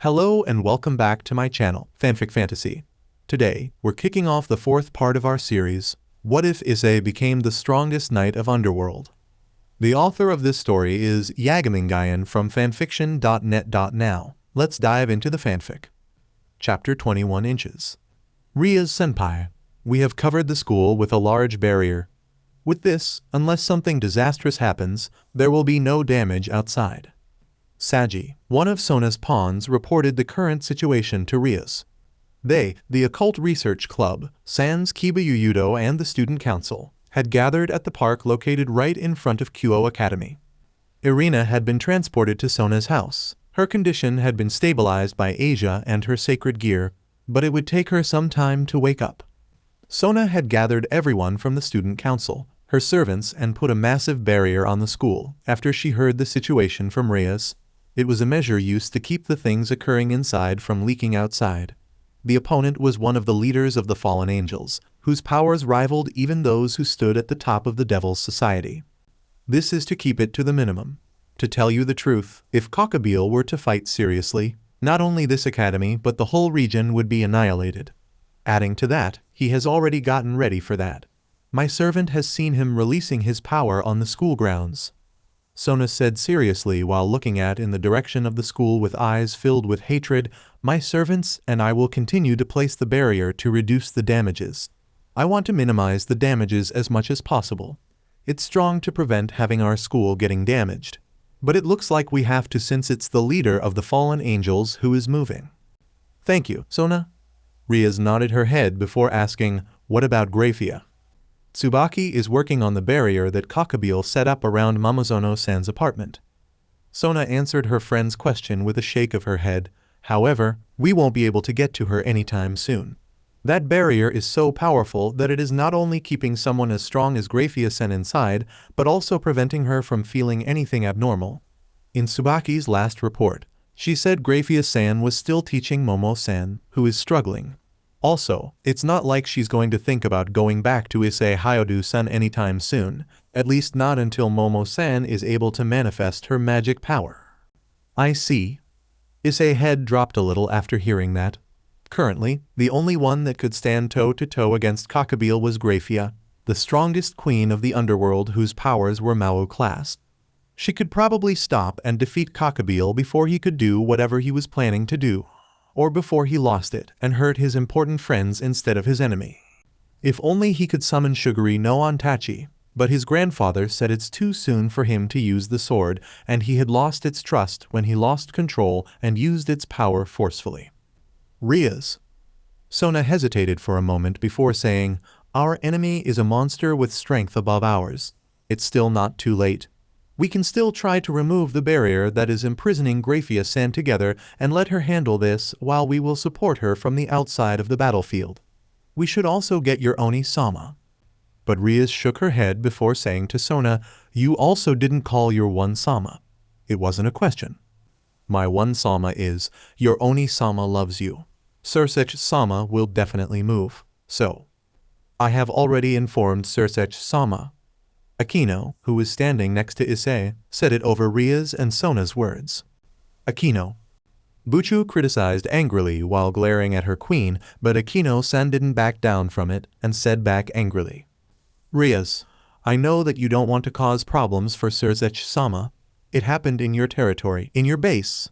Hello and welcome back to my channel, Fanfic Fantasy. Today, we're kicking off the fourth part of our series, What If Issei Became the Strongest Knight of Underworld? The author of this story is YagamiNguyen from fanfiction.net.now. Let's dive into the fanfic. Chapter 21 Inches. Rias Senpai. We have covered the school with a large barrier. With this, unless something disastrous happens, there will be no damage outside. Saji, one of Sona's pawns, reported the current situation to Rias. They, the Occult Research Club, Sans Kiba Yuyudo and the Student Council, had gathered at the park located right in front of Kyo Academy. Irina had been transported to Sona's house. Her condition had been stabilized by Asia and her sacred gear, but it would take her some time to wake up. Sona had gathered everyone from the Student Council, her servants, and put a massive barrier on the school after she heard the situation from Rias. It was a measure used to keep the things occurring inside from leaking outside. The opponent was one of the leaders of the fallen angels, whose powers rivaled even those who stood at the top of the Devil's Society. This is to keep it to the minimum. To tell you the truth, if Gabriel were to fight seriously, not only this academy but the whole region would be annihilated. Adding to that, he has already gotten ready for that. My servant has seen him releasing his power on the school grounds. Sona said seriously while looking in the direction of the school with eyes filled with hatred. My servants and I will continue to place the barrier to reduce the damages. I want to minimize the damages as much as possible. It's strong to prevent having our school getting damaged. But it looks like we have to since it's the leader of the fallen angels who is moving. Thank you, Sona. Rias nodded her head before asking, what about Grayfia? Tsubaki is working on the barrier that Gabriel set up around Momozono-san's apartment. Sona answered her friend's question with a shake of her head. However, we won't be able to get to her anytime soon. That barrier is so powerful that it is not only keeping someone as strong as Grayfia-san inside, but also preventing her from feeling anything abnormal. In Tsubaki's last report, she said Grayfia-san was still teaching Momo-san, who is struggling. Also, it's not like she's going to think about going back to Issei Hyodu-san anytime soon, at least not until Momo-san is able to manifest her magic power. I see. Issei's head dropped a little after hearing that. Currently, the only one that could stand toe-to-toe against Gabriel was Grayfia, the strongest queen of the underworld whose powers were Mao class. She could probably stop and defeat Gabriel before he could do whatever he was planning to do, or before he lost it and hurt his important friends instead of his enemy. If only he could summon Shuguri no Antachi, but his grandfather said it's too soon for him to use the sword, and he had lost its trust when he lost control and used its power forcefully. Rias. Sona hesitated for a moment before saying, our enemy is a monster with strength above ours. It's still not too late. We can still try to remove the barrier that is imprisoning Grayfia-san together and let her handle this while we will support her from the outside of the battlefield. We should also get your Oni-sama. But Rias shook her head before saying to Sona, you also didn't call your one-sama. It wasn't a question. My one-sama is, your Oni-sama loves you. Sirzechs-sama will definitely move, so. I have already informed Sirzechs-sama. Akeno, who was standing next to Issei, said it over Rias and Sona's words. Akeno. Buchu criticized angrily while glaring at her queen, but Akeno-san didn't back down from it and said back angrily. Rias, I know that you don't want to cause problems for Sirzechs-sama. It happened in your territory, in your base.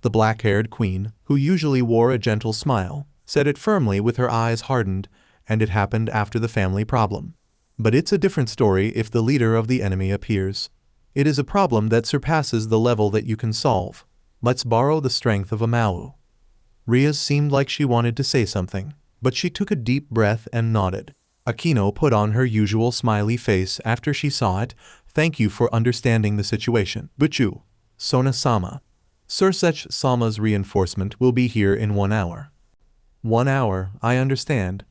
The black-haired queen, who usually wore a gentle smile, said it firmly with her eyes hardened, and it happened after the family problem. But it's a different story if the leader of the enemy appears. It is a problem that surpasses the level that you can solve. Let's borrow the strength of a Mao. Rias seemed like she wanted to say something, but she took a deep breath and nodded. Akeno put on her usual smiley face after she saw it. Thank you for understanding the situation. Buchu. Sona-sama. Sirzechs-sama's reinforcement will be here in 1 hour. 1 hour, I understand.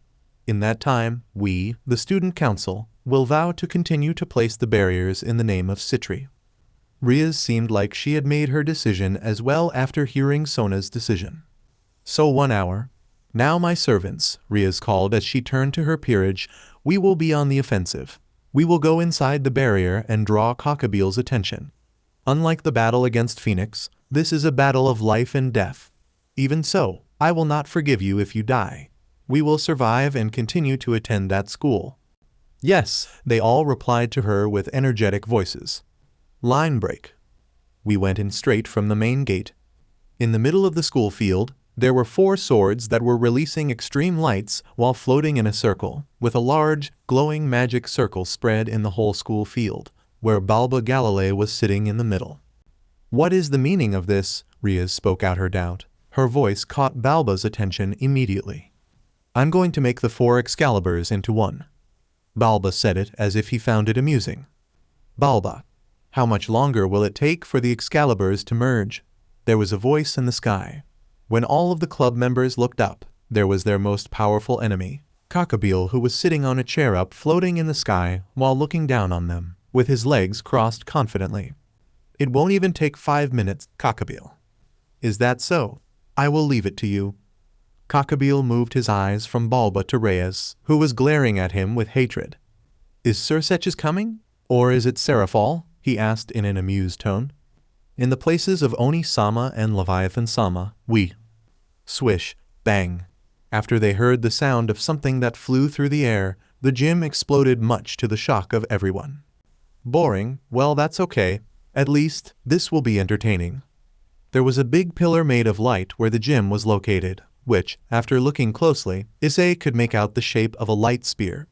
In that time, we, the Student Council, will vow to continue to place the barriers in the name of Citri. Rias seemed like she had made her decision as well after hearing Sona's decision. So 1 hour. Now my servants, Rias called as she turned to her peerage, we will be on the offensive. We will go inside the barrier and draw Gabriel's attention. Unlike the battle against Phoenix, this is a battle of life and death. Even so, I will not forgive you if you die. We will survive and continue to attend that school. Yes, they all replied to her with energetic voices. Line break. We went in straight from the main gate. In the middle of the school field, there were 4 swords that were releasing extreme lights while floating in a circle, with a large, glowing magic circle spread in the whole school field, where Balba Galilei was sitting in the middle. What is the meaning of this? Rias spoke out her doubt. Her voice caught Balba's attention immediately. I'm going to make the 4 Excaliburs into one. Balba said it as if he found it amusing. Balba, how much longer will it take for the Excaliburs to merge? There was a voice in the sky. When all of the club members looked up, there was their most powerful enemy, Gabriel, who was sitting on a chair up floating in the sky while looking down on them, with his legs crossed confidently. It won't even take 5 minutes, Gabriel. Is that so? I will leave it to you. Gabriel moved his eyes from Balba to Rias, who was glaring at him with hatred. Is Sirzechs coming? Or is it Serafall? He asked in an amused tone. In the places of Oni-sama and Leviathan-sama, we. Swish, bang. After they heard the sound of something that flew through the air, the gym exploded, much to the shock of everyone. Boring? Well, that's okay. At least, this will be entertaining. There was a big pillar made of light where the gym was located, which, after looking closely, Issei could make out the shape of a light spear.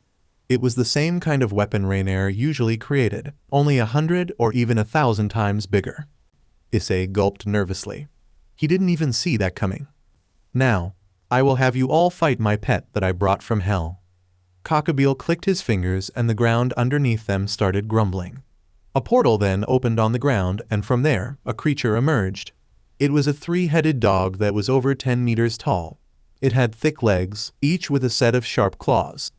It was the same kind of weapon Raynare usually created, only 100 or even 1,000 times bigger. Issei gulped nervously. He didn't even see that coming. Now, I will have you all fight my pet that I brought from hell. Gabriel clicked his fingers and the ground underneath them started grumbling. A portal then opened on the ground, and from there, a creature emerged. It was a 3-headed dog that was over 10 meters tall. It had thick legs, each with a set of sharp claws.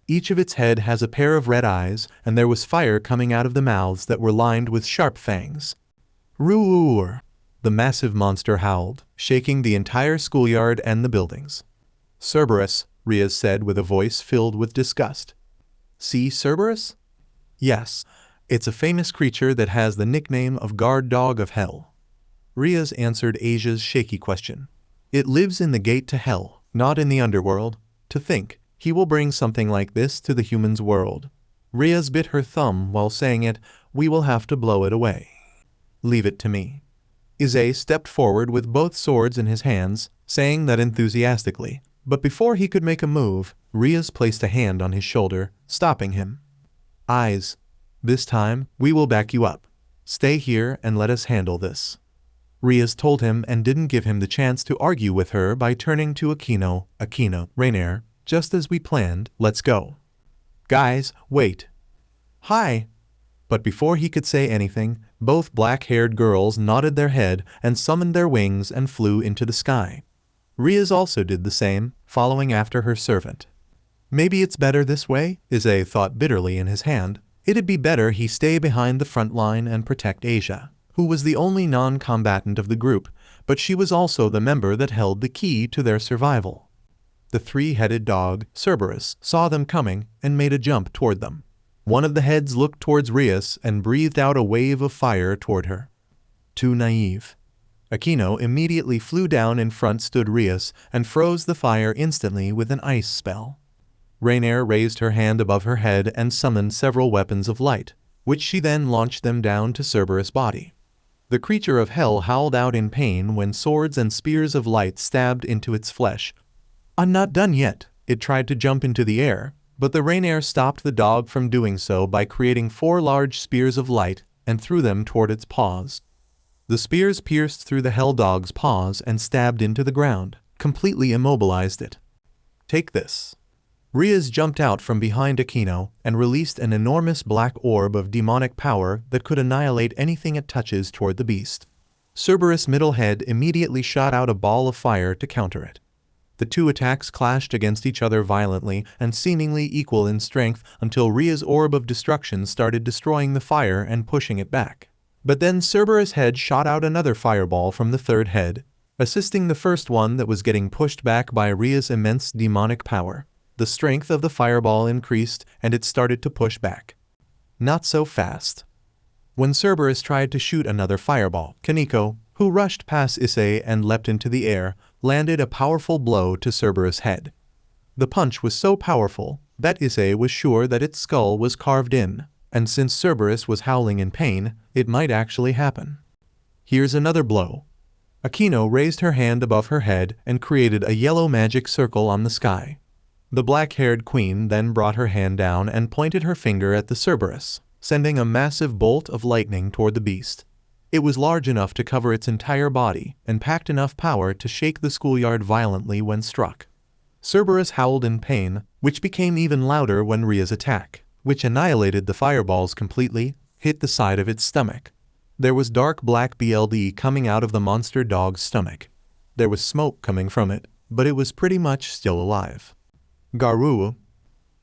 Each of its head has a pair of red eyes, and there was fire coming out of the mouths that were lined with sharp fangs. Roar! The massive monster howled, shaking the entire schoolyard and the buildings. Cerberus, Rias said with a voice filled with disgust. See Cerberus? Yes, it's a famous creature that has the nickname of Guard Dog of Hell. Rias answered Asia's shaky question. It lives in the gate to hell, not in the underworld. To think, he will bring something like this to the humans' world. Rias bit her thumb while saying it. We will have to blow it away. Leave it to me. Issei stepped forward with both swords in his hands, saying that enthusiastically, but before he could make a move, Rias placed a hand on his shoulder, stopping him. Eyes. This time, we will back you up. Stay here and let us handle this. Rias told him and didn't give him the chance to argue with her by turning to Akeno, Raynare, just as we planned, let's go. Guys, wait. Hi. But before he could say anything, both black-haired girls nodded their head and summoned their wings and flew into the sky. Rias also did the same, following after her servant. Maybe it's better this way, Issei thought bitterly in his hand. It'd be better he stay behind the front line and protect Asia, who was the only non-combatant of the group, but she was also the member that held the key to their survival. The 3-headed dog, Cerberus, saw them coming and made a jump toward them. One of the heads looked towards Rias and breathed out a wave of fire toward her. Too naive. Akeno immediately flew down. In front stood Rias and froze the fire instantly with an ice spell. Raynare raised her hand above her head and summoned several weapons of light, which she then launched them down to Cerberus' body. The creature of hell howled out in pain when swords and spears of light stabbed into its flesh. I'm not done yet. It tried to jump into the air, but the Raynare stopped the dog from doing so by creating 4 large spears of light and threw them toward its paws. The spears pierced through the hell dog's paws and stabbed into the ground, completely immobilized it. Take this. Rias jumped out from behind Akeno and released an enormous black orb of demonic power that could annihilate anything it touches toward the beast. Cerberus' middle head immediately shot out a ball of fire to counter it. The 2 attacks clashed against each other violently and seemingly equal in strength until Rias' orb of destruction started destroying the fire and pushing it back. But then Cerberus' head shot out another fireball from the 3rd head, assisting the first one that was getting pushed back by Rias' immense demonic power. The strength of the fireball increased and it started to push back. Not so fast. When Cerberus tried to shoot another fireball, Koneko, who rushed past Issei and leapt into the air, landed a powerful blow to Cerberus' head. The punch was so powerful that Issei was sure that its skull was carved in, and since Cerberus was howling in pain, it might actually happen. Here's another blow. Akeno raised her hand above her head and created a yellow magic circle on the sky. The black-haired queen then brought her hand down and pointed her finger at the Cerberus, sending a massive bolt of lightning toward the beast. It was large enough to cover its entire body and packed enough power to shake the schoolyard violently when struck. Cerberus howled in pain, which became even louder when Ria's attack, which annihilated the fireballs completely, hit the side of its stomach. There was dark black blood coming out of the monster dog's stomach. There was smoke coming from it, but it was pretty much still alive. Garou.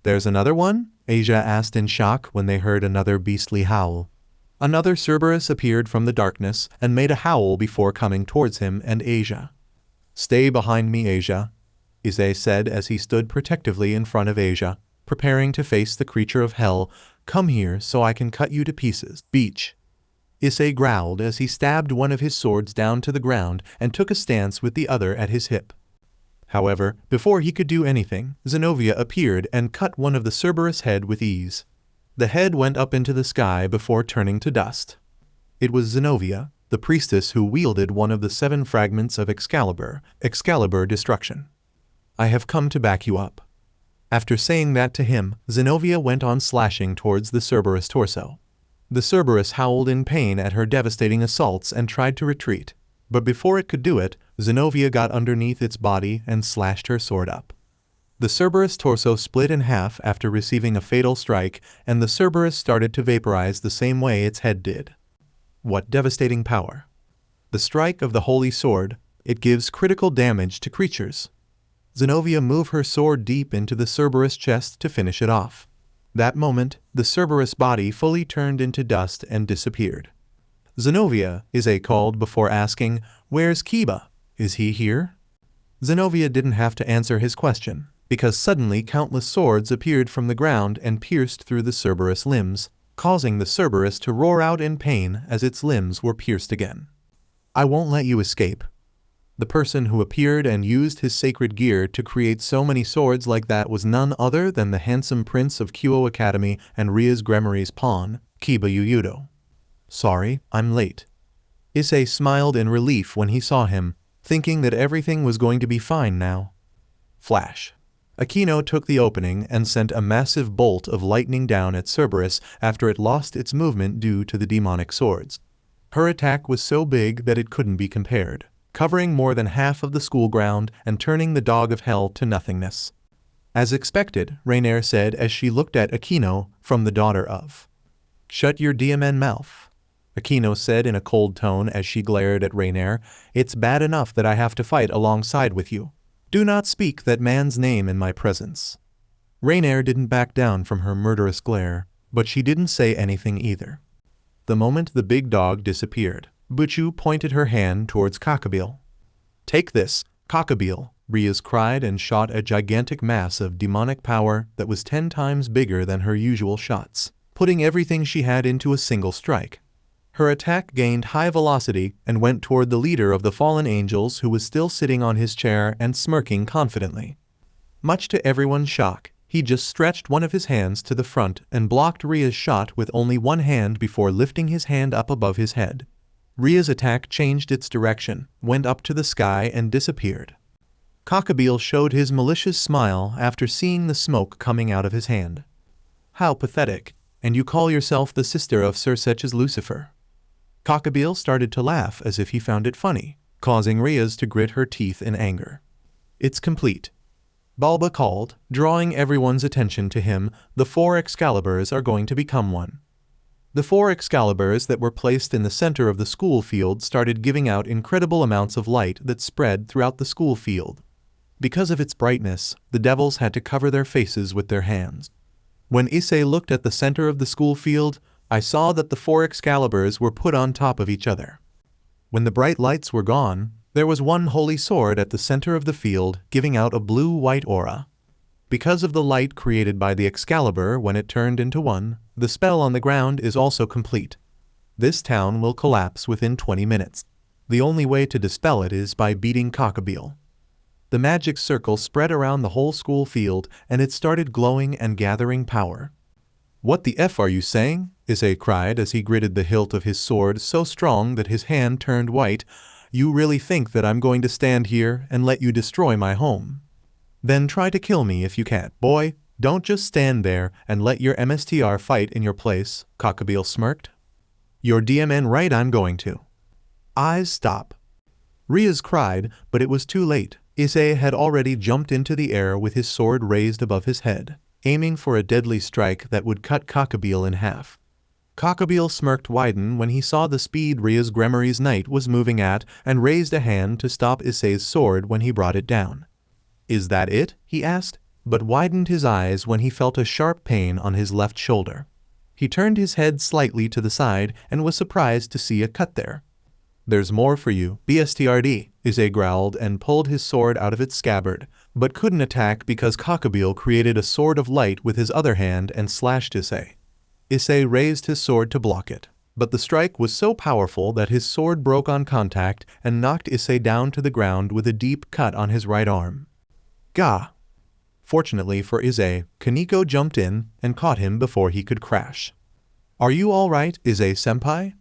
There's another one? Asia asked in shock when they heard another beastly howl. Another Cerberus appeared from the darkness and made a howl before coming towards him and Asia. Stay behind me, Asia, Issei said as he stood protectively in front of Asia, preparing to face the creature of hell. Come here so I can cut you to pieces. Beach. Issei growled as he stabbed one of his swords down to the ground and took a stance with the other at his hip. However, before he could do anything, Zenovia appeared and cut one of the Cerberus' head with ease. The head went up into the sky before turning to dust. It was Zenovia, the priestess who wielded one of the 7 fragments of Excalibur Destruction. I have come to back you up. After saying that to him, Zenovia went on slashing towards the Cerberus torso. The Cerberus howled in pain at her devastating assaults and tried to retreat, but before it could do it, Zenovia got underneath its body and slashed her sword up. The Cerberus torso split in half after receiving a fatal strike, and the Cerberus started to vaporize the same way its head did. What devastating power! The strike of the Holy Sword, it gives critical damage to creatures. Zenovia moved her sword deep into the Cerberus chest to finish it off. That moment, the Cerberus body fully turned into dust and disappeared. Zenovia, Issei called before asking, Where's Kiba? Is he here? Zenovia didn't have to answer his question, because suddenly countless swords appeared from the ground and pierced through the Cerberus limbs, causing the Cerberus to roar out in pain as its limbs were pierced again. I won't let you escape. The person who appeared and used his sacred gear to create so many swords like that was none other than the handsome prince of Kyo Academy and Rias Gremory's pawn, Kiba Uyudo. Sorry, I'm late. Issei smiled in relief when he saw him, thinking that everything was going to be fine now. Flash. Akeno took the opening and sent a massive bolt of lightning down at Cerberus after it lost its movement due to the demonic swords. Her attack was so big that it couldn't be compared, covering more than half of the school ground and turning the dog of hell to nothingness. As expected, Raynare said as she looked at Akeno from the daughter of. Shut your DMN mouth, Akeno said in a cold tone as she glared at Raynare. It's bad enough that I have to fight alongside with you. Do not speak that man's name in my presence. Raynare didn't back down from her murderous glare, but she didn't say anything either. The moment the big dog disappeared, Buchu pointed her hand towards Cockabeel. Take this, Cockabeel, Rias cried and shot a gigantic mass of demonic power that was 10 times bigger than her usual shots, putting everything she had into a single strike. Her attack gained high velocity and went toward the leader of the fallen angels who was still sitting on his chair and smirking confidently. Much to everyone's shock, he just stretched one of his hands to the front and blocked Ria's shot with only one hand before lifting his hand up above his head. Ria's attack changed its direction, went up to the sky and disappeared. Cockabeel showed his malicious smile after seeing the smoke coming out of his hand. How pathetic, and you call yourself the sister of Sirzechs Lucifer. Cockabeel started to laugh as if he found it funny, causing Rias to grit her teeth in anger. It's complete. Balba called, drawing everyone's attention to him. The 4 Excaliburs are going to become one. The 4 Excaliburs that were placed in the center of the school field started giving out incredible amounts of light that spread throughout the school field. Because of its brightness, the devils had to cover their faces with their hands. When Issei looked at the center of the school field, I saw that the 4 Excaliburs were put on top of each other. When the bright lights were gone, there was one holy sword at the center of the field giving out a blue-white aura. Because of the light created by the Excalibur when it turned into one, the spell on the ground is also complete. This town will collapse within 20 minutes. The only way to dispel it is by beating Cockabeel. the magic circle spread around the whole school field and it started glowing and gathering power. "What the F are you saying?" Issei cried as he gritted the hilt of his sword so strong that his hand turned white. "You really think that I'm going to stand here and let you destroy my home? Then try to kill me if you can. Boy, don't just stand there and let your MSTR fight in your place," Gabriel smirked. "You're DMN right, I'm going to." "Eyes stop!" Rias cried, but it was too late. Issei had already jumped into the air with his sword raised above his head, aiming for a deadly strike that would cut Gabriel in half. Gabriel smirked widen when he saw the speed Rias Gremory's knight was moving at and raised a hand to stop Issei's sword when he brought it down. "Is that it?" he asked, but widened his eyes when he felt a sharp pain on his left shoulder. He turned his head slightly to the side and was surprised to see a cut there. "There's more for you, BSTRD," Issei growled and pulled his sword out of its scabbard, but couldn't attack because Gabriel created a sword of light with his other hand and slashed Issei. Issei raised his sword to block it, but the strike was so powerful that his sword broke on contact and knocked Issei down to the ground with a deep cut on his right arm. "Gah!" Fortunately for Issei, Koneko jumped in and caught him before he could crash. "Are you all right, Issei-senpai?"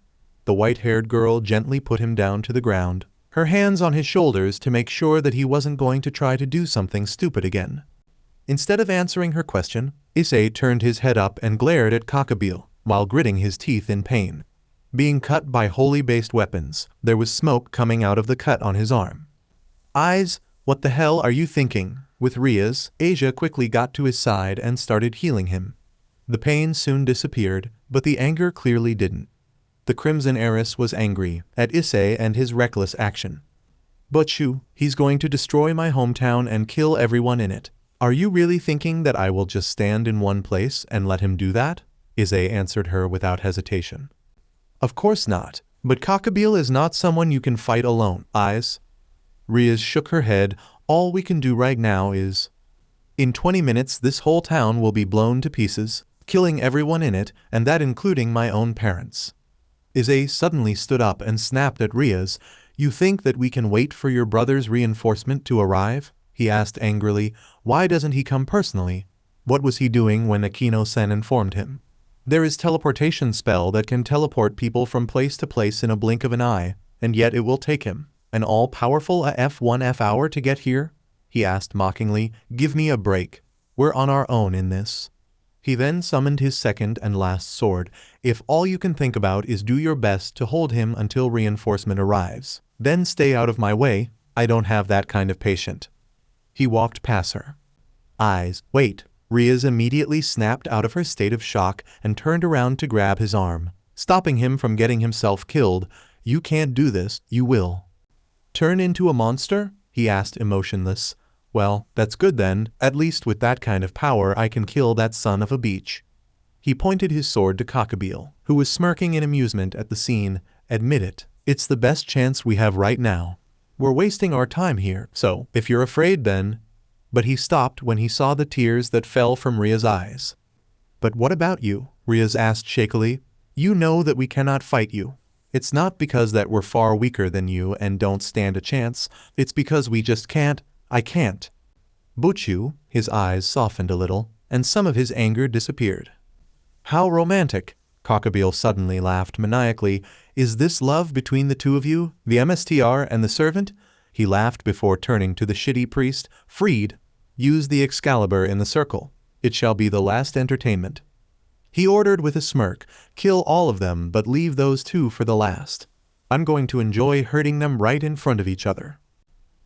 The white-haired girl gently put him down to the ground, her hands on his shoulders to make sure that he wasn't going to try to do something stupid again. Instead of answering her question, Issei turned his head up and glared at Gabriel, while gritting his teeth in pain. Being cut by holy-based weapons, there was smoke coming out of the cut on his arm. "Eyes, what the hell are you thinking?" With Rias, Asia quickly got to his side and started healing him. The pain soon disappeared, but the anger clearly didn't. The Crimson Heiress was angry at Issei and his reckless action. "Butchu, he's going to destroy my hometown and kill everyone in it. Are you really thinking that I will just stand in one place and let him do that?" Issei answered her without hesitation. "Of course not, but Gabriel is not someone you can fight alone, Eyes." Rias shook her head. "All we can do right now is... In 20 minutes this whole town will be blown to pieces, killing everyone in it, and that including my own parents." Issei suddenly stood up and snapped at Rias. "You think that we can wait for your brother's reinforcement to arrive?" he asked angrily. "Why doesn't he come personally? What was he doing when Akeno-san informed him? There is teleportation spell that can teleport people from place to place in a blink of an eye, and yet it will take him an all-powerful F1 hour to get here?" he asked mockingly. "Give me a break. We're on our own in this." He then summoned his second and last sword. "If all you can think about is do your best to hold him until reinforcement arrives, then stay out of my way. I don't have that kind of patient." He walked past her. "Eyes, wait." Rias immediately snapped out of her state of shock and turned around to grab his arm, stopping him from getting himself killed. "You can't do this, you will." "Turn into a monster?" he asked emotionless. "Well, that's good then. At least with that kind of power I can kill that son of a bitch." He pointed his sword to Gabriel, who was smirking in amusement at the scene. "Admit it, it's the best chance we have right now. We're wasting our time here, so if you're afraid then..." But he stopped when he saw the tears that fell from Rias' eyes. "But what about you?" Rias asked shakily. "You know that we cannot fight you. It's not because that we're far weaker than you and don't stand a chance, it's because we just can't. I can't." Butchu, his eyes softened a little, and some of his anger disappeared. "How romantic!" Gabriel suddenly laughed maniacally. "Is this love between the two of you, the MSTR and the servant?" He laughed before turning to the shitty priest. "Freed, use the Excalibur in the circle. It shall be the last entertainment." He ordered with a smirk. "Kill all of them but leave those two for the last. I'm going to enjoy hurting them right in front of each other."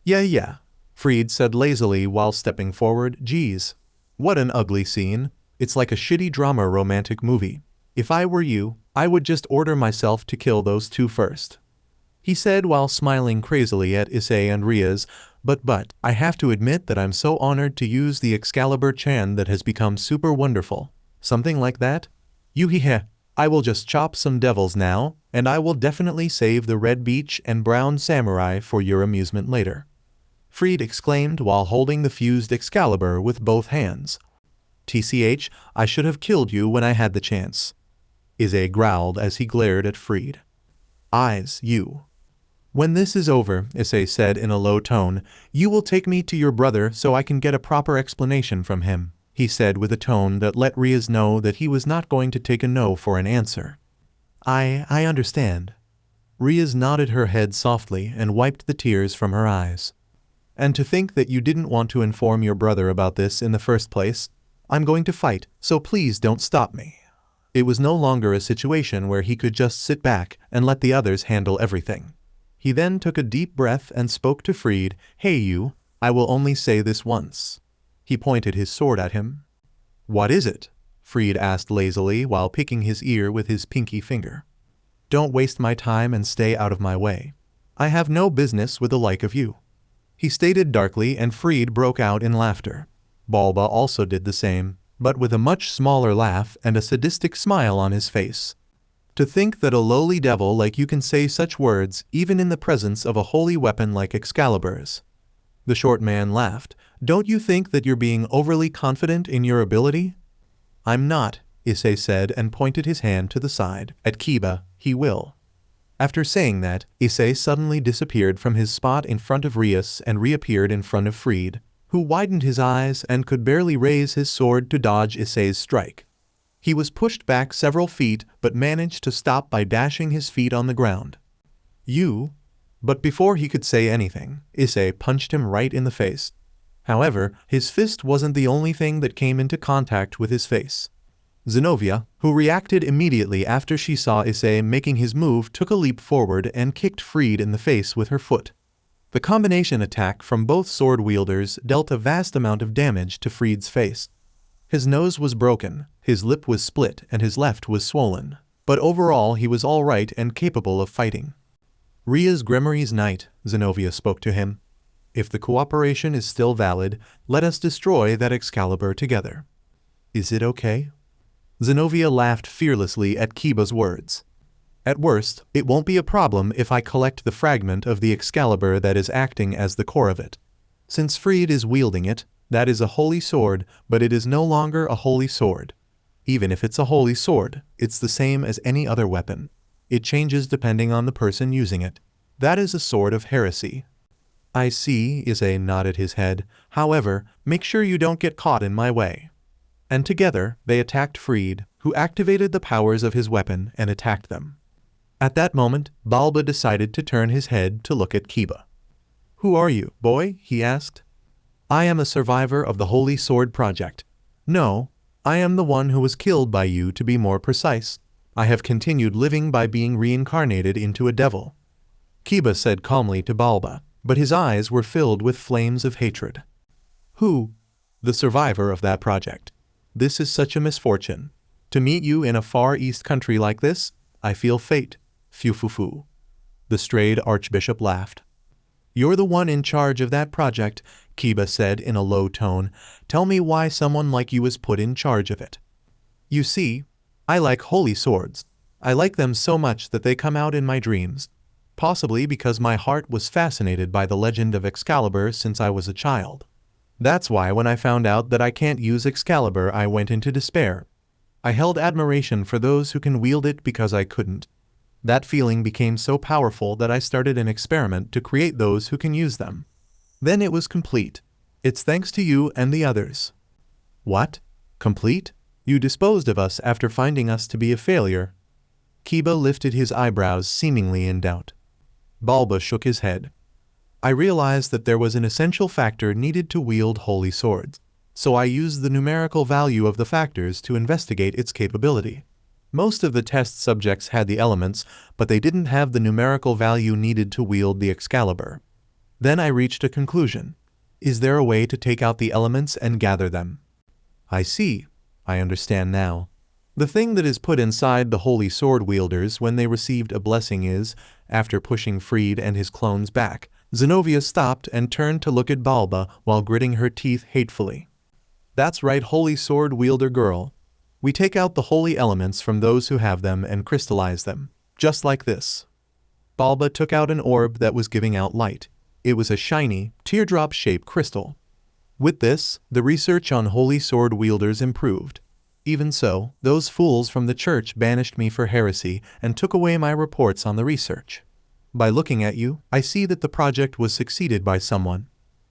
Yeah, Freed said lazily while stepping forward. "Geez, what an ugly scene. It's like a shitty drama romantic movie. If I were you, I would just order myself to kill those two first," he said while smiling crazily at Issei and Rias. But, I have to admit that I'm so honored to use the Excalibur Chan that has become super wonderful. Something like that? Yuhihe, I will just chop some devils now, and I will definitely save the Red Beach and Brown Samurai for your amusement later." Freed exclaimed while holding the fused Excalibur with both hands. "TCH, I should have killed you when I had the chance." Issei growled as he glared at Freed. "Eyes, you." When this is over, Issei said in a low tone, you will take me to your brother so I can get a proper explanation from him, he said with a tone that let Rias know that he was not going to take a no for an answer. I understand. Rias nodded her head softly and wiped the tears from her eyes. And to think that you didn't want to inform your brother about this in the first place. I'm going to fight, so please don't stop me. It was no longer a situation where he could just sit back and let the others handle everything. He then took a deep breath and spoke to Fried, hey you, I will only say this once. He pointed his sword at him. What is it? Fried asked lazily while picking his ear with his pinky finger. Don't waste my time and stay out of my way. I have no business with the like of you. He stated darkly, and Fried broke out in laughter. Balba also did the same, but with a much smaller laugh and a sadistic smile on his face. To think that a lowly devil like you can say such words even in the presence of a holy weapon like Excalibur's. The short man laughed. Don't you think that you're being overly confident in your ability? I'm not, Issei said and pointed his hand to the side. At Kiba, he will. After saying that, Issei suddenly disappeared from his spot in front of Rias and reappeared in front of Fried, who widened his eyes and could barely raise his sword to dodge Issei's strike. He was pushed back several feet but managed to stop by dashing his feet on the ground. You? But before he could say anything, Issei punched him right in the face. However, his fist wasn't the only thing that came into contact with his face. Zenovia, who reacted immediately after she saw Issei making his move, took a leap forward and kicked Fried in the face with her foot. The combination attack from both sword wielders dealt a vast amount of damage to Fried's face. His nose was broken, his lip was split, and his left was swollen, but overall he was all right and capable of fighting. Rias Gremory's knight, Zenovia spoke to him. If the cooperation is still valid, let us destroy that Excalibur together. Is it okay? Zenovia laughed fearlessly at Kiba's words. At worst, it won't be a problem if I collect the fragment of the Excalibur that is acting as the core of it. Since Fried is wielding it, that is a holy sword, but it is no longer a holy sword. Even if it's a holy sword, it's the same as any other weapon. It changes depending on the person using it. That is a sword of heresy. I see, Issei nodded his head. However, make sure you don't get caught in my way. And together, they attacked Fried, who activated the powers of his weapon and attacked them. At that moment, Balba decided to turn his head to look at Kiba. Who are you, boy? He asked. I am a survivor of the Holy Sword Project. No, I am the one who was killed by you, to be more precise. I have continued living by being reincarnated into a devil. Kiba said calmly to Balba, but his eyes were filled with flames of hatred. Who? The survivor of that project. This is such a misfortune. To meet you in a Far East country like this, I feel fate. Fufufu. The strayed archbishop laughed. You're the one in charge of that project, Kiba said in a low tone. Tell me why someone like you is put in charge of it. You see, I like holy swords. I like them so much that they come out in my dreams. Possibly because my heart was fascinated by the legend of Excalibur since I was a child. That's why when I found out that I can't use Excalibur, I went into despair. I held admiration for those who can wield it because I couldn't. That feeling became so powerful that I started an experiment to create those who can use them. Then it was complete. It's thanks to you and the others. What? Complete? You disposed of us after finding us to be a failure. Kiba lifted his eyebrows, seemingly in doubt. Balba shook his head. I realized that there was an essential factor needed to wield holy swords, so I used the numerical value of the factors to investigate its capability. Most of the test subjects had the elements, but they didn't have the numerical value needed to wield the Excalibur. Then I reached a conclusion. Is there a way to take out the elements and gather them? I see. I understand now. The thing that is put inside the holy sword wielders when they received a blessing is, after pushing Fried and his clones back, Zenovia stopped and turned to look at Balba while gritting her teeth hatefully. That's right, holy sword wielder girl. We take out the holy elements from those who have them and crystallize them, just like this. Balba took out an orb that was giving out light. It was a shiny, teardrop-shaped crystal. With this, the research on holy sword wielders improved. Even so, those fools from the church banished me for heresy and took away my reports on the research. By looking at you, I see that the project was succeeded by someone.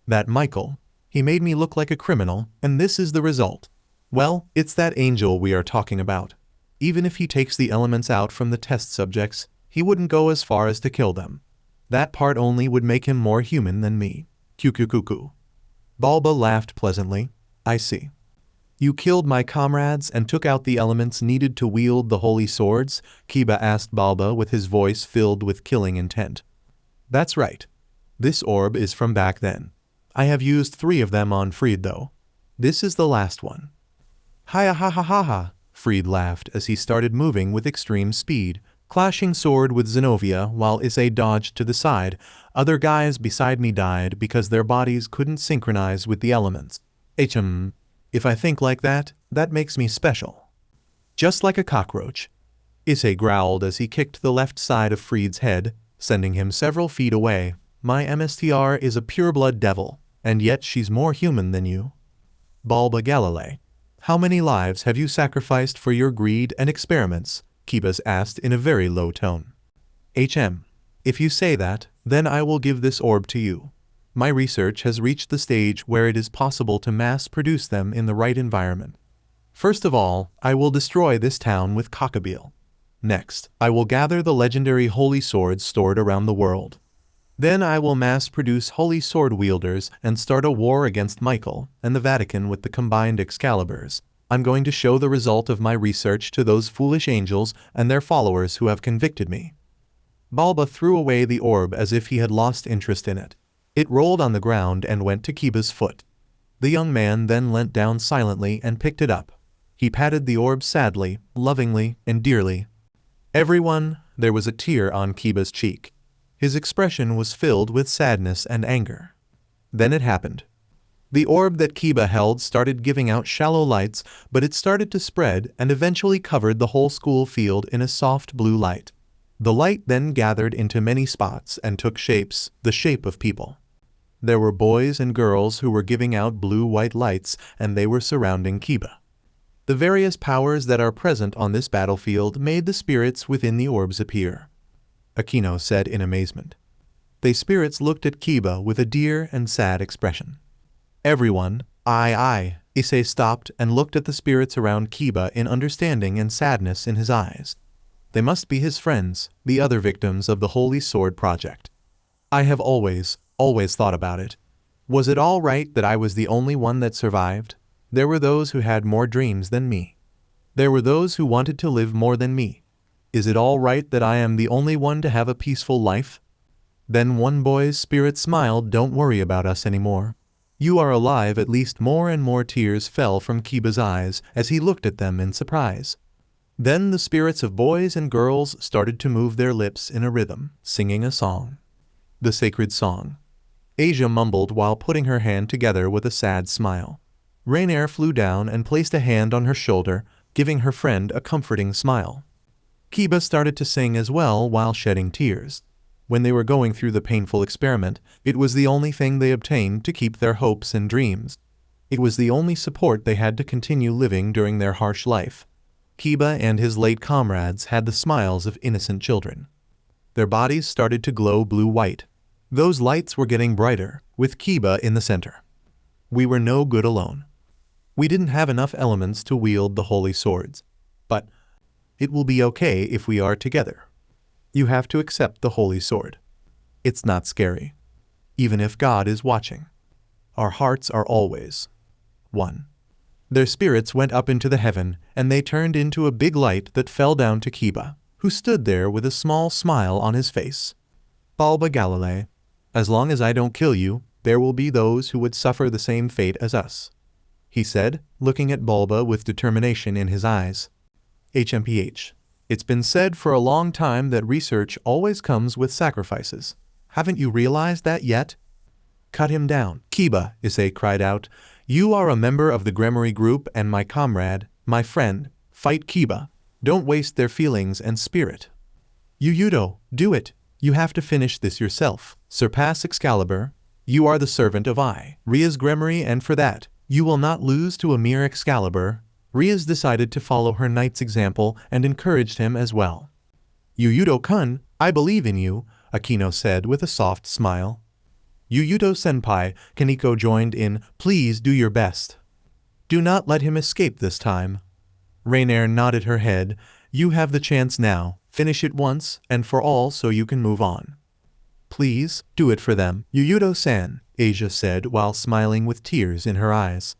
That Michael. He made me look like a criminal, and this is the result. Well, it's that angel we are talking about. Even if he takes the elements out from the test subjects, he wouldn't go as far as to kill them. That part only would make him more human than me. Cuckoo. Balba laughed pleasantly. I see. You killed my comrades and took out the elements needed to wield the holy swords? Kiba asked Balba with his voice filled with killing intent. That's right. This orb is from back then. I have used 3 of them on Fried though. This is the last one. Ha. Fried laughed as he started moving with extreme speed, clashing sword with Zenovia while Issei dodged to the side. Other guys beside me died because their bodies couldn't synchronize with the elements. If I think like that, that makes me special. Just like a cockroach. Issei growled as he kicked the left side of Fried's head, sending him several feet away. My MSTR is a pureblood devil, and yet she's more human than you. Balba Galilei. How many lives have you sacrificed for your greed and experiments? Kiba asked in a very low tone. If you say that, then I will give this orb to you. My research has reached the stage where it is possible to mass produce them in the right environment. First of all, I will destroy this town with Gabriel. Next, I will gather the legendary holy swords stored around the world. Then I will mass produce holy sword wielders and start a war against Michael and the Vatican with the combined Excaliburs. I'm going to show the result of my research to those foolish angels and their followers who have convicted me. Balba threw away the orb as if he had lost interest in it. It rolled on the ground and went to Kiba's foot. The young man then leant down silently and picked it up. He patted the orb sadly, lovingly, and dearly. Everyone, there was a tear on Kiba's cheek. His expression was filled with sadness and anger. Then it happened. The orb that Kiba held started giving out shallow lights, but it started to spread and eventually covered the whole school field in a soft blue light. The light then gathered into many spots and took shapes, the shape of people. There were boys and girls who were giving out blue-white lights, and they were surrounding Kiba. The various powers that are present on this battlefield made the spirits within the orbs appear. Akeno said in amazement. The spirits looked at Kiba with a dear and sad expression. Everyone, I. Issei stopped and looked at the spirits around Kiba in understanding and sadness in his eyes. They must be his friends, the other victims of the Holy Sword Project. I have always thought about it. Was it all right that I was the only one that survived? There were those who had more dreams than me. There were those who wanted to live more than me. Is it all right that I am the only one to have a peaceful life? Then one boy's spirit smiled. Don't worry about us anymore. You are alive. At least more and more tears fell from Kiba's eyes as he looked at them in surprise. Then the spirits of boys and girls started to move their lips in a rhythm, singing a song. The sacred song. Asia mumbled while putting her hand together with a sad smile. Raynare flew down and placed a hand on her shoulder, giving her friend a comforting smile. Kiba started to sing as well while shedding tears. When they were going through the painful experiment, it was the only thing they obtained to keep their hopes and dreams. It was the only support they had to continue living during their harsh life. Kiba and his late comrades had the smiles of innocent children. Their bodies started to glow blue-white. Those lights were getting brighter, with Kiba in the center. We were no good alone. We didn't have enough elements to wield the holy swords. But it will be okay if we are together. You have to accept the holy sword. It's not scary. Even if God is watching. Our hearts are always one. Their spirits went up into the heaven, and they turned into a big light that fell down to Kiba, who stood there with a small smile on his face. Balba Galilei, as long as I don't kill you, there will be those who would suffer the same fate as us, he said, looking at Balba with determination in his eyes. It's been said for a long time that research always comes with sacrifices. Haven't you realized that yet? Cut him down. Kiba, Issei cried out. You are a member of the Gremory group and my comrade, my friend. Fight Kiba. Don't waste their feelings and spirit. Yuyudo, do it. You have to finish this yourself. Surpass Excalibur. You are the servant of Rias Gremory, and for that, you will not lose to a mere Excalibur. Rias decided to follow her knight's example and encouraged him as well. Yuyudo-kun, I believe in you. Akeno said with a soft smile. Yuyuto-senpai, Koneko joined in, please do your best. Do not let him escape this time. Raynare nodded her head. You have the chance now, finish it once and for all so you can move on. Please, do it for them, Yuyuto-san, Asia said while smiling with tears in her eyes.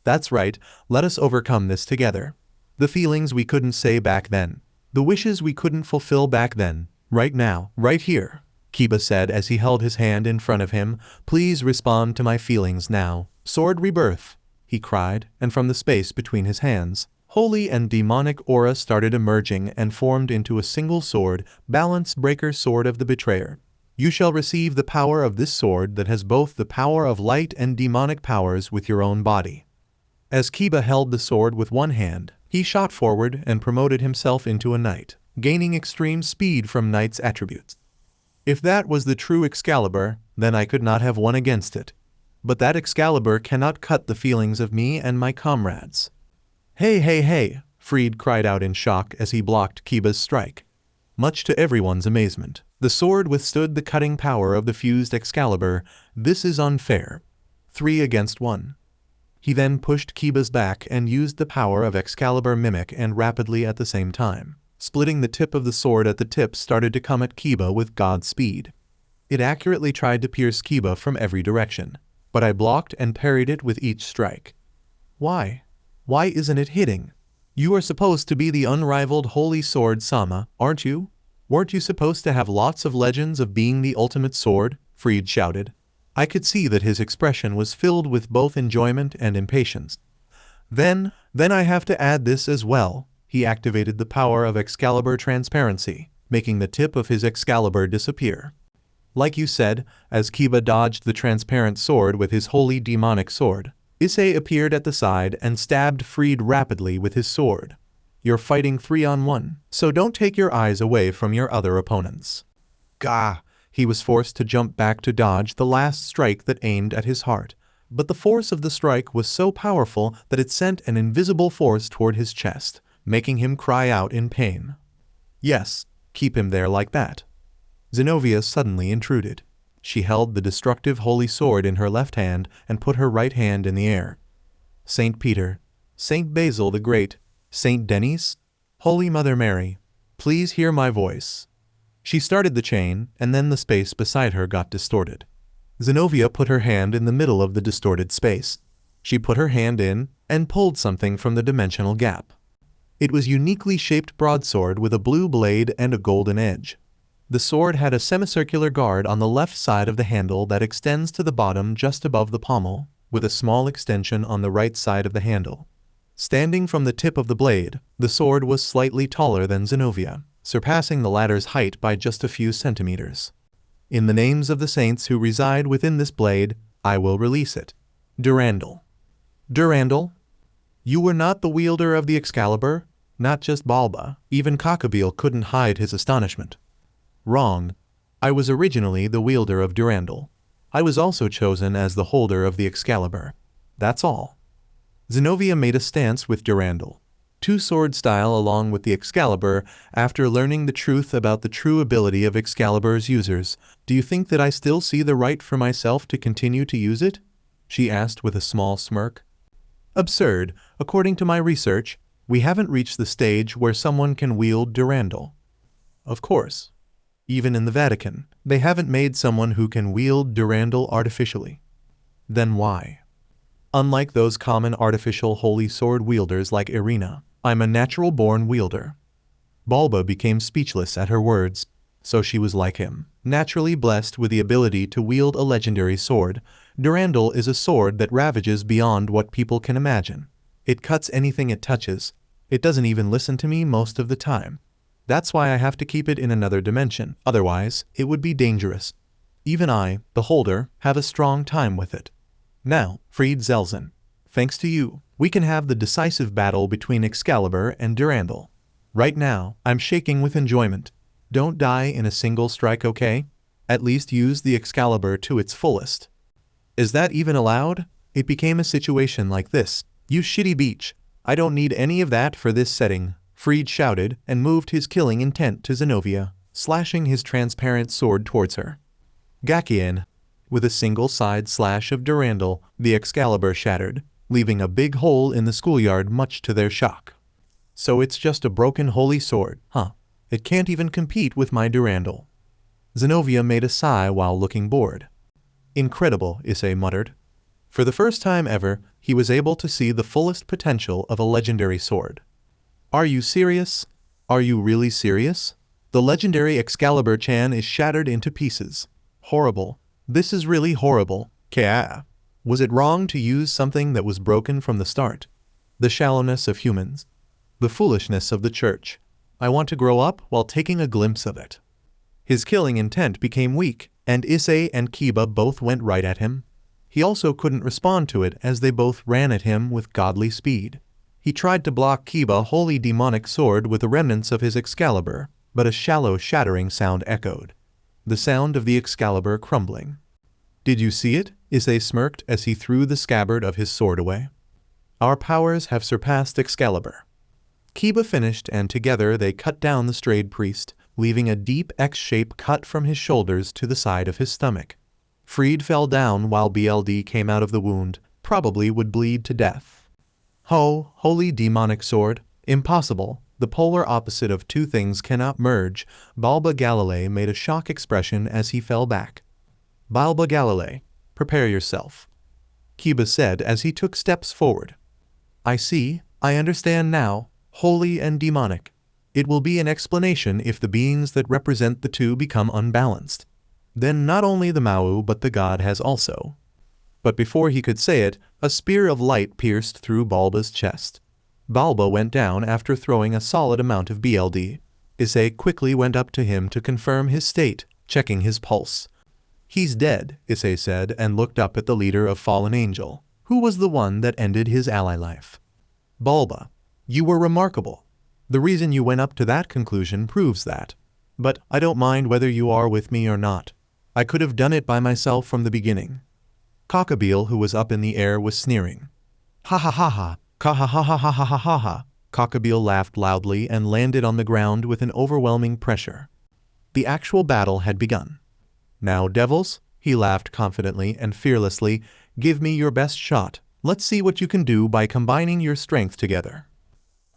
That's right, let us overcome this together. The feelings we couldn't say back then. The wishes we couldn't fulfill back then. Right now, right here. Kiba said as he held his hand in front of him. Please respond to my feelings now. Sword rebirth, he cried, and from the space between his hands, holy and demonic aura started emerging and formed into a single sword, balance breaker sword of the betrayer. You shall receive the power of this sword that has both the power of light and demonic powers with your own body. As Kiba held the sword with one hand, he shot forward and promoted himself into a knight, gaining extreme speed from knight's attributes. If that was the true Excalibur, then I could not have won against it. But that Excalibur cannot cut the feelings of me and my comrades. Hey, hey, hey, Fried cried out in shock as he blocked Kiba's strike. Much to everyone's amazement, the sword withstood the cutting power of the fused Excalibur. This is unfair. 3 against 1. He then pushed Kiba's back and used the power of Excalibur Mimic and rapidly at the same time. Splitting the tip of the sword at the tip started to come at Kiba with god speed. It accurately tried to pierce Kiba from every direction, but I blocked and parried it with each strike. Why? Why isn't it hitting? You are supposed to be the unrivaled holy sword Sama, aren't you? Weren't you supposed to have lots of legends of being the ultimate sword? Fried shouted. I could see that his expression was filled with both enjoyment and impatience. Then I have to add this as well. He activated the power of Excalibur Transparency, making the tip of his Excalibur disappear. Like you said, as Kiba dodged the transparent sword with his holy demonic sword, Issei appeared at the side and stabbed Fried rapidly with his sword. You're fighting 3-on-1, so don't take your eyes away from your other opponents. Gah! He was forced to jump back to dodge the last strike that aimed at his heart, but the force of the strike was so powerful that it sent an invisible force toward his chest, making him cry out in pain. Yes, keep him there like that. Zenovia suddenly intruded. She held the destructive holy sword in her left hand and put her right hand in the air. Saint Peter, Saint Basil the Great, Saint Denis, Holy Mother Mary, please hear my voice. She started the chain, and then the space beside her got distorted. Zenovia put her hand in the middle of the distorted space. She put her hand in and pulled something from the dimensional gap. It was uniquely shaped broadsword with a blue blade and a golden edge. The sword had a semicircular guard on the left side of the handle that extends to the bottom just above the pommel, with a small extension on the right side of the handle. Standing from the tip of the blade, the sword was slightly taller than Zenovia, surpassing the latter's height by just a few centimeters. In the names of the saints who reside within this blade, I will release it. Durandal. Durandal? You were not the wielder of the Excalibur? Not just Balba, even Gabriel couldn't hide his astonishment. Wrong. I was originally the wielder of Durandal. I was also chosen as the holder of the Excalibur. That's all. Zenovia made a stance with Durandal. Two-sword style along with the Excalibur. After learning the truth about the true ability of Excalibur's users, do you think that I still see the right for myself to continue to use it? She asked with a small smirk. Absurd. According to my research, we haven't reached the stage where someone can wield Durandal. Of course. Even in the Vatican, they haven't made someone who can wield Durandal artificially. Then why? Unlike those common artificial holy sword wielders like Irina, I'm a natural-born wielder. Balba became speechless at her words, so she was like him, naturally blessed with the ability to wield a legendary sword. Durandal is a sword that ravages beyond what people can imagine. It cuts anything it touches. It doesn't even listen to me most of the time. That's why I have to keep it in another dimension, otherwise it would be dangerous. Even I, the holder, have a strong time with it. Now, Fried Zelzen, thanks to you, we can have the decisive battle between Excalibur and Durandal. Right now, I'm shaking with enjoyment. Don't die in a single strike, okay? At least use the Excalibur to its fullest. Is that even allowed? It became a situation like this. You shitty beach. I don't need any of that for this setting. Fried shouted and moved his killing intent to Zenovia. slashing his transparent sword towards her. Gakien. With a single side slash of Durandal, the Excalibur shattered, leaving a big hole in the schoolyard much to their shock. So it's just a broken holy sword, huh? It can't even compete with my Durandal. Zenovia made a sigh while looking bored. Incredible, Issei muttered. For the first time ever, he was able to see the fullest potential of a legendary sword. Are you serious? Are you really serious? The legendary Excalibur-chan is shattered into pieces. Horrible. This is really horrible. Kya. Was it wrong to use something that was broken from the start? The shallowness of humans. The foolishness of the church. I want to grow up while taking a glimpse of it. His killing intent became weak, and Issei and Kiba both went right at him. He also couldn't respond to it as they both ran at him with godly speed. He tried to block Kiba's holy demonic sword with the remnants of his Excalibur, but a shallow shattering sound echoed. The sound of the Excalibur crumbling. Did you see it? Issei smirked as he threw the scabbard of his sword away. Our powers have surpassed Excalibur. Kiba finished, and together they cut down the strayed priest, leaving a deep X-shaped cut from his shoulders to the side of his stomach. Freed fell down while BLD came out of the wound, probably would bleed to death. Ho, holy demonic sword, impossible. The polar opposite of two things cannot merge. Balba Galilei made a shock expression as he fell back. Balba Galilei, prepare yourself, Kiba said as he took steps forward. I see, I understand now, holy and demonic. It will be an explanation if the beings that represent the two become unbalanced. Then not only the Mau but the god has also. But before he could say it, a spear of light pierced through Balba's chest. Balba went down after throwing a solid amount of BLD. Issei quickly went up to him to confirm his state, checking his pulse. He's dead, Issei said and looked up at the leader of Fallen Angel, who was the one that ended his ally life. Balba, you were remarkable. The reason you went up to that conclusion proves that. But I don't mind whether you are with me or not. I could have done it by myself from the beginning. Cockabeel, who was up in the air, was sneering. Ha ha ha ha. Ka-ha-ha-ha-ha-ha-ha-ha. Cockabeel laughed loudly and landed on the ground with an overwhelming pressure. The actual battle had begun. Now, devils, he laughed confidently and fearlessly, give me your best shot. Let's see what you can do by combining your strength together.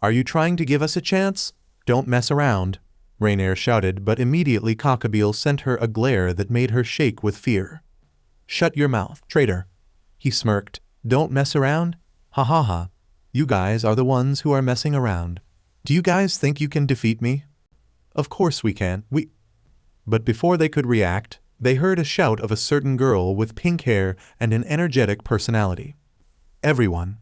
Are you trying to give us a chance? Don't mess around, Raynare shouted, but immediately Cockabeel sent her a glare that made her shake with fear. Shut your mouth, traitor. He smirked. Don't mess around? Ha ha ha. You guys are the ones who are messing around. Do you guys think you can defeat me? Of course we can. But before they could react, they heard a shout of a certain girl with pink hair and an energetic personality. Everyone.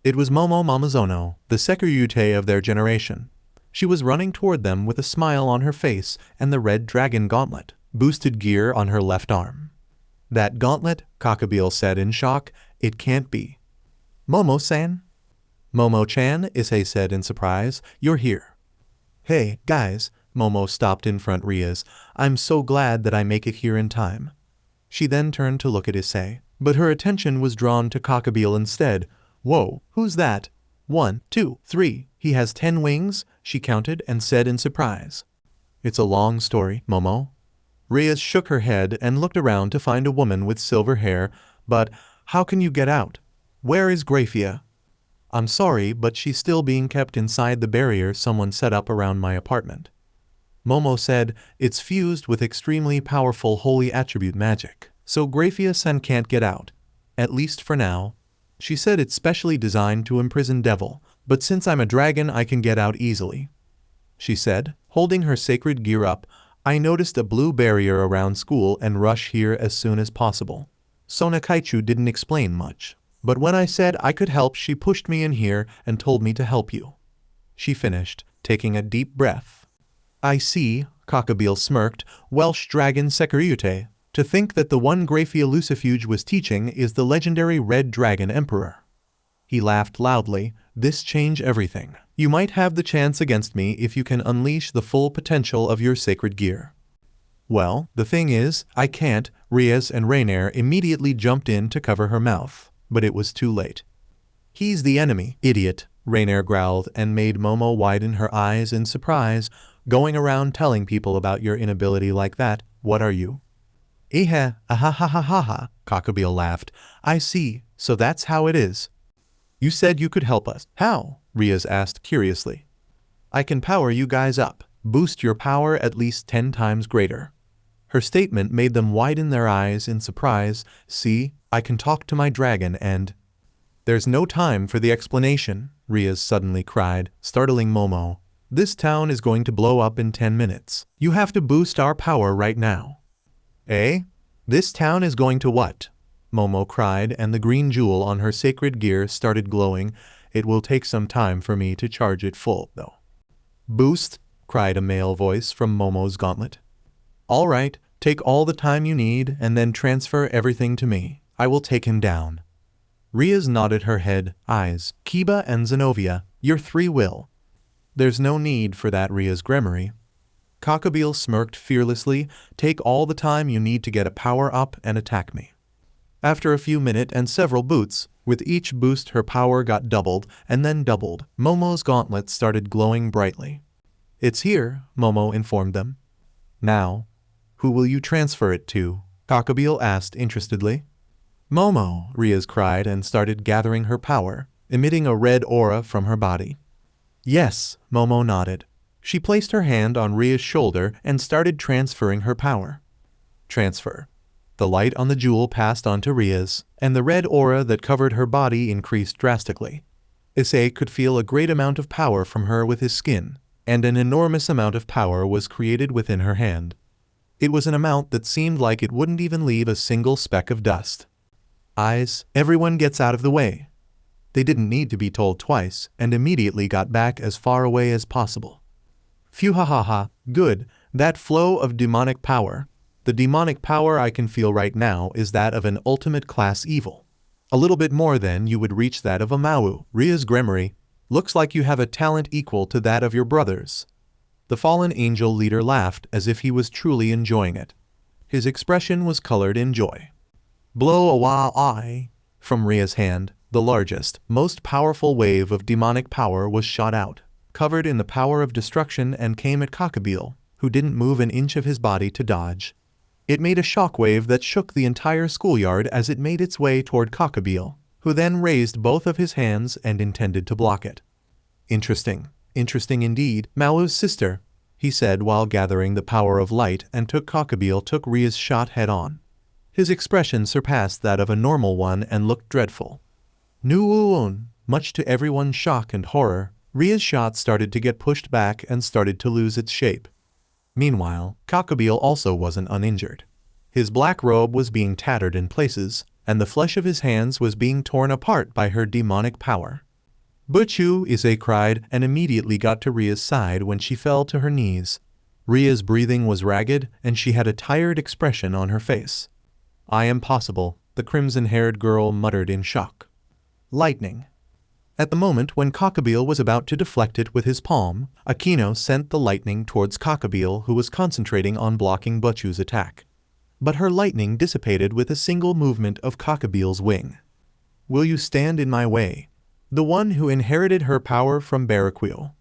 It was Momo Momonozo, the Sekiryute of their generation. She was running toward them with a smile on her face and the red dragon gauntlet, boosted gear on her left arm. That gauntlet, Cockabeel said in shock, it can't be. Momo-san? Momo-chan, Issei said in surprise, you're here. Hey, guys, Momo stopped in front Rias. I'm so glad that I make it here in time. She then turned to look at Issei, but her attention was drawn to Cockabeel instead. Whoa, who's that? 1, 2, 3, he has 10 wings, she counted and said in surprise. It's a long story, Momo. Rias shook her head and looked around to find a woman with silver hair, but how can you get out? Where is Grayfia? I'm sorry, but she's still being kept inside the barrier someone set up around my apartment. Momo said, it's fused with extremely powerful holy attribute magic, so Grayfia-san can't get out. At least for now. She said it's specially designed to imprison devil, but since I'm a dragon I can get out easily. She said, holding her sacred gear up, I noticed a blue barrier around school and rush here as soon as possible. Sona Kaichu didn't explain much. But when I said I could help, she pushed me in here and told me to help you. She finished, taking a deep breath. I see, Cockabeel smirked, Welsh dragon Sekiryute. To think that the one Grayfia Lucifuge was teaching is the legendary Red Dragon Emperor. He laughed loudly. This change everything. You might have the chance against me if you can unleash the full potential of your sacred gear. Well, the thing is, I can't. Rias and Raynare immediately jumped in to cover her mouth, but it was too late. He's the enemy, idiot, Raynare growled and made Momo widen her eyes in surprise. going around telling people about your inability like that. What are you? Eh, ahahahaha, Cockabeel laughed. I see, so that's how it is. You said you could help us. How? Rias asked curiously. I can power you guys up, boost your power at least 10 times greater. Her statement made them widen their eyes in surprise. See, I can talk to my dragon and... There's no time for the explanation, Rias suddenly cried, startling Momo. This town is going to blow up in 10 minutes. You have to boost our power right now. Eh? This town is going to what? Momo cried, and the green jewel on her sacred gear started glowing. It will take some time for me to charge it full, though. Boost, cried a male voice from Momo's gauntlet. All right, take all the time you need and then transfer everything to me. I will take him down. Rias nodded her head, eyes. Kiba and Zenovia, your 3 will. There's no need for that, Rias Gremory. Cockabeel smirked fearlessly. Take all the time you need to get a power up and attack me. After a few minutes and several boots, with each boost her power got doubled and then doubled. Momo's gauntlet started glowing brightly. It's here, Momo informed them. Now, who will you transfer it to? Cockabeel asked interestedly. Momo, Rias cried and started gathering her power, emitting a red aura from her body. Yes, Momo nodded. She placed her hand on Rias' shoulder and started transferring her power. Transfer. The light on the jewel passed on to Rias, and the red aura that covered her body increased drastically. Issei could feel a great amount of power from her with his skin, and an enormous amount of power was created within her hand. It was an amount that seemed like it wouldn't even leave a single speck of dust. Eyes, everyone gets out of the way. They didn't need to be told twice, and immediately got back as far away as possible. Phew, ha ha ha, good, that flow of demonic power. The demonic power I can feel right now is that of an ultimate class evil. A little bit more then you would reach that of a Mau. Rias Gremory, looks like you have a talent equal to that of your brothers. The fallen angel leader laughed as if he was truly enjoying it. His expression was colored in joy. Blow a wa eye. From Ria's hand, the largest, most powerful wave of demonic power was shot out, covered in the power of destruction, and came at Cockabeel, who didn't move an inch of his body to dodge. It made a shockwave that shook the entire schoolyard as it made its way toward Cockabeel, who then raised both of his hands and intended to block it. Interesting. Interesting indeed, Mau's sister, he said while gathering the power of light, and took Ria's shot head-on. His expression surpassed that of a normal one and looked dreadful. Nuun, much to everyone's shock and horror, Ria's shot started to get pushed back and started to lose its shape. Meanwhile, Cockabeel also wasn't uninjured. His black robe was being tattered in places, and the flesh of his hands was being torn apart by her demonic power. Butchu, Issei cried, and immediately got to Ria's side when she fell to her knees. Ria's breathing was ragged, and she had a tired expression on her face. I am possible, the crimson-haired girl muttered in shock. Lightning. At the moment when Cockabeel was about to deflect it with his palm, Akeno sent the lightning towards Cockabeel, who was concentrating on blocking Butchu's attack. But her lightning dissipated with a single movement of Cockabeel's wing. Will you stand in my way? The one who inherited her power from Barakweel.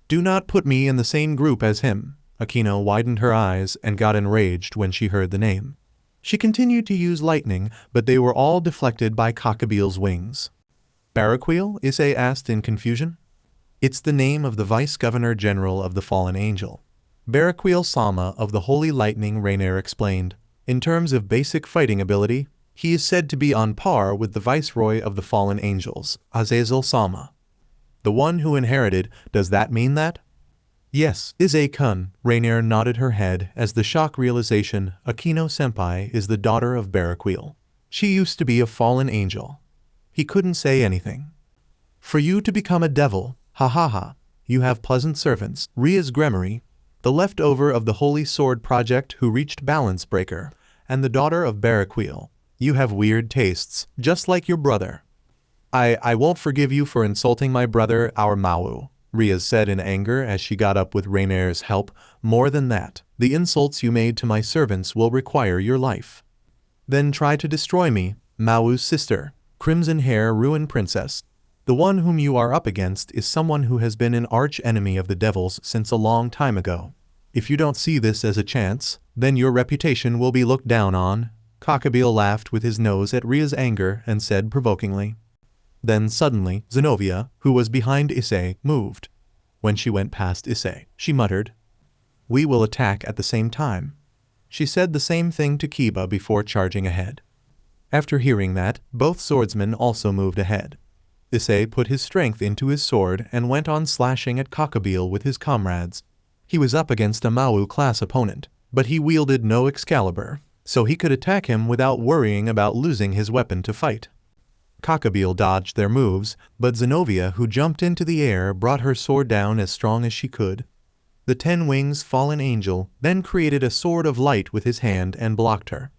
Do not put me in the same group as him. Akeno widened her eyes and got enraged when she heard the name. She continued to use lightning, but they were all deflected by Cockabeel's wings. Barakweel? Issei asked in confusion. It's the name of the Vice-Governor General of the Fallen Angel. Barakweel Sama of the Holy Lightning, Raynare explained. In terms of basic fighting ability, he is said to be on par with the Viceroy of the Fallen Angels, Azazel Sama. The one who inherited, does that mean that? Yes, Issei-kun, Raynare nodded her head as the shock realization, Akeno-senpai is the daughter of Barakweel. She used to be a fallen angel. He couldn't say anything. For you to become a devil, ha ha ha, you have pleasant servants. Rias Gremory, the leftover of the Holy Sword Project who reached Balance Breaker, and the daughter of Barakweel. You have weird tastes, just like your brother. I won't forgive you for insulting my brother, our Mau, Rias said in anger as she got up with Raynare's help. More than that, the insults you made to my servants will require your life. Then try to destroy me, Mau's sister. Crimson Hair Ruin Princess. The one whom you are up against is someone who has been an arch-enemy of the devils since a long time ago. If you don't see this as a chance, then your reputation will be looked down on." Gabriel laughed with his nose at Ria's anger and said provokingly. Then suddenly, Zenovia, who was behind Issei, moved. When she went past Issei, she muttered, "We will attack at the same time." She said the same thing to Kiba before charging ahead. After hearing that, both swordsmen also moved ahead. Issei put his strength into his sword and went on slashing at Gabriel with his comrades. He was up against a Mao-class opponent, but he wielded no Excalibur, so he could attack him without worrying about losing his weapon to fight. Gabriel dodged their moves, but Zenovia, who jumped into the air, brought her sword down as strong as she could. The 10 Wings Fallen Angel then created a sword of light with his hand and blocked her.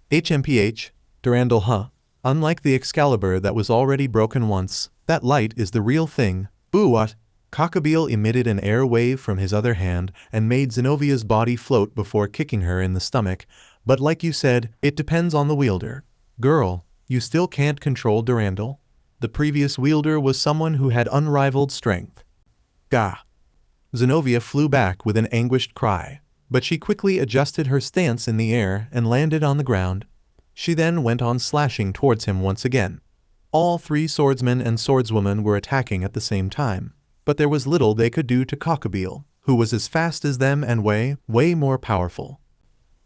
HMPH, Durandal. Unlike the Excalibur that was already broken once, that light is the real thing. Boo what? Gabriel emitted an air wave from his other hand and made Zenovia's body float before kicking her in the stomach, but like you said, it depends on the wielder. Girl, you still can't control Durandal. The previous wielder was someone who had unrivaled strength. Gah! Zenovia flew back with an anguished cry, but she quickly adjusted her stance in the air and landed on the ground. She then went on slashing towards him once again. All 3 swordsmen and swordswomen were attacking at the same time, but there was little they could do to Gabriel, who was as fast as them and way more powerful.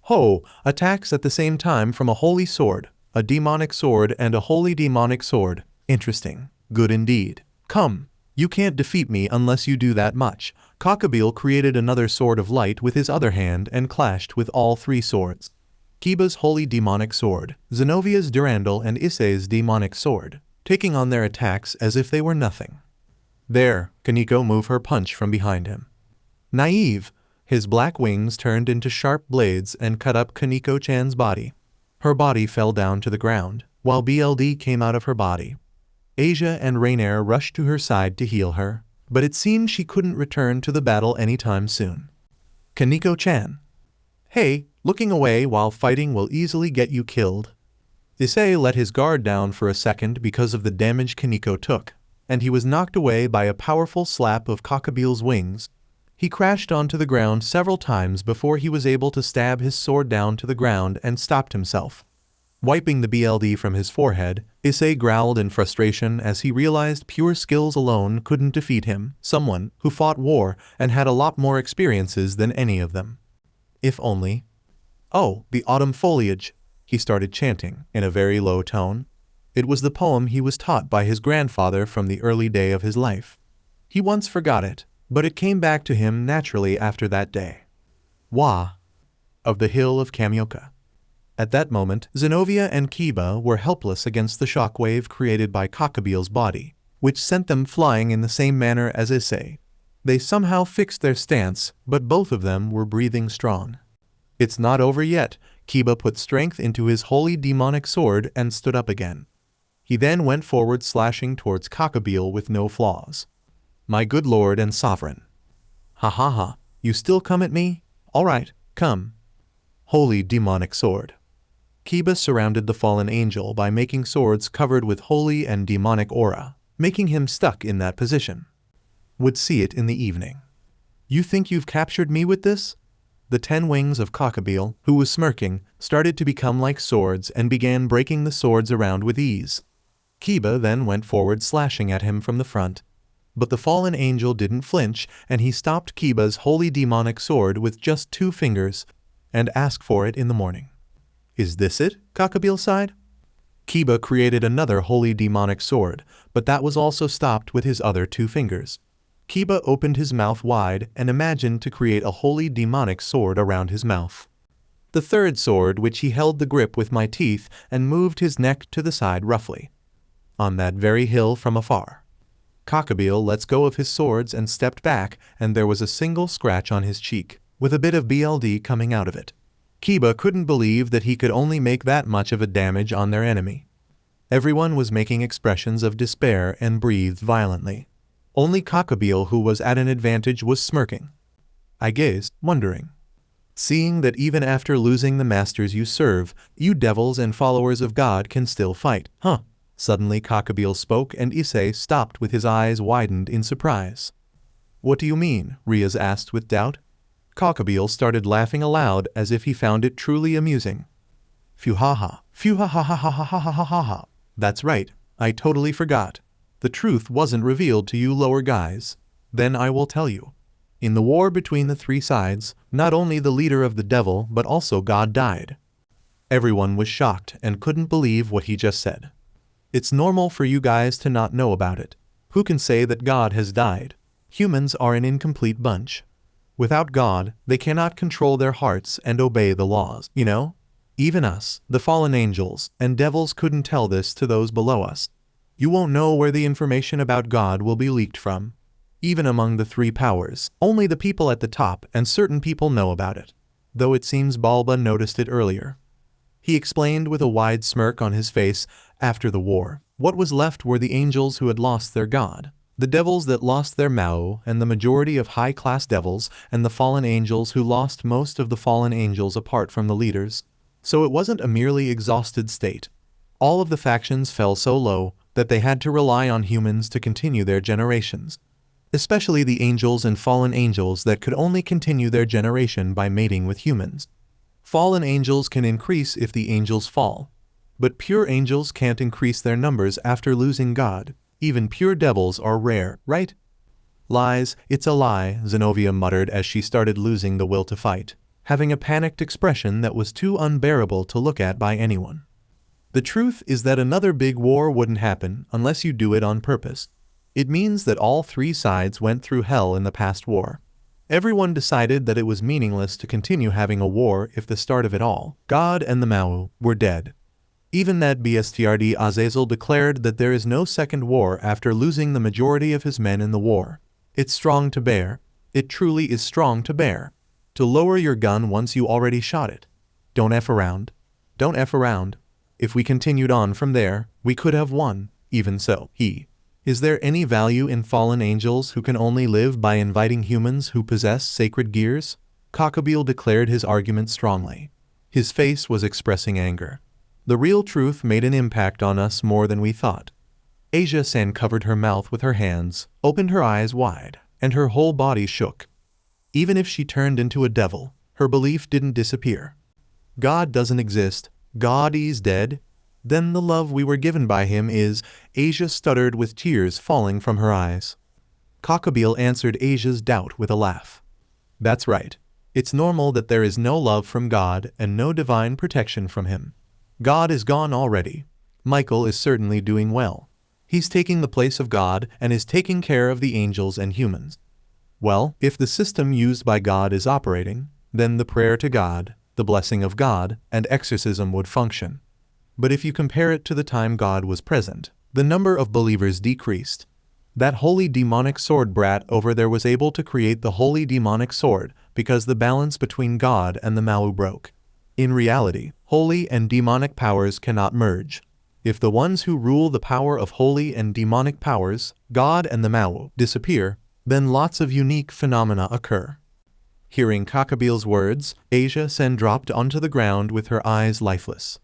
Ho! Attacks at the same time from a holy sword, a demonic sword and a holy demonic sword. Interesting. Good indeed. Come, you can't defeat me unless you do that much. Gabriel created another sword of light with his other hand and clashed with all 3 swords. Kiba's holy demonic sword, Zenovia's Durandal and Issei's demonic sword, taking on their attacks as if they were nothing. There, Koneko moved her punch from behind him. Naive! His black wings turned into sharp blades and cut up Koneko-chan's body. Her body fell down to the ground, while BLD came out of her body. Asia and Raynare rushed to her side to heal her, but it seemed she couldn't return to the battle anytime soon. Koneko-chan. Hey, looking away while fighting will easily get you killed. Issei let his guard down for a second because of the damage Koneko took, and he was knocked away by a powerful slap of Gabriel's wings. He crashed onto the ground several times before he was able to stab his sword down to the ground and stopped himself. Wiping the BLD from his forehead, Issei growled in frustration as he realized pure skills alone couldn't defeat him, someone who fought war and had a lot more experiences than any of them. If only. Oh, the autumn foliage, he started chanting in a very low tone. It was the poem he was taught by his grandfather from the early day of his life. He once forgot it, but it came back to him naturally after that day. Wah! Of the hill of Kamioka. At that moment, Zenovia and Kiba were helpless against the shockwave created by Gabriel's body, which sent them flying in the same manner as Issei. They somehow fixed their stance, but both of them were breathing strong. It's not over yet. Kiba put strength into his holy demonic sword and stood up again. He then went forward slashing towards Gabriel with no flaws. My good lord and sovereign. Ha ha ha, you still come at me? Alright, come. Holy demonic sword. Kiba surrounded the fallen angel by making swords covered with holy and demonic aura, making him stuck in that position. Would see it in the evening. You think you've captured me with this? The 10 wings of Gabriel, who was smirking, started to become like swords and began breaking the swords around with ease. Kiba then went forward slashing at him from the front. But the fallen angel didn't flinch, and he stopped Kiba's holy demonic sword with just 2 fingers, and asked for it in the morning. Is this it? Gabriel sighed. Kiba created another holy demonic sword, but that was also stopped with his other 2 fingers. Kiba opened his mouth wide and imagined to create a holy demonic sword around his mouth. The 3rd sword which he held the grip with my teeth and moved his neck to the side roughly. On that very hill from afar. Gabriel let go of his swords and stepped back, and there was a single scratch on his cheek, with a bit of BLD coming out of it. Kiba couldn't believe that he could only make that much of a damage on their enemy. Everyone was making expressions of despair and breathed violently. Only Gabriel, who was at an advantage, was smirking. I gazed, wondering. Seeing that even after losing the masters you serve, you devils and followers of God can still fight, huh? Suddenly Cockabeel spoke and Issei stopped with his eyes widened in surprise. What do you mean? Rias asked with doubt. Cockabeel started laughing aloud as if he found it truly amusing. Phew ha ha, phew ha ha ha ha ha ha ha ha ha. That's right, I totally forgot. The truth wasn't revealed to you lower guys. Then I will tell you. In the war between the three sides, not only the leader of the devil but also God died. Everyone was shocked and couldn't believe what he just said. It's normal for you guys to not know about it. Who can say that God has died? Humans are an incomplete bunch. Without God, they cannot control their hearts and obey the laws, you know? Even us, the fallen angels, and devils couldn't tell this to those below us. You won't know where the information about God will be leaked from. Even among the three powers, only the people at the top and certain people know about it. Though it seems Balba noticed it earlier. He explained with a wide smirk on his face, after the war, what was left were the angels who had lost their god, the devils that lost their Mao, and the majority of high-class devils, and the fallen angels who lost most of the fallen angels apart from the leaders. So it wasn't a merely exhausted state. All of the factions fell so low that they had to rely on humans to continue their generations. Especially the angels and fallen angels that could only continue their generation by mating with humans. Fallen angels can increase if the angels fall. But pure angels can't increase their numbers after losing God. Even pure devils are rare, right? Lies, it's a lie, Zenovia muttered as she started losing the will to fight, having a panicked expression that was too unbearable to look at by anyone. The truth is that another big war wouldn't happen unless you do it on purpose. It means that all three sides went through hell in the past war. Everyone decided that it was meaningless to continue having a war if the start of it all, God and the Mao, were dead. Even that Bstrd Azazel declared that there is no second war after losing the majority of his men in the war. It's strong to bear. It truly is strong to bear. To lower your gun once you already shot it. Don't F around. Don't F around. If we continued on from there, we could have won. Even so, Is there any value in fallen angels who can only live by inviting humans who possess sacred gears? Cockabeel declared his argument strongly. His face was expressing anger. The real truth made an impact on us more than we thought. Asia-san covered her mouth with her hands, opened her eyes wide, and her whole body shook. Even if she turned into a devil, her belief didn't disappear. God doesn't exist. God is dead. Then the love we were given by him is, Asia stuttered with tears falling from her eyes. Cockabeel answered Asia's doubt with a laugh. That's right. It's normal that there is no love from God and no divine protection from him. God is gone already. Michael is certainly doing well. He's taking the place of God and is taking care of the angels and humans. Well, if the system used by God is operating, then the prayer to God, the blessing of God, and exorcism would function. But if you compare it to the time God was present, the number of believers decreased. That holy demonic sword brat over there was able to create the holy demonic sword because the balance between God and the Mao broke. In reality, holy and demonic powers cannot merge. If the ones who rule the power of holy and demonic powers, God and the Mao, disappear, then lots of unique phenomena occur. Hearing Cockabeel's words, Asia-san dropped onto the ground with her eyes lifeless.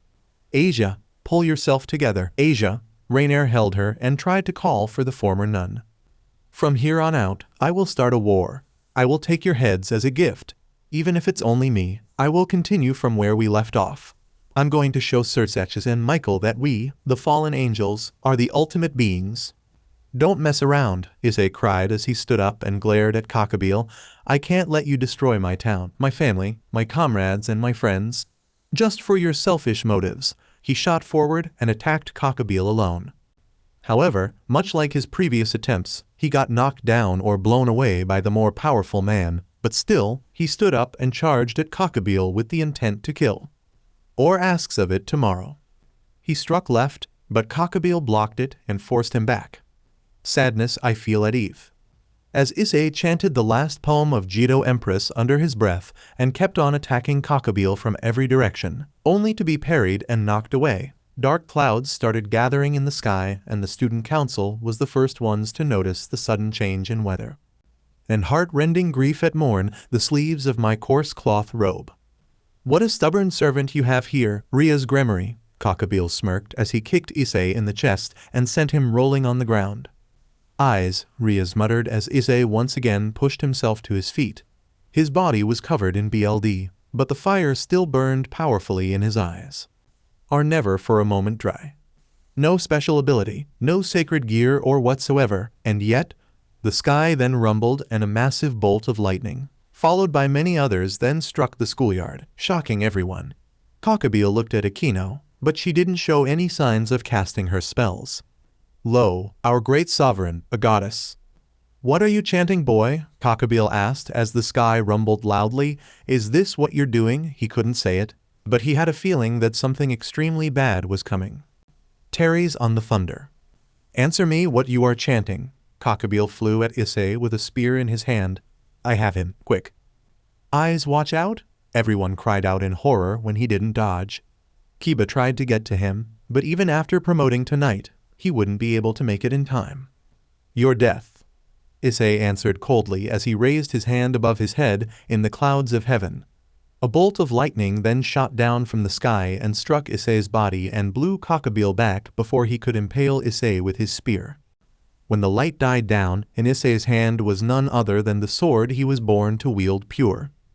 Asia, pull yourself together. Asia, Raynare held her and tried to call for the former nun. From here on out, I will start a war. I will take your heads as a gift. Even if it's only me, I will continue from where we left off. I'm going to show Sirzechs and Michael that we, the fallen angels, are the ultimate beings. Don't mess around, Issei cried as he stood up and glared at Cockabeel. I can't let you destroy my town, my family, my comrades and my friends. Just for your selfish motives. He shot forward and attacked Cockabeel alone. However, much like his previous attempts, he got knocked down or blown away by the more powerful man, but still, he stood up and charged at Cockabeel with the intent to kill. Or asks of it tomorrow. He struck left, but Cockabeel blocked it and forced him back. Sadness I feel at eve. As Issei chanted the last poem of Jito Empress under his breath and kept on attacking Cockabeel from every direction, only to be parried and knocked away, dark clouds started gathering in the sky and the student council was the first ones to notice the sudden change in weather. And heart-rending grief at morn the sleeves of my coarse cloth robe. What a stubborn servant you have here, Rias Gremory. Cockabeel smirked as he kicked Issei in the chest and sent him rolling on the ground. Eyes, Rias muttered as Issei once again pushed himself to his feet. His body was covered in BLD, but the fire still burned powerfully in his eyes. Are never for a moment dry. No special ability, no sacred gear or whatsoever, and yet, the sky then rumbled and a massive bolt of lightning, followed by many others, then struck the schoolyard, shocking everyone. Cockabeel looked at Akeno, but she didn't show any signs of casting her spells. Lo, our great sovereign, a goddess. What are you chanting, boy? Cockabeel asked as the sky rumbled loudly. Is this what you're doing? He couldn't say it, but he had a feeling that something extremely bad was coming. Terry's on the thunder. Answer me what you are chanting. Cockabeel flew at Issei with a spear in his hand. I have him, quick. Eyes, watch out! Everyone cried out in horror when he didn't dodge. Kiba tried to get to him, but even after promoting to knight, he wouldn't be able to make it in time. Your death, Issei answered coldly as he raised his hand above his head in the clouds of heaven. A bolt of lightning then shot down from the sky and struck Issei's body and blew Cockabeel back before he could impale Issei with his spear. When the light died down, in Issei's hand was none other than the sword he was born to wield,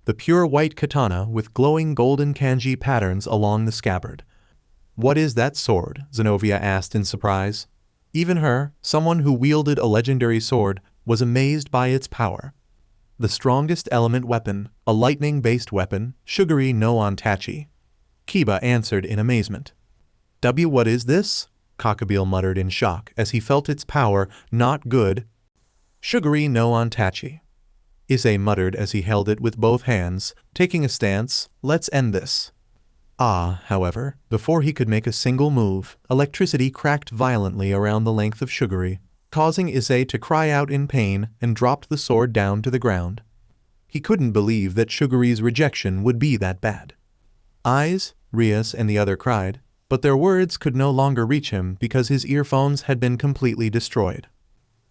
the pure white katana with glowing golden kanji patterns along the scabbard. What is that sword? Zenovia asked in surprise. Even her, someone who wielded a legendary sword, was amazed by its power. The strongest element weapon, a lightning-based weapon, Sugary no Ontachi. Kiba answered in amazement. What is this? Cockabeel muttered in shock as he felt its power. Not good. Sugary no Ontachi. Issei muttered as he held it with both hands, taking a stance. Let's end this. However, before he could make a single move, electricity cracked violently around the length of Sugary, causing Issei to cry out in pain and dropped the sword down to the ground. He couldn't believe that Sugary's rejection would be that bad. Eyes, Rias and the other cried, but their words could no longer reach him because his earphones had been completely destroyed.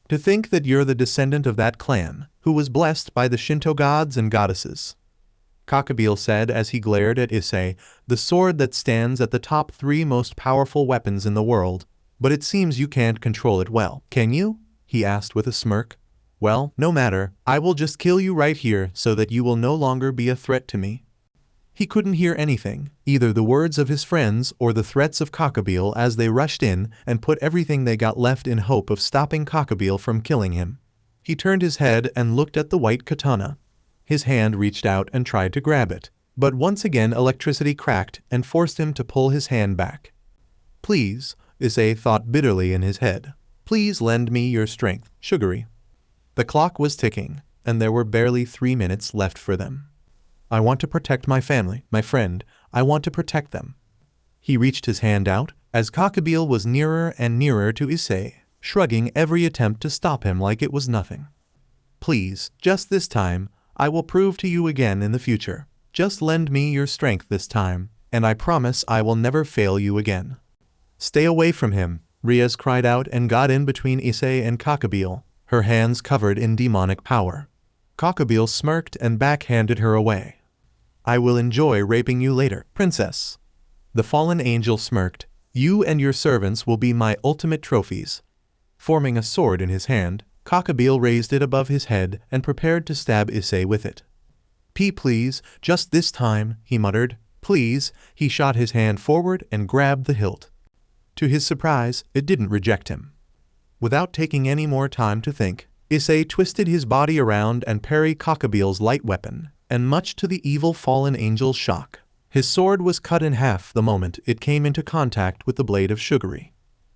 To think that you're the descendant of that clan, who was blessed by the Shinto gods and goddesses. Cockabeel said as he glared at Issei, the sword that stands at the top 3 most powerful weapons in the world. But it seems you can't control it well, can you? He asked with a smirk. Well, no matter, I will just kill you right here so that you will no longer be a threat to me. He couldn't hear anything, either the words of his friends or the threats of Cockabeel as they rushed in and put everything they got left in hope of stopping Cockabeel from killing him. He turned his head and looked at the white katana. His hand reached out and tried to grab it, but once again electricity cracked and forced him to pull his hand back. Please, Issei thought bitterly in his head. Please lend me your strength, Sugary. The clock was ticking, and there were barely 3 minutes left for them. I want to protect my family, my friend. I want to protect them. He reached his hand out, as Cockabeel was nearer and nearer to Issei, shrugging every attempt to stop him like it was nothing. Please, just this time, I will prove to you again in the future. Just lend me your strength this time, and I promise I will never fail you again. Stay away from him, Rias cried out and got in between Issei and Cockabeel, her hands covered in demonic power. Cockabeel smirked and backhanded her away. I will enjoy raping you later, princess. The fallen angel smirked. You and your servants will be my ultimate trophies. Forming a sword in his hand, Cockabeel raised it above his head and prepared to stab Issei with it. Please, just this time, he muttered. Please. He shot his hand forward and grabbed the hilt. To his surprise, it didn't reject him. Without taking any more time to think, Issei twisted his body around and parried Cockabeel's light weapon, and much to the evil fallen angel's shock, his sword was cut in half the moment it came into contact with the blade of Sugary.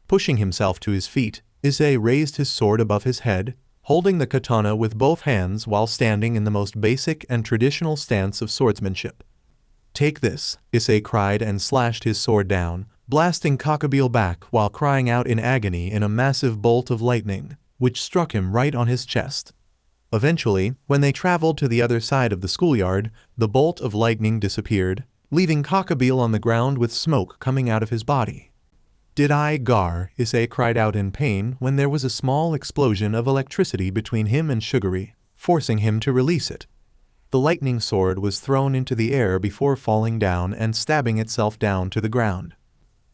Pushing himself to his feet, Issei raised his sword above his head, holding the katana with both hands while standing in the most basic and traditional stance of swordsmanship. Take this, Issei cried and slashed his sword down, blasting Cockabeel back while crying out in agony in a massive bolt of lightning, which struck him right on his chest. Eventually, when they traveled to the other side of the schoolyard, the bolt of lightning disappeared, leaving Cockabeel on the ground with smoke coming out of his body. Did I gar? Issei cried out in pain when there was a small explosion of electricity between him and Sugary, forcing him to release it. The lightning sword was thrown into the air before falling down and stabbing itself down to the ground.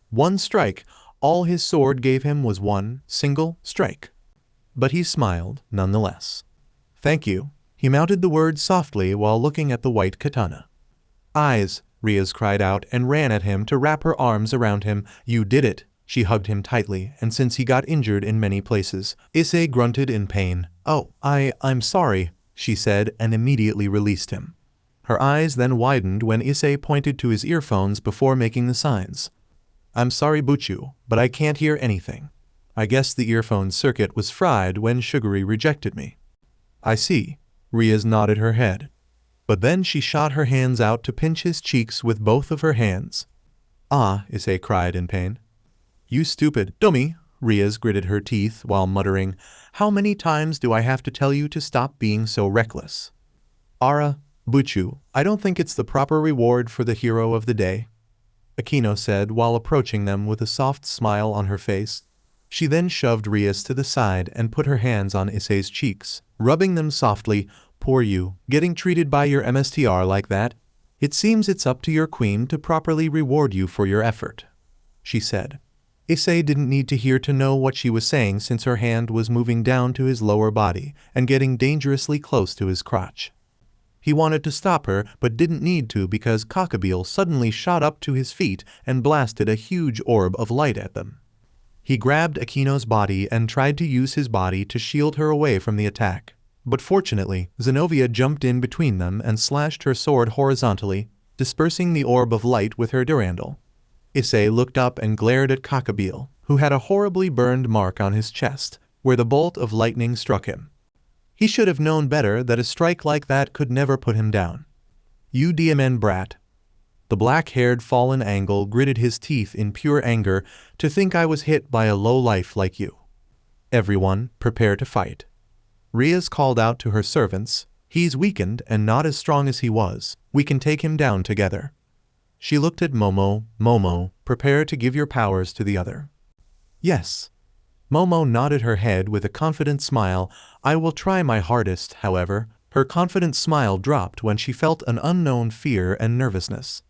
One strike. All his sword gave him was one single strike. But he smiled nonetheless. Thank you. He mounted the words softly while looking at the white katana. Eyes, Rias cried out and ran at him to wrap her arms around him. You did it. She hugged him tightly, and since he got injured in many places, Issei grunted in pain. Oh, I'm sorry, she said and immediately released him. Her eyes then widened when Issei pointed to his earphones before making the signs. I'm sorry, Buchu, but I can't hear anything. I guess the earphone circuit was fried when Sugary rejected me. I see. Rias nodded her head. But then she shot her hands out to pinch his cheeks with both of her hands. Ah, Issei cried in pain. You stupid dummy, Rias gritted her teeth while muttering, how many times do I have to tell you to stop being so reckless? Ara, Buchu, I don't think it's the proper reward for the hero of the day, Akeno said while approaching them with a soft smile on her face. She then shoved Rias to the side and put her hands on Issei's cheeks, rubbing them softly. Poor you, getting treated by your MSTR like that? It seems it's up to your queen to properly reward you for your effort, she said. Issei didn't need to hear to know what she was saying since her hand was moving down to his lower body and getting dangerously close to his crotch. He wanted to stop her but didn't need to because Gabriel suddenly shot up to his feet and blasted a huge orb of light at them. He grabbed Akeno's body and tried to use his body to shield her away from the attack. But fortunately, Zenovia jumped in between them and slashed her sword horizontally, dispersing the orb of light with her Durandal. Issei looked up and glared at Gabriel, who had a horribly burned mark on his chest, where the bolt of lightning struck him. He should have known better that a strike like that could never put him down. You DMN brat. The black-haired fallen angle gritted his teeth in pure anger. To think I was hit by a lowlife like you. Everyone, prepare to fight. Rias called out to her servants. He's weakened and not as strong as he was. We can take him down together. She looked at Momo, prepare to give your powers to the other. Yes. Momo nodded her head with a confident smile. I will try my hardest, however. Her confident smile dropped when she felt an unknown fear and nervousness.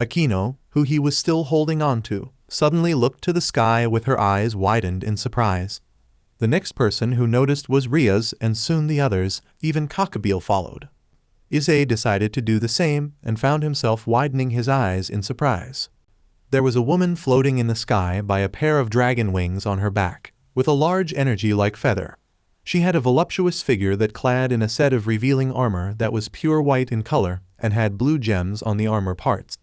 Akeno, who he was still holding on to, suddenly looked to the sky with her eyes widened in surprise. The next person who noticed was Rias and soon the others, even Gabriel followed. Issei decided to do the same and found himself widening his eyes in surprise. There was a woman floating in the sky by a pair of dragon wings on her back, with a large energy-like feather. She had a voluptuous figure that clad in a set of revealing armor that was pure white in color and had blue gems on the armor parts.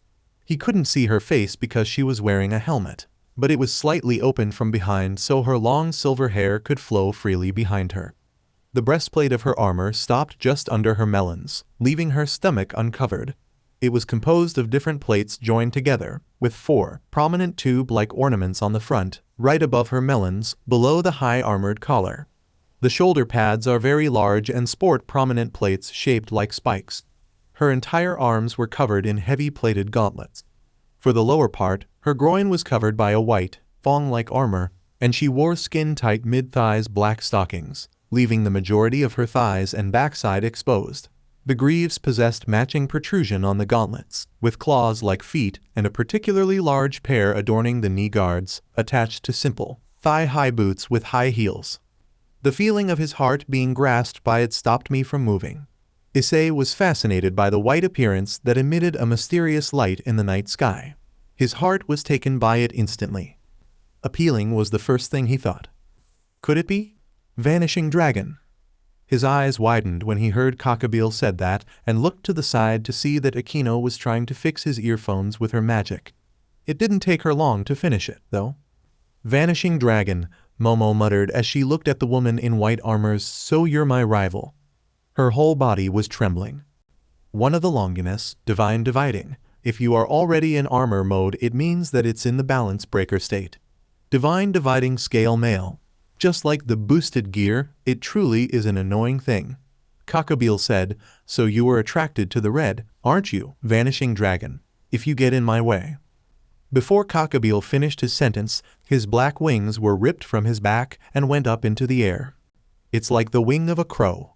He couldn't see her face because she was wearing a helmet, but it was slightly open from behind so her long silver hair could flow freely behind her. The breastplate of her armor stopped just under her melons, leaving her stomach uncovered. It was composed of different plates joined together, with 4 prominent tube-like ornaments on the front, right above her melons, below the high armored collar. The shoulder pads are very large and sport prominent plates shaped like spikes. Her entire arms were covered in heavy plated gauntlets. For the lower part, her groin was covered by a white, thong-like armor, and she wore skin-tight mid-thighs black stockings, leaving the majority of her thighs and backside exposed. The greaves possessed matching protrusion on the gauntlets, with claws like feet and a particularly large pair adorning the knee guards, attached to simple, thigh-high boots with high heels. The feeling of his heart being grasped by it stopped me from moving. Issei was fascinated by the white appearance that emitted a mysterious light in the night sky. His heart was taken by it instantly. Appealing was the first thing he thought. Could it be? Vanishing dragon. His eyes widened when he heard Gabriel said that and looked to the side to see that Akeno was trying to fix his earphones with her magic. It didn't take her long to finish it, though. Vanishing dragon, Momo muttered as she looked at the woman in white armors. So you're my rival. Her whole body was trembling. One of the Longinus, divine dividing. If you are already in armor mode, it means that it's in the balance breaker state. Divine dividing scale male. Just like the boosted gear, it truly is an annoying thing. Gabriel said, so you were attracted to the red, aren't you, vanishing dragon, if you get in my way. Before Gabriel finished his sentence, his black wings were ripped from his back and went up into the air. It's like the wing of a crow.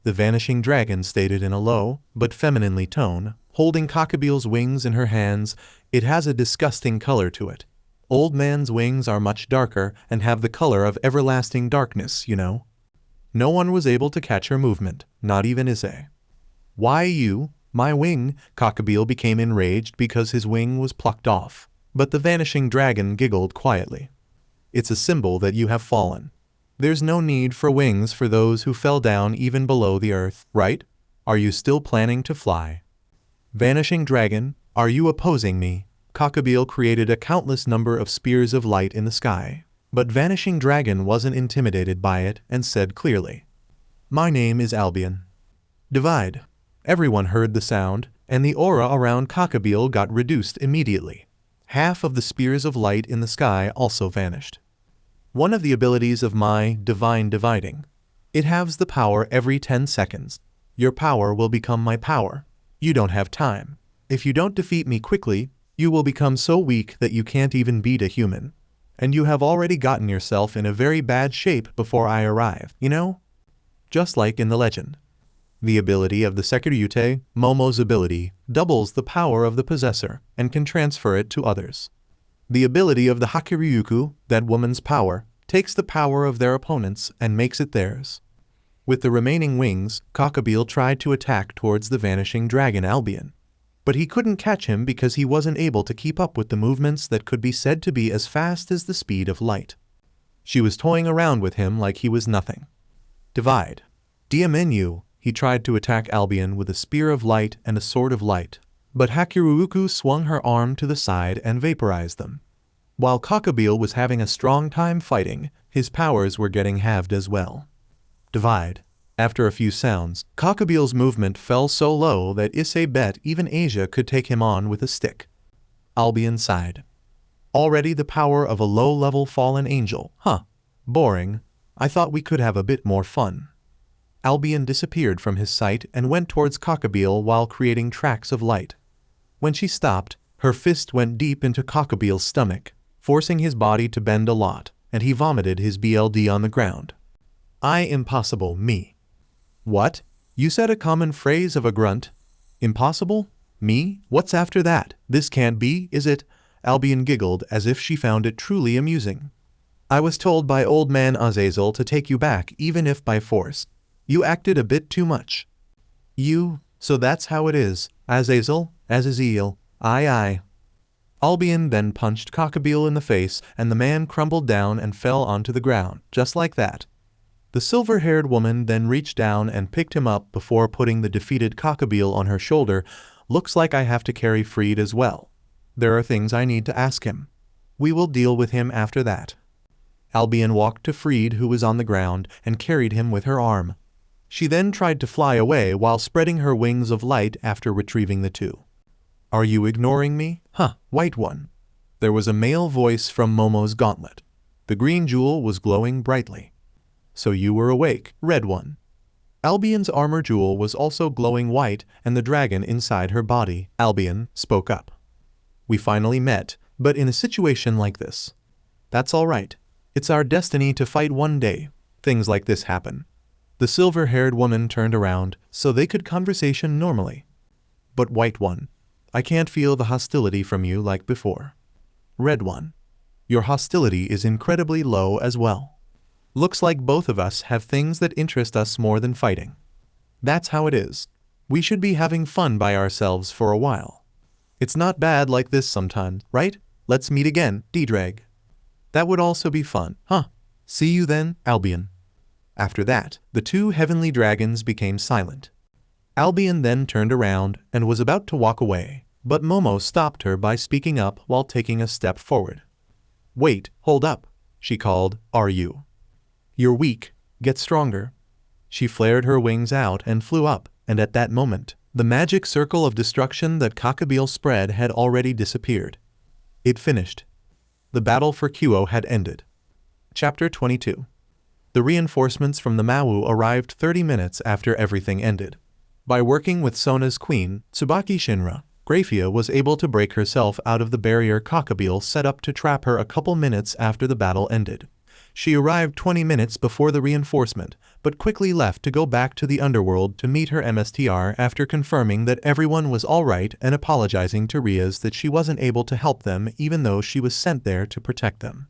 The vanishing dragon stated in a low, but femininely tone, holding Gabriel's wings in her hands. It has a disgusting color to it. Old man's wings are much darker and have the color of everlasting darkness, you know. No one was able to catch her movement, not even Issei. Why you, my wing? Cockabeel became enraged because his wing was plucked off, but the vanishing dragon giggled quietly. It's a symbol that you have fallen. There's no need for wings for those who fell down even below the earth, right? Are you still planning to fly? Vanishing dragon, are you opposing me? Cockabeel created a countless number of spears of light in the sky, but Vanishing Dragon wasn't intimidated by it and said clearly, "My name is Albion." Divide. Everyone heard the sound, and the aura around Cockabeel got reduced immediately. Half of the spears of light in the sky also vanished. One of the abilities of my divine dividing. It halves the power every 10 seconds. Your power will become my power. You don't have time. If you don't defeat me quickly, you will become so weak that you can't even beat a human. And you have already gotten yourself in a very bad shape before I arrive, you know? Just like in the legend. The ability of the Sekiryute, Momo's ability, doubles the power of the possessor and can transfer it to others. The ability of the Hakiryuku, that woman's power, takes the power of their opponents and makes it theirs. With the remaining wings, Cockabeel tried to attack towards the vanishing dragon Albion. But he couldn't catch him because he wasn't able to keep up with the movements that could be said to be as fast as the speed of light. She was toying around with him like he was nothing. Divide. DMNU, he tried to attack Albion with a spear of light and a sword of light, but Hakiruuku swung her arm to the side and vaporized them. While Cockabeel was having a strong time fighting, his powers were getting halved as well. Divide. After a few sounds, Cockabeel's movement fell so low that Issei bet even Asia could take him on with a stick. Albion sighed. Already the power of a low-level fallen angel, huh? Boring. I thought we could have a bit more fun. Albion disappeared from his sight and went towards Cockabeel while creating tracks of light. When she stopped, her fist went deep into Cockabeel's stomach, forcing his body to bend a lot, and he vomited his BLD on the ground. Impossible, me. What? You said a common phrase of a grunt? Impossible? Me? What's after that? This can't be, is it? Albion giggled as if she found it truly amusing. I was told by old man Azazel to take you back even if by force. You acted a bit too much. You? So that's how it is. Azazel? Azazel. Aye. Albion then punched Cockabeel in the face and the man crumbled down and fell onto the ground, just like that. The silver-haired woman then reached down and picked him up before putting the defeated Cockabeel on her shoulder. Looks like I have to carry Freed as well. There are things I need to ask him. We will deal with him after that. Albion walked to Freed, who was on the ground, and carried him with her arm. She then tried to fly away while spreading her wings of light after retrieving the two. Are you ignoring me? Huh, white one. There was a male voice from Momo's gauntlet. The green jewel was glowing brightly. So you were awake, red one. Albion's armor jewel was also glowing white and the dragon inside her body, Albion, spoke up. We finally met, but in a situation like this. That's all right. It's our destiny to fight one day. Things like this happen. The silver-haired woman turned around so they could conversation normally. But white one, I can't feel the hostility from you like before. Red one, your hostility is incredibly low as well. Looks like both of us have things that interest us more than fighting. That's how it is. We should be having fun by ourselves for a while. It's not bad like this sometimes, right? Let's meet again, D-Drag. That would also be fun, huh? See you then, Albion. After that, the two heavenly dragons became silent. Albion then turned around and was about to walk away, but Momo stopped her by speaking up while taking a step forward. Wait, hold up, she called, are you? You're weak, get stronger. She flared her wings out and flew up, and at that moment, the magic circle of destruction that Cockabeel spread had already disappeared. It finished. The battle for Kuo had ended. Chapter 22. The reinforcements from the Mawu arrived 30 minutes after everything ended. By working with Sona's queen, Tsubaki Shinra, Grayfia was able to break herself out of the barrier Cockabeel set up to trap her a couple minutes after the battle ended. She arrived 20 minutes before the reinforcement, but quickly left to go back to the underworld to meet her MSTR after confirming that everyone was alright and apologizing to Rias that she wasn't able to help them even though she was sent there to protect them.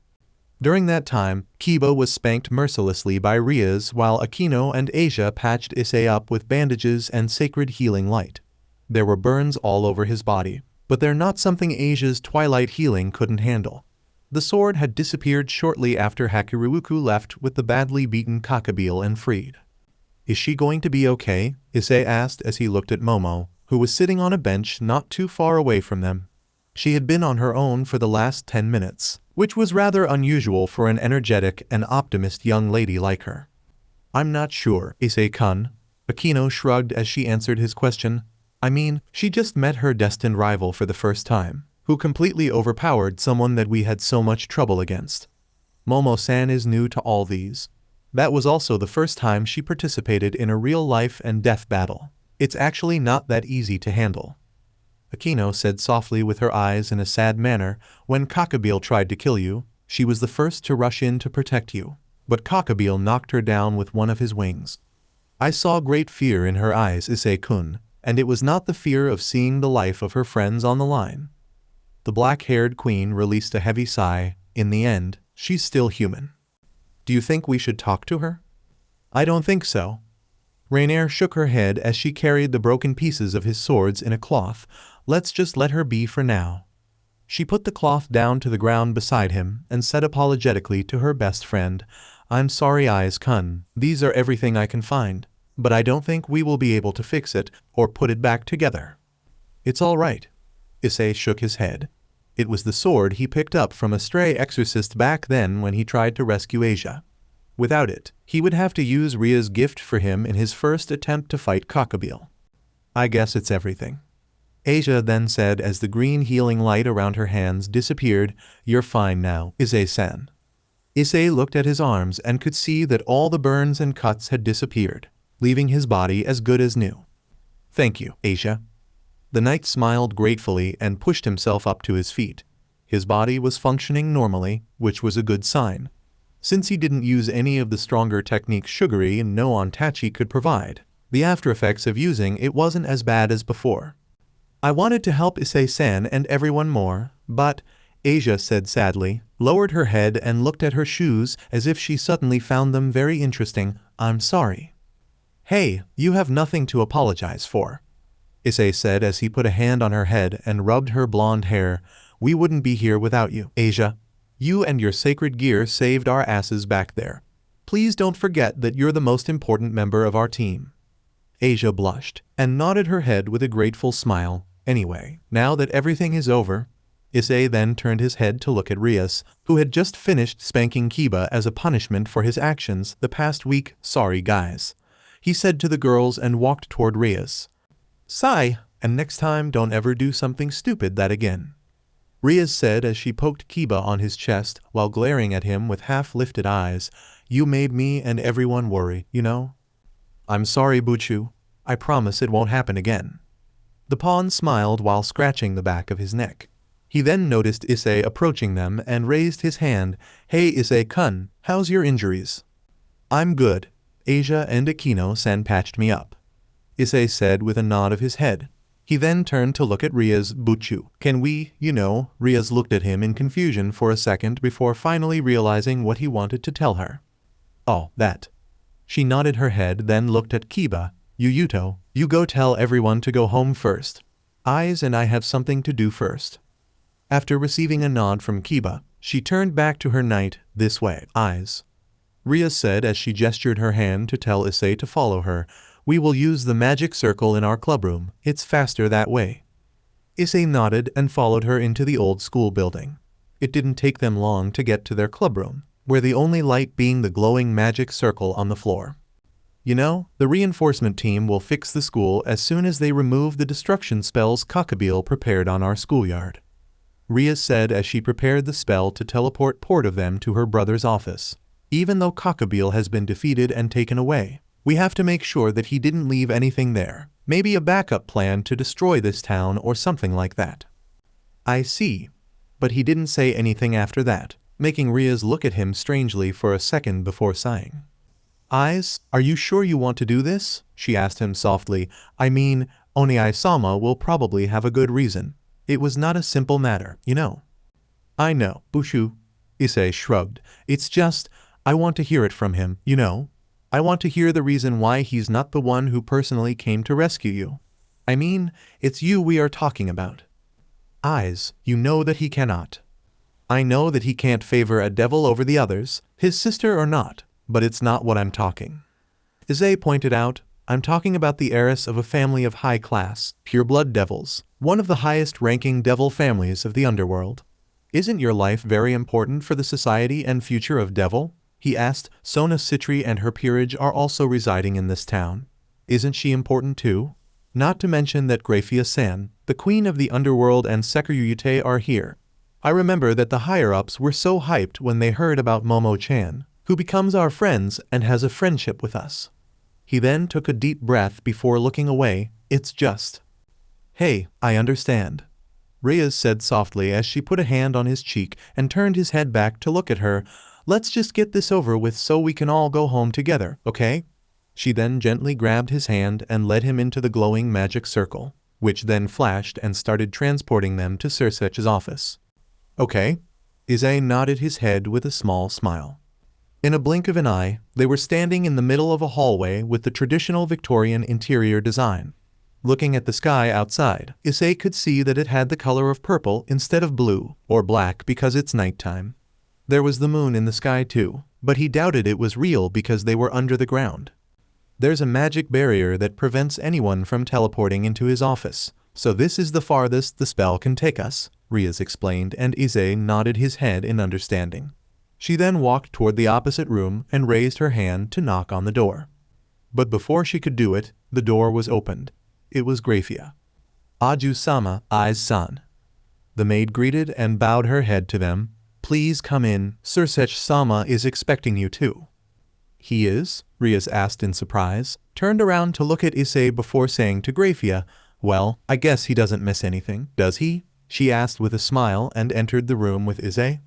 During that time, Kiba was spanked mercilessly by Rias while Akeno and Asia patched Issei up with bandages and sacred healing light. There were burns all over his body, but they're not something Asia's twilight healing couldn't handle. The sword had disappeared shortly after Hakuruuku left with the badly beaten Kakabeel and freed. Is she going to be okay? Issei asked as he looked at Momo, who was sitting on a bench not too far away from them. She had been on her own for the last 10 minutes, which was rather unusual for an energetic and optimist young lady like her. I'm not sure, Issei-kun. Akeno shrugged as she answered his question. I mean, she just met her destined rival for the first time, who completely overpowered someone that we had so much trouble against. Momo-san is new to all these. That was also the first time she participated in a real life and death battle. It's actually not that easy to handle. Akeno said softly with her eyes in a sad manner, when Kakabeel tried to kill you, she was the first to rush in to protect you, but Kakabeel knocked her down with one of his wings. I saw great fear in her eyes, Issei-kun, and it was not the fear of seeing the life of her friends on the line. The black-haired queen released a heavy sigh. In the end, she's still human. Do you think we should talk to her? I don't think so. Raynare shook her head as she carried the broken pieces of his swords in a cloth. Let's just let her be for now. She put the cloth down to the ground beside him and said apologetically to her best friend, I'm sorry, Issei-kun, these are everything I can find, but I don't think we will be able to fix it or put it back together. It's all right. Issei shook his head. It was the sword he picked up from a stray exorcist back then when he tried to rescue Asia. Without it, he would have to use Ria's gift for him in his first attempt to fight Kakabeel. I guess it's everything. Asia then said as the green healing light around her hands disappeared, You're fine now, Issei-san. Issei looked at his arms and could see that all the burns and cuts had disappeared, leaving his body as good as new. Thank you, Asia. The knight smiled gratefully and pushed himself up to his feet. His body was functioning normally, which was a good sign. Since he didn't use any of the stronger techniques Sugary and no Ontachi could provide, the after effects of using it wasn't as bad as before. I wanted to help Issei-san and everyone more, but, Asia said sadly, lowered her head and looked at her shoes as if she suddenly found them very interesting. I'm sorry. Hey, you have nothing to apologize for. Issei said as he put a hand on her head and rubbed her blonde hair. We wouldn't be here without you, Asia. You and your sacred gear saved our asses back there. Please don't forget that you're the most important member of our team. Asia blushed and nodded her head with a grateful smile. Anyway, now that everything is over, Issei then turned his head to look at Rias, who had just finished spanking Kiba as a punishment for his actions the past week. Sorry guys, he said to the girls and walked toward Rias. Sigh, and next time don't ever do something stupid that again. Rias said as she poked Kiba on his chest while glaring at him with half-lifted eyes. You made me and everyone worry, you know? I'm sorry, Buchu. I promise it won't happen again. The pawn smiled while scratching the back of his neck. He then noticed Issei approaching them and raised his hand. Hey Issei-kun, how's your injuries? I'm good. Asia and Akeno-san patched me up, Issei said with a nod of his head. He then turned to look at Rias. Buchu, can we, Rias looked at him in confusion for a second before finally realizing what he wanted to tell her. Oh, that. She nodded her head then looked at Kiba. Yuto, you go tell everyone to go home first. Issei and I have something to do first. After receiving a nod from Kiba, she turned back to her knight. This way, Issei. Rias said as she gestured her hand to tell Issei to follow her. We will use the magic circle in our clubroom. It's faster that way. Issei nodded and followed her into the old school building. It didn't take them long to get to their clubroom, where the only light being the glowing magic circle on the floor. The reinforcement team will fix the school as soon as they remove the destruction spells Kakabeel prepared on our schoolyard, Rias said as she prepared the spell to teleport port of them to her brother's office. Even though Kakabeel has been defeated and taken away, we have to make sure that he didn't leave anything there, maybe a backup plan to destroy this town or something like that. I see. But he didn't say anything after that, making Rias look at him strangely for a second before sighing. Eyes, are you sure you want to do this? She asked him softly. I mean, Oni-sama will probably have a good reason. It was not a simple matter, you know. I know, Bushu. Issei shrugged. It's just, I want to hear it from him, you know. I want to hear the reason why he's not the one who personally came to rescue you. I mean, it's you we are talking about. Eyes, you know that he cannot. I know that he can't favor a devil over the others, his sister or not, but it's not what I'm talking. Issei pointed out, I'm talking about the heiress of a family of high class, pure-blood devils, one of the highest-ranking devil families of the underworld. Isn't your life very important for the society and future of devil? He asked. Sona Citri and her peerage are also residing in this town. Isn't she important too? Not to mention that Grayfia-san, the queen of the underworld, and Sekiryute are here. I remember that the higher-ups were so hyped when they heard about Momo-chan, who becomes our friends and has a friendship with us. He then took a deep breath before looking away. It's just. Hey, I understand. Rias said softly as she put a hand on his cheek and turned his head back to look at her. Let's just get this over with so we can all go home together, okay? She then gently grabbed his hand and led him into the glowing magic circle, which then flashed and started transporting them to Sirzechs' office. Okay? Issei nodded his head with a small smile. In a blink of an eye, they were standing in the middle of a hallway with the traditional Victorian interior design. Looking at the sky outside, Issei could see that it had the color of purple instead of blue or black because it's nighttime. There was the moon in the sky too, but he doubted it was real because they were under the ground. There's a magic barrier that prevents anyone from teleporting into his office, so this is the farthest the spell can take us, Rias explained, and Issei nodded his head in understanding. She then walked toward the opposite room and raised her hand to knock on the door. But before she could do it, the door was opened. It was Grayfia. Aju-sama, Aiz-san. The maid greeted and bowed her head to them. Please come in, Sirzechs-sama is expecting you too. He is? Rias asked in surprise, turned around to look at Issei before saying to Grayfia, well, I guess he doesn't miss anything, does he? She asked with a smile and entered the room with Issei.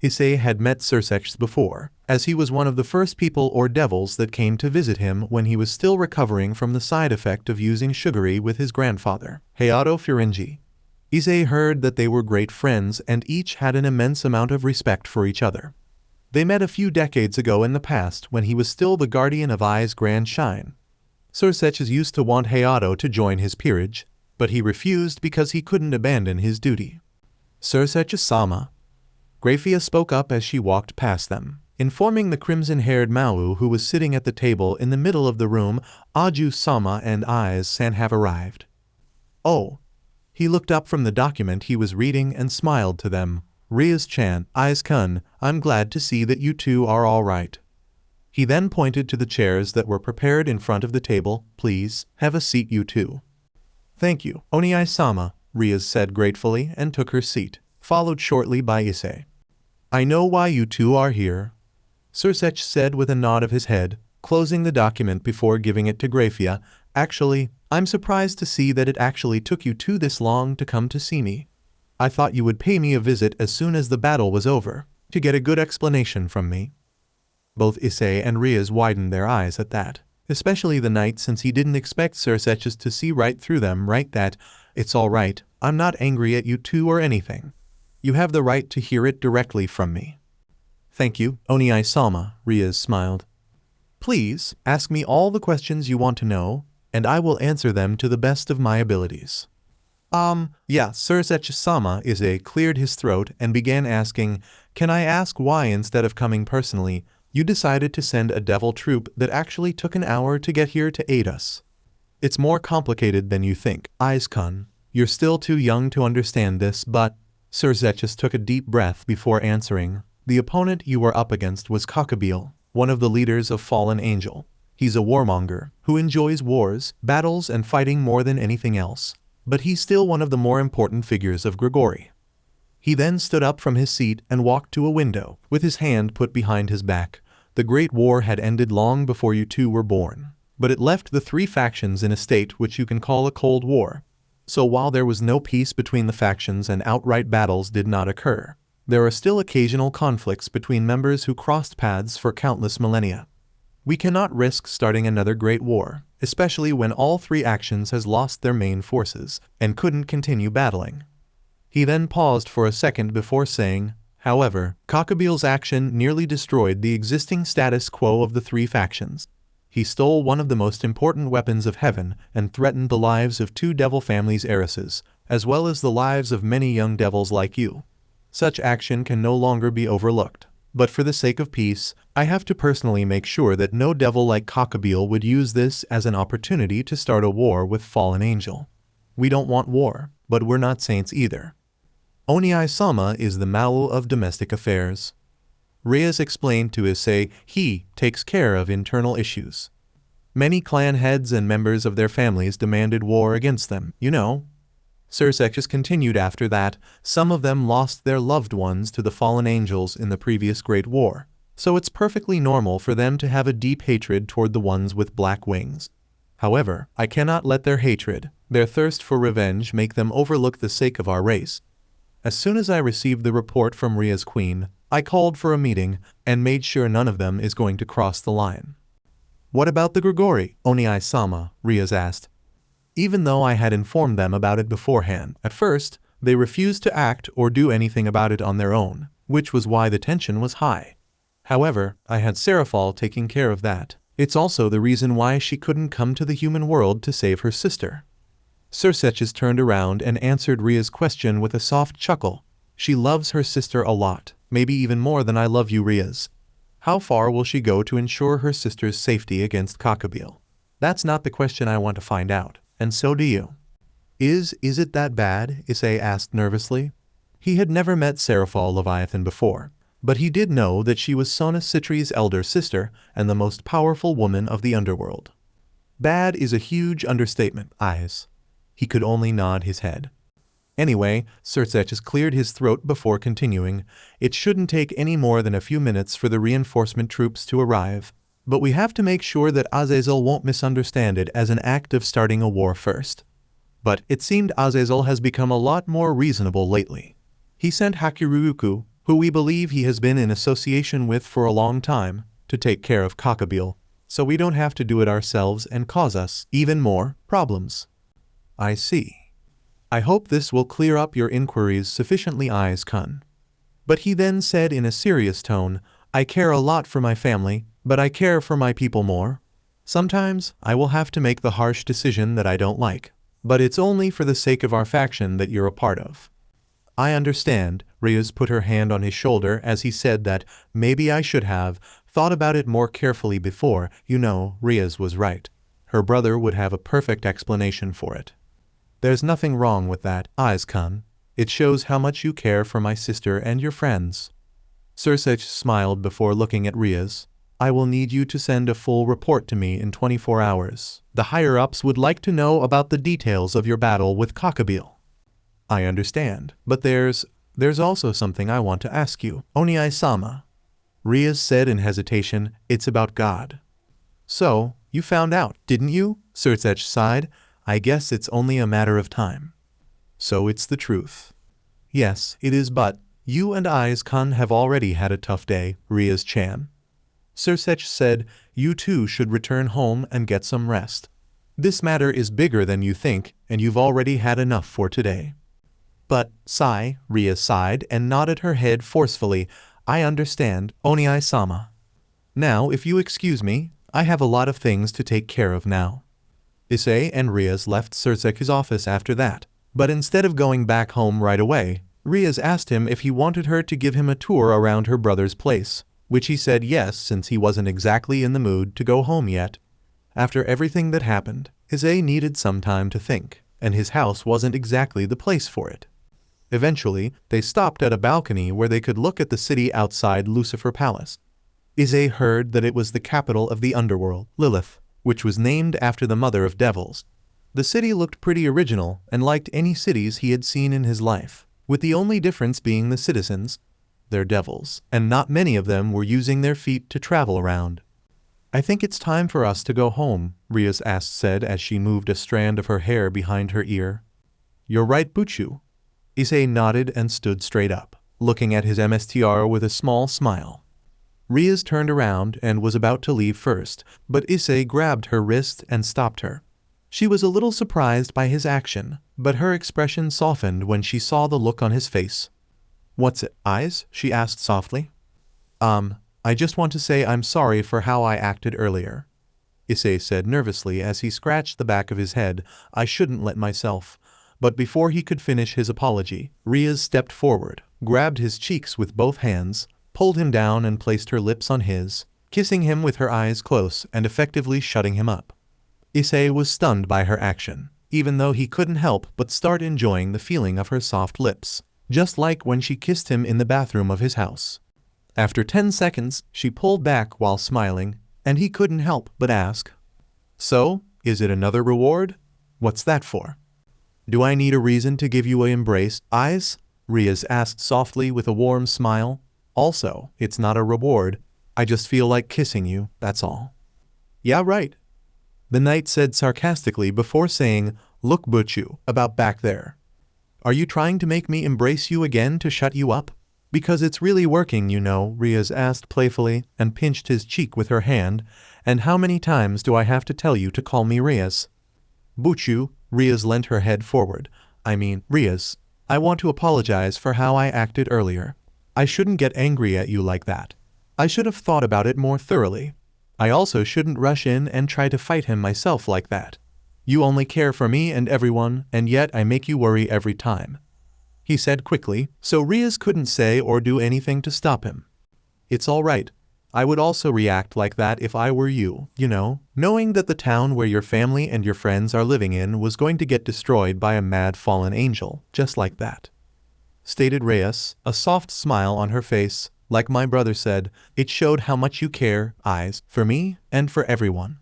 Issei had met Sirzechs before, as he was one of the first people or devils that came to visit him when he was still recovering from the side effect of using sugary with his grandfather, Hayato Furinji. Issei heard that they were great friends and each had an immense amount of respect for each other. They met a few decades ago in the past when he was still the guardian of Ai's grand shine. Sirzechs used to want Hayato to join his peerage, but he refused because he couldn't abandon his duty. Sirzechs-sama. Grayfia spoke up as she walked past them, informing the crimson-haired Mau who was sitting at the table in the middle of the room, Aju-sama and Aiz-san have arrived. Oh. He looked up from the document he was reading and smiled to them. Rias-chan, Aiz-kun, I'm glad to see that you two are all right. He then pointed to the chairs that were prepared in front of the table. Please, have a seat you two. Thank you, Oni-sama, Rias said gratefully and took her seat, followed shortly by Issei. I know why you two are here, Sirzechs said with a nod of his head, closing the document before giving it to Grayfia. Actually, I'm surprised to see that it actually took you two this long to come to see me. I thought you would pay me a visit as soon as the battle was over, to get a good explanation from me. Both Issei and Rias widened their eyes at that, especially the knight since he didn't expect Sirzechs to see right through them right that, it's all right, I'm not angry at you two or anything. You have the right to hear it directly from me. Thank you, Oni-sama, Rias smiled. Please, ask me all the questions you want to know, and I will answer them to the best of my abilities. Yeah, Sirzechs-sama Issei cleared his throat and began asking, can I ask why instead of coming personally, you decided to send a devil troop that actually took an hour to get here to aid us? It's more complicated than you think, Aiz-kun. You're still too young to understand this, but Sirzechs took a deep breath before answering. The opponent you were up against was Gabriel, one of the leaders of Fallen Angel. He's a warmonger who enjoys wars, battles, and fighting more than anything else. But he's still one of the more important figures of Gregory. He then stood up from his seat and walked to a window, with his hand put behind his back. The Great War had ended long before you two were born, but it left the three factions in a state which you can call a Cold War. So while there was no peace between the factions and outright battles did not occur, there are still occasional conflicts between members who crossed paths for countless millennia. We cannot risk starting another great war, especially when all three actions has lost their main forces and couldn't continue battling. He then paused for a second before saying, however, Cockabille's action nearly destroyed the existing status quo of the three factions. He stole one of the most important weapons of heaven and threatened the lives of two devil families' heiresses, as well as the lives of many young devils like you. Such action can no longer be overlooked. But for the sake of peace, I have to personally make sure that no devil like Cockabille would use this as an opportunity to start a war with Fallen Angel. We don't want war, but we're not saints either. Oniai-sama is the Malu of domestic affairs. Rias explained to Issei he takes care of internal issues. Many clan heads and members of their families demanded war against them, you know. Sirzechs continued after that, some of them lost their loved ones to the fallen angels in the previous Great War, so it's perfectly normal for them to have a deep hatred toward the ones with black wings. However, I cannot let their hatred, their thirst for revenge make them overlook the sake of our race. As soon as I received the report from Ria's queen, I called for a meeting and made sure none of them is going to cross the line. What about the Gregory, Oniai-sama? Rias asked. Even though I had informed them about it beforehand, at first, they refused to act or do anything about it on their own, which was why the tension was high. However, I had Serafall taking care of that. It's also the reason why she couldn't come to the human world to save her sister. Sirzechs turned around and answered Ria's question with a soft chuckle. She loves her sister a lot, maybe even more than I love you, Rias. How far will she go to ensure her sister's safety against Cockabille? That's not the question I want to find out. And so do you. Is it that bad? Issei asked nervously. He had never met Serafall Leviathan before, but he did know that she was Sona Citri's elder sister and the most powerful woman of the underworld. Bad is a huge understatement, eyes. He could only nod his head. Anyway, Sirzechs cleared his throat before continuing. It shouldn't take any more than a few minutes for the reinforcement troops to arrive. But we have to make sure that Azazel won't misunderstand it as an act of starting a war first. But it seemed Azazel has become a lot more reasonable lately. He sent Hakiruuku, who we believe he has been in association with for a long time, to take care of Cockabille, so we don't have to do it ourselves and cause us even more problems. I see. I hope this will clear up your inquiries sufficiently, Eyes-kun. But he then said in a serious tone, I care a lot for my family, but I care for my people more. Sometimes, I will have to make the harsh decision that I don't like, but it's only for the sake of our faction that you're a part of. I understand, Rias put her hand on his shoulder as he said that maybe I should have thought about it more carefully before. You know, Rias was right. Her brother would have a perfect explanation for it. There's nothing wrong with that, Eyes-kun. It shows how much you care for my sister and your friends. Sirzechs smiled before looking at Rias. I will need you to send a full report to me in 24 hours. The higher-ups would like to know about the details of your battle with Cockabille. I understand, but there's also something I want to ask you, Oniai-sama. Rias said in hesitation, it's about God. So, you found out, didn't you? Sirzechs sighed. I guess it's only a matter of time. So it's the truth. Yes, it is, but you and Eyes-kun have already had a tough day, Rias-chan. Sirzechs said, you too should return home and get some rest. This matter is bigger than you think, and you've already had enough for today. But, sigh, Rias sighed and nodded her head forcefully. I understand, Oniai-sama. Now, if you excuse me, I have a lot of things to take care of now. Issei and Rias left Sirzechs' office after that, but instead of going back home right away, Rias asked him if he wanted her to give him a tour around her brother's place, which he said yes since he wasn't exactly in the mood to go home yet. After everything that happened, Issei needed some time to think, and his house wasn't exactly the place for it. Eventually, they stopped at a balcony where they could look at the city outside Lucifer Palace. Issei heard that it was the capital of the underworld, Lilith, which was named after the mother of devils. The city looked pretty original and like any cities he had seen in his life, with the only difference being the citizens. They're devils, and not many of them were using their feet to travel around. I think it's time for us to go home, Rias said as she moved a strand of her hair behind her ear. You're right, Buchu. Issei nodded and stood straight up. looking at his MSTR with a small smile. Rias turned around and was about to leave first, but Issei grabbed her wrist and stopped her. She was a little surprised by his action, but her expression softened when she saw the look on his face. "What's it, eyes?" she asked softly. I just want to say I'm sorry for how I acted earlier," Issei said nervously as he scratched the back of his head. "I shouldn't let myself." But before he could finish his apology, Rias stepped forward, grabbed his cheeks with both hands, pulled him down and placed her lips on his, kissing him with her eyes close and effectively shutting him up. Issei was stunned by her action, even though he couldn't help but start enjoying the feeling of her soft lips, just like when she kissed him in the bathroom of his house. After 10 seconds, she pulled back while smiling, and he couldn't help but ask, "So, is it another reward? What's that for?" "Do I need a reason to give you an embrace, eyes?" Rias asked softly with a warm smile. "Also, it's not a reward. I just feel like kissing you, that's all." "Yeah, right," the knight said sarcastically before saying, "Look, Butchu, about back there. Are you trying to make me embrace you again to shut you up? Because it's really working, you know," Rias asked playfully and pinched his cheek with her hand. "And how many times do I have to tell you to call me Rias?" "Butchu," Rias leant her head forward. Rias, I want to apologize for how I acted earlier. I shouldn't get angry at you like that. I should have thought about it more thoroughly. I also shouldn't rush in and try to fight him myself like that. You only care for me and everyone, and yet I make you worry every time," he said quickly, so Rias couldn't say or do anything to stop him. "It's all right. I would also react like that if I were you, you know, knowing that the town where your family and your friends are living in was going to get destroyed by a mad fallen angel, just like that," stated Rias, a soft smile on her face. "Like my brother said, it showed how much you care, eyes, for me and for everyone."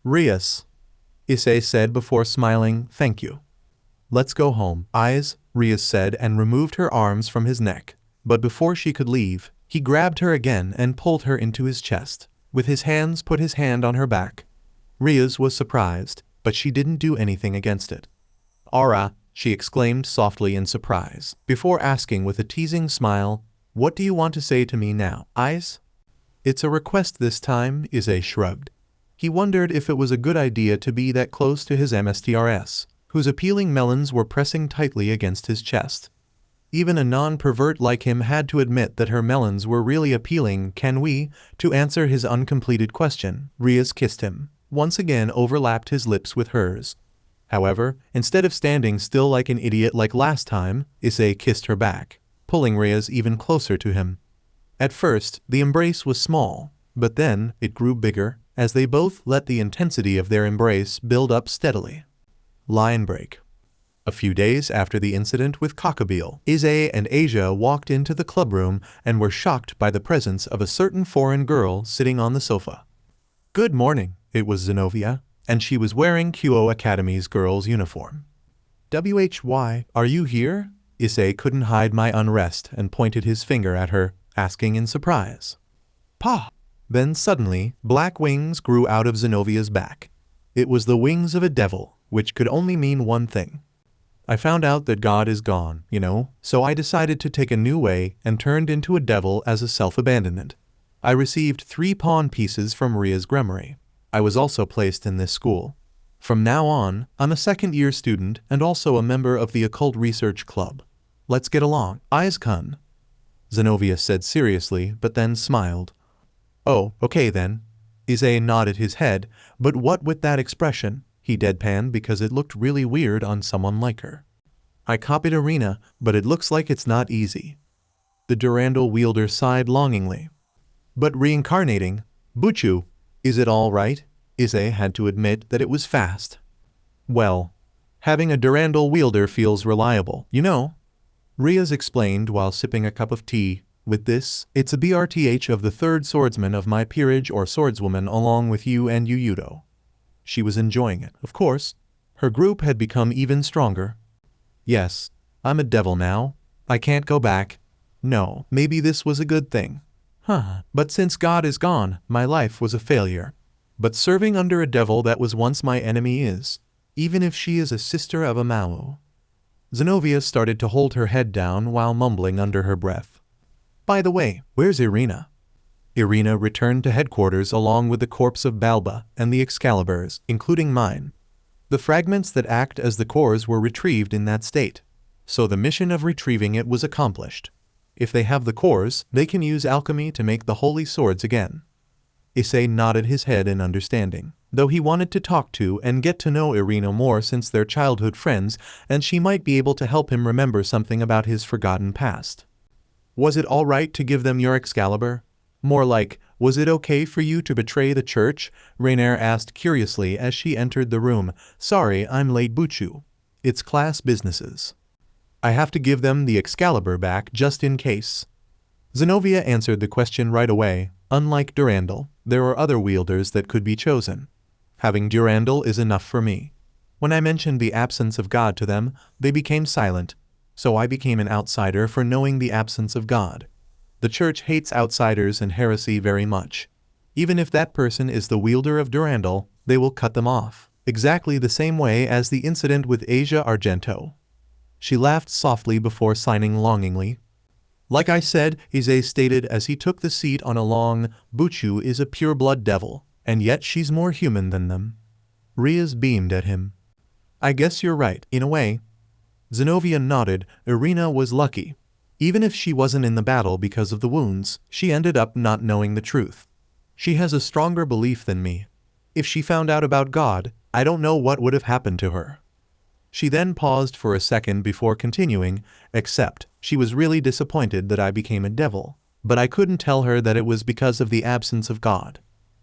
"Rias," Issei said before smiling, "thank you. Let's go home, eyes," Rias said and removed her arms from his neck. But before she could leave, he grabbed her again and pulled her into his chest. With his hands put his hand on her back. Rias was surprised, but she didn't do anything against it. "Aura," she exclaimed softly in surprise, before asking with a teasing smile, "What do you want to say to me now, eyes?" "It's a request this time," Issei shrugged. He wondered if it was a good idea to be that close to his MSTRS, whose appealing melons were pressing tightly against his chest. Even a non-pervert like him had to admit that her melons were really appealing. "Can we?" To answer his uncompleted question, Rias kissed him, once again overlapped his lips with hers. However, instead of standing still like an idiot like last time, Issei kissed her back, pulling Rias even closer to him. At first, the embrace was small, but then it grew bigger, as they both let the intensity of their embrace build up steadily. Line break. A few days after the incident with Gabriel, Issei and Asia walked into the clubroom and were shocked by the presence of a certain foreign girl sitting on the sofa. "Good morning," it was Zenovia, and she was wearing Kyo Academy's girls' uniform. "Why, are you here?" Issei couldn't hide my unrest and pointed his finger at her, asking in surprise. "Pa!" Then suddenly, black wings grew out of Zenovia's back. It was the wings of a devil, which could only mean one thing. "I found out that God is gone, you know, so I decided to take a new way and turned into a devil as a self-abandonment. I received 3 pawn pieces from Rias Gremory. I was also placed in this school. From now on, I'm a second-year student and also a member of the Occult Research Club. Let's get along, Eyes-kun," Zenovia said seriously, but then smiled. "Oh, okay then." Issei nodded his head, but what with that expression? He deadpanned because it looked really weird on someone like her. "I copied Irina, but it looks like it's not easy." The Durandal wielder sighed longingly. "But reincarnating, Butchu, is it all right?" Issei had to admit that it was fast. "Well, having a Durandal wielder feels reliable, you know," Rias explained while sipping a cup of tea. "With this, it's a BRTH of the 3rd swordsman of my peerage or swordswoman along with you and Yuyudo." She was enjoying it, of course. Her group had become even stronger. "Yes, I'm a devil now. I can't go back. No, maybe this was a good thing. But since God is gone, my life was a failure. But serving under a devil that was once my enemy is, even if she is a sister of a Mao." Zenovia started to hold her head down while mumbling under her breath. By the way, where's Irina? Irina returned to headquarters along with the corpse of Balba and the Excaliburs, including mine. The fragments that act as the cores were retrieved in that state, so the mission of retrieving it was accomplished. If they have the cores, they can use alchemy to make the holy swords again. Issei nodded his head in understanding, though he wanted to talk to and get to know Irina more since they're childhood friends and she might be able to help him remember something about his forgotten past. Was it all right to give them your Excalibur? More like, was it okay for you to betray the church? Raynare asked curiously as she entered the room. Sorry, I'm late, Buchu. It's class businesses. I have to give them the Excalibur back just in case. Zenovia answered the question right away. Unlike Durandal, there are other wielders that could be chosen. Having Durandal is enough for me. When I mentioned the absence of God to them, they became silent, so I became an outsider for knowing the absence of God. The church hates outsiders and heresy very much. Even if that person is the wielder of Durandal, they will cut them off, exactly the same way as the incident with Asia Argento. She laughed softly before signing longingly. Like I said, Issei stated as he took the seat on a long, Buchu is a pure-blood devil, and yet she's more human than them. Rias beamed at him. I guess you're right, in a way. Zenovia nodded. Irina was lucky. Even if she wasn't in the battle because of the wounds, she ended up not knowing the truth. She has a stronger belief than me. If she found out about God, I don't know what would have happened to her. She then paused for a second before continuing, except she was really disappointed that I became a devil, but I couldn't tell her that it was because of the absence of God.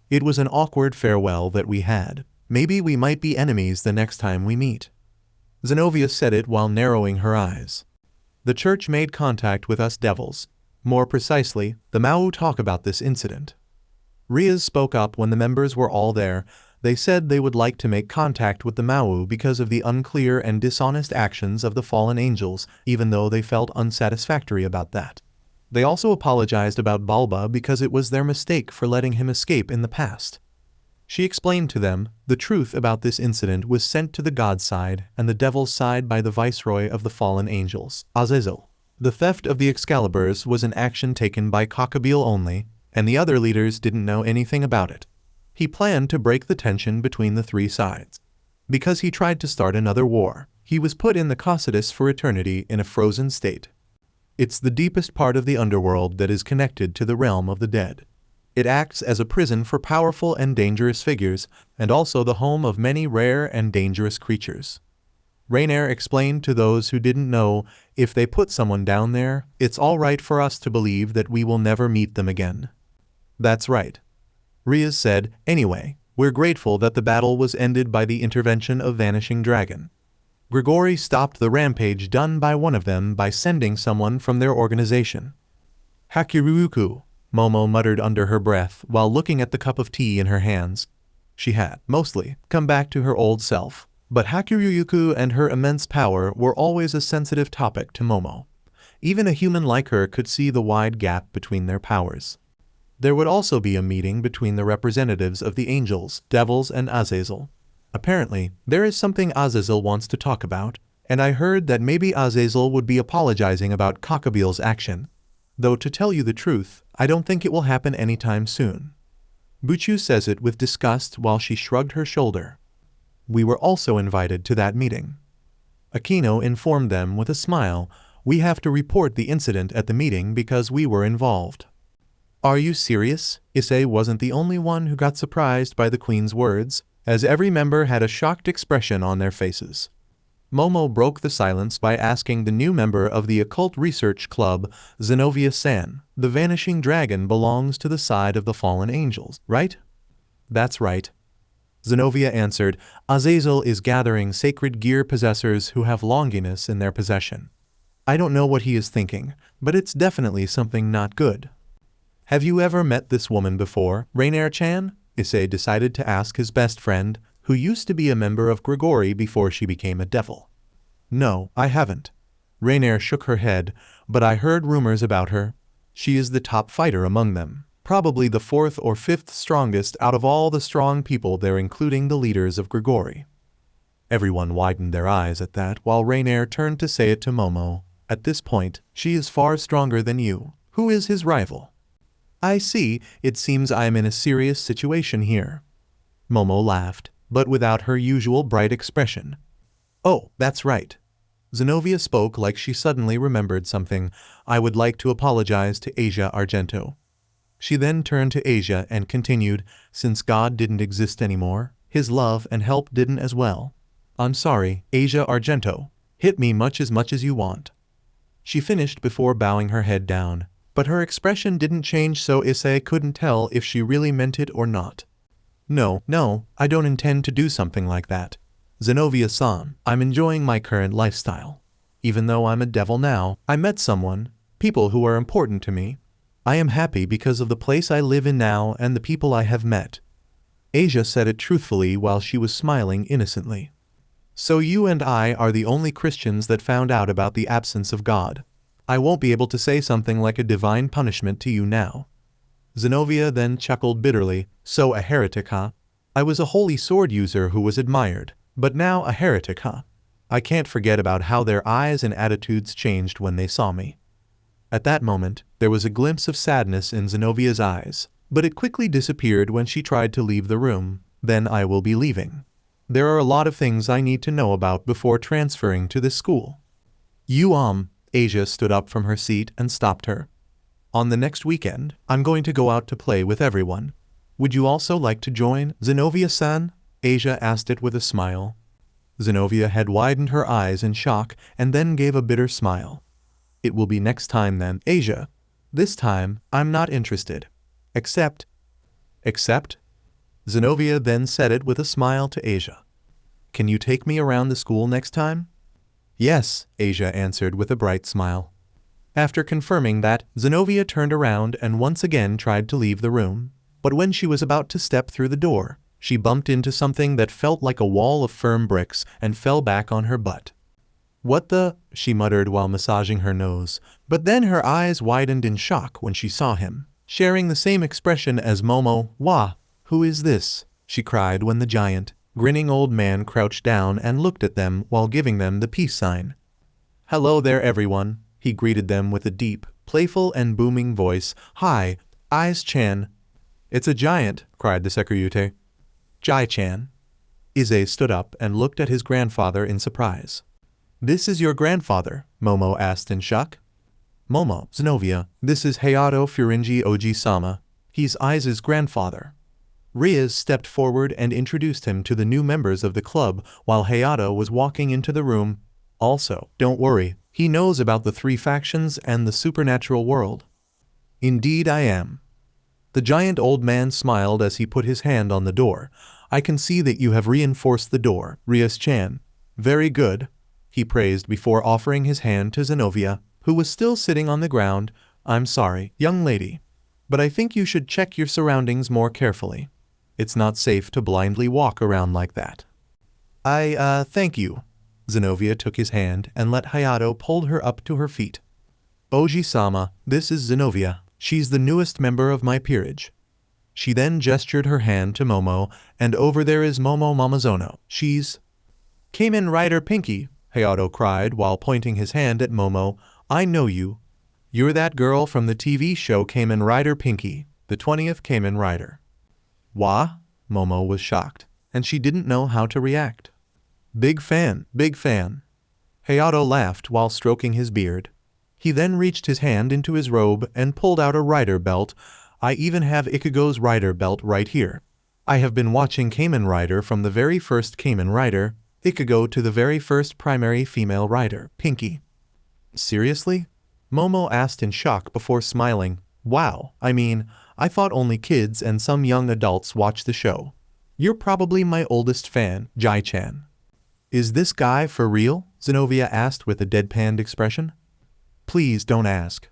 It was an awkward farewell that we had. Maybe we might be enemies the next time we meet. Zenovia said it while narrowing her eyes. The church made contact with us devils. More precisely, the Mau talk about this incident. Rias spoke up when the members were all there. They said they would like to make contact with the Mau because of the unclear and dishonest actions of the fallen angels, even though they felt unsatisfactory about that. They also apologized about Balba because it was their mistake for letting him escape in the past. She explained to them, the truth about this incident was sent to the God side and the devil's side by the viceroy of the fallen angels, Azazel. The theft of the Excaliburs was an action taken by Gabriel only, and the other leaders didn't know anything about it. He planned to break the tension between the three sides. Because he tried to start another war, he was put in the Caucasus for eternity in a frozen state. It's the deepest part of the underworld that is connected to the realm of the dead. It acts as a prison for powerful and dangerous figures, and also the home of many rare and dangerous creatures. Raynare explained to those who didn't know, if they put someone down there, it's all right for us to believe that we will never meet them again. That's right. Rias said, anyway, we're grateful that the battle was ended by the intervention of Vanishing Dragon. Grigori stopped the rampage done by one of them by sending someone from their organization. Hakiruuku, Momo muttered under her breath while looking at the cup of tea in her hands. She had, mostly, come back to her old self, but Hakiruuku and her immense power were always a sensitive topic to Momo. Even a human like her could see the wide gap between their powers. There would also be a meeting between the representatives of the angels, devils, and Azazel. Apparently, there is something Azazel wants to talk about, and I heard that maybe Azazel would be apologizing about Gabriel's action. Though to tell you the truth, I don't think it will happen anytime soon. Buchu says it with disgust while she shrugged her shoulder. We were also invited to that meeting. Akeno informed them with a smile, we have to report the incident at the meeting because we were involved. Are you serious? Issei wasn't the only one who got surprised by the Queen's words, as every member had a shocked expression on their faces. Momo broke the silence by asking the new member of the Occult Research Club, Zenovia-san, the Vanishing Dragon belongs to the side of the fallen angels, right? That's right. Zenovia answered, Azazel is gathering sacred gear possessors who have Longinus in their possession. I don't know what he is thinking, but it's definitely something not good. Have you ever met this woman before, Raynare-chan? Issei decided to ask his best friend, who used to be a member of Grigori before she became a devil. No, I haven't. Raynare shook her head, but I heard rumors about her. She is the top fighter among them, probably the 4th or 5th strongest out of all the strong people there, including the leaders of Grigori. Everyone widened their eyes at that while Raynare turned to say it to Momo. At this point, she is far stronger than you. Who is his rival? I see, it seems I am in a serious situation here. Momo laughed, but without her usual bright expression. Oh, that's right. Zenovia spoke like she suddenly remembered something. I would like to apologize to Asia Argento. She then turned to Asia and continued, since God didn't exist anymore, his love and help didn't as well. I'm sorry, Asia Argento. Hit me much as you want. She finished before bowing her head down, but her expression didn't change so Issei couldn't tell if she really meant it or not. No, I don't intend to do something like that. Zenovia-san, I'm enjoying my current lifestyle. Even though I'm a devil now, I met someone, people who are important to me. I am happy because of the place I live in now and the people I have met. Asia said it truthfully while she was smiling innocently. So you and I are the only Christians that found out about the absence of God. I won't be able to say something like a divine punishment to you now. Zenovia then chuckled bitterly. So a heretic, huh? I was a holy sword user who was admired, but now a heretic, huh? I can't forget about how their eyes and attitudes changed when they saw me. At that moment, there was a glimpse of sadness in Zenovia's eyes, but it quickly disappeared when she tried to leave the room. Then I will be leaving. There are a lot of things I need to know about before transferring to this school. Asia stood up from her seat and stopped her. On the next weekend, I'm going to go out to play with everyone. Would you also like to join, Zenovia-san? Asia asked it with a smile. Zenovia had widened her eyes in shock and then gave a bitter smile. It will be next time then, Asia. This time, I'm not interested. Except? Zenovia then said it with a smile to Asia. Can you take me around the school next time? Yes, Asia answered with a bright smile. After confirming that, Zenovia turned around and once again tried to leave the room. But when she was about to step through the door, she bumped into something that felt like a wall of firm bricks and fell back on her butt. What the? She muttered while massaging her nose, but then her eyes widened in shock when she saw him, sharing the same expression as Momo. Wah! Who is this? She cried when the giant, grinning old man crouched down and looked at them while giving them the peace sign. Hello there everyone, he greeted them with a deep, playful and booming voice. Hi, Issei-chan. It's a giant, cried the Securite. Jai-chan. Issei stood up and looked at his grandfather in surprise. This is your grandfather? Momo asked in shock. Momo, Zenovia, this is Hayato Furinji Oji-sama. He's Issei's grandfather. Rias stepped forward and introduced him to the new members of the club while Hayato was walking into the room. Also, don't worry, he knows about the 3 factions and the supernatural world. Indeed I am. The giant old man smiled as he put his hand on the door. I can see that you have reinforced the door, Rias-chan. Very good, he praised before offering his hand to Zenovia, who was still sitting on the ground. I'm sorry, young lady, but I think you should check your surroundings more carefully. It's not safe to blindly walk around like that. Thank you. Zenovia took his hand and let Hayato pull her up to her feet. Oji-sama, this is Zenovia. She's the newest member of my peerage. She then gestured her hand to Momo, and over there is Momo Momonozo. She's... Kamen Rider Pinky, Hayato cried while pointing his hand at Momo. I know you. You're that girl from the TV show Kamen Rider Pinky, the 20th Kamen Rider. Wah? Momo was shocked, and she didn't know how to react. Big fan, big fan. Hayato laughed while stroking his beard. He then reached his hand into his robe and pulled out a rider belt. I even have Ichigo's rider belt right here. I have been watching Kamen Rider from the very first Kamen Rider, Ichigo, to the very first primary female rider, Pinky. Seriously? Momo asked in shock before smiling. Wow, I thought only kids and some young adults watch the show. You're probably my oldest fan, Jai-chan. Is this guy for real? Zenovia asked with a deadpanned expression. Please don't ask.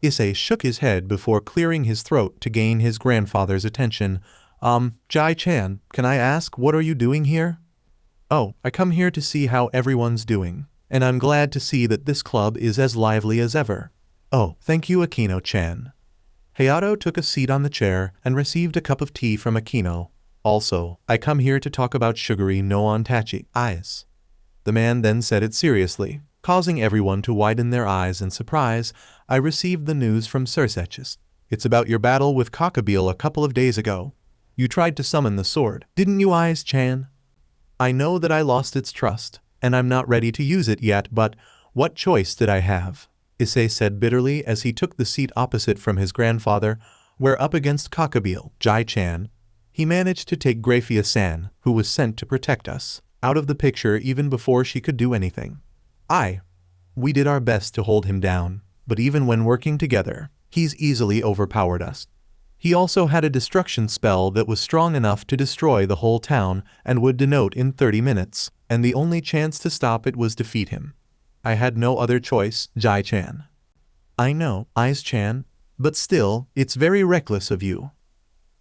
Issei shook his head before clearing his throat to gain his grandfather's attention. Jai-chan, can I ask, what are you doing here? Oh, I come here to see how everyone's doing, and I'm glad to see that this club is as lively as ever. Oh, thank you, Akeno-chan. Hayato took a seat on the chair and received a cup of tea from Akeno. Also, I come here to talk about Sugary no Ontachi eyes. The man then said it seriously, causing everyone to widen their eyes in surprise. I received the news from Sirzechs. It's about your battle with Gabriel a couple of days ago. You tried to summon the sword, didn't you, Issei-chan? I know that I lost its trust, and I'm not ready to use it yet, but what choice did I have? Issei said bitterly as he took the seat opposite from his grandfather, where up against Gabriel, Jai-chan. He managed to take Grayfia-san, who was sent to protect us, out of the picture even before she could do anything. We did our best to hold him down, but even when working together, he's easily overpowered us. He also had a destruction spell that was strong enough to destroy the whole town and would denote in 30 minutes, and the only chance to stop it was defeat him. I had no other choice, Jai-chan. I know, Issei-chan, but still, it's very reckless of you.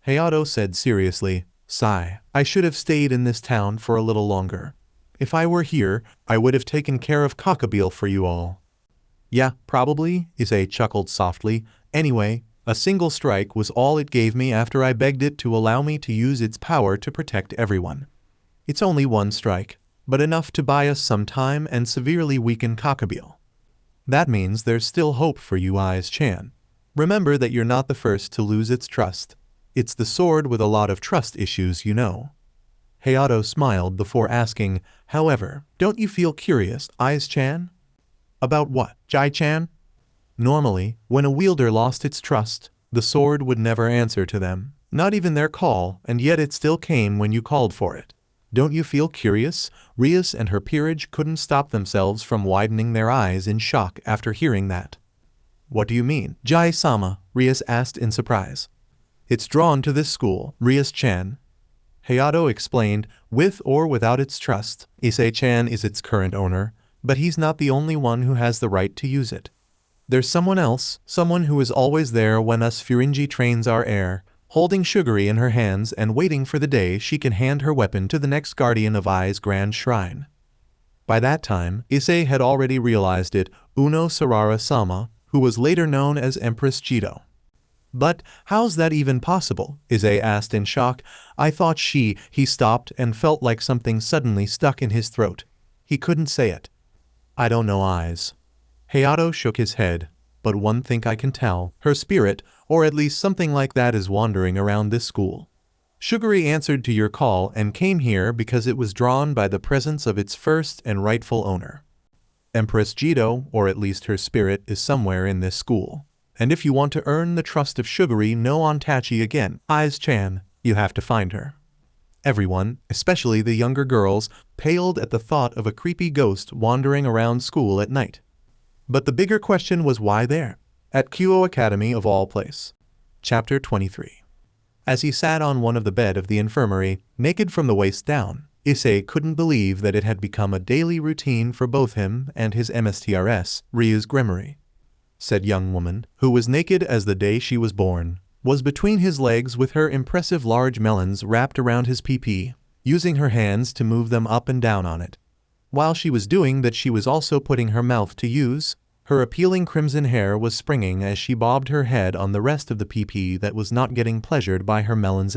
Hayato said seriously, Sigh, I should have stayed in this town for a little longer. If I were here, I would have taken care of Gabriel for you all. Yeah, probably, Issei chuckled softly. Anyway, a single strike was all it gave me after I begged it to allow me to use its power to protect everyone. It's only one strike, but enough to buy us some time and severely weaken Gabriel. That means there's still hope for you, Issei-chan. Remember that you're not the first to lose its trust. It's the sword with a lot of trust issues, you know. Hayato smiled before asking, however, don't you feel curious, Issei-chan? About what, Jai-chan? Normally, when a wielder lost its trust, the sword would never answer to them, not even their call, and yet it still came when you called for it. Don't you feel curious? Rias and her peerage couldn't stop themselves from widening their eyes in shock after hearing that. What do you mean, Jai-sama? Rias asked in surprise. It's drawn to this school, Rias-chan. Hayato explained, with or without its trust, Issei-chan is its current owner, but he's not the only one who has the right to use it. There's someone else, someone who is always there when us Furinji trains our heir, holding Sugary in her hands and waiting for the day she can hand her weapon to the next guardian of Ai's grand shrine. By that time, Issei had already realized it, Uno Sarara-sama, who was later known as Empress Jidou. But how's that even possible? Issei asked in shock. I thought he stopped and felt like something suddenly stuck in his throat. He couldn't say it. I don't know, eyes. Hayato shook his head, but one thing I can tell, her spirit, or at least something like that, is wandering around this school. Sugary answered to your call and came here because it was drawn by the presence of its first and rightful owner. Empress Jidou, or at least her spirit, is somewhere in this school. And if you want to earn the trust of Sugary no Ontachi again, Issei-chan, you have to find her. Everyone, especially the younger girls, paled at the thought of a creepy ghost wandering around school at night. But the bigger question was why there? At Kyo Academy of all place. Chapter 23. As he sat on one of the bed of the infirmary, naked from the waist down, Issei couldn't believe that it had become a daily routine for both him and his MSTRS, Rias Gremory. Said young woman, who was naked as the day she was born, was between his legs with her impressive large melons wrapped around his PP, using her hands to move them up and down on it. While she was doing that, she was also putting her mouth to use. Her appealing crimson hair was springing as she bobbed her head on the rest of the PP that was not getting pleasured by her melons.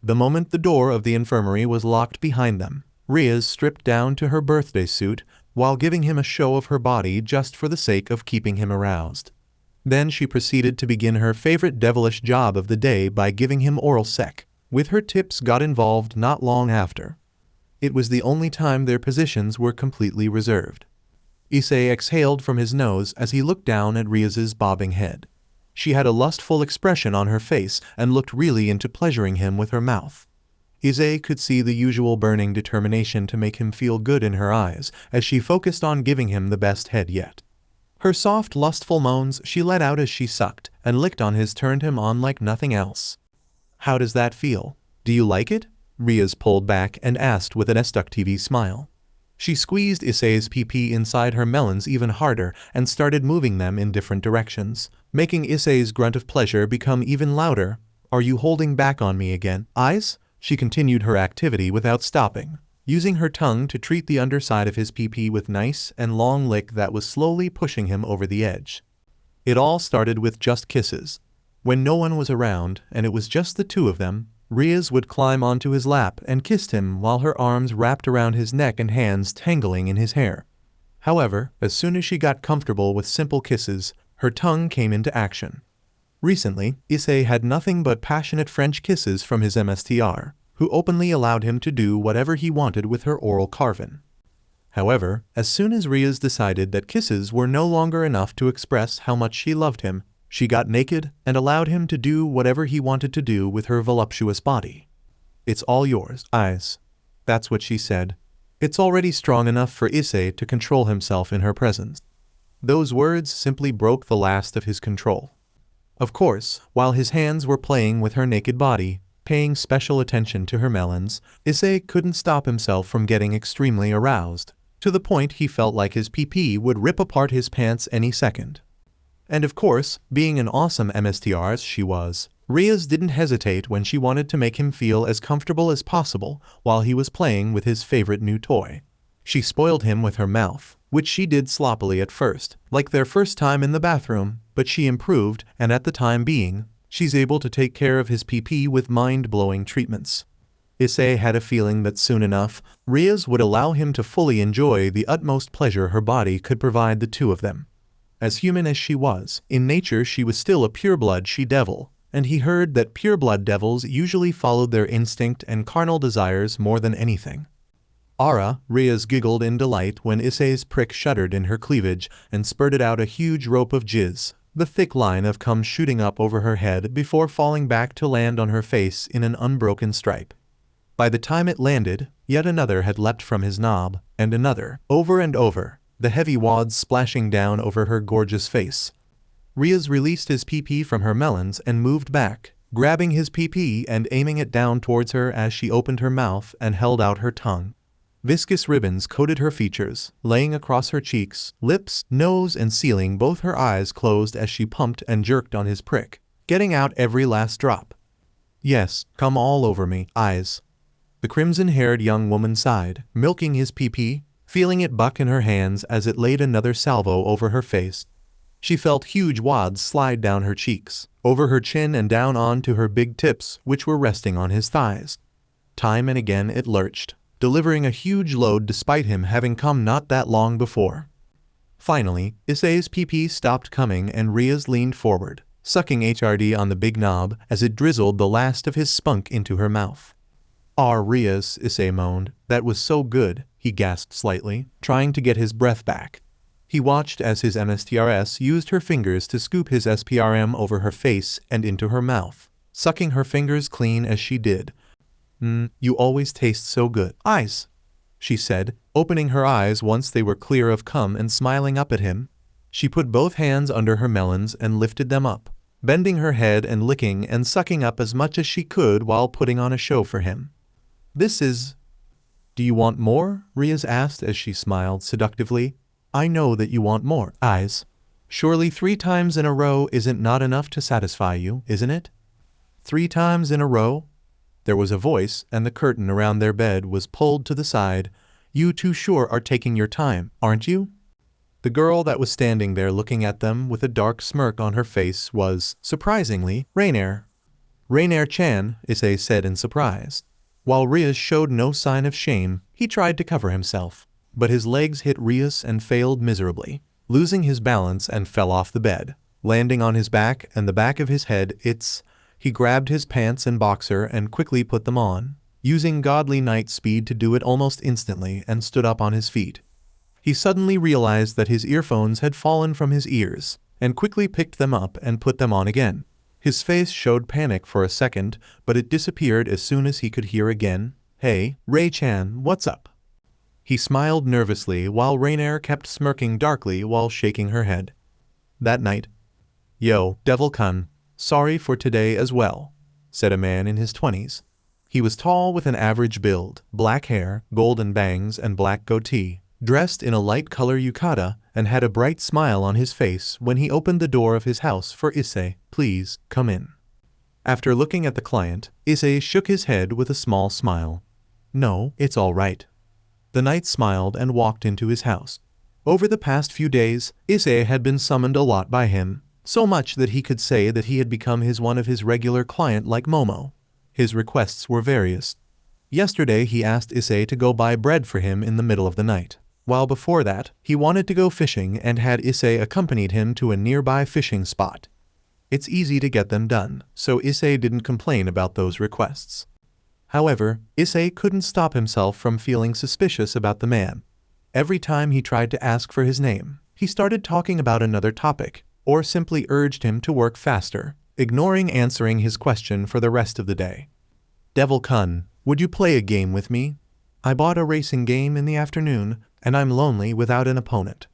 The moment the door of the infirmary was locked behind them, Rias stripped down to her birthday suit, while giving him a show of her body just for the sake of keeping him aroused. Then she proceeded to begin her favorite devilish job of the day by giving him oral sex, with her tips got involved not long after. It was the only time their positions were completely reserved. Issei exhaled from his nose as he looked down at Rias's bobbing head. She had a lustful expression on her face and looked really into pleasuring him with her mouth. Issei could see the usual burning determination to make him feel good in her eyes as she focused on giving him the best head yet. Her soft, lustful moans she let out as she sucked and licked on his turned him on like nothing else. How does that feel? Do you like it? Rias pulled back and asked with an seductive smile. She squeezed Issei's PP inside her melons even harder and started moving them in different directions, making Issei's grunt of pleasure become even louder. Are you holding back on me again, eyes? She continued her activity without stopping, using her tongue to treat the underside of his PP with nice and long lick that was slowly pushing him over the edge. It all started with just kisses. When no one was around and it was just the two of them, Rias would climb onto his lap and kissed him while her arms wrapped around his neck and hands tangling in his hair. However, as soon as she got comfortable with simple kisses, her tongue came into action. Recently, Issei had nothing but passionate French kisses from his MSTR, who openly allowed him to do whatever he wanted with her oral carvin. However, as soon as Rias decided that kisses were no longer enough to express how much she loved him, she got naked and allowed him to do whatever he wanted to do with her voluptuous body. "It's all yours, eyes." That's what she said. It's already strong enough for Issei to control himself in her presence. Those words simply broke the last of his control. Of course, while his hands were playing with her naked body, paying special attention to her melons, Issei couldn't stop himself from getting extremely aroused, to the point he felt like his PP would rip apart his pants any second. And of course, being an awesome MSTR as she was, Rias didn't hesitate when she wanted to make him feel as comfortable as possible while he was playing with his favorite new toy. She spoiled him with her mouth, which she did sloppily at first, like their first time in the bathroom, but she improved, and at the time being, she's able to take care of his PP with mind-blowing treatments. Issei had a feeling that soon enough, Rias would allow him to fully enjoy the utmost pleasure her body could provide the two of them. As human as she was, in nature she was still a pureblood she-devil, and he heard that pureblood devils usually followed their instinct and carnal desires more than anything. "Ara," Rias giggled in delight when Issei's prick shuddered in her cleavage and spurted out a huge rope of jizz, the thick line of cum shooting up over her head before falling back to land on her face in an unbroken stripe. By the time it landed, yet another had leapt from his knob, and another, over and over, the heavy wads splashing down over her gorgeous face. Rias released his PP from her melons and moved back, grabbing his PP and aiming it down towards her as she opened her mouth and held out her tongue. Viscous ribbons coated her features, laying across her cheeks, lips, nose, and sealing both her eyes closed as she pumped and jerked on his prick, getting out every last drop. "Yes, come all over me, eyes." The crimson-haired young woman sighed, milking his PP, feeling it buck in her hands as it laid another salvo over her face. She felt huge wads slide down her cheeks, over her chin and down onto her big tips, which were resting on his thighs. Time and again it lurched, delivering a huge load despite him having come not that long before. Finally, Issei's PP stopped coming and Rias leaned forward, sucking HRD on the big knob as it drizzled the last of his spunk into her mouth. "Ah, Rias," Issei moaned, "that was so good," he gasped slightly, trying to get his breath back. He watched as his MSTRS used her fingers to scoop his SPRM over her face and into her mouth, sucking her fingers clean as she did. You always taste so good, eyes," she said, opening her eyes once they were clear of cum and smiling up at him. She put both hands under her melons and lifted them up, bending her head and licking and sucking up as much as she could while putting on a show for him. "This is—" "Do you want more?" Rias asked as she smiled seductively. "I know that you want more, eyes. Surely 3 times in a row isn't not enough to satisfy you, isn't it?" "3 times in a row?" There was a voice, and the curtain around their bed was pulled to the side. "You two sure are taking your time, aren't you?" The girl that was standing there looking at them with a dark smirk on her face was, surprisingly, Raynare. "Raynare-chan," Issei said in surprise. While Rias showed no sign of shame, he tried to cover himself, but his legs hit Rias and failed miserably, losing his balance and fell off the bed, landing on his back and the back of his head. He grabbed his pants and boxer and quickly put them on, using godly knight speed to do it almost instantly, and stood up on his feet. He suddenly realized that his earphones had fallen from his ears, and quickly picked them up and put them on again. His face showed panic for a second, but it disappeared as soon as he could hear again, "Hey, Ray-chan, what's up?" He smiled nervously while Raynare kept smirking darkly while shaking her head. "That night." "Yo, devil kun. Sorry for today as well," said a man in his 20s. He was tall with an average build, black hair, golden bangs and black goatee, dressed in a light color yukata, and had a bright smile on his face when he opened the door of his house for Issei. "Please, come in." After looking at the client, Issei shook his head with a small smile. "No, it's all right." The knight smiled and walked into his house. Over the past few days, Issei had been summoned a lot by him, so much that he could say that he had become one of his regular client like Momo. His requests were various. Yesterday he asked Issei to go buy bread for him in the middle of the night, while before that, he wanted to go fishing and had Issei accompanied him to a nearby fishing spot. It's easy to get them done, so Issei didn't complain about those requests. However, Issei couldn't stop himself from feeling suspicious about the man. Every time he tried to ask for his name, he started talking about another topic, or simply urged him to work faster, ignoring answering his question for the rest of the day. Devil-kun, would you play a game with me? I bought a racing game in the afternoon, and I'm lonely without an opponent.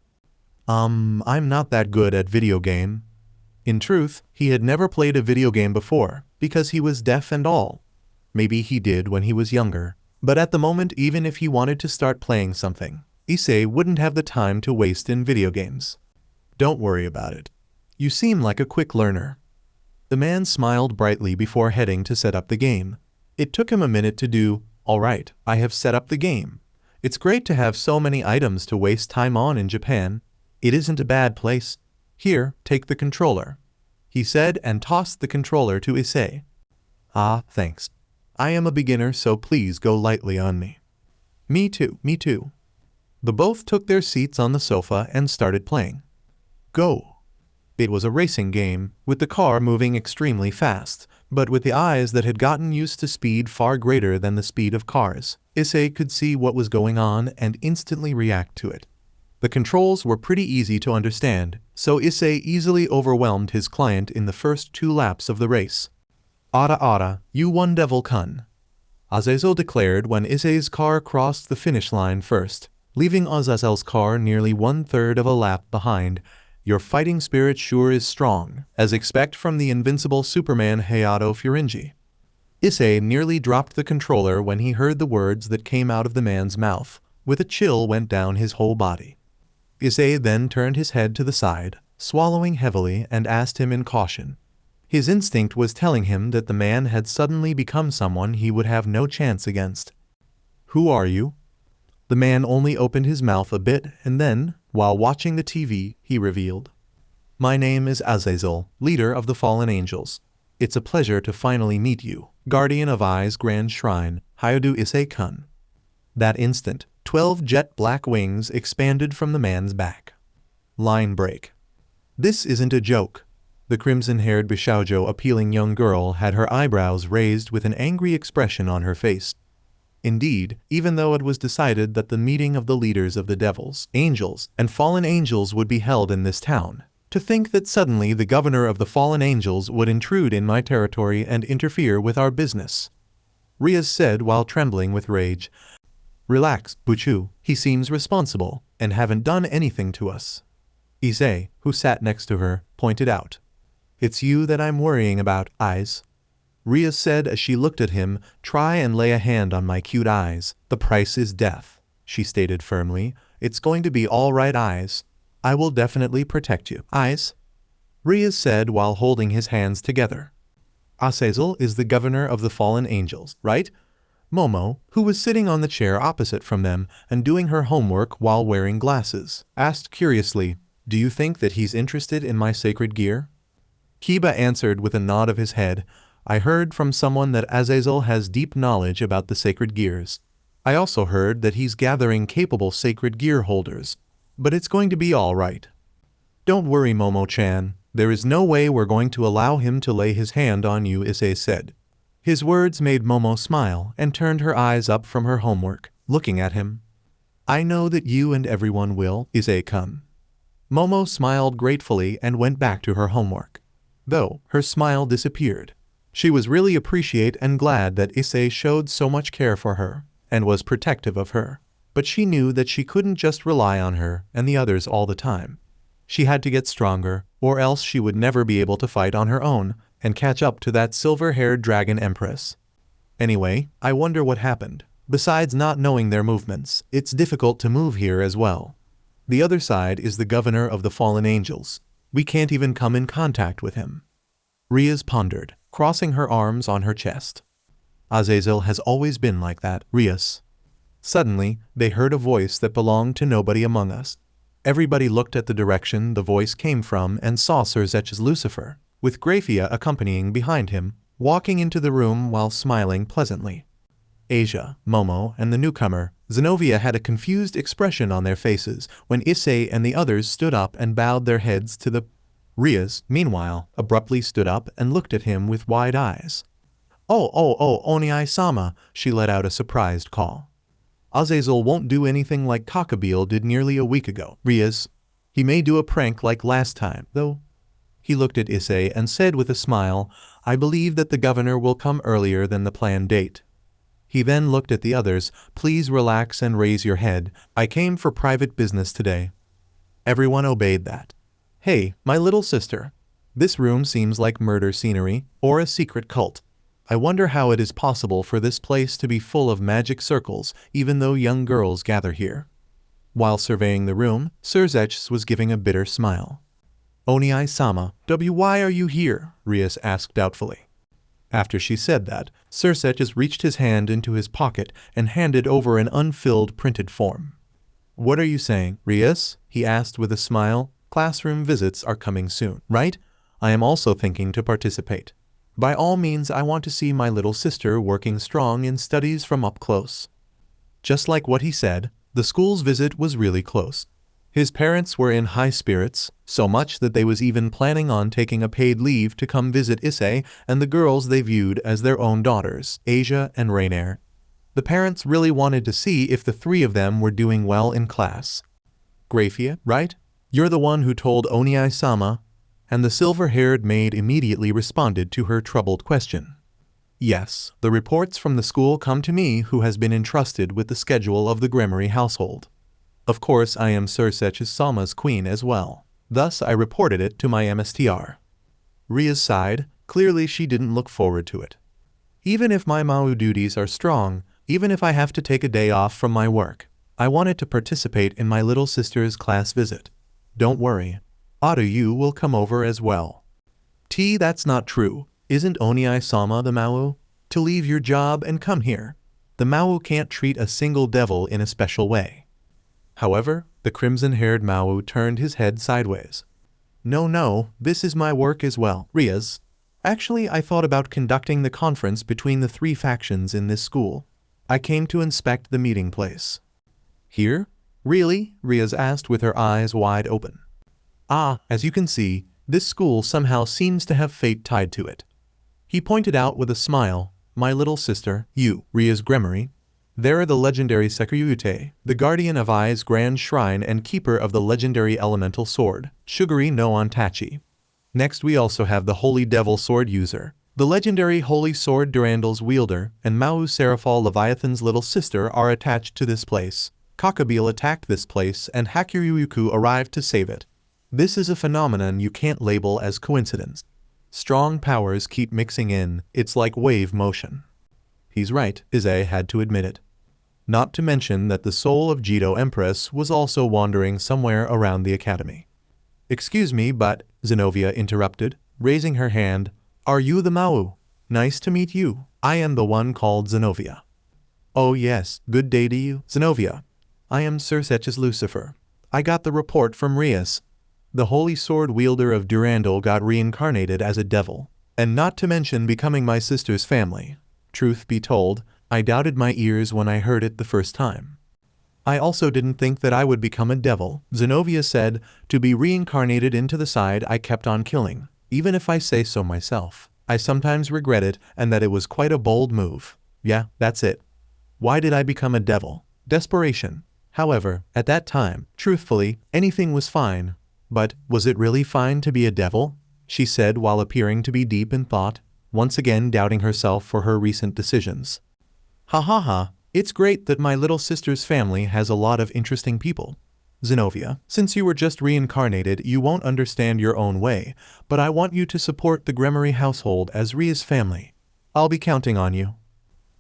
I'm not that good at video game. In truth, he had never played a video game before, because he was deaf and all. Maybe he did when he was younger, but at the moment even if he wanted to start playing something, Issei wouldn't have the time to waste in video games. Don't worry about it. You seem like a quick learner. The man smiled brightly before heading to set up the game. It took him a minute to do. All right, I have set up the game. It's great to have so many items to waste time on in Japan. It isn't a bad place. Here, take the controller, he said and tossed the controller to Issei. Ah, thanks. I am a beginner, so please go lightly on me. Me too. The both took their seats on the sofa and started playing. Go. It was a racing game, with the car moving extremely fast, but with the eyes that had gotten used to speed far greater than the speed of cars, Issei could see what was going on and instantly react to it. The controls were pretty easy to understand, so Issei easily overwhelmed his client in the first 2 laps of the race. Ara, you won, Devil-kun, Azazel declared when Issei's car crossed the finish line first, leaving Azazel's car nearly 1/3 of a lap behind. Your fighting spirit sure is strong, as expect from the invincible Superman Hayato Furinji. Issei nearly dropped the controller when he heard the words that came out of the man's mouth. With a chill went down his whole body. Issei then turned his head to the side, swallowing heavily, and asked him in caution. His instinct was telling him that the man had suddenly become someone he would have no chance against. Who are you? The man only opened his mouth a bit and then, while watching the TV, he revealed. My name is Azazel, leader of the fallen angels. It's a pleasure to finally meet you, guardian of Ai's grand shrine, Hayadu Issei-kun. That instant, 12 jet black wings expanded from the man's back. Line break. This isn't a joke. The crimson-haired bishoujo appealing young girl had her eyebrows raised with an angry expression on her face. Indeed, even though it was decided that the meeting of the leaders of the devils, angels, and fallen angels would be held in this town, to think that suddenly the governor of the fallen angels would intrude in my territory and interfere with our business. Rias said while trembling with rage. Relax, Buchu, he seems responsible, and haven't done anything to us. Issei, who sat next to her, pointed out. It's you that I'm worrying about, eyes. Rias said as she looked at him. Try and lay a hand on my cute eyes. The price is death, she stated firmly. It's going to be all right, eyes. I will definitely protect you, eyes. Rias said while holding his hands together. Azazel is the governor of the fallen angels, right? Momo, who was sitting on the chair opposite from them and doing her homework while wearing glasses, asked curiously, Do you think that he's interested in my sacred gear? Kiba answered with a nod of his head. I heard from someone that Azazel has deep knowledge about the sacred gears. I also heard that he's gathering capable sacred gear holders. But it's going to be all right. Don't worry, Momo-chan. There is no way we're going to allow him to lay his hand on you, Issei said. His words made Momo smile and turned her eyes up from her homework, looking at him. I know that you and everyone will, Issei-kun. Momo smiled gratefully and went back to her homework. Though, her smile disappeared. She was really appreciative and glad that Issei showed so much care for her, and was protective of her. But she knew that she couldn't just rely on her and the others all the time. She had to get stronger, or else she would never be able to fight on her own, and catch up to that silver-haired dragon empress. Anyway, I wonder what happened. Besides not knowing their movements, it's difficult to move here as well. The other side is the governor of the fallen angels. We can't even come in contact with him. Rias pondered, crossing her arms on her chest. Azazel has always been like that, Rias. Suddenly, they heard a voice that belonged to nobody among us. Everybody looked at the direction the voice came from and saw Sirzechs Lucifer, with Grayfia accompanying behind him, walking into the room while smiling pleasantly. Asia, Momo, and the newcomer, Zenovia, had a confused expression on their faces when Issei and the others stood up and bowed their heads to the... Rias, meanwhile, abruptly stood up and looked at him with wide eyes. Oh, Oniai-sama, she let out a surprised call. Azazel won't do anything like Gabriel did nearly a week ago. Rias, he may do a prank like last time, though. He looked at Issei and said with a smile, I believe that the governor will come earlier than the planned date. He then looked at the others, please relax and raise your head, I came for private business today. Everyone obeyed that. Hey, my little sister. This room seems like murder scenery, or a secret cult. I wonder how it is possible for this place to be full of magic circles, even though young girls gather here. While surveying the room, Sirzechs was giving a bitter smile. Oniai-sama, why are you here? Rias asked doubtfully. After she said that, Sirzechs reached his hand into his pocket and handed over an unfilled printed form. What are you saying, Rias? He asked with a smile. Classroom visits are coming soon, right? I am also thinking to participate. By all means, I want to see my little sister working strong in studies from up close. Just like what he said, the school's visit was really close. His parents were in high spirits, so much that they was even planning on taking a paid leave to come visit Issei and the girls they viewed as their own daughters, Asia and Raynare. The parents really wanted to see if the three of them were doing well in class. Grayfia, right? You're the one who told Oniai-sama, and the silver-haired maid immediately responded to her troubled question. Yes, the reports from the school come to me who has been entrusted with the schedule of the Gremory household. Of course I am Sirzechs-sama's queen as well. Thus I reported it to my MSTR. Rias sighed. Clearly she didn't look forward to it. Even if my Mau duties are strong, even if I have to take a day off from my work, I wanted to participate in my little sister's class visit. Don't worry. You will come over as well. That's not true. Isn't Oniai-sama the Mau? To leave your job and come here. The Mau can't treat a single devil in a special way. However, the crimson-haired Mau turned his head sideways. No, this is my work as well. Rias. Actually, I thought about conducting the conference between the three factions in this school. I came to inspect the meeting place. Here? Really? Rias asked with her eyes wide open. As you can see, this school somehow seems to have fate tied to it. He pointed out with a smile, my little sister, you, Rias Gremory. There are the legendary Sekirute, the guardian of Ai's grand shrine and keeper of the legendary elemental sword, Shuguri no Ontachi. Next we also have the holy devil sword user, the legendary holy sword Durandal's wielder, and Mau Serafall Leviathan's little sister are attached to this place. Gabriel attacked this place and Hakuryuku arrived to save it. This is a phenomenon you can't label as coincidence. Strong powers keep mixing in, it's like wave motion. He's right, Issei had to admit it. Not to mention that the soul of Jito Empress was also wandering somewhere around the academy. Excuse me, but, Zenovia interrupted, raising her hand, are you the Mau? Nice to meet you. I am the one called Zenovia. Oh yes, good day to you, Zenovia. I am Sirzechs Lucifer. I got the report from Rias. The holy sword wielder of Durandal got reincarnated as a devil, and not to mention becoming my sister's family. Truth be told, I doubted my ears when I heard it the first time. I also didn't think that I would become a devil, Zenovia said, to be reincarnated into the side I kept on killing. Even if I say so myself, I sometimes regret it and that it was quite a bold move. Yeah, that's it. Why did I become a devil? Desperation. However, at that time, truthfully, anything was fine. But, was it really fine to be a devil? She said while appearing to be deep in thought, once again doubting herself for her recent decisions. It's great that my little sister's family has a lot of interesting people. Zenovia, since you were just reincarnated, you won't understand your own way, but I want you to support the Gremory household as Rias' family. I'll be counting on you.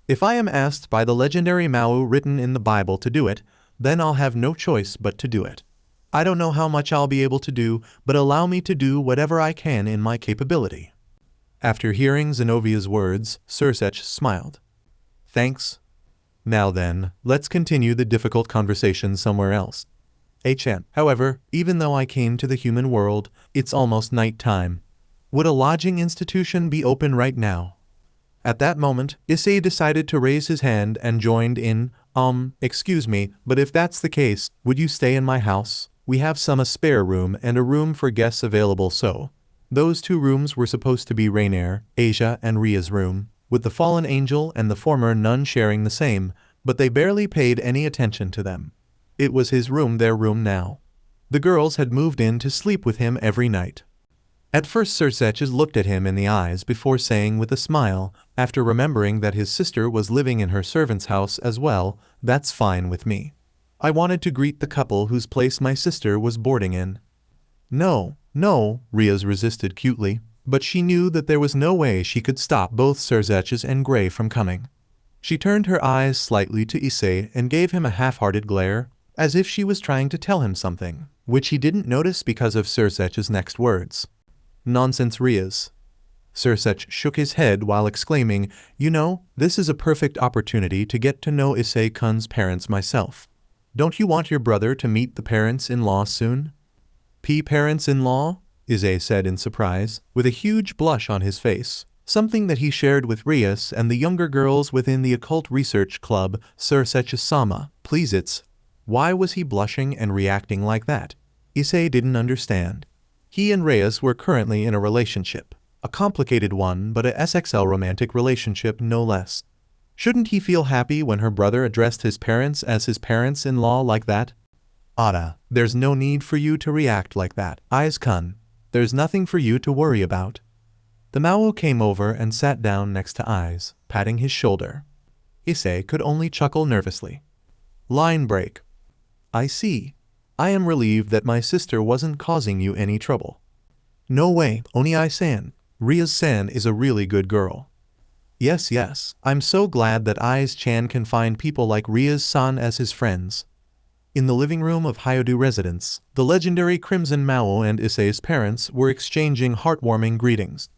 If I am asked by the legendary Mau written in the Bible to do it, then I'll have no choice but to do it. I don't know how much I'll be able to do, but allow me to do whatever I can in my capability. After hearing Zenovia's words, Sirzechs smiled. Thanks. Now then, let's continue the difficult conversation somewhere else. However, even though I came to the human world, it's almost night time. Would a lodging institution be open right now? At that moment, Issei decided to raise his hand and joined in. Excuse me, but if that's the case, would you stay in my house? We have a spare room and a room for guests available so. Those 2 rooms were supposed to be Raynare, Asia and Ria's room, with the fallen angel and the former nun sharing the same, but they barely paid any attention to them. It was his room, their room now. The girls had moved in to sleep with him every night. At first Sirzechs looked at him in the eyes before saying with a smile, after remembering that his sister was living in her servant's house as well, "That's fine with me. I wanted to greet the couple whose place my sister was boarding in." No, Rias resisted cutely, but she knew that there was no way she could stop both Sirzechs and Gray from coming. She turned her eyes slightly to Issei and gave him a half-hearted glare, as if she was trying to tell him something, which he didn't notice because of Sirzechs' next words. "Nonsense, Rias." Sirzechs shook his head while exclaiming, "You know, this is a perfect opportunity to get to know Issei-kun's parents myself. Don't you want your brother to meet the parents-in-law soon?" "Parents-in-law?" Issei said in surprise, with a huge blush on his face, something that he shared with Rias and the younger girls within the occult research club, Sirzechs-sama. Please, why was he blushing and reacting like that? Issei didn't understand. He and Rias were currently in a relationship, a complicated one but a SXL romantic relationship no less. Shouldn't he feel happy when her brother addressed his parents as his parents-in-law like that? "Ada, there's no need for you to react like that. Issei-kun, there's nothing for you to worry about." The Mao came over and sat down next to Issei, patting his shoulder. Issei could only chuckle nervously. Line break. "I see. I am relieved that my sister wasn't causing you any trouble." "No way, Oni-san. Rias-san is a really good girl." Yes, I'm so glad that Issei-chan can find people like Rias-san as his friends." In the living room of Hyodu residence, the legendary Crimson Mao and Issei's parents were exchanging heartwarming greetings.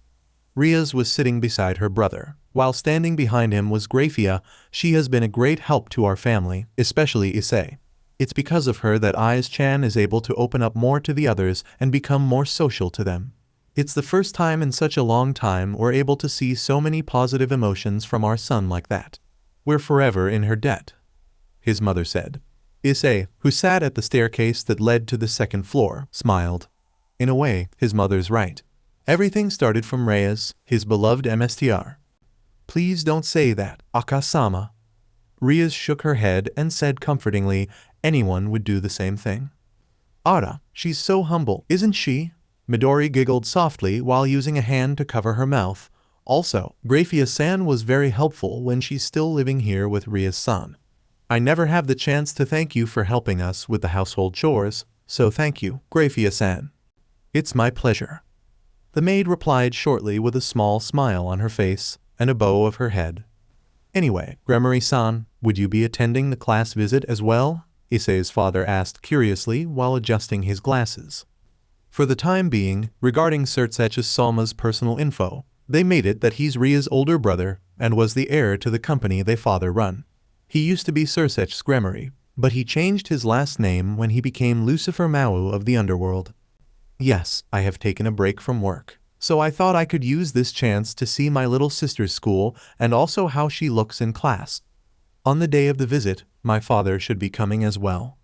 Rias was sitting beside her brother, while standing behind him was Grayfia. "She has been a great help to our family, especially Issei. It's because of her that Issei-chan is able to open up more to the others and become more social to them. It's the first time in such a long time we're able to see so many positive emotions from our son like that. We're forever in her debt," his mother said. Issei, who sat at the staircase that led to the second floor, smiled. In a way, his mother's right. Everything started from Rias, his beloved MSTR. "Please don't say that, Aka-sama." Rias shook her head and said comfortingly, "Anyone would do the same thing." "Ada, she's so humble, isn't she?" Midori giggled softly while using a hand to cover her mouth. "Also, Grayfia-san was very helpful when she's still living here with Rias-san. I never have the chance to thank you for helping us with the household chores, so thank you, Grayfia-san." "It's my pleasure." The maid replied shortly with a small smile on her face and a bow of her head. "Anyway, Gremory-san, would you be attending the class visit as well?" Issei's father asked curiously while adjusting his glasses. For the time being, regarding Sirzechs-sama's personal info, they made it that he's Ria's older brother and was the heir to the company they father run. He used to be Sirzechs Gremory, but he changed his last name when he became Lucifer Mao of the Underworld. "Yes, I have taken a break from work, so I thought I could use this chance to see my little sister's school and also how she looks in class. On the day of the visit, my father should be coming as well."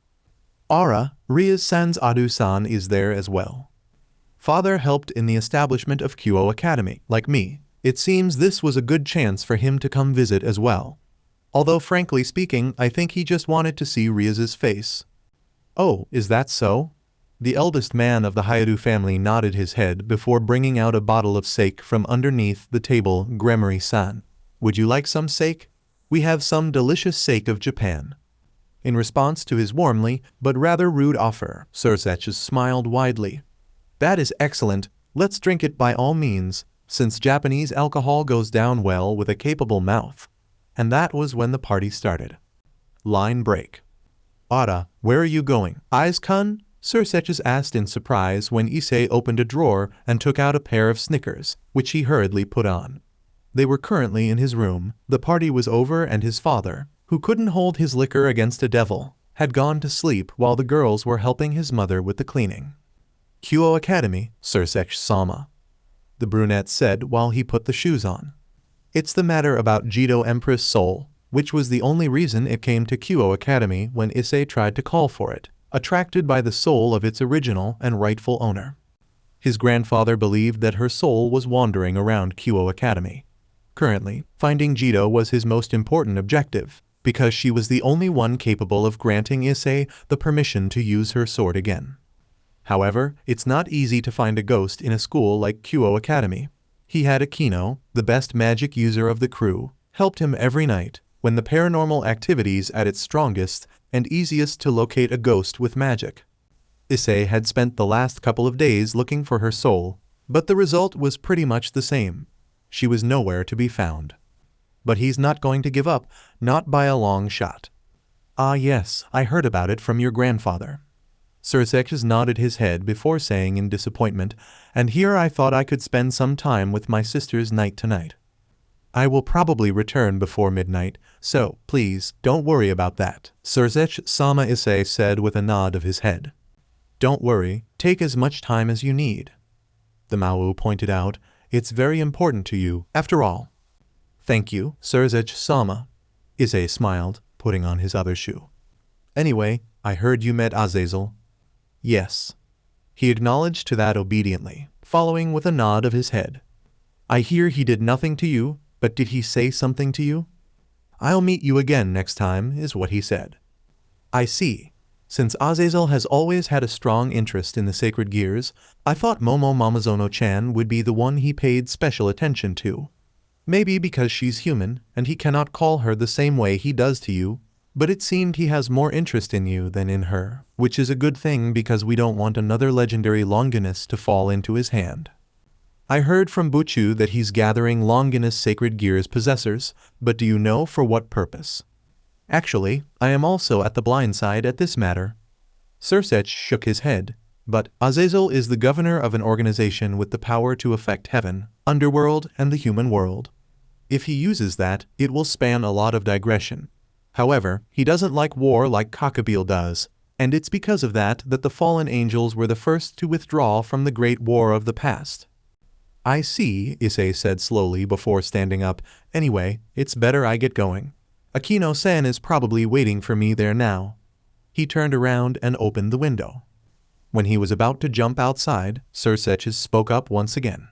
"Ara, Rias-san's Adu-san is there as well. Father helped in the establishment of Kyo Academy, like me. It seems this was a good chance for him to come visit as well. Although frankly speaking, I think he just wanted to see Rias's face." "Oh, is that so?" The eldest man of the Hyodu family nodded his head before bringing out a bottle of sake from underneath the table. "Gremory-san, would you like some sake? We have some delicious sake of Japan." In response to his warmly, but rather rude offer, Sirzechs smiled widely. "That is excellent, let's drink it by all means, since Japanese alcohol goes down well with a capable mouth." And that was when the party started. Line break. "Ada, where are you going?" "Issei-kun?" Sirzechs asked in surprise when Issei opened a drawer and took out a pair of Snickers, which he hurriedly put on. They were currently in his room, the party was over and his father, who couldn't hold his liquor against a devil, had gone to sleep while the girls were helping his mother with the cleaning. "Kyo Academy, Sirzechs-sama," the brunette said while he put the shoes on. It's the matter about Jito Empress Soul, which was the only reason it came to Kyo Academy when Issei tried to call for it, attracted by the soul of its original and rightful owner. His grandfather believed that her soul was wandering around Kyo Academy. Currently, finding Jito was his most important objective, because she was the only one capable of granting Issei the permission to use her sword again. However, it's not easy to find a ghost in a school like Kyo Academy. He had Akeno, the best magic user of the crew, helped him every night, when the paranormal activities at its strongest and easiest to locate a ghost with magic. Issei had spent the last couple of days looking for her soul, but the result was pretty much the same. She was nowhere to be found. But he's not going to give up, not by a long shot. Ah yes, I heard about it from your grandfather. Sirzechs nodded his head before saying in disappointment, and here I thought I could spend some time with my sister's knight tonight. I will probably return before midnight, so please don't worry about that, Sirzechs-sama Issei said with a nod of his head. Don't worry, take as much time as you need. The Mawu pointed out, it's very important to you, after all. Thank you, Sirzechs-sama. Issei smiled, putting on his other shoe. Anyway, I heard you met Azazel. Yes. He acknowledged to that obediently, following with a nod of his head. I hear he did nothing to you, but did he say something to you? I'll meet you again next time, is what he said. I see. Since Azazel has always had a strong interest in the sacred gears, I thought Momo Momonozo-chan would be the one he paid special attention to. Maybe because she's human, and he cannot call her the same way he does to you, but it seemed he has more interest in you than in her, which is a good thing because we don't want another legendary Longinus to fall into his hand. I heard from Buchu that he's gathering Longinus sacred gears possessors, but do you know for what purpose? Actually, I am also at the blind side at this matter. Sirzechs shook his head, but Azazel is the governor of an organization with the power to affect heaven, underworld, and the human world. If he uses that, it will span a lot of digression. However, he doesn't like war like Gabriel does, and it's because of that that the fallen angels were the first to withdraw from the great war of the past. I see, Issei said slowly before standing up. Anyway, it's better I get going. Akeno-san is probably waiting for me there now. He turned around and opened the window. When he was about to jump outside, Sirzechs spoke up once again.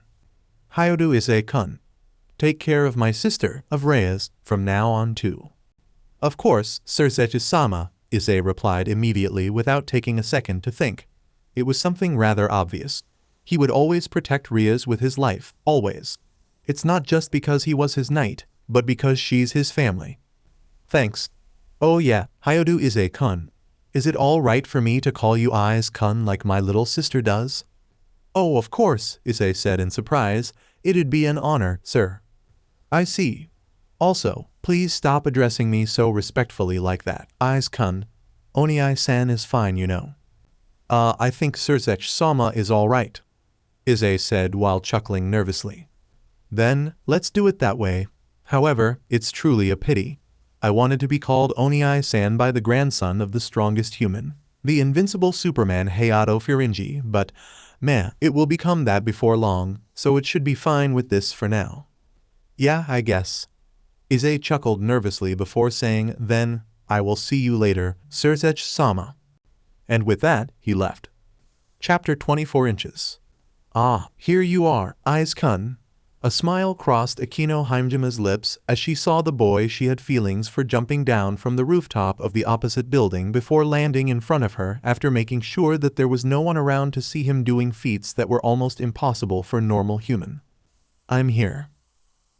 Hyodu Issei-kun. Take care of my sister, of Rias, from now on too. Of course, Sirzechs-sama, Issei replied immediately without taking a second to think. It was something rather obvious. He would always protect Rias with his life, always. It's not just because he was his knight, but because she's his family. Thanks. Oh yeah, Hyodu Issei-kun. Is it all right for me to call you Issei-kun like my little sister does? Oh, of course, Issei said in surprise. It'd be an honor, sir. I see. Also, please stop addressing me so respectfully like that. Issei-kun. Oni-san is fine, you know. I think Sirzechs-sama is all right, Issei said while chuckling nervously. Then, let's do it that way. However, it's truly a pity. I wanted to be called Oni-san by the grandson of the strongest human, the invincible Superman Hayato Furinji, but, meh, it will become that before long, so it should be fine with this for now. Yeah, I guess. Issei chuckled nervously before saying, then, I will see you later, Sirzechs-sama. And with that, he left. Chapter 24 inches. Ah, here you are, Issei-kun. A smile crossed Akeno Himejima's lips as she saw the boy she had feelings for jumping down from the rooftop of the opposite building before landing in front of her after making sure that there was no one around to see him doing feats that were almost impossible for normal human. I'm here.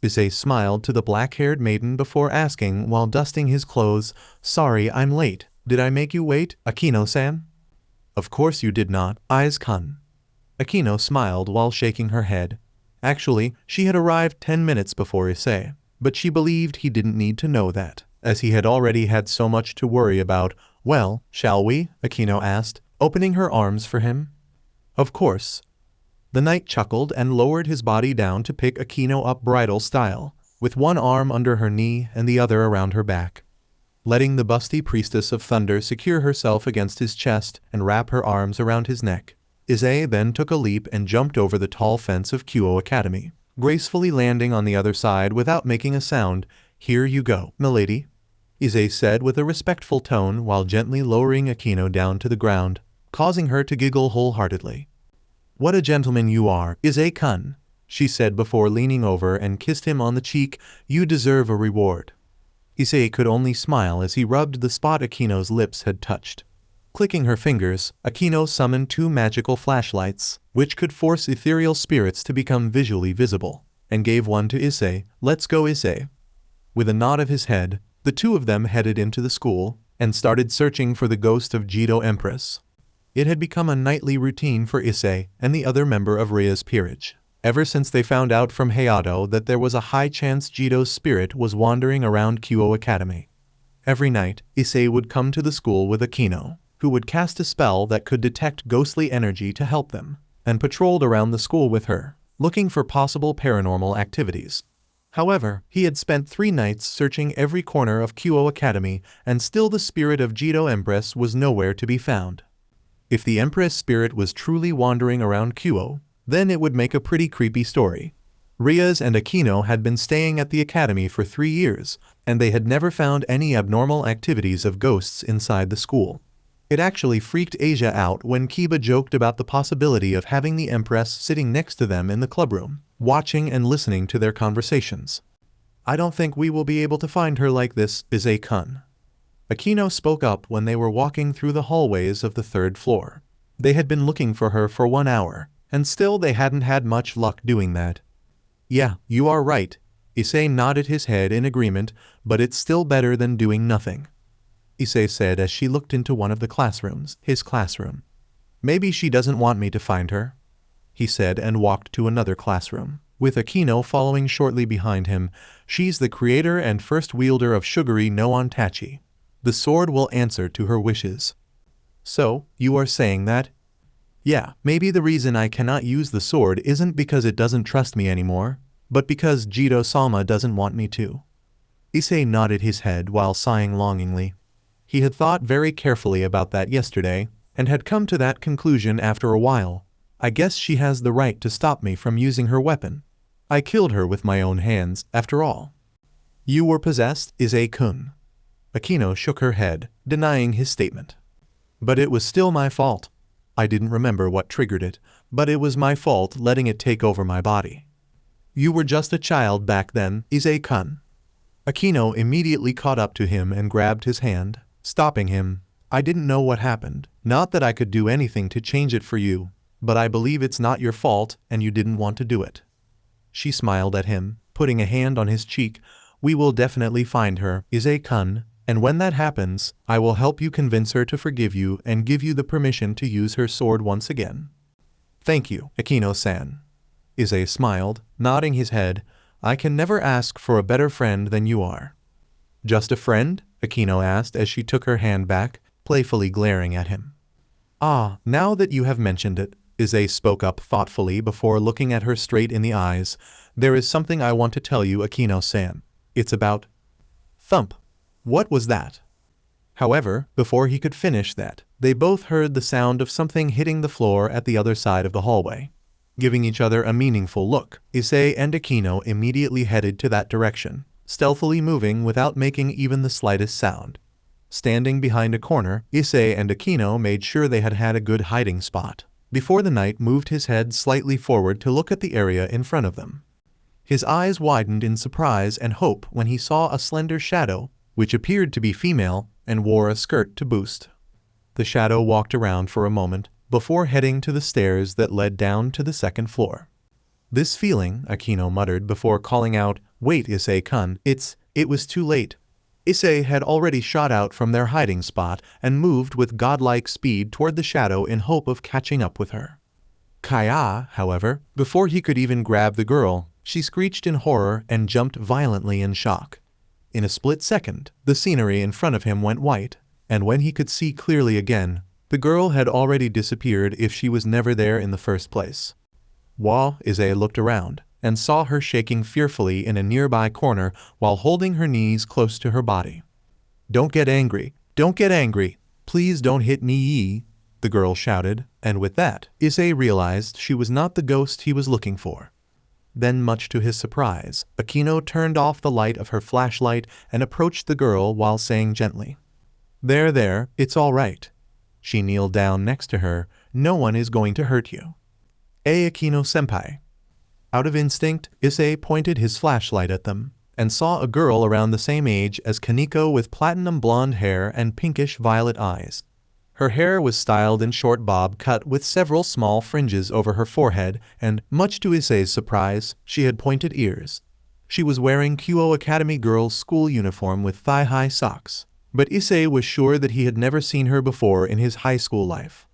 Issei smiled to the black-haired maiden before asking while dusting his clothes, sorry I'm late. Did I make you wait, Akeno-san? Of course you did not, Issei-kun. Akeno smiled while shaking her head. Actually, she had arrived 10 minutes before Issei, but she believed he didn't need to know that, as he had already had so much to worry about. Well, shall we? Akeno asked, opening her arms for him. Of course. The knight chuckled and lowered his body down to pick Akeno up bridal style, with one arm under her knee and the other around her back. Letting the busty priestess of thunder secure herself against his chest and wrap her arms around his neck, Issei then took a leap and jumped over the tall fence of Kyo Academy, gracefully landing on the other side without making a sound. "Here you go, milady," Issei said with a respectful tone while gently lowering Akeno down to the ground, causing her to giggle wholeheartedly. "What a gentleman you are, Issei-kun," she said before leaning over and kissed him on the cheek. "You deserve a reward." Issei could only smile as he rubbed the spot Akeno's lips had touched. Clicking her fingers, Akeno summoned 2 magical flashlights, which could force ethereal spirits to become visually visible, and gave one to Issei. "Let's go, Issei." With a nod of his head, the 2 of them headed into the school and started searching for the ghost of Jidou Empress. It had become a nightly routine for Issei and the other member of Rias' peerage, ever since they found out from Hayato that there was a high chance Jidou's spirit was wandering around Kyo Academy. Every night, Issei would come to the school with Akeno, who would cast a spell that could detect ghostly energy to help them, and patrolled around the school with her, looking for possible paranormal activities. However, he had spent 3 nights searching every corner of Kyo Academy, and still the spirit of Jidou Empress was nowhere to be found. If the Empress spirit was truly wandering around Kyo, then it would make a pretty creepy story. Rias and Akeno had been staying at the academy for 3 years, and they had never found any abnormal activities of ghosts inside the school. It actually freaked Asia out when Kiba joked about the possibility of having the Empress sitting next to them in the clubroom, watching and listening to their conversations. "I don't think we will be able to find her like this, Issei-kun." Akeno spoke up when they were walking through the hallways of the 3rd floor. They had been looking for her for 1 hour, and still they hadn't had much luck doing that. "Yeah, you are right," Issei nodded his head in agreement, "but it's still better than doing nothing," Issei said as she looked into one of the classrooms, his classroom. "Maybe she doesn't want me to find her," he said and walked to another classroom, with Akeno following shortly behind him. "She's the creator and first wielder of Shuguri no Ontachi. The sword will answer to her wishes." "So, you are saying that?" "Yeah, maybe the reason I cannot use the sword isn't because it doesn't trust me anymore, but because Jidou-sama doesn't want me to." Issei nodded his head while sighing longingly. He had thought very carefully about that yesterday, and had come to that conclusion after a while. "I guess she has the right to stop me from using her weapon. I killed her with my own hands, after all." "You were possessed, Issei-kun." Akeno shook her head, denying his statement. "But it was still my fault. I didn't remember what triggered it, but it was my fault letting it take over my body." "You were just a child back then, Issei-kun." Akeno immediately caught up to him and grabbed his hand, stopping him. "I didn't know what happened. Not that I could do anything to change it for you, but I believe it's not your fault and you didn't want to do it." She smiled at him, putting a hand on his cheek. "We will definitely find her, Issei-kun, and when that happens, I will help you convince her to forgive you and give you the permission to use her sword once again." "Thank you, Akeno-san." Issei smiled, nodding his head. "I can never ask for a better friend than you are." "Just a friend?" Akeno asked as she took her hand back, playfully glaring at him. "Ah, now that you have mentioned it," Issei spoke up thoughtfully before looking at her straight in the eyes. "There is something I want to tell you, Akeno-san. It's about..." Thump! What was that? However, before he could finish that, they both heard the sound of something hitting the floor at the other side of the hallway. Giving each other a meaningful look, Issei and Akeno immediately headed to that direction, stealthily moving without making even the slightest sound. Standing behind a corner, Issei and Akeno made sure they had had a good hiding spot, before the knight moved his head slightly forward to look at the area in front of them. His eyes widened in surprise and hope when he saw a slender shadow, which appeared to be female, and wore a skirt to boost. The shadow walked around for a moment, before heading to the stairs that led down to the 2nd floor. "This feeling," Akeno muttered before calling out, "Wait, Issei-kun, it was too late." Issei had already shot out from their hiding spot and moved with godlike speed toward the shadow in hope of catching up with her. Kaya, however, before he could even grab the girl, she screeched in horror and jumped violently in shock. In a split second, the scenery in front of him went white, and when he could see clearly again, the girl had already disappeared if she was never there in the first place. Issei looked around and saw her shaking fearfully in a nearby corner while holding her knees close to her body. "Don't get angry, don't get angry, please don't hit me," the girl shouted, and with that, Issei realized she was not the ghost he was looking for. Then, much to his surprise, Akeno turned off the light of her flashlight and approached the girl while saying gently, There, it's all right." She kneeled down next to her. "No one is going to hurt you." Akeno-senpai." Out of instinct, Issei pointed his flashlight at them, and saw a girl around the same age as Koneko with platinum blonde hair and pinkish violet eyes. Her hair was styled in short bob cut with several small fringes over her forehead, and, much to Issei's surprise, she had pointed ears. She was wearing Kyo Academy girls' school uniform with thigh-high socks, but Issei was sure that he had never seen her before in his high school life.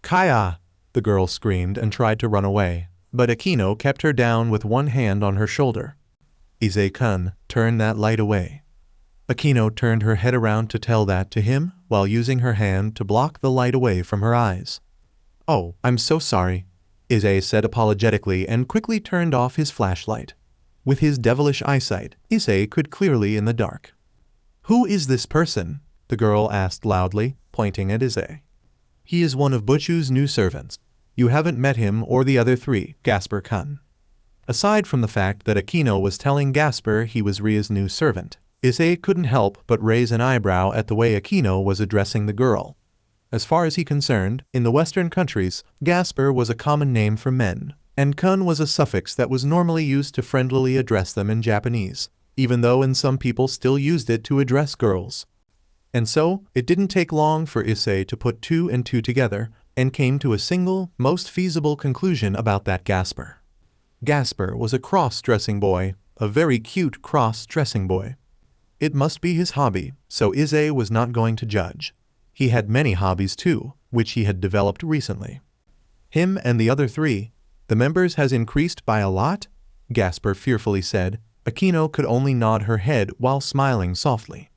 "Kaya!" the girl screamed and tried to run away, but Akeno kept her down with one hand on her shoulder. "Issei-kun, turn that light away." Akeno turned her head around to tell that to him, while using her hand to block the light away from her eyes. "Oh, I'm so sorry," Issei said apologetically and quickly turned off his flashlight. With his devilish eyesight, Issei could clearly in the dark. "Who is this person?" the girl asked loudly, pointing at Issei. "He is one of Butchu's new servants. You haven't met him or the other three, Gasper-kun." Aside from the fact that Akeno was telling Gasper he was Ria's new servant, Issei couldn't help but raise an eyebrow at the way Akeno was addressing the girl. As far as he concerned, in the Western countries, Gasper was a common name for men, and kun was a suffix that was normally used to friendlily address them in Japanese, even though some people still used it to address girls. And so, it didn't take long for Issei to put two and two together, and came to a single, most feasible conclusion about that Gasper. Gasper was a cross-dressing boy, a very cute cross-dressing boy. It must be his hobby, so Issei was not going to judge. He had many hobbies too, which he had developed recently. "Him and the other three, the members has increased by a lot?" Gasper fearfully said. Akeno could only nod her head while smiling softly.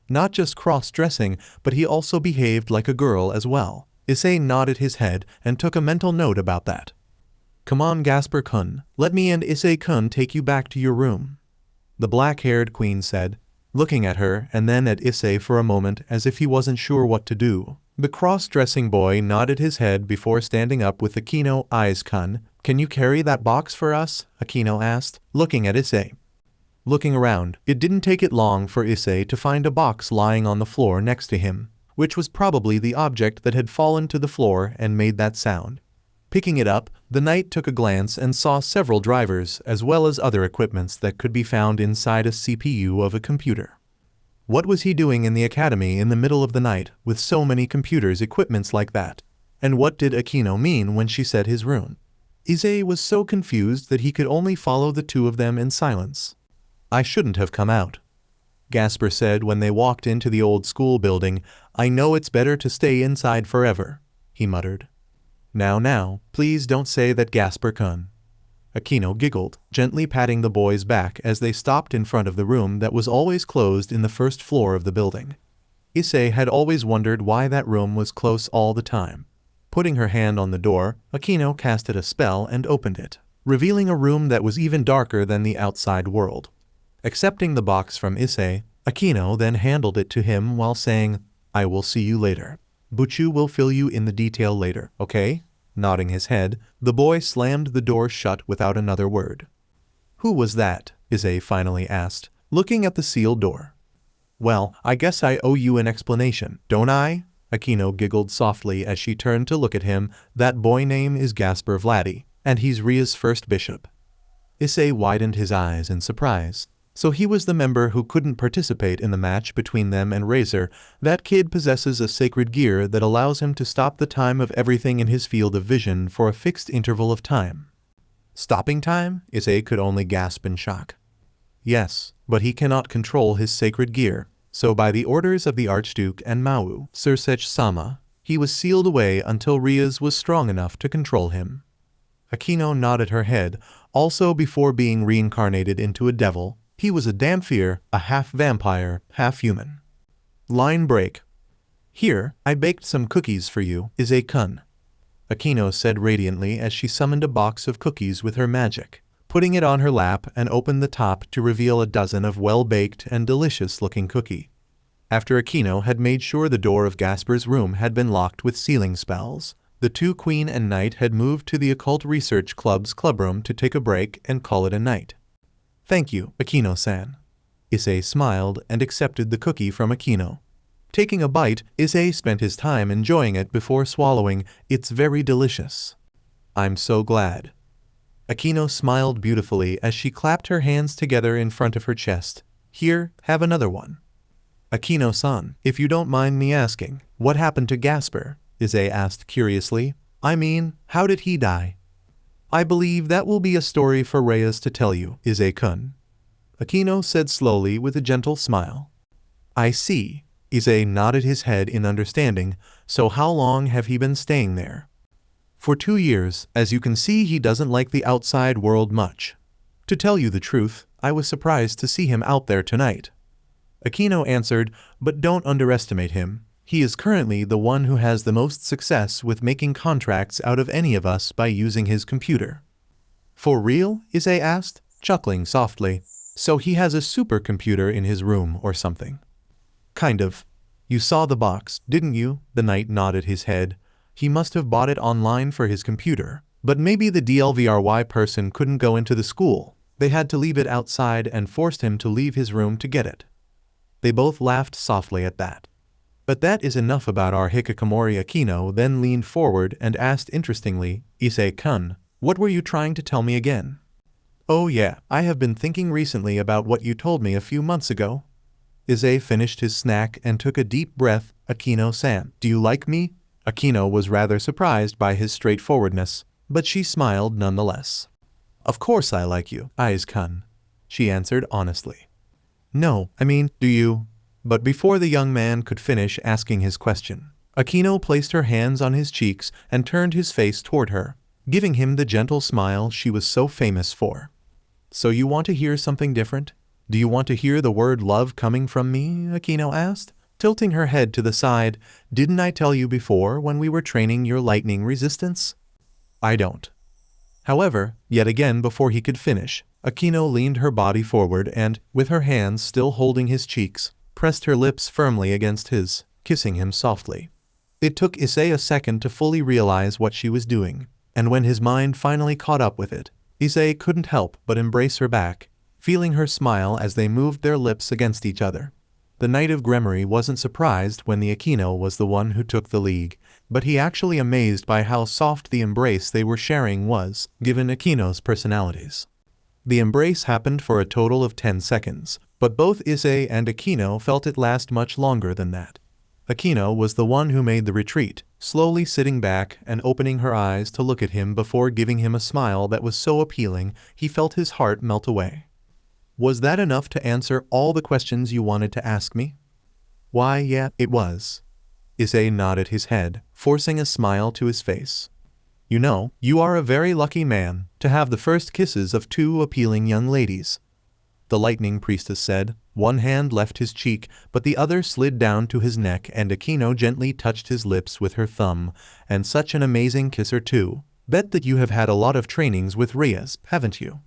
"Not just cross-dressing, but he also behaved like a girl as well." Issei nodded his head and took a mental note about that. "Come on, Gasper-kun, let me and Issei-kun take you back to your room," the black-haired queen said, looking at her and then at Issei for a moment as if he wasn't sure what to do. The cross-dressing boy nodded his head before standing up with Akeno. "Eyes-kun, can you carry that box for us?" Akeno asked, looking at Issei. Looking around, it didn't take it long for Issei to find a box lying on the floor next to him, which was probably the object that had fallen to the floor and made that sound. Picking it up, the knight took a glance and saw several drivers as well as other equipments that could be found inside a CPU of a computer. What was he doing in the academy in the middle of the night with so many computers equipments like that? And what did Akeno mean when she said his room? Issei was so confused that he could only follow the two of them in silence. "I shouldn't have come out," Gasper said when they walked into the old school building. "I know it's better to stay inside forever," he muttered. Now, please don't say that, Gasper-kun." Akeno giggled, gently patting the boy's back as they stopped in front of the room that was always closed in the first floor of the building. Issei had always wondered why that room was closed all the time. Putting her hand on the door, Akeno casted a spell and opened it, revealing a room that was even darker than the outside world. Accepting the box from Issei, Akeno then handed it to him while saying, "I will see you later. Butchu will fill you in the detail later, okay?" Nodding his head, the boy slammed the door shut without another word. "Who was that?" Issei finally asked, looking at the sealed door. "Well, I guess I owe you an explanation, don't I?" Akeno giggled softly as she turned to look at him. "That boy name is Gasper Vladdy, and he's Ria's first bishop." Issei widened his eyes in surprise. So he was the member who couldn't participate in the match between them and Razor. That kid possesses a sacred gear that allows him to stop the time of everything in his field of vision for a fixed interval of time. "Stopping time?" Issei could only gasp in shock. "Yes, but he cannot control his sacred gear, so by the orders of the Archduke and Mau, Sirzechs-sama, he was sealed away until Rias was strong enough to control him." Akeno nodded her head. "Also, before being reincarnated into a devil, he was a Damphir, a half-vampire, half-human." Line break. "Here, I baked some cookies for you, Issei-kun," Akeno said radiantly as she summoned a box of cookies with her magic, putting it on her lap and opened the top to reveal a dozen of well-baked and delicious-looking cookie. After Akeno had made sure the door of Gasper's room had been locked with sealing spells, The two queen and knight had moved to the Occult Research Club's clubroom to take a break and call it a night. Thank you, Akeno-san. Issei smiled and accepted the cookie from Akeno. Taking a bite, Issei spent his time enjoying it before swallowing. It's very delicious. I'm so glad. Akeno smiled beautifully as she clapped her hands together in front of her chest. Here, have another one. Akeno-san, if you don't mind me asking, what happened to Gasper? Issei asked curiously. I mean, how did he die? I believe that will be a story for Rias to tell you, Issei-kun. Akeno said slowly with a gentle smile. I see. Issei nodded his head in understanding. So how long have he been staying there? For 2 years. As you can see, he doesn't like the outside world much. To tell you the truth, I was surprised to see him out there tonight. Akeno answered, but don't underestimate him. He is currently the one who has the most success with making contracts out of any of us by using his computer. For real? Issei asked, chuckling softly. So he has a supercomputer in his room or something? Kind of. You saw the box, didn't you? The knight nodded his head. He must have bought it online for his computer. But maybe the DLVRY person couldn't go into the school. They had to leave it outside and forced him to leave his room to get it. They both laughed softly at that. But that is enough about our hikikomori. Akeno then leaned forward and asked interestingly, Issei-kun, what were you trying to tell me again? Oh yeah, I have been thinking recently about what you told me a few months ago. Issei finished his snack and took a deep breath. Akeno-san, do you like me? Akeno was rather surprised by his straightforwardness, but she smiled nonetheless. Of course I like you, Issei-kun, she answered honestly. No, I mean, do you? But before the young man could finish asking his question, Akeno placed her hands on his cheeks and turned his face toward her, giving him the gentle smile she was so famous for. So you want to hear something different? Do you want to hear the word love coming from me? Akeno asked, tilting her head to the side. Didn't I tell you before when we were training your lightning resistance? I don't. However, yet again before he could finish, Akeno leaned her body forward and, with her hands still holding his cheeks, pressed her lips firmly against his, kissing him softly. It took Issei a second to fully realize what she was doing, and when his mind finally caught up with it, Issei couldn't help but embrace her back, feeling her smile as they moved their lips against each other. The Knight of Gremory wasn't surprised when the Akeno was the one who took the lead, but he actually amazed by how soft the embrace they were sharing was, given Akeno's personalities. The embrace happened for a total of 10 seconds, but both Issei and Akeno felt it last much longer than that. Akeno was the one who made the retreat, slowly sitting back and opening her eyes to look at him before giving him a smile that was so appealing he felt his heart melt away. Was that enough to answer all the questions you wanted to ask me? Why, yeah, it was. Issei nodded his head, forcing a smile to his face. You know, you are a very lucky man to have the first kisses of 2 appealing young ladies. The lightning priestess said. One hand left his cheek, but the other slid down to his neck, and Akeno gently touched his lips with her thumb. And such an amazing kisser too. Bet that you have had a lot of trainings with Rias, haven't you?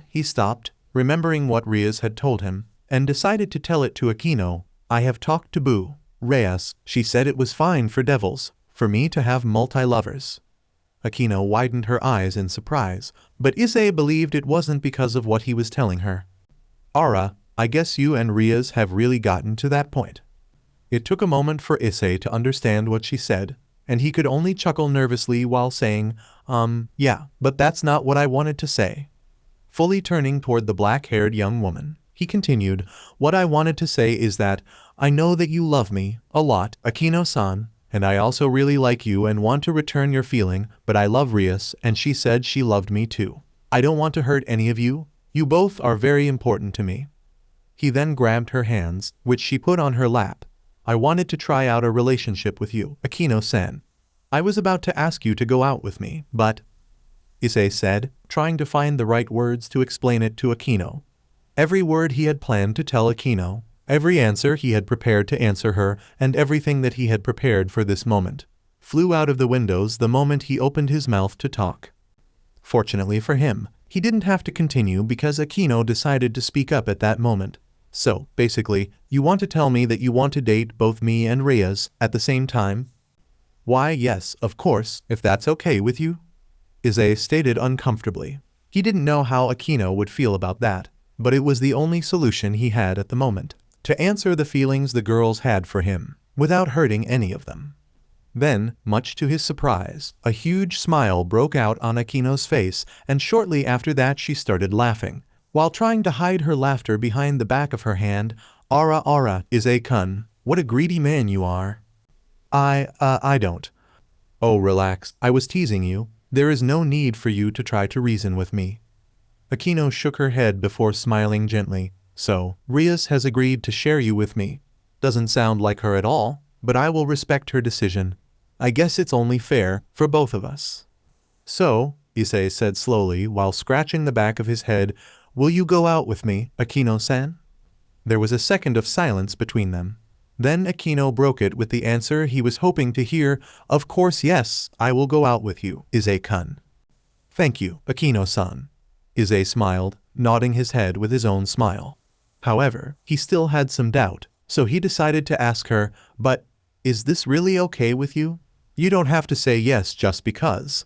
He stopped, remembering what Rias had told him, and decided to tell it to Akeno. I have talked to Boo. Rias, she said it was fine for devils, for me to have multi-lovers. Akeno widened her eyes in surprise, but Issei believed it wasn't because of what he was telling her. I guess you and Rias have really gotten to that point. It took a moment for Issei to understand what she said, and he could only chuckle nervously while saying, yeah, but that's not what I wanted to say. Fully turning toward the black-haired young woman, he continued, what I wanted to say is that, I know that you love me, a lot, Akeno-san, and I also really like you and want to return your feeling, but I love Rias, and she said she loved me too. I don't want to hurt any of you. You both are very important to me. He then grabbed her hands, which she put on her lap. I wanted to try out a relationship with you, Akeno-san. I was about to ask you to go out with me, but... Issei said, trying to find the right words to explain it to Akeno. Every word he had planned to tell Akeno, every answer he had prepared to answer her, and everything that he had prepared for this moment, flew out of the windows the moment he opened his mouth to talk. Fortunately for him, he didn't have to continue because Akeno decided to speak up at that moment. So, basically, you want to tell me that you want to date both me and Rias at the same time? Why, yes, of course, if that's okay with you, Issei stated uncomfortably. He didn't know how Akeno would feel about that, but it was the only solution he had at the moment, to answer the feelings the girls had for him, without hurting any of them. Then, much to his surprise, a huge smile broke out on Akeno's face, and shortly after that she started laughing, while trying to hide her laughter behind the back of her hand. Ara, Issei-kun, what a greedy man you are. I don't. Oh, relax, I was teasing you. There is no need for you to try to reason with me. Akeno shook her head before smiling gently. So, Rias has agreed to share you with me. Doesn't sound like her at all, but I will respect her decision. I guess it's only fair for both of us. So, Issei said slowly while scratching the back of his head, will you go out with me, Akeno-san? There was a second of silence between them. Then Akeno broke it with the answer he was hoping to hear, of course yes, I will go out with you, Issei-kun. Thank you, Akeno-san. Issei smiled, nodding his head with his own smile. However, he still had some doubt, so he decided to ask her, but, is this really okay with you? You don't have to say yes just because.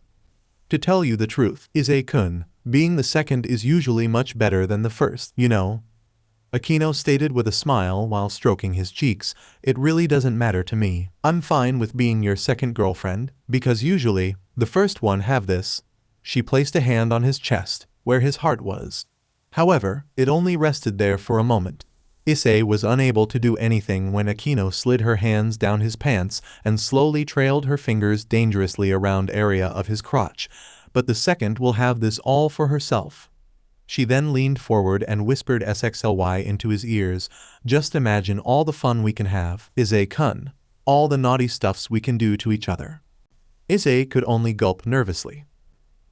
To tell you the truth, Issei-kun, being the second is usually much better than the first, you know. Akeno stated with a smile while stroking his cheeks, it really doesn't matter to me. I'm fine with being your second girlfriend, because usually, the first one have this. She placed a hand on his chest, where his heart was. However, it only rested there for a moment. Issei was unable to do anything when Akeno slid her hands down his pants and slowly trailed her fingers dangerously around area of his crotch, but the second will have this all for herself. She then leaned forward and whispered SXLY into his ears, just imagine all the fun we can have, Issei-kun, all the naughty stuffs we can do to each other. Issei could only gulp nervously.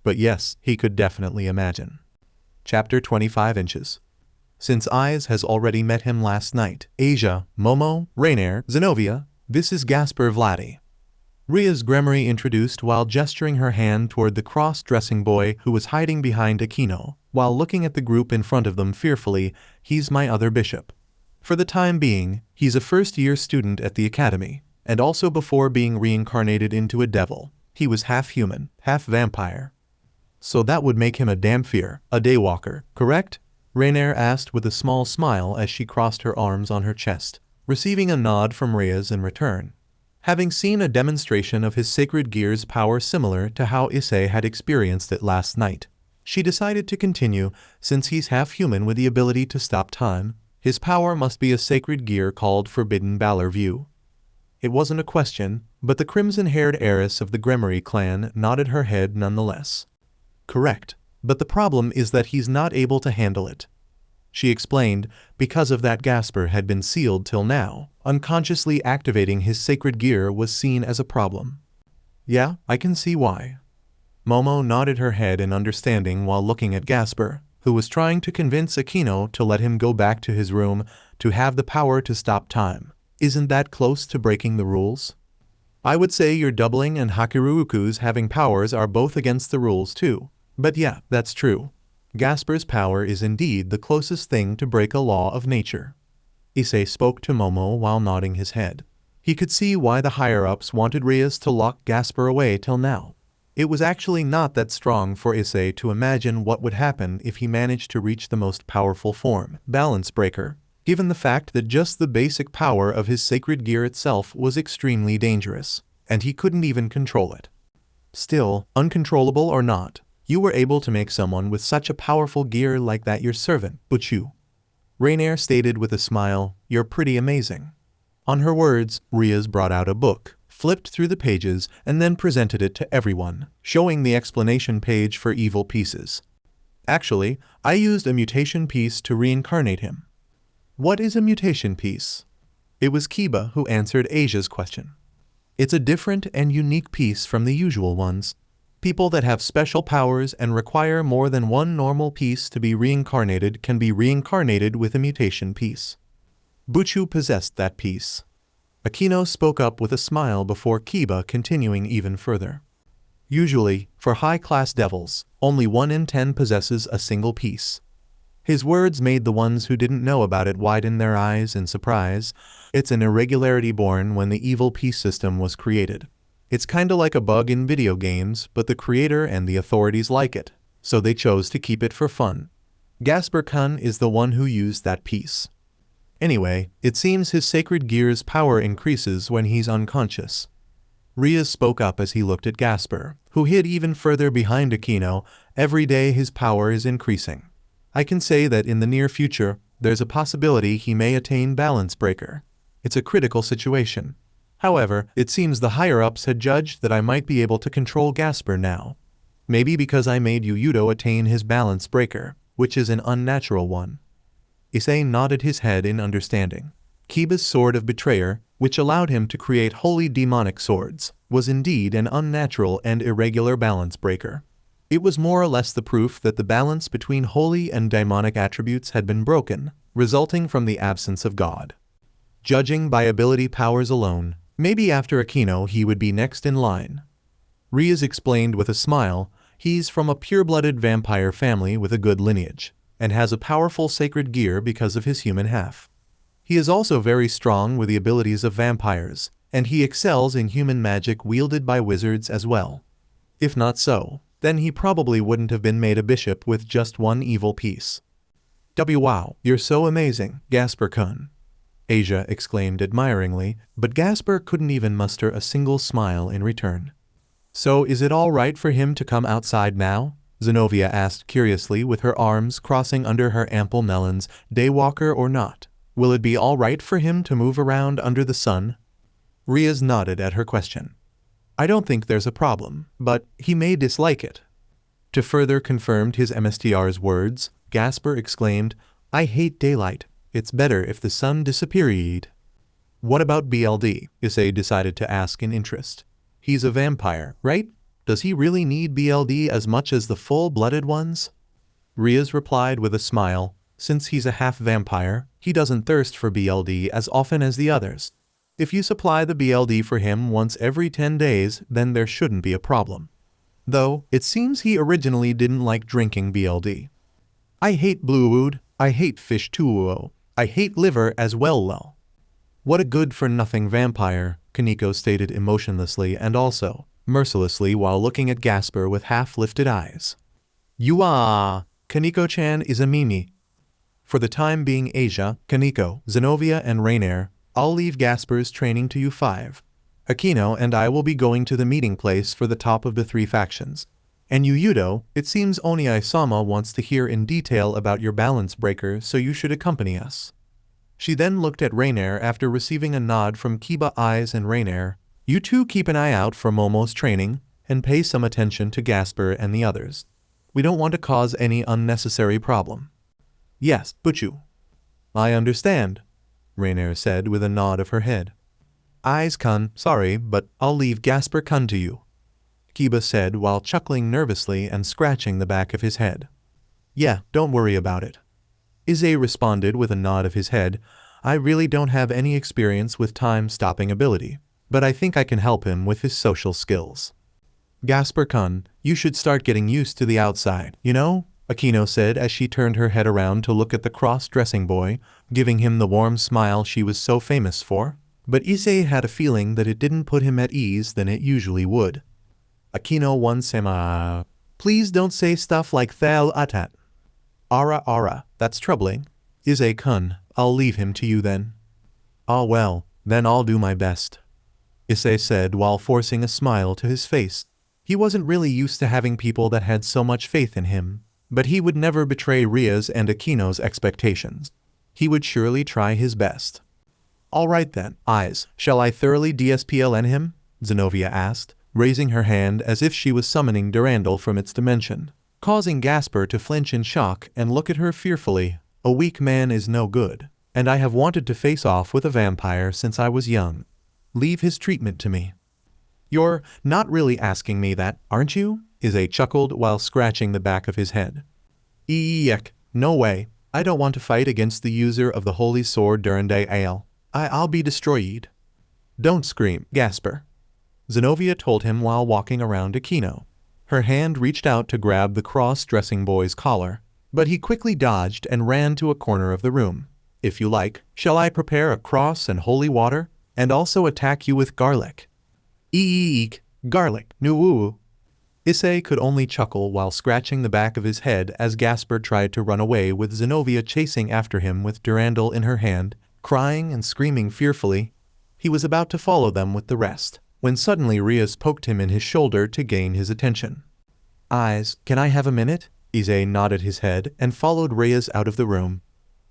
But yes, he could definitely imagine. Chapter 25 inches. Since Eyes has already met him last night, Asia, Momo, Raynare, Xenovia, this is Gasper Vladdy. Rias Gremory introduced while gesturing her hand toward the cross-dressing boy who was hiding behind Akeno, while looking at the group in front of them fearfully, he's my other bishop. For the time being, he's a first-year student at the academy, and also before being reincarnated into a devil, he was half human, half vampire. So that would make him a Damphir, a daywalker, correct? Raynare asked with a small smile as she crossed her arms on her chest, receiving a nod from Rias in return. Having seen a demonstration of his sacred gear's power similar to how Issei had experienced it last night, she decided to continue, since he's half human with the ability to stop time, his power must be a sacred gear called Forbidden Valor View. It wasn't a question, but the crimson-haired heiress of the Gremory clan nodded her head nonetheless. Correct, but the problem is that he's not able to handle it. She explained, because of that Gasper had been sealed till now, unconsciously activating his sacred gear was seen as a problem. Yeah, I can see why. Momo nodded her head in understanding while looking at Gasper, who was trying to convince Akeno to let him go back to his room to have the power to stop time. Isn't that close to breaking the rules? I would say your doubling and Hakiruuku's having powers are both against the rules too. But yeah, that's true. Gasper's power is indeed the closest thing to break a law of nature. Issei spoke to Momo while nodding his head. He could see why the higher-ups wanted Rias to lock Gasper away till now. It was actually not that strong for Issei to imagine what would happen if he managed to reach the most powerful form, Balance Breaker, given the fact that just the basic power of his sacred gear itself was extremely dangerous, and he couldn't even control it. Still, uncontrollable or not, you were able to make someone with such a powerful gear like that your servant, Buchu. Raynare stated with a smile, you're pretty amazing. On her words, Rias brought out a book, flipped through the pages, and then presented it to everyone, showing the explanation page for evil pieces. Actually, I used a mutation piece to reincarnate him. What is a mutation piece? It was Kiba who answered Asia's question. It's a different and unique piece from the usual ones. People that have special powers and require more than one normal piece to be reincarnated can be reincarnated with a mutation piece. Buchu possessed that piece. Akeno spoke up with a smile before Kiba continuing even further. Usually, for high-class devils, only 1 in 10 possesses a single piece. His words made the ones who didn't know about it widen their eyes in surprise. It's an irregularity born when the evil piece system was created. It's kinda like a bug in video games, but the creator and the authorities like it, so they chose to keep it for fun. Gasper-kun is the one who used that piece. Anyway, it seems his sacred gear's power increases when he's unconscious. Rias spoke up as he looked at Gasper, who hid even further behind Akeno. Every day his power is increasing. I can say that in the near future, there's a possibility he may attain Balance Breaker. It's a critical situation. However, it seems the higher-ups had judged that I might be able to control Gasper now. Maybe because I made Yudo attain his Balance Breaker, which is an unnatural one. Issei nodded his head in understanding. Kiba's sword of betrayer, which allowed him to create holy demonic swords, was indeed an unnatural and irregular balance breaker. It was more or less the proof that the balance between holy and demonic attributes had been broken, resulting from the absence of God. Judging by ability powers alone, maybe after Akeno he would be next in line. Rias explained with a smile, he's from a pure-blooded vampire family with a good lineage, and has a powerful sacred gear because of his human half. He is also very strong with the abilities of vampires, and he excels in human magic wielded by wizards as well. If not so, then he probably wouldn't have been made a bishop with just one evil piece. Wow, you're so amazing, Gasper-kun. Asia exclaimed admiringly, but Gasper couldn't even muster a single smile in return. So is it all right for him to come outside now? Zenovia asked curiously with her arms crossing under her ample melons, daywalker or not. Will it be all right for him to move around under the sun? Rias nodded at her question. I don't think there's a problem, but he may dislike it. To further confirm his MSTR's words, Gasper exclaimed, I hate daylight. It's better if the sun disappeared. What about BLD? Issei decided to ask in interest. He's a vampire, right? Does he really need BLD as much as the full-blooded ones? Rias replied with a smile, since he's a half-vampire, he doesn't thirst for BLD as often as the others. If you supply the BLD for him once every 10 days, then there shouldn't be a problem. Though, it seems he originally didn't like drinking BLD. I hate bluewood, I hate fish too, I hate liver as well. What a good-for-nothing vampire, Koneko stated emotionlessly and also mercilessly while looking at Gasper with half-lifted eyes. Koneko-chan is a mimi. For the time being Asia, Koneko, Zenovia and Raynare, I'll leave Gasper's training to you 5. Akeno and I will be going to the meeting place for the top of the 3 factions. And Yudo, it seems Oniai-sama wants to hear in detail about your balance breaker, so you should accompany us. She then looked at Raynare after receiving a nod from Kiba Eyes and Raynare. You two keep an eye out for Momo's training, and pay some attention to Gasper and the others. We don't want to cause any unnecessary problem. Yes, Butchu. I understand, Raynare said with a nod of her head. Eyes-kun, sorry, but I'll leave Gasper-kun to you, Kiba said while chuckling nervously and scratching the back of his head. Yeah, don't worry about it. Issei responded with a nod of his head. I really don't have any experience with time-stopping ability, but I think I can help him with his social skills. Gasper-kun, you should start getting used to the outside, you know? Akeno said as she turned her head around to look at the cross-dressing boy, giving him the warm smile she was so famous for. But Issei had a feeling that it didn't put him at ease than it usually would. Akeno one-sama. Please don't say stuff like thal atat. Ara, that's troubling. Issei-kun, I'll leave him to you then. Ah well, then I'll do my best, Issei said while forcing a smile to his face. He wasn't really used to having people that had so much faith in him, but he would never betray Rias and Akeno's expectations. He would surely try his best. All right then, Eyes, shall I thoroughly DSPLN him? Zenovia asked, raising her hand as if she was summoning Durandal from its dimension, causing Gasper to flinch in shock and look at her fearfully. A weak man is no good, and I have wanted to face off with a vampire since I was young. Leave his treatment to me. You're not really asking me that, aren't you? Issei chuckled while scratching the back of his head. Eek, no way. I don't want to fight against the user of the holy sword Durandal. I'll be destroyed. Don't scream, Gasper, Zenovia told him while walking around Akeno. Her hand reached out to grab the cross-dressing boy's collar, but he quickly dodged and ran to a corner of the room. If you like, shall I prepare a cross and holy water, and also attack you with garlic? Eek, garlic, nuwu. Issei could only chuckle while scratching the back of his head as Gasper tried to run away with Zenovia chasing after him with Durandal in her hand, crying and screaming fearfully. He was about to follow them with the rest, when suddenly Rias poked him in his shoulder to gain his attention. Eyes, can I have a minute? Issei nodded his head and followed Rias out of the room.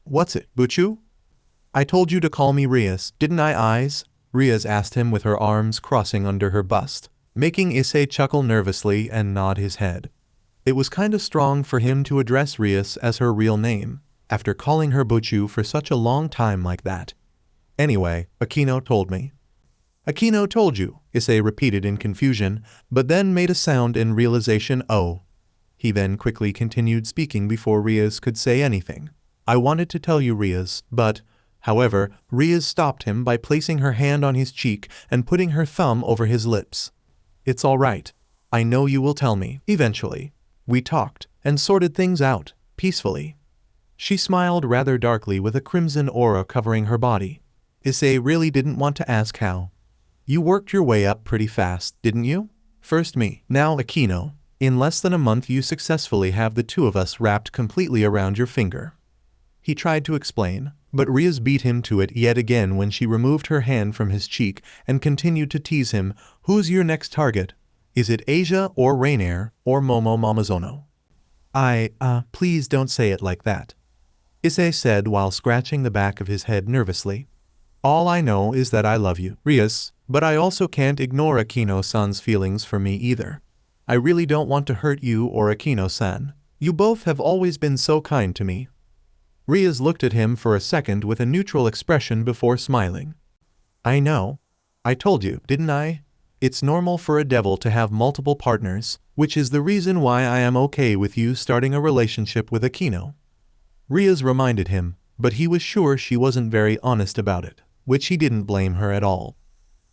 What's it, Buchu? I told you to call me Rias, didn't I, Eyes? Rias asked him with her arms crossing under her bust, making Issei chuckle nervously and nod his head. It was kinda strong for him to address Rias as her real name, after calling her Buchu for such a long time like that. Anyway, Akeno told me. Akeno told you, Issei repeated in confusion, but then made a sound in realization. Oh. He then quickly continued speaking before Rias could say anything. I wanted to tell you, Rias, but, however, Rias stopped him by placing her hand on his cheek and putting her thumb over his lips. It's all right. I know you will tell me, eventually. We talked and sorted things out, peacefully. She smiled rather darkly with a crimson aura covering her body. Issei really didn't want to ask how. You worked your way up pretty fast, didn't you? First me, now Akeno. In less than a month you successfully have the two of us wrapped completely around your finger. He tried to explain, but Rias beat him to it yet again when she removed her hand from his cheek and continued to tease him. Who's your next target? Is it Asia or Raynare or Momo Momonozo? Please don't say it like that. Issei said while scratching the back of his head nervously. All I know is that I love you, Rias, but I also can't ignore Akeno-san's feelings for me either. I really don't want to hurt you or Akeno-san. You both have always been so kind to me. Rias looked at him for a second with a neutral expression before smiling. I know. I told you, didn't I? It's normal for a devil to have multiple partners, which is the reason why I am okay with you starting a relationship with Akeno. Rias reminded him, but he was sure she wasn't very honest about it, which he didn't blame her at all.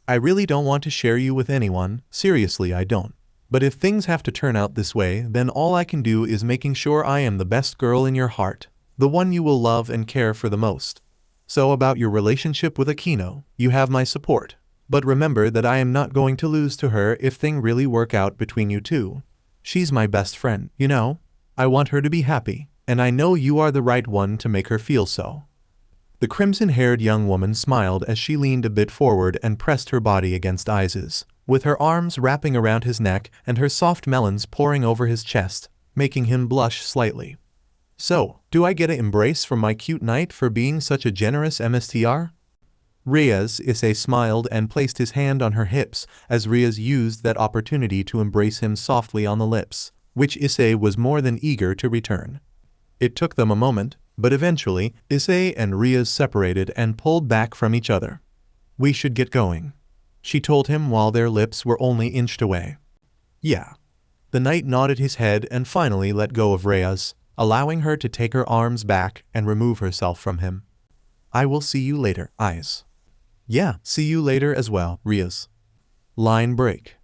I really don't want to share you with anyone, seriously I don't. But if things have to turn out this way, then all I can do is making sure I am the best girl in your heart, the one you will love and care for the most. So about your relationship with Akeno, you have my support. But remember that I am not going to lose to her if things really work out between you two. She's my best friend, you know? I want her to be happy, and I know you are the right one to make her feel so. The crimson-haired young woman smiled as she leaned a bit forward and pressed her body against Issa's, with her arms wrapping around his neck and her soft melons pouring over his chest, making him blush slightly. So, do I get an embrace from my cute knight for being such a generous MSTR? Rias Issei smiled and placed his hand on her hips as Rias used that opportunity to embrace him softly on the lips, which Issei was more than eager to return. It took them a moment, but eventually, Issei and Rias separated and pulled back from each other. We should get going, she told him while their lips were only inched away. Yeah. The knight nodded his head and finally let go of Rias, allowing her to take her arms back and remove herself from him. I will see you later, Eyes. Yeah, see you later as well, Rias. Line break.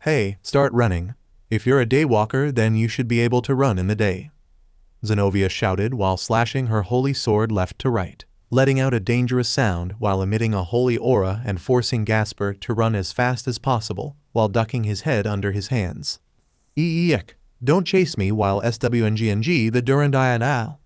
Hey, start running. If you're a daywalker, then you should be able to run in the day. Zenovia shouted while slashing her holy sword left to right, letting out a dangerous sound while emitting a holy aura and forcing Gasper to run as fast as possible while ducking his head under his hands. Eek, don't chase me while SWNGNG the Durandal.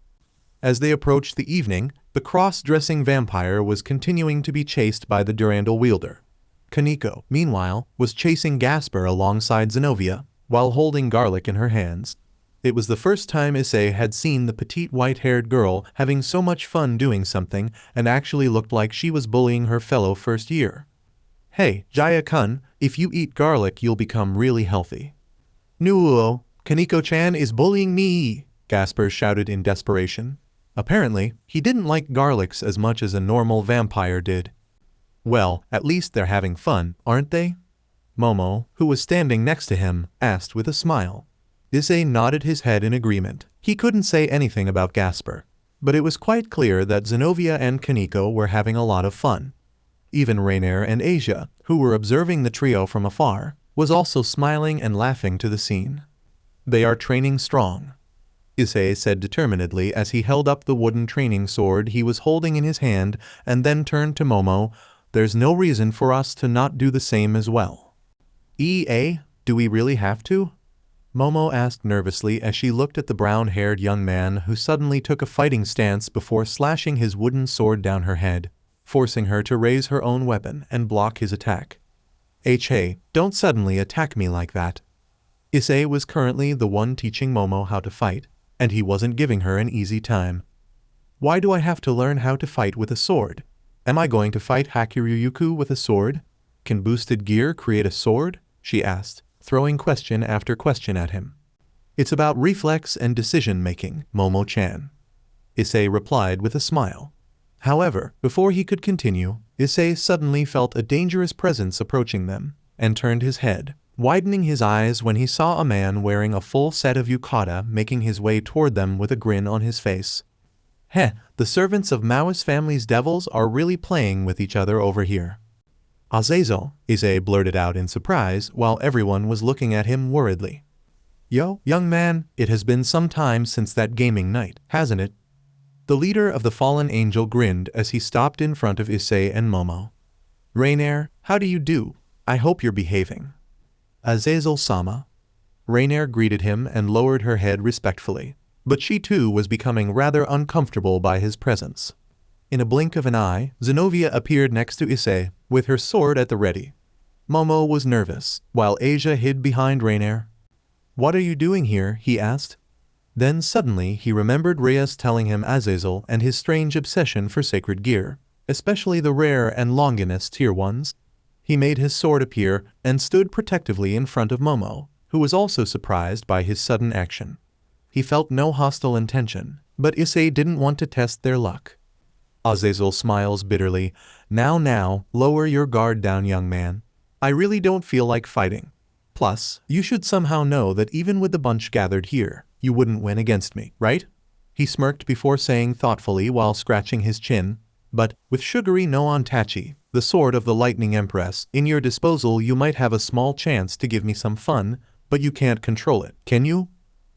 As they approached the evening, the cross-dressing vampire was continuing to be chased by the Durandal wielder. Koneko, meanwhile, was chasing Gasper alongside Zenovia, while holding garlic in her hands. It was the first time Issei had seen the petite white-haired girl having so much fun doing something and actually looked like she was bullying her fellow first year. Hey, Jaya-kun, if you eat garlic you'll become really healthy. Nuo, Koneko-chan is bullying me, Gasper shouted in desperation. Apparently, he didn't like garlics as much as a normal vampire did. Well, at least they're having fun, aren't they? Momo, who was standing next to him, asked with a smile. Issei nodded his head in agreement. He couldn't say anything about Gasper, but it was quite clear that Zenovia and Koneko were having a lot of fun. Even Raynare and Asia, who were observing the trio from afar, was also smiling and laughing to the scene. They are training strong, Issei said determinedly as he held up the wooden training sword he was holding in his hand and then turned to Momo. There's no reason for us to not do the same as well. Do we really have to? Momo asked nervously as she looked at the brown-haired young man who suddenly took a fighting stance before slashing his wooden sword down her head, forcing her to raise her own weapon and block his attack. Hey, don't suddenly attack me like that. Issei was currently the one teaching Momo how to fight, and he wasn't giving her an easy time. Why do I have to learn how to fight with a sword? Am I going to fight Hakuryuku with a sword? Can boosted gear create a sword? She asked, throwing question after question at him. It's about reflex and decision-making, Momo-chan. Issei replied with a smile. However, before he could continue, Issei suddenly felt a dangerous presence approaching them, and turned his head, widening his eyes when he saw a man wearing a full set of yukata making his way toward them with a grin on his face. The servants of Mao's family's devils are really playing with each other over here. Azazel, Issei blurted out in surprise while everyone was looking at him worriedly. Yo, young man, it has been some time since that gaming night, hasn't it? The leader of the fallen angel grinned as he stopped in front of Issei and Momo. Raynare, how do you do? I hope you're behaving. Azazel-sama. Raynare greeted him and lowered her head respectfully, but she too was becoming rather uncomfortable by his presence. In a blink of an eye, Zenovia appeared next to Issei, with her sword at the ready. Momo was nervous, while Asia hid behind Raynare. What are you doing here? He asked. Then suddenly he remembered Rias telling him Azazel and his strange obsession for sacred gear, especially the rare and Longinus tier ones. He made his sword appear and stood protectively in front of Momo, who was also surprised by his sudden action. He felt no hostile intention, but Issei didn't want to test their luck. Azazel smiles bitterly. Now, lower your guard down, young man. I really don't feel like fighting. Plus, you should somehow know that even with the bunch gathered here, you wouldn't win against me, right? He smirked before saying thoughtfully while scratching his chin, but with Sugary no Ontachi, the sword of the Lightning Empress, in your disposal you might have a small chance to give me some fun, but you can't control it, can you?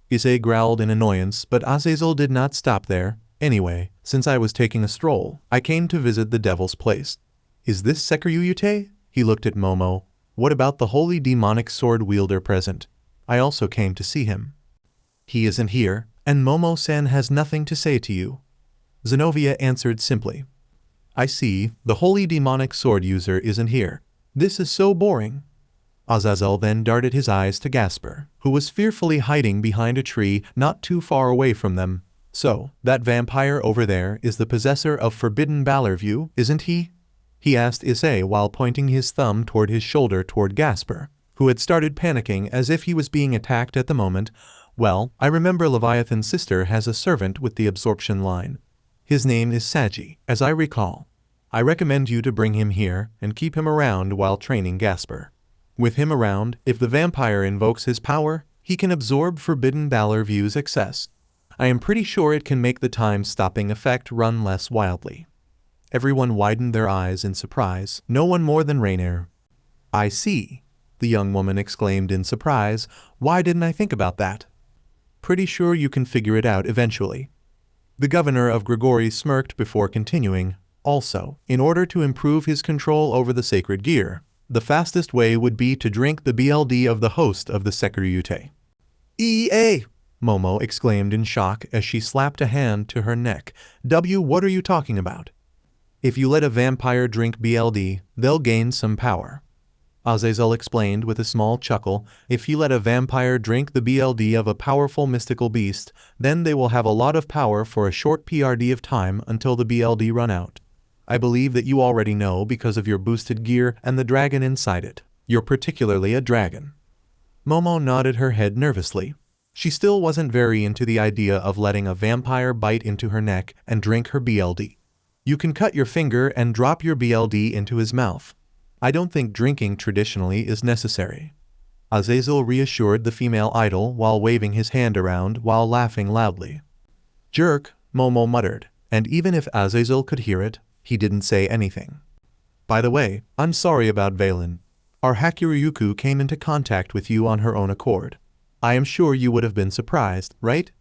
Issei growled in annoyance, but Azazel did not stop there. Anyway, since I was taking a stroll, I came to visit the devil's place. Is this Sekiryute? He looked at Momo. What about the holy demonic sword wielder present? I also came to see him. He isn't here, and Momo-san has nothing to say to you. Zenovia answered simply. I see, the holy demonic sword user isn't here. This is so boring. Azazel then darted his eyes to Gasper, who was fearfully hiding behind a tree not too far away from them. So, that vampire over there is the possessor of Forbidden Valor View, isn't he? He asked Issei while pointing his thumb toward his shoulder toward Gasper, who had started panicking as if he was being attacked at the moment. Well, I remember Leviathan's sister has a servant with the absorption line. His name is Saji, as I recall. I recommend you to bring him here and keep him around while training Gasper. With him around, if the vampire invokes his power, he can absorb Forbidden Valor View's excess. I am pretty sure it can make the time-stopping effect run less wildly. Everyone widened their eyes in surprise, no one more than Raynare. I see, the young woman exclaimed in surprise. Why didn't I think about that? Pretty sure you can figure it out eventually. The governor of Gregory smirked before continuing. Also, in order to improve his control over the sacred gear, the fastest way would be to drink the BLD of the host of the Sekiryute. Momo exclaimed in shock as she slapped a hand to her neck. What are you talking about? If you let a vampire drink BLD, they'll gain some power. Azazel explained with a small chuckle. If you let a vampire drink the BLD of a powerful mystical beast, then they will have a lot of power for a short PRD of time until the BLD run out. I believe that you already know because of your boosted gear and the dragon inside it. You're particularly a dragon. Momo nodded her head nervously. She still wasn't very into the idea of letting a vampire bite into her neck and drink her BLD. You can cut your finger and drop your BLD into his mouth. I don't think drinking traditionally is necessary. Azazel reassured the female idol while waving his hand around while laughing loudly. Jerk, Momo muttered, and even if Azazel could hear it, he didn't say anything. By the way, I'm sorry about Valene. Our Hakuryuku came into contact with you on her own accord. I am sure you would have been surprised, right?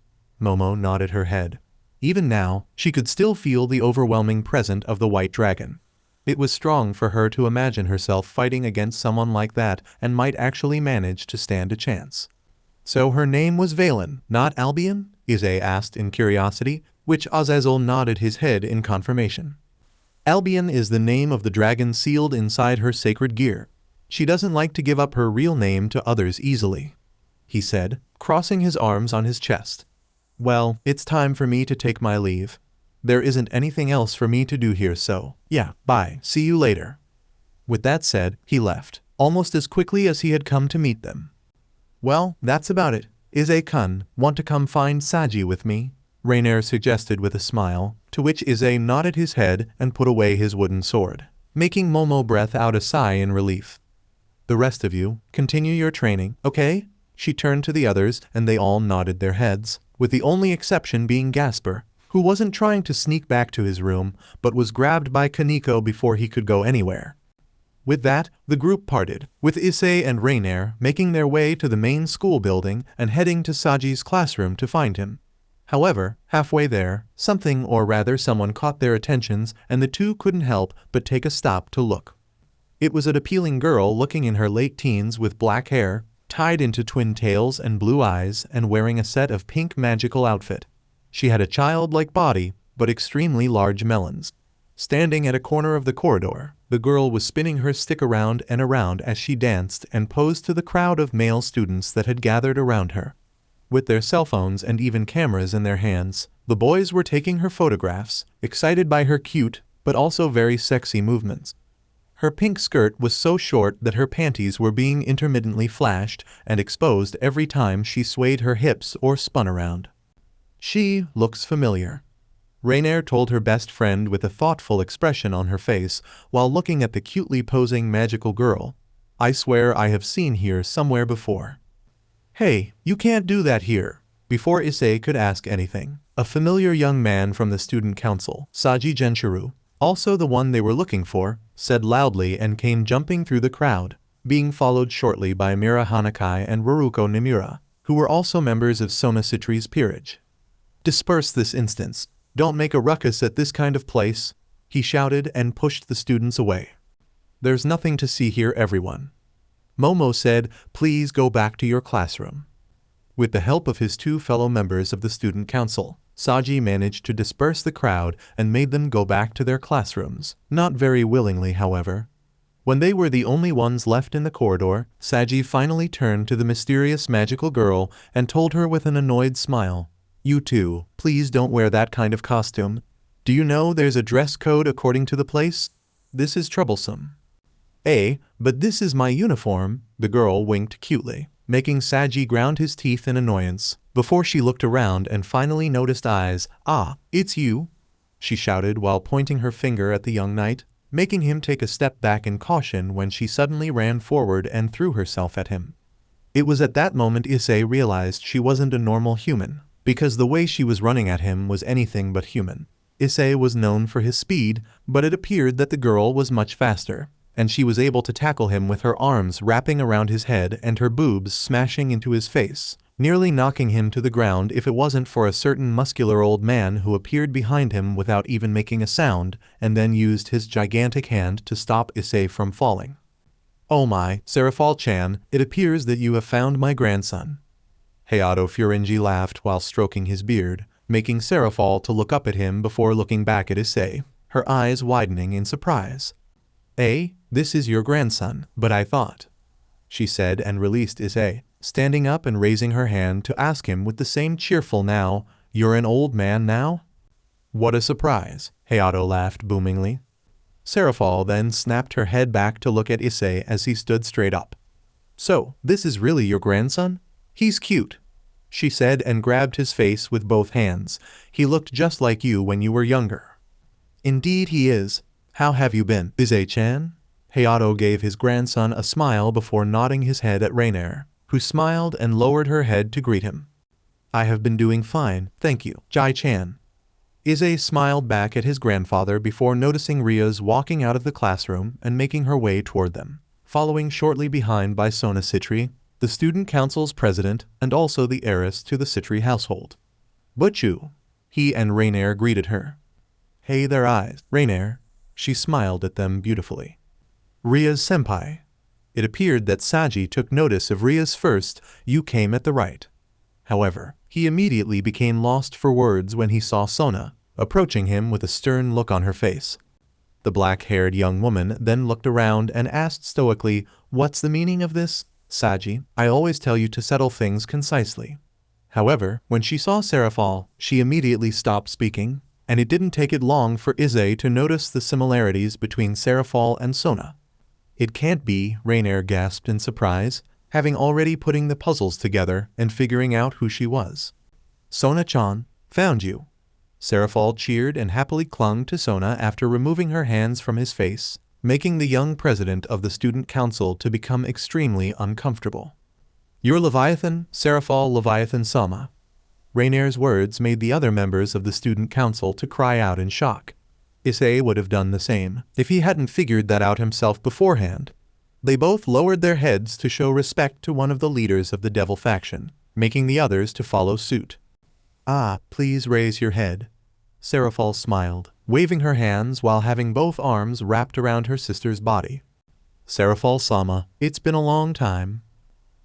Momo nodded her head. Even now, she could still feel the overwhelming presence of the white dragon. It was strong for her to imagine herself fighting against someone like that and might actually manage to stand a chance. So her name was Valene, not Albion? Issei asked in curiosity, which Azazel nodded his head in confirmation. Albion is the name of the dragon sealed inside her sacred gear. She doesn't like to give up her real name to others easily, he said, crossing his arms on his chest. Well, it's time for me to take my leave. There isn't anything else for me to do here, so, yeah, bye, see you later. With that said, he left, almost as quickly as he had come to meet them. Well, that's about it. Issei-kun, want to come find Saji with me? Raynare suggested with a smile, to which Issei nodded his head and put away his wooden sword, making Momo breath out a sigh in relief. The rest of you, continue your training, okay? She turned to the others and they all nodded their heads, with the only exception being Gasper, who wasn't trying to sneak back to his room, but was grabbed by Koneko before he could go anywhere. With that, the group parted, with Issei and Raynare making their way to the main school building and heading to Saji's classroom to find him. However, halfway there, something or rather someone caught their attentions and the two couldn't help but take a stop to look. It was an appealing girl looking in her late teens with black hair, tied into twin tails and blue eyes and wearing a set of pink magical outfit. She had a childlike body, but extremely large melons. Standing at a corner of the corridor, the girl was spinning her stick around and around as she danced and posed to the crowd of male students that had gathered around her. With their cell phones and even cameras in their hands, the boys were taking her photographs, excited by her cute, but also very sexy movements. Her pink skirt was so short that her panties were being intermittently flashed and exposed every time she swayed her hips or spun around. She looks familiar, Raynare told her best friend with a thoughtful expression on her face while looking at the cutely posing magical girl. I swear I have seen her somewhere before. Hey, you can't do that here. Before Issei could ask anything, a familiar young man from the student council, Saji Genshiro, also the one they were looking for, said loudly and came jumping through the crowd, being followed shortly by Mira Hanakai and Ruruko Nimura, who were also members of Sona Citri's peerage. Disperse this instance. Don't make a ruckus at this kind of place, he shouted and pushed the students away. There's nothing to see here, everyone. Momo said, please go back to your classroom. With the help of his two fellow members of the student council, Saji managed to disperse the crowd and made them go back to their classrooms, not very willingly, however. When they were the only ones left in the corridor, Saji finally turned to the mysterious magical girl and told her with an annoyed smile, you two, please don't wear that kind of costume. Do you know there's a dress code according to the place? This is troublesome. But this is my uniform, the girl winked cutely, making Saji ground his teeth in annoyance, before she looked around and finally noticed eyes. Ah, it's you, she shouted while pointing her finger at the young knight, making him take a step back in caution when she suddenly ran forward and threw herself at him. It was at that moment Issei realized she wasn't a normal human, because the way she was running at him was anything but human. Issei was known for his speed, but it appeared that the girl was much faster, and she was able to tackle him with her arms wrapping around his head and her boobs smashing into his face, nearly knocking him to the ground if it wasn't for a certain muscular old man who appeared behind him without even making a sound, and then used his gigantic hand to stop Issei from falling. Oh my, Serafall-chan, it appears that you have found my grandson. Hayato Furinji laughed while stroking his beard, making Serafall to look up at him before looking back at Issei, her eyes widening in surprise. This is your grandson, but I thought, she said and released Issei, standing up and raising her hand to ask him with the same cheerful now, you're an old man now? What a surprise, Hayato laughed boomingly. Serafall then snapped her head back to look at Issei as he stood straight up. So, this is really your grandson? He's cute, she said and grabbed his face with both hands. He looked just like you when you were younger. Indeed he is. How have you been, Issei-chan? Hayato gave his grandson a smile before nodding his head at Raynare, who smiled and lowered her head to greet him. I have been doing fine, thank you, Jai-chan. Issei smiled back at his grandfather before noticing Rias walking out of the classroom and making her way toward them, following shortly behind by Sona Citri, the student council's president and also the heiress to the Citri household. Butchu, he and Raynare greeted her. Hey there eyes, Raynare. She smiled at them beautifully. Rias senpai. It appeared that Saji took notice of Rias first. You came at the right. However, he immediately became lost for words when he saw Sona, approaching him with a stern look on her face. The black-haired young woman then looked around and asked stoically, "What's the meaning of this, Saji? I always tell you to settle things concisely." However, when she saw Serafall, she immediately stopped speaking, and it didn't take it long for Issei to notice the similarities between Serafall and Sona. "It can't be," Raynare gasped in surprise, having already putting the puzzles together and figuring out who she was. "Sona-chan, found you." Serafall cheered and happily clung to Sona after removing her hands from his face, making the young president of the student council to become extremely uncomfortable. "You're Leviathan, Serafall Leviathan-sama." Raynare's words made the other members of the student council to cry out in shock. Issei would have done the same if he hadn't figured that out himself beforehand. They both lowered their heads to show respect to one of the leaders of the devil faction, making the others to follow suit. "Ah, please raise your head." Serafall smiled, waving her hands while having both arms wrapped around her sister's body. "Serafall-sama, it's been a long time."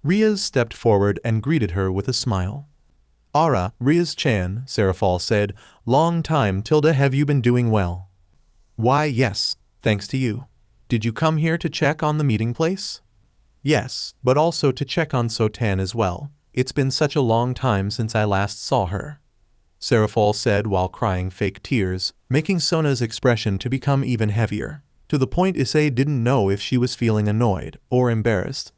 Rias stepped forward and greeted her with a smile. "Ara, Rias-chan," Serafall said, "long time Tilda, have you been doing well?" "Why yes, thanks to you. Did you come here to check on the meeting place?" "Yes, but also to check on Sotan as well. It's been such a long time since I last saw her," Serafall said while crying fake tears, making Sona's expression to become even heavier, to the point Issei didn't know if she was feeling annoyed or embarrassed.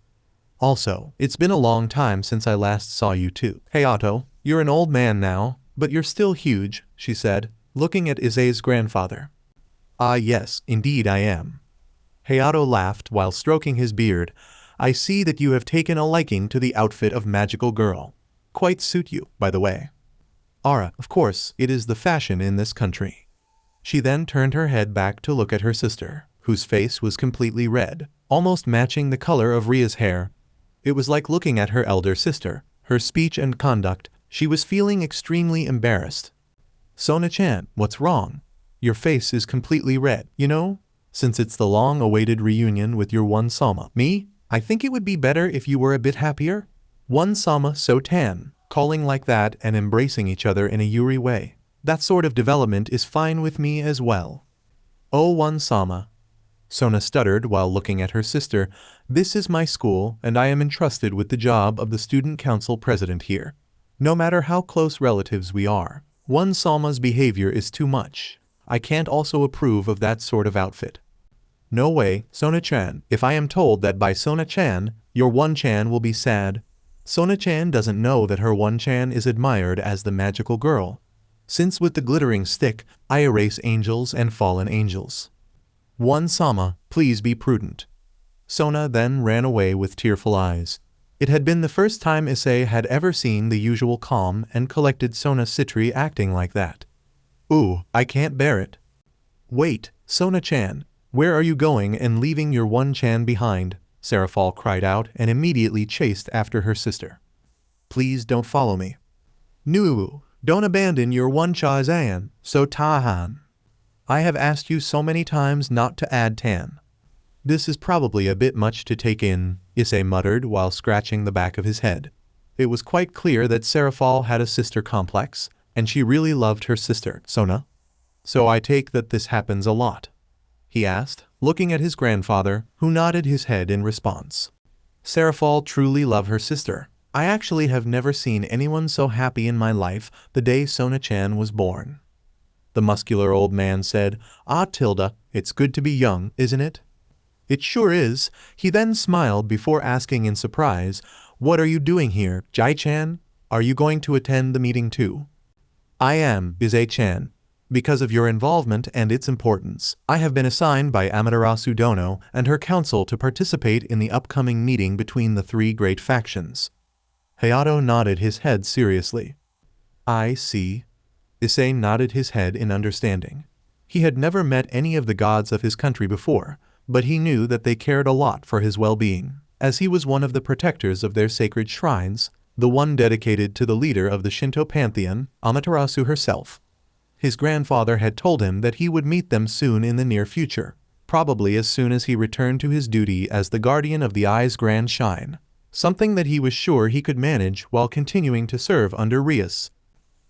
"Also, it's been a long time since I last saw you too. Hayato, you're an old man now, but you're still huge," she said, looking at Issei's grandfather. "Ah yes, indeed I am." Hayato laughed while stroking his beard. "I see that you have taken a liking to the outfit of magical girl. Quite suit you, by the way." "Ara, of course, it is the fashion in this country." She then turned her head back to look at her sister, whose face was completely red, almost matching the color of Ria's hair. It was like looking at her elder sister, her speech and conduct. She was feeling extremely embarrassed. "Sona-chan, what's wrong? Your face is completely red, you know? Since it's the long-awaited reunion with your one-sama. Me? I think it would be better if you were a bit happier. One-sama Sotan, calling like that and embracing each other in a Yuri way. That sort of development is fine with me as well." "Oh one-sama." Sona stuttered while looking at her sister. "This is my school and I am entrusted with the job of the student council president here. No matter how close relatives we are, one-sama's behavior is too much. I can't also approve of that sort of outfit." "No way, Sona-chan. If I am told that by Sona-chan, your one-chan will be sad." Sona-chan doesn't know that her one-chan is admired as the magical girl, since with the glittering stick, I erase angels and fallen angels. "One-sama, please be prudent." Sona then ran away with tearful eyes. It had been the first time Issei had ever seen the usual calm and collected Sona Citri acting like that. "Ooh, I can't bear it." "Wait, Sona-chan, where are you going and leaving your one-chan behind?" Serafall cried out and immediately chased after her sister. "Please don't follow me." "No, don't abandon your one-chan, Sotahan. I have asked you so many times not to add tan." "This is probably a bit much to take in," Issei muttered while scratching the back of his head. It was quite clear that Serafall had a sister complex, and she really loved her sister, Sona. "So I take that this happens a lot?" he asked, looking at his grandfather, who nodded his head in response. Serafall truly loved her sister. "I actually have never seen anyone so happy in my life the day Sona-chan was born." The muscular old man said, "Ah Tilda, it's good to be young, isn't it?" "It sure is." He then smiled before asking in surprise, "What are you doing here, Jai-chan? Are you going to attend the meeting too?" "I am, Issei-chan. Because of your involvement and its importance, I have been assigned by Amaterasu Dono and her council to participate in the upcoming meeting between the three great factions." Hayato nodded his head seriously. "I see." Issei nodded his head in understanding. He had never met any of the gods of his country before, but he knew that they cared a lot for his well-being, as he was one of the protectors of their sacred shrines, the one dedicated to the leader of the Shinto pantheon, Amaterasu herself. His grandfather had told him that he would meet them soon in the near future, probably as soon as he returned to his duty as the guardian of the Eye's grand shine, something that he was sure he could manage while continuing to serve under Rias.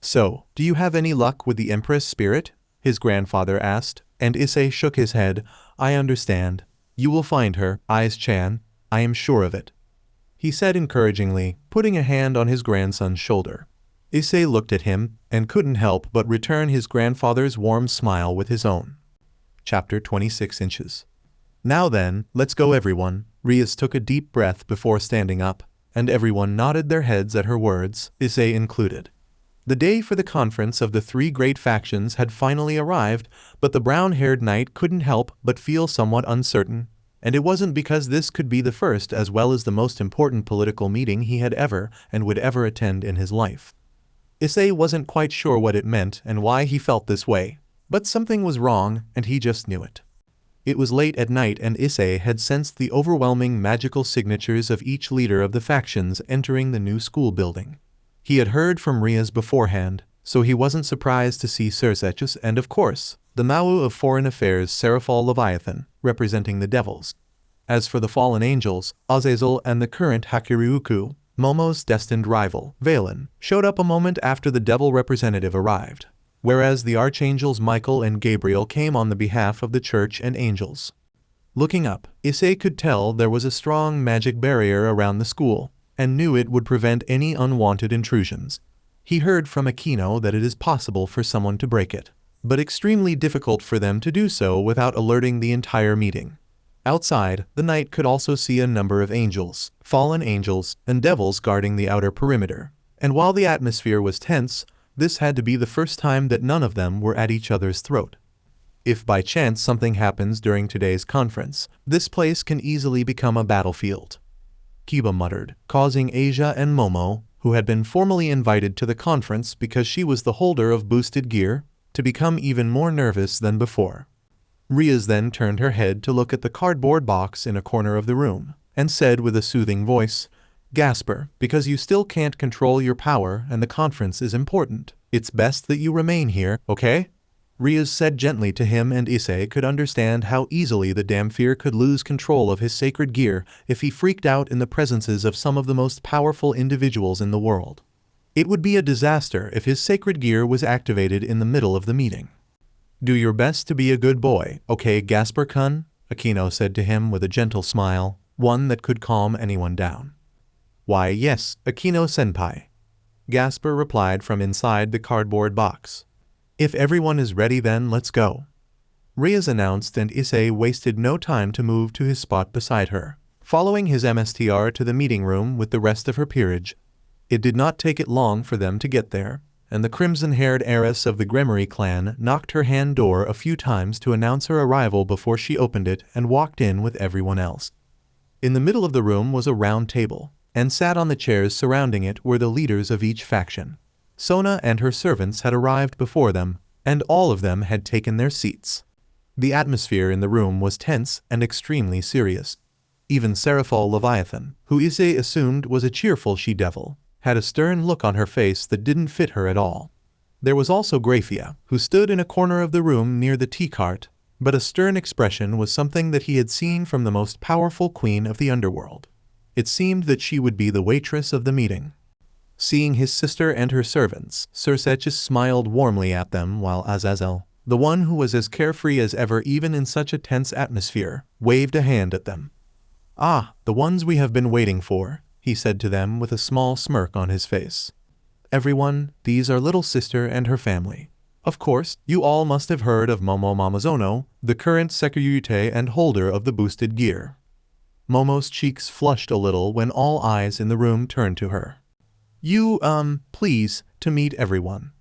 "So, do you have any luck with the Empress spirit?" his grandfather asked, and Issei shook his head. "I understand. You will find her, Ise-chan, I am sure of it," he said encouragingly, putting a hand on his grandson's shoulder. Issei looked at him, and couldn't help but return his grandfather's warm smile with his own. Chapter 26 inches. "Now then, let's go everyone." Rias took a deep breath before standing up, and everyone nodded their heads at her words, Issei included. The day for the conference of the three great factions had finally arrived, but the brown-haired knight couldn't help but feel somewhat uncertain, and it wasn't because this could be the first as well as the most important political meeting he had ever and would ever attend in his life. Issei wasn't quite sure what it meant and why he felt this way, but something was wrong and he just knew it. It was late at night and Issei had sensed the overwhelming magical signatures of each leader of the factions entering the new school building. He had heard from Rias beforehand, so he wasn't surprised to see Sirzechs and, of course, the Mau of Foreign Affairs Serafall Leviathan, representing the devils. As for the fallen angels, Azazel and the current Hakiryuku, Momo's destined rival, Valene, showed up a moment after the devil representative arrived, whereas the archangels Michael and Gabriel came on the behalf of the church and angels. Looking up, Issei could tell there was a strong magic barrier around the school, and knew it would prevent any unwanted intrusions. He heard from Akeno that it is possible for someone to break it, but extremely difficult for them to do so without alerting the entire meeting. Outside, the knight could also see a number of angels, fallen angels, and devils guarding the outer perimeter, and while the atmosphere was tense, this had to be the first time that none of them were at each other's throat. If by chance something happens during today's conference, this place can easily become a battlefield, Kiba muttered, causing Asia and Momo, who had been formally invited to the conference because she was the holder of boosted gear, to become even more nervous than before. Rias then turned her head to look at the cardboard box in a corner of the room, and said with a soothing voice, "Gasper, because you still can't control your power and the conference is important, it's best that you remain here, okay?" Rias said gently to him, and Issei could understand how easily the Damphir could lose control of his sacred gear if he freaked out in the presences of some of the most powerful individuals in the world. It would be a disaster if his sacred gear was activated in the middle of the meeting. "Do your best to be a good boy, okay, Gasper-kun?" Akeno said to him with a gentle smile, one that could calm anyone down. "Why, yes, Akeno-senpai," Gasper replied from inside the cardboard box. "If everyone is ready then let's go," Rias announced, and Issei wasted no time to move to his spot beside her, following his MSTR to the meeting room with the rest of her peerage. It did not take it long for them to get there, and the crimson-haired heiress of the Gremory clan knocked her hand door a few times to announce her arrival before she opened it and walked in with everyone else. In the middle of the room was a round table, and sat on the chairs surrounding it were the leaders of each faction. Sona and her servants had arrived before them, and all of them had taken their seats. The atmosphere in the room was tense and extremely serious. Even Serafall Leviathan, who Issei assumed was a cheerful she-devil, had a stern look on her face that didn't fit her at all. There was also Grayfia, who stood in a corner of the room near the tea cart, but a stern expression was something that he had seen from the most powerful queen of the underworld. It seemed that she would be the waitress of the meeting. Seeing his sister and her servants, Sirzechs smiled warmly at them while Azazel, the one who was as carefree as ever even in such a tense atmosphere, waved a hand at them. "Ah, the ones we have been waiting for," he said to them with a small smirk on his face. "Everyone, these are little sister and her family. Of course, you all must have heard of Momo Momonozo, the current securite and holder of the boosted gear." Momo's cheeks flushed a little when all eyes in the room turned to her. "You, please, to meet everyone."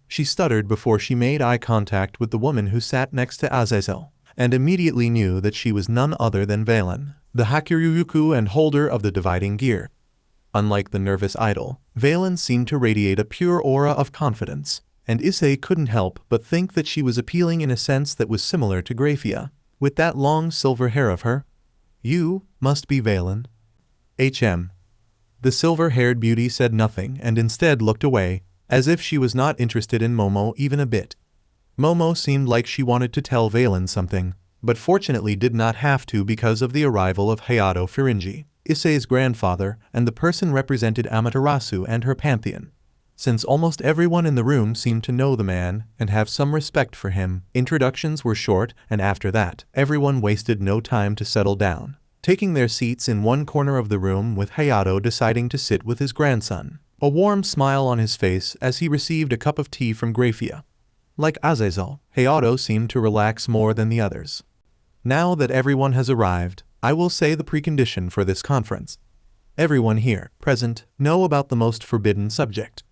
She stuttered before she made eye contact with the woman who sat next to Azazel, and immediately knew that she was none other than Valene, the Hakiryuku and holder of the dividing gear. Unlike the nervous idol, Valene seemed to radiate a pure aura of confidence, and Issei couldn't help but think that she was appealing in a sense that was similar to Grayfia, with that long silver hair of her. "You must be Valene." The silver-haired beauty said nothing and instead looked away, as if she was not interested in Momo even a bit. Momo seemed like she wanted to tell Valene something, but fortunately did not have to because of the arrival of Hayato Furinji, Issei's grandfather, and the person represented Amaterasu and her pantheon. Since almost everyone in the room seemed to know the man and have some respect for him, introductions were short, and after that, everyone wasted no time to settle down, taking their seats in one corner of the room with Hayato deciding to sit with his grandson, a warm smile on his face as he received a cup of tea from Grayfia. Like Azazel, Hayato seemed to relax more than the others. Now that everyone has arrived, I will say the precondition for this conference. Everyone here present know about the most forbidden subject.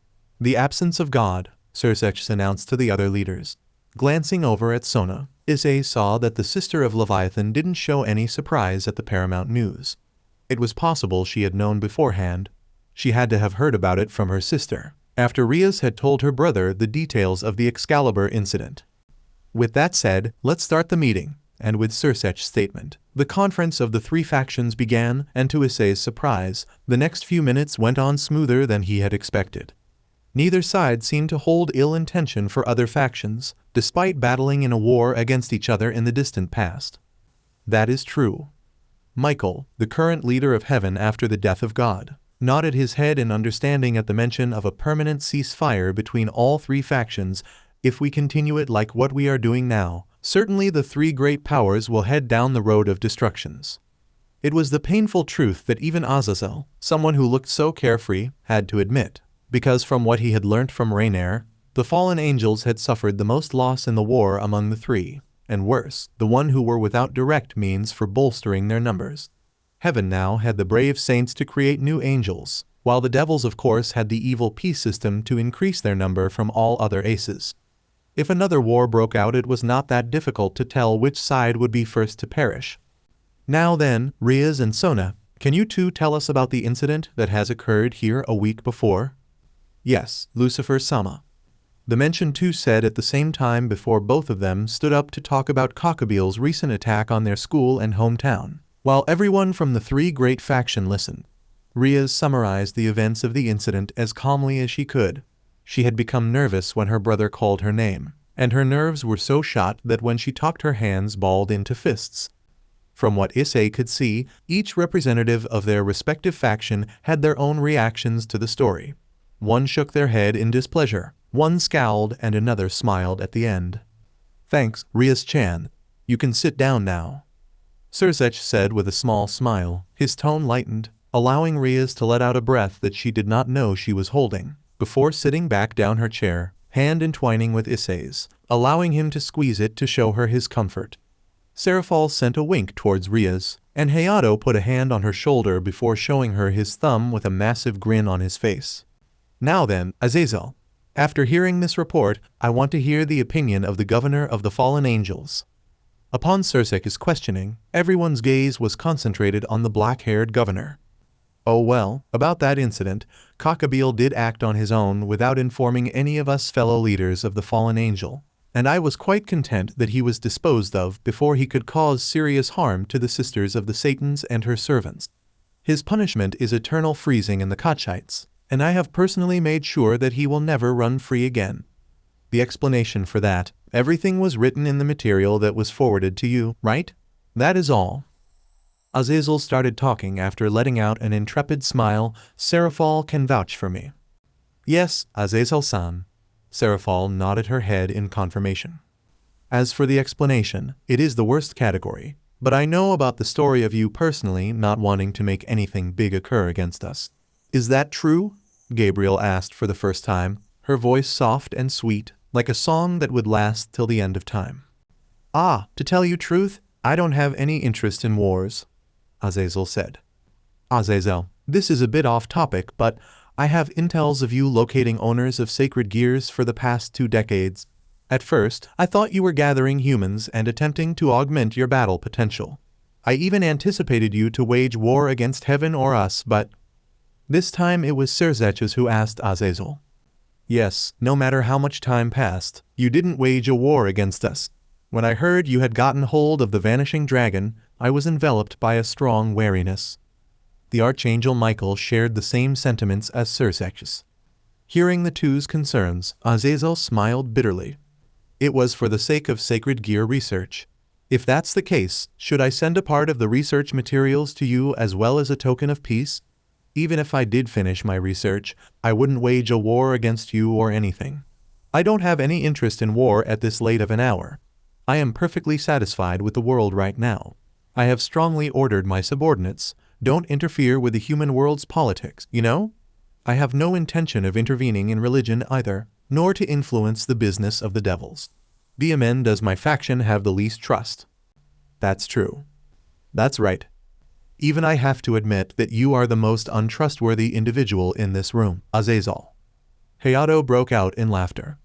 The absence of God, Sirzechs announced to the other leaders. Glancing over at Sona, Issei saw that the sister of Leviathan didn't show any surprise at the paramount news. It was possible she had known beforehand. She had to have heard about it from her sister, after Rias had told her brother the details of the Excalibur incident. With that said, let's start the meeting, and with Sirzechs' statement, the conference of the three factions began, and to Issei's surprise, the next few minutes went on smoother than he had expected. Neither side seemed to hold ill intention for other factions, despite battling in a war against each other in the distant past. That is true. Michael, the current leader of heaven after the death of God, nodded his head in understanding at the mention of a permanent ceasefire between all three factions. If we continue it like what we are doing now, certainly the three great powers will head down the road of destructions. It was the painful truth that even Azazel, someone who looked so carefree, had to admit, because from what he had learnt from Raynare, the fallen angels had suffered the most loss in the war among the three, and worse, the one who were without direct means for bolstering their numbers. Heaven now had the brave saints to create new angels, while the devils of course had the evil peace system to increase their number from all other aces. If another war broke out, it was not that difficult to tell which side would be first to perish. Now then, Rias and Sona, can you two tell us about the incident that has occurred here a week before? Yes, Lucifer-sama. The mentioned two said at the same time before both of them stood up to talk about Cockabeel's recent attack on their school and hometown, while everyone from the three great faction listened. Rias summarized the events of the incident as calmly as she could. She had become nervous when her brother called her name, and her nerves were so shot that when she talked her hands balled into fists. From what Issei could see, each representative of their respective faction had their own reactions to the story. One shook their head in displeasure, one scowled, and another smiled at the end. Thanks, Rias-chan. You can sit down now, Sirzechs said with a small smile. His tone lightened, allowing Rias to let out a breath that she did not know she was holding, before sitting back down her chair, hand entwining with Issei's, allowing him to squeeze it to show her his comfort. Serafall sent a wink towards Rias, and Hayato put a hand on her shoulder before showing her his thumb with a massive grin on his face. Now then, Azazel, after hearing this report, I want to hear the opinion of the governor of the fallen angels. Upon Sirzechs' questioning, everyone's gaze was concentrated on the black-haired governor. Oh well, about that incident, Cockabeel did act on his own without informing any of us fellow leaders of the fallen angel, and I was quite content that he was disposed of before he could cause serious harm to the sisters of the Satans and her servants. His punishment is eternal freezing in the Kochites, and I have personally made sure that he will never run free again. The explanation for that, everything was written in the material that was forwarded to you, right? That is all. Azazel started talking after letting out an intrepid smile. Serafall can vouch for me. Yes, Azazel-san. Serafall nodded her head in confirmation. As for the explanation, it is the worst category, but I know about the story of you personally not wanting to make anything big occur against us. Is that true? Gabriel asked for the first time, her voice soft and sweet, like a song that would last till the end of time. Ah, to tell you truth, I don't have any interest in wars, Azazel said. Azazel, this is a bit off topic, but I have intels of you locating owners of sacred gears for the past 2 decades. At first, I thought you were gathering humans and attempting to augment your battle potential. I even anticipated you to wage war against heaven or us, but this time it was Sirzechs who asked Azazel. Yes, no matter how much time passed, you didn't wage a war against us. When I heard you had gotten hold of the vanishing dragon, I was enveloped by a strong wariness. The Archangel Michael shared the same sentiments as Sirzechs. Hearing the two's concerns, Azazel smiled bitterly. It was for the sake of sacred gear research. If that's the case, should I send a part of the research materials to you as well as a token of peace? Even if I did finish my research, I wouldn't wage a war against you or anything. I don't have any interest in war at this late of an hour. I am perfectly satisfied with the world right now. I have strongly ordered my subordinates, don't interfere with the human world's politics, you know? I have no intention of intervening in religion either, nor to influence the business of the devils. Via men does my faction have the least trust. That's true. That's right. Even I have to admit that you are the most untrustworthy individual in this room, Azazel. Hayato broke out in laughter.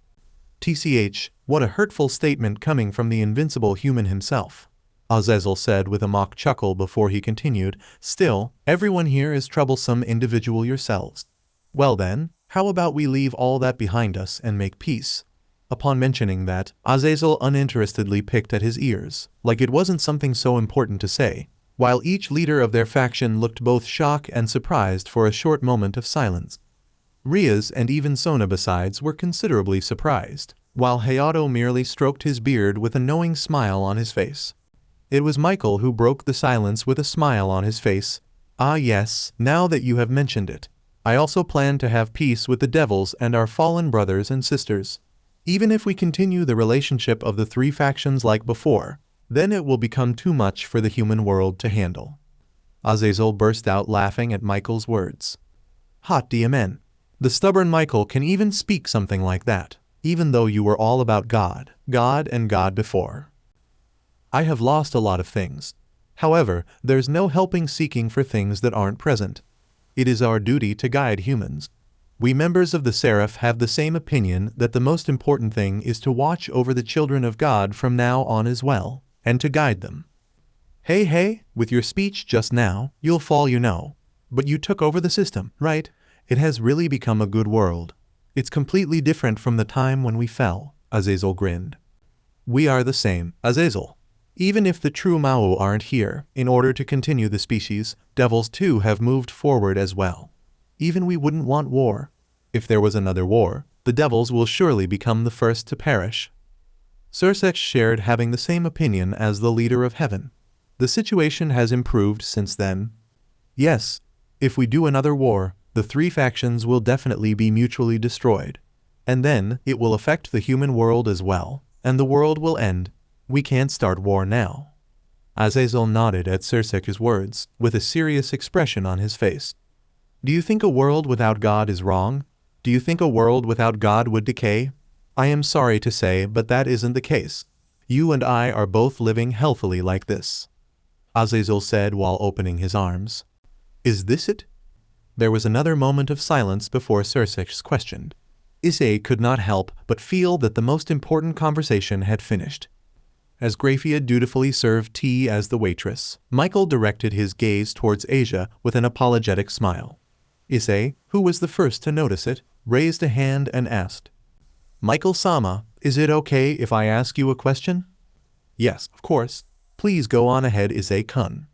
TCH, what a hurtful statement coming from the invincible human himself, Azazel said with a mock chuckle before he continued, still, everyone here is troublesome individual yourselves. Well then, how about we leave all that behind us and make peace? Upon mentioning that, Azazel uninterestedly picked at his ears, like it wasn't something so important to say, while each leader of their faction looked both shocked and surprised for a short moment of silence. Rias and even Sona besides were considerably surprised, while Hayato merely stroked his beard with a knowing smile on his face. It was Michael who broke the silence with a smile on his face. Ah yes, now that you have mentioned it, I also plan to have peace with the devils and our fallen brothers and sisters. Even if we continue the relationship of the three factions like before, then it will become too much for the human world to handle. Azazel burst out laughing at Michael's words. Hot DMN. The stubborn Michael can even speak something like that, even though you were all about God and God before. I have lost a lot of things. However, there's no helping seeking for things that aren't present. It is our duty to guide humans. We members of the Seraph have the same opinion that the most important thing is to watch over the children of God from now on as well, and to guide them. Hey, with your speech just now, you'll fall you know. But you took over the system, right? It has really become a good world. It's completely different from the time when we fell, Azazel grinned. We are the same, Azazel. Even if the true Mao aren't here, in order to continue the species, devils too have moved forward as well. Even we wouldn't want war. If there was another war, the devils will surely become the first to perish. Sirzechs shared having the same opinion as the leader of heaven. The situation has improved since then. Yes, if we do another war, the three factions will definitely be mutually destroyed. And then, it will affect the human world as well, and the world will end. We can't start war now. Azazel nodded at Sirzechs' words, with a serious expression on his face. Do you think a world without God is wrong? Do you think a world without God would decay? I am sorry to say, but that isn't the case. You and I are both living healthily like this, Azazel said while opening his arms. Is this it? There was another moment of silence before Sirzechs questioned. Issei could not help but feel that the most important conversation had finished. As Grayfia dutifully served tea as the waitress, Michael directed his gaze towards Asia with an apologetic smile. Issei, who was the first to notice it, raised a hand and asked, Michael-sama, is it okay if I ask you a question? Yes, of course. Please go on ahead, Issei-kun.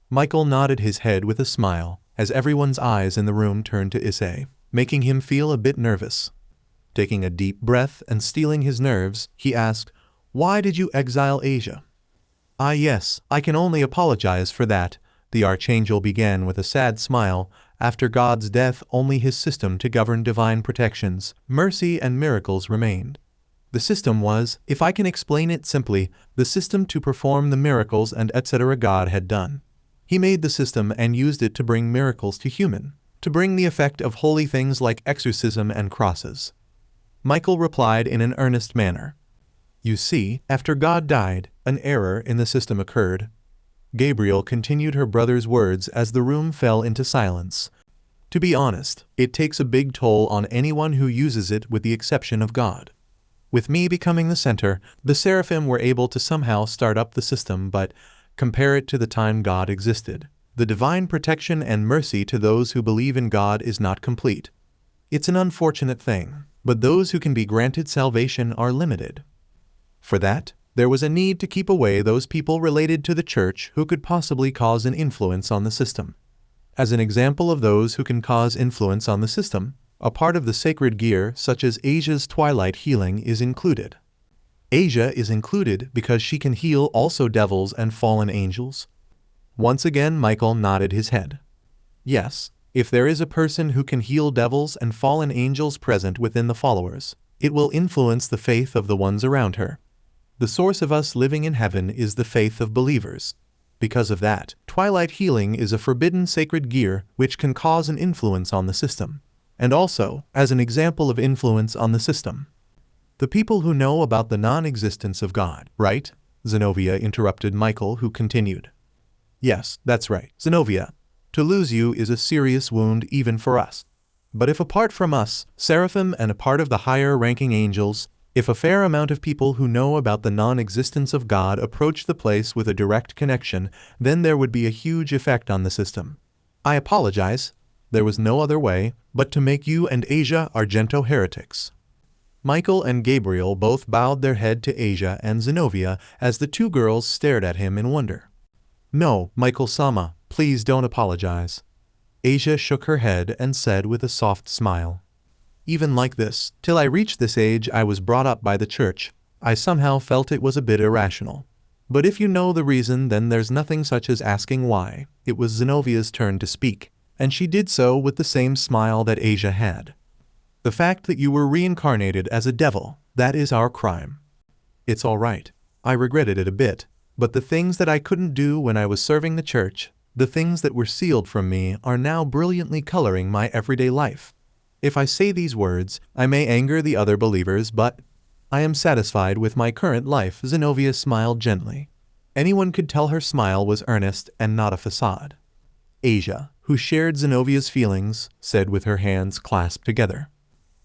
Michael nodded his head with a smile, as everyone's eyes in the room turned to Issei, making him feel a bit nervous. Taking a deep breath and steeling his nerves, he asked, Why did you exile Asia? Ah yes, I can only apologize for that, the Archangel began with a sad smile. After God's death, only his system to govern divine protections, mercy and miracles remained. The system was, if I can explain it simply, the system to perform the miracles and etc. God had done. He made the system and used it to bring miracles to human, to bring the effect of holy things like exorcism and crosses. Michael replied in an earnest manner. You see, after God died, an error in the system occurred. Gabriel continued her brother's words as the room fell into silence. To be honest, it takes a big toll on anyone who uses it with the exception of God. With me becoming the center, the Seraphim were able to somehow start up the system, but compare it to the time God existed. The divine protection and mercy to those who believe in God is not complete. It's an unfortunate thing, but those who can be granted salvation are limited. For that, there was a need to keep away those people related to the church who could possibly cause an influence on the system. As an example of those who can cause influence on the system, a part of the sacred gear such as Asia's twilight healing is included. Issei is included because she can heal also devils and fallen angels? Once again Michael nodded his head. Yes, if there is a person who can heal devils and fallen angels present within the followers, it will influence the faith of the ones around her. The source of us living in heaven is the faith of believers. Because of that, twilight healing is a forbidden sacred gear which can cause an influence on the system, and also as an example of influence on the system. The people who know about the non-existence of God, right? Zenovia interrupted Michael, who continued. Yes, that's right, Zenovia. To lose you is a serious wound even for us. But if apart from us, seraphim and a part of the higher-ranking angels, if a fair amount of people who know about the non-existence of God approach the place with a direct connection, then there would be a huge effect on the system. I apologize. There was no other way but to make you and Issei Argento heretics. Michael and Gabriel both bowed their head to Issei and Zenovia as the two girls stared at him in wonder. No, Michael-sama, please don't apologize. Issei shook her head and said with a soft smile. Even like this, till I reached this age I was brought up by the church, I somehow felt it was a bit irrational. But if you know the reason, then there's nothing such as asking why. It was Zenovia's turn to speak, and she did so with the same smile that Issei had. The fact that you were reincarnated as a devil, that is our crime. It's all right. I regretted it a bit, but the things that I couldn't do when I was serving the church, the things that were sealed from me, are now brilliantly coloring my everyday life. If I say these words, I may anger the other believers, but I am satisfied with my current life. Zenovia smiled gently. Anyone could tell her smile was earnest and not a facade. Issei, who shared Zenovia's feelings, said with her hands clasped together.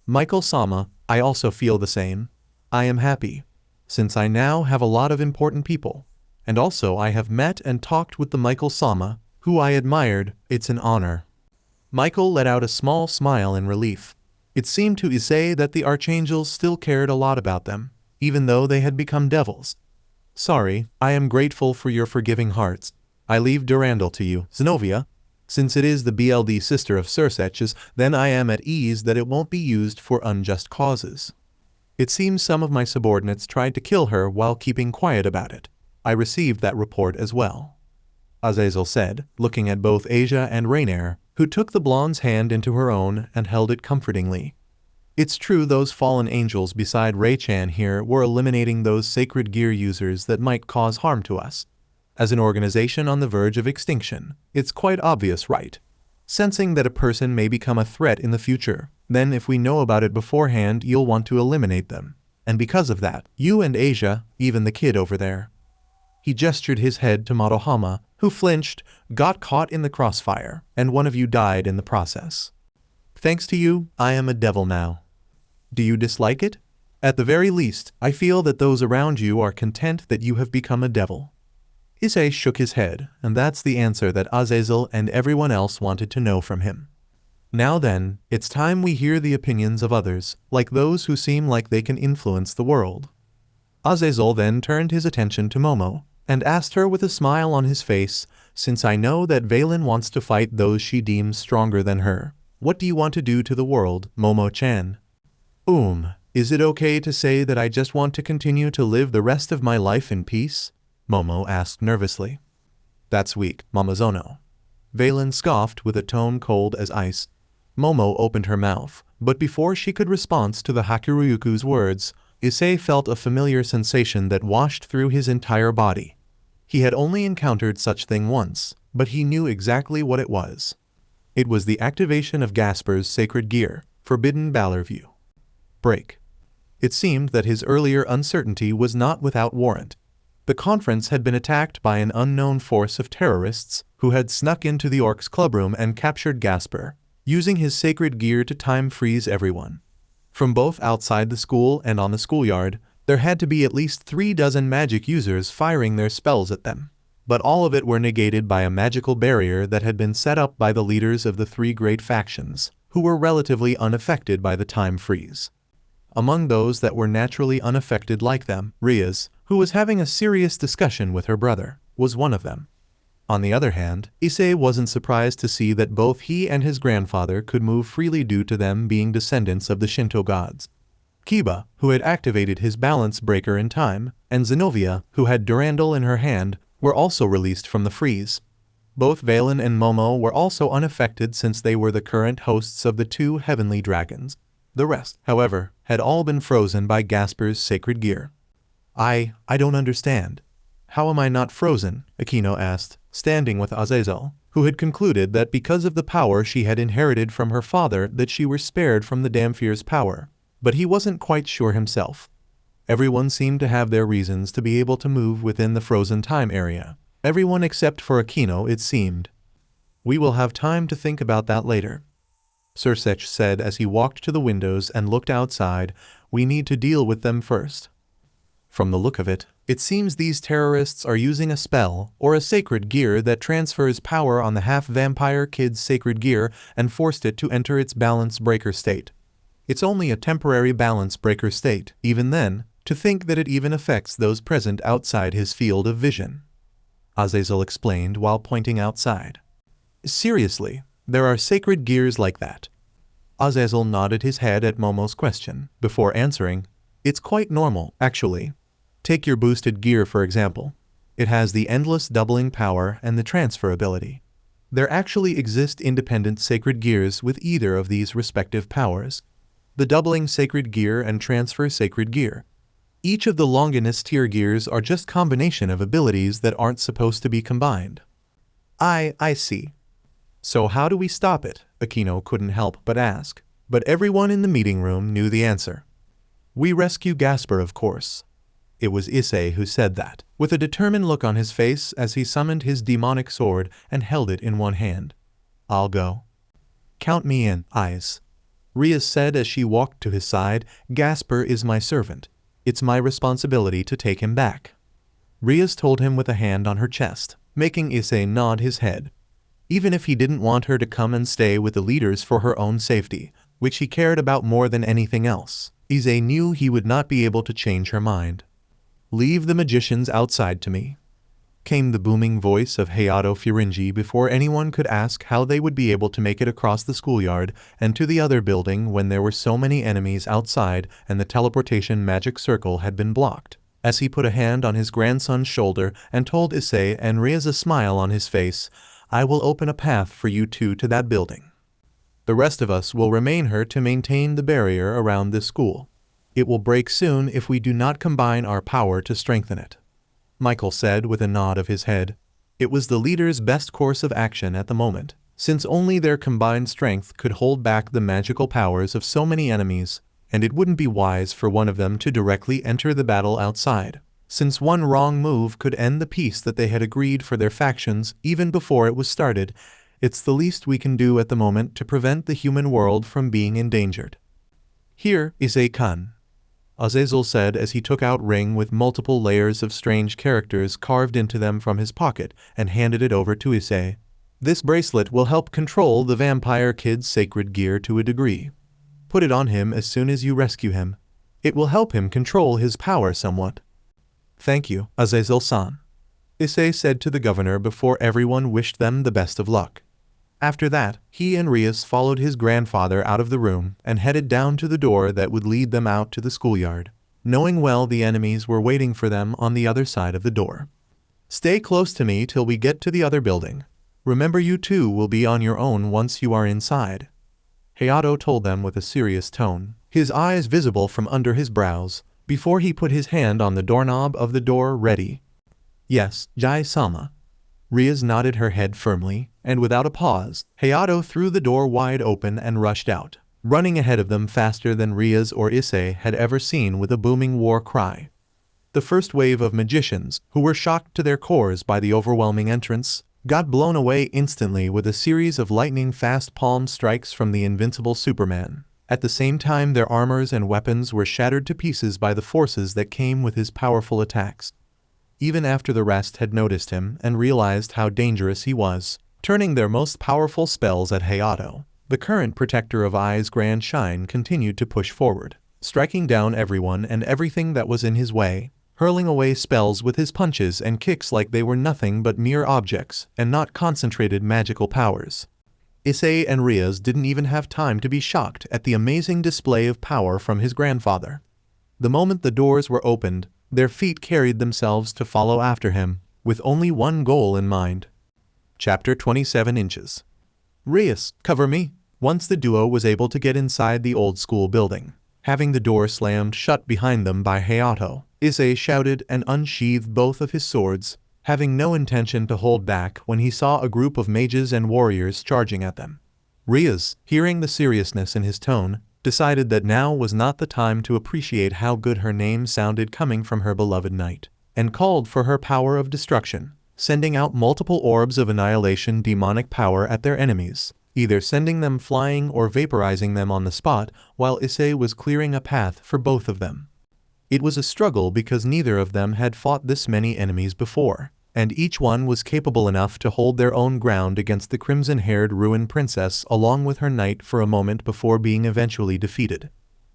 Michael-sama, I also feel the same. I am happy, since I now have a lot of important people, and also I have met and talked with the Michael-sama, who I admired. It's an honor. Michael let out a small smile in relief. It seemed to Issei that the archangels still cared a lot about them, even though they had become devils. Sorry, I am grateful for your forgiving hearts. I leave Durandal to you, Zenovia. Since it is the BLD sister of Sirzechs, then I am at ease that it won't be used for unjust causes. It seems some of my subordinates tried to kill her while keeping quiet about it. I received that report as well. Azazel said, looking at both Issei and Raynare, who took the blonde's hand into her own and held it comfortingly. It's true those fallen angels beside Ray-chan here were eliminating those sacred gear users that might cause harm to us. As an organization on the verge of extinction, it's quite obvious, right? Sensing that a person may become a threat in the future, then if we know about it beforehand, you'll want to eliminate them. And because of that, you and Issei, even the kid over there. He gestured his head to Madohama, who flinched, got caught in the crossfire, and one of you died in the process. Thanks to you, I am a devil now. Do you dislike it? At the very least, I feel that those around you are content that you have become a devil. Issei shook his head, and that's the answer that Azazel and everyone else wanted to know from him. Now then, it's time we hear the opinions of others, like those who seem like they can influence the world. Azazel then turned his attention to Momo, and asked her with a smile on his face, since I know that Valene wants to fight those she deems stronger than her, what do you want to do to the world, Momo-chan? Is it okay to say that I just want to continue to live the rest of my life in peace? Momo asked nervously. That's weak, Mamazono. Valene scoffed with a tone cold as ice. Momo opened her mouth, but before she could respond to the Hakuryuku's words, Issei felt a familiar sensation that washed through his entire body. He had only encountered such thing once, but he knew exactly what it was. It was the activation of Gasper's sacred gear, Forbidden Valor View. Break. It seemed that his earlier uncertainty was not without warrant. The conference had been attacked by an unknown force of terrorists who had snuck into the Orcs clubroom and captured Gasper, using his sacred gear to time freeze everyone. From both outside the school and on the schoolyard, there had to be at least 3 dozen magic users firing their spells at them. But all of it were negated by a magical barrier that had been set up by the leaders of the 3 great factions, who were relatively unaffected by the time freeze. Among those that were naturally unaffected like them, Rias, who was having a serious discussion with her brother, was one of them. On the other hand, Issei wasn't surprised to see that both he and his grandfather could move freely due to them being descendants of the Shinto gods. Kiba, who had activated his balance breaker in time, and Zenovia, who had Durandal in her hand, were also released from the freeze. Both Valene and Momo were also unaffected since they were the current hosts of the two heavenly dragons. The rest, however, had all been frozen by Gasper's sacred gear. I don't understand. How am I not frozen? Akeno asked, standing with Azazel, who had concluded that because of the power she had inherited from her father that she were spared from the Damphir's power. But he wasn't quite sure himself. Everyone seemed to have their reasons to be able to move within the frozen time area. Everyone except for Akeno, it seemed. We will have time to think about that later, Sirzechs said as he walked to the windows and looked outside. We need to deal with them first. From the look of it, it seems these terrorists are using a spell or a sacred gear that transfers power on the half-vampire kid's sacred gear and forced it to enter its balance breaker state. It's only a temporary balance breaker state, even then, to think that it even affects those present outside his field of vision, Azazel explained while pointing outside. Seriously, there are sacred gears like that? Azazel nodded his head at Momo's question, before answering, It's quite normal, actually. Take your boosted gear for example. It has the endless doubling power and the transfer ability. There actually exist independent sacred gears with either of these respective powers. The doubling sacred gear and transfer sacred gear. Each of the Longinus tier gears are just combination of abilities that aren't supposed to be combined. I see. So how do we stop it? Akeno couldn't help but ask, but everyone in the meeting room knew the answer. We rescue Gasper, of course. It was Issei who said that, with a determined look on his face as he summoned his demonic sword and held it in one hand. I'll go. Count me in, Eyes. Rias said as she walked to his side. Gasper is my servant. It's my responsibility to take him back. Rias told him with a hand on her chest, making Issei nod his head. Even if he didn't want her to come and stay with the leaders for her own safety, which he cared about more than anything else, Issei knew he would not be able to change her mind. Leave the magicians outside to me, came the booming voice of Hayato Furinji before anyone could ask how they would be able to make it across the schoolyard and to the other building when there were so many enemies outside and the teleportation magic circle had been blocked. As he put a hand on his grandson's shoulder and told Issei and Rias, a smile on his face, I will open a path for you two to that building. The rest of us will remain here to maintain the barrier around this school. It will break soon if we do not combine our power to strengthen it, Michael said with a nod of his head. It was the leader's best course of action at the moment, since only their combined strength could hold back the magical powers of so many enemies, and it wouldn't be wise for one of them to directly enter the battle outside, since one wrong move could end the peace that they had agreed for their factions even before it was started. It's the least we can do at the moment to prevent the human world from being endangered. Here, Issei-kun, Azazel said as he took out a ring with multiple layers of strange characters carved into them from his pocket and handed it over to Issei. This bracelet will help control the vampire kid's sacred gear to a degree. Put it on him as soon as you rescue him. It will help him control his power somewhat. Thank you, Azazel-san, Issei said to the governor before everyone wished them the best of luck. After that, he and Rias followed his grandfather out of the room and headed down to the door that would lead them out to the schoolyard, knowing well the enemies were waiting for them on the other side of the door. Stay close to me till we get to the other building. Remember, you two will be on your own once you are inside, Hayato told them with a serious tone, his eyes visible from under his brows, before he put his hand on the doorknob of the door. Ready? Yes, Jai-sama. Rias nodded her head firmly, and without a pause, Hayato threw the door wide open and rushed out, running ahead of them faster than Rias or Issei had ever seen, with a booming war cry. The first wave of magicians, who were shocked to their cores by the overwhelming entrance, got blown away instantly with a series of lightning-fast palm strikes from the invincible Superman. At the same time, their armors and weapons were shattered to pieces by the forces that came with his powerful attacks. Even after the rest had noticed him and realized how dangerous he was, turning their most powerful spells at Hayato, the current protector of Ai's grand shine continued to push forward, striking down everyone and everything that was in his way, hurling away spells with his punches and kicks like they were nothing but mere objects and not concentrated magical powers. Issei and Rias didn't even have time to be shocked at the amazing display of power from his grandfather. The moment the doors were opened, their feet carried themselves to follow after him, with only one goal in mind. Chapter 27 Inches. Rias, cover me. Once the duo was able to get inside the old-school building, having the door slammed shut behind them by Hayato, Issei shouted and unsheathed both of his swords, having no intention to hold back when he saw a group of mages and warriors charging at them. Rias, hearing the seriousness in his tone, decided that now was not the time to appreciate how good her name sounded coming from her beloved knight, and called for her power of destruction, sending out multiple orbs of annihilation demonic power at their enemies, either sending them flying or vaporizing them on the spot, while Issei was clearing a path for both of them. It was a struggle because neither of them had fought this many enemies before, and each one was capable enough to hold their own ground against the crimson-haired ruined princess along with her knight for a moment before being eventually defeated.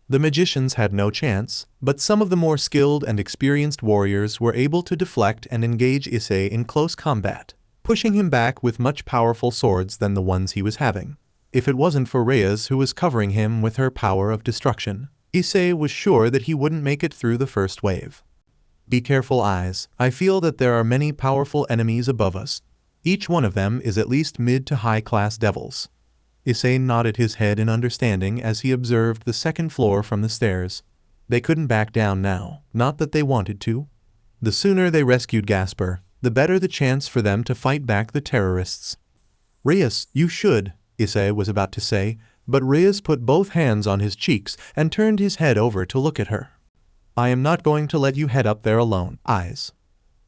The magicians had no chance, but some of the more skilled and experienced warriors were able to deflect and engage Issei in close combat, pushing him back with much powerful swords than the ones he was having. If it wasn't for Rias who was covering him with her power of destruction, Issei was sure that he wouldn't make it through the first wave. Be careful, eyes. I feel that there are many powerful enemies above us. Each one of them is at least mid to high-class devils. Issei nodded his head in understanding as he observed the second floor from the stairs. They couldn't back down now, not that they wanted to. The sooner they rescued Gasper, the better the chance for them to fight back the terrorists. Rias, you should, Issei was about to say, but Rias put both hands on his cheeks and turned his head over to look at her. I am not going to let you head up there alone, eyes.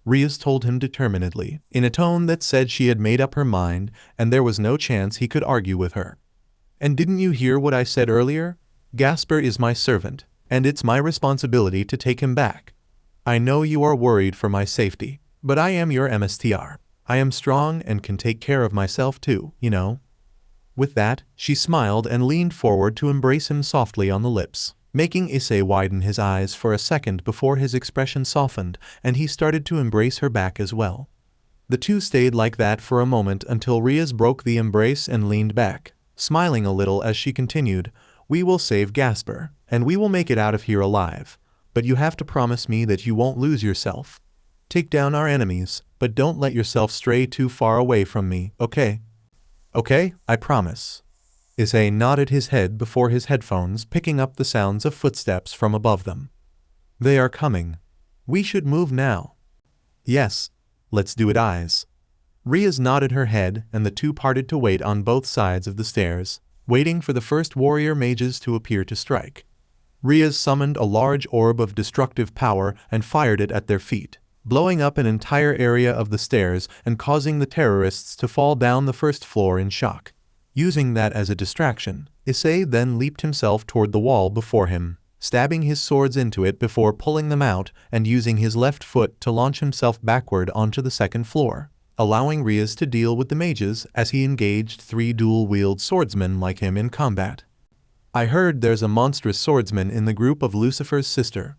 Rias told him determinedly, in a tone that said she had made up her mind and there was no chance he could argue with her. And didn't you hear what I said earlier? Gasper is my servant, and it's my responsibility to take him back. I know you are worried for my safety, but I am your MSTR. I am strong and can take care of myself too, you know. With that, she smiled and leaned forward to embrace him softly on the lips, making Issei widen his eyes for a second before his expression softened and he started to embrace her back as well. The two stayed like that for a moment until Rias broke the embrace and leaned back, smiling a little as she continued, "We will save Gasper, and we will make it out of here alive, but you have to promise me that you won't lose yourself. Take down our enemies, but don't let yourself stray too far away from me, okay?" "Okay, I promise." Issei nodded his head before his headphones picking up the sounds of footsteps from above them. "They are coming. We should move now." "Yes, let's do it, eyes." Rias nodded her head and the two parted to wait on both sides of the stairs, waiting for the first warrior mages to appear to strike. Rias summoned a large orb of destructive power and fired it at their feet, blowing up an entire area of the stairs and causing the terrorists to fall down the first floor in shock. Using that as a distraction, Issei then leaped himself toward the wall before him, stabbing his swords into it before pulling them out and using his left foot to launch himself backward onto the second floor, allowing Rias to deal with the mages as he engaged three dual-wield swordsmen like him in combat. "I heard there's a monstrous swordsman in the group of Lucifer's sister,"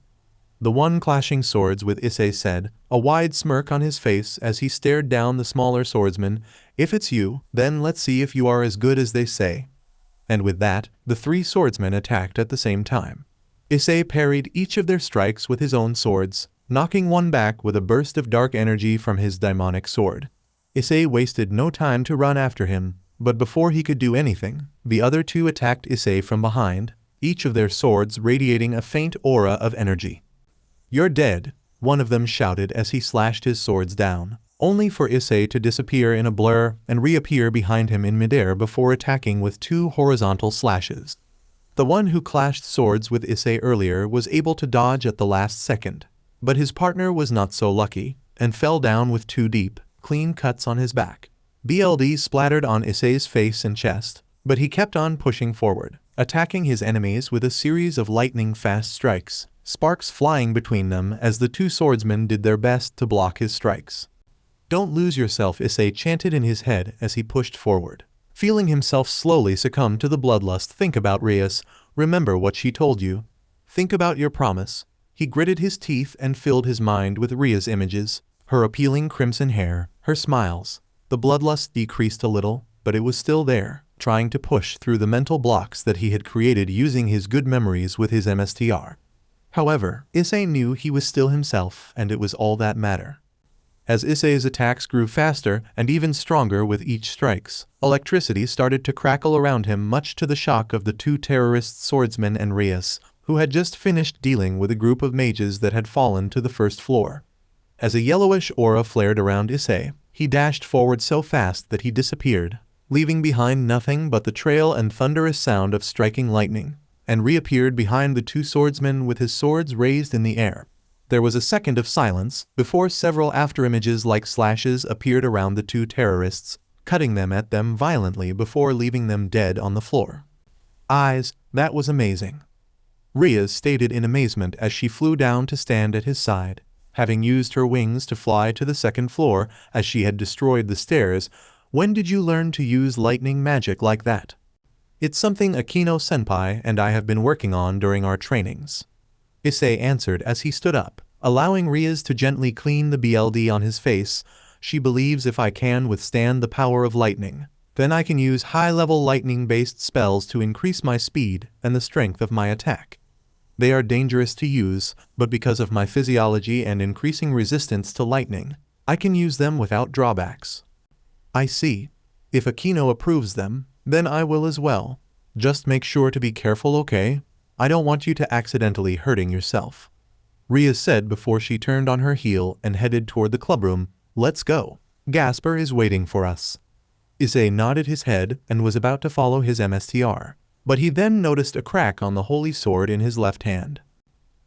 the one clashing swords with Issei said, a wide smirk on his face as he stared down the smaller swordsman. "If it's you, then let's see if you are as good as they say." And with that, the three swordsmen attacked at the same time. Issei parried each of their strikes with his own swords, knocking one back with a burst of dark energy from his daimonic sword. Issei wasted no time to run after him, but before he could do anything, the other two attacked Issei from behind, each of their swords radiating a faint aura of energy. "You're dead," one of them shouted as he slashed his swords down, only for Issei to disappear in a blur and reappear behind him in midair before attacking with two horizontal slashes. The one who clashed swords with Issei earlier was able to dodge at the last second, but his partner was not so lucky, and fell down with two deep, clean cuts on his back. BLD splattered on Issei's face and chest, but he kept on pushing forward, attacking his enemies with a series of lightning-fast strikes, sparks flying between them as the two swordsmen did their best to block his strikes. "Don't lose yourself," Issei chanted in his head as he pushed forward. Feeling himself slowly succumb to the bloodlust, "Think about Rias, remember what she told you. Think about your promise." He gritted his teeth and filled his mind with Rias' images, her appealing crimson hair, her smiles. The bloodlust decreased a little, but it was still there, trying to push through the mental blocks that he had created using his good memories with his MSTR. However, Issei knew he was still himself, and it was all that mattered. As Issei's attacks grew faster and even stronger with each strikes, electricity started to crackle around him, much to the shock of the two terrorist swordsmen and Rias, who had just finished dealing with a group of mages that had fallen to the first floor. As a yellowish aura flared around Issei, he dashed forward so fast that he disappeared, leaving behind nothing but the trail and thunderous sound of striking lightning, and reappeared behind the two swordsmen with his swords raised in the air. There was a second of silence before several afterimages like slashes appeared around the two terrorists, cutting them at them violently before leaving them dead on the floor. Eyes, that was amazing. Rias stated in amazement as she flew down to stand at his side. Having used her wings to fly to the second floor as she had destroyed the stairs, when did you learn to use lightning magic like that? It's something Akeno-senpai and I have been working on during our trainings. Issei answered as he stood up, allowing Rias to gently clean the BLD on his face. She believes if I can withstand the power of lightning, then I can use high-level lightning-based spells to increase my speed and the strength of my attack. They are dangerous to use, but because of my physiology and increasing resistance to lightning, I can use them without drawbacks. I see. If Akeno approves them, then I will as well. Just make sure to be careful, okay? I don't want you to accidentally hurting yourself. Rias said before she turned on her heel and headed toward the clubroom. Let's go. Gasper is waiting for us. Issei nodded his head and was about to follow his MSTR, but he then noticed a crack on the holy sword in his left hand.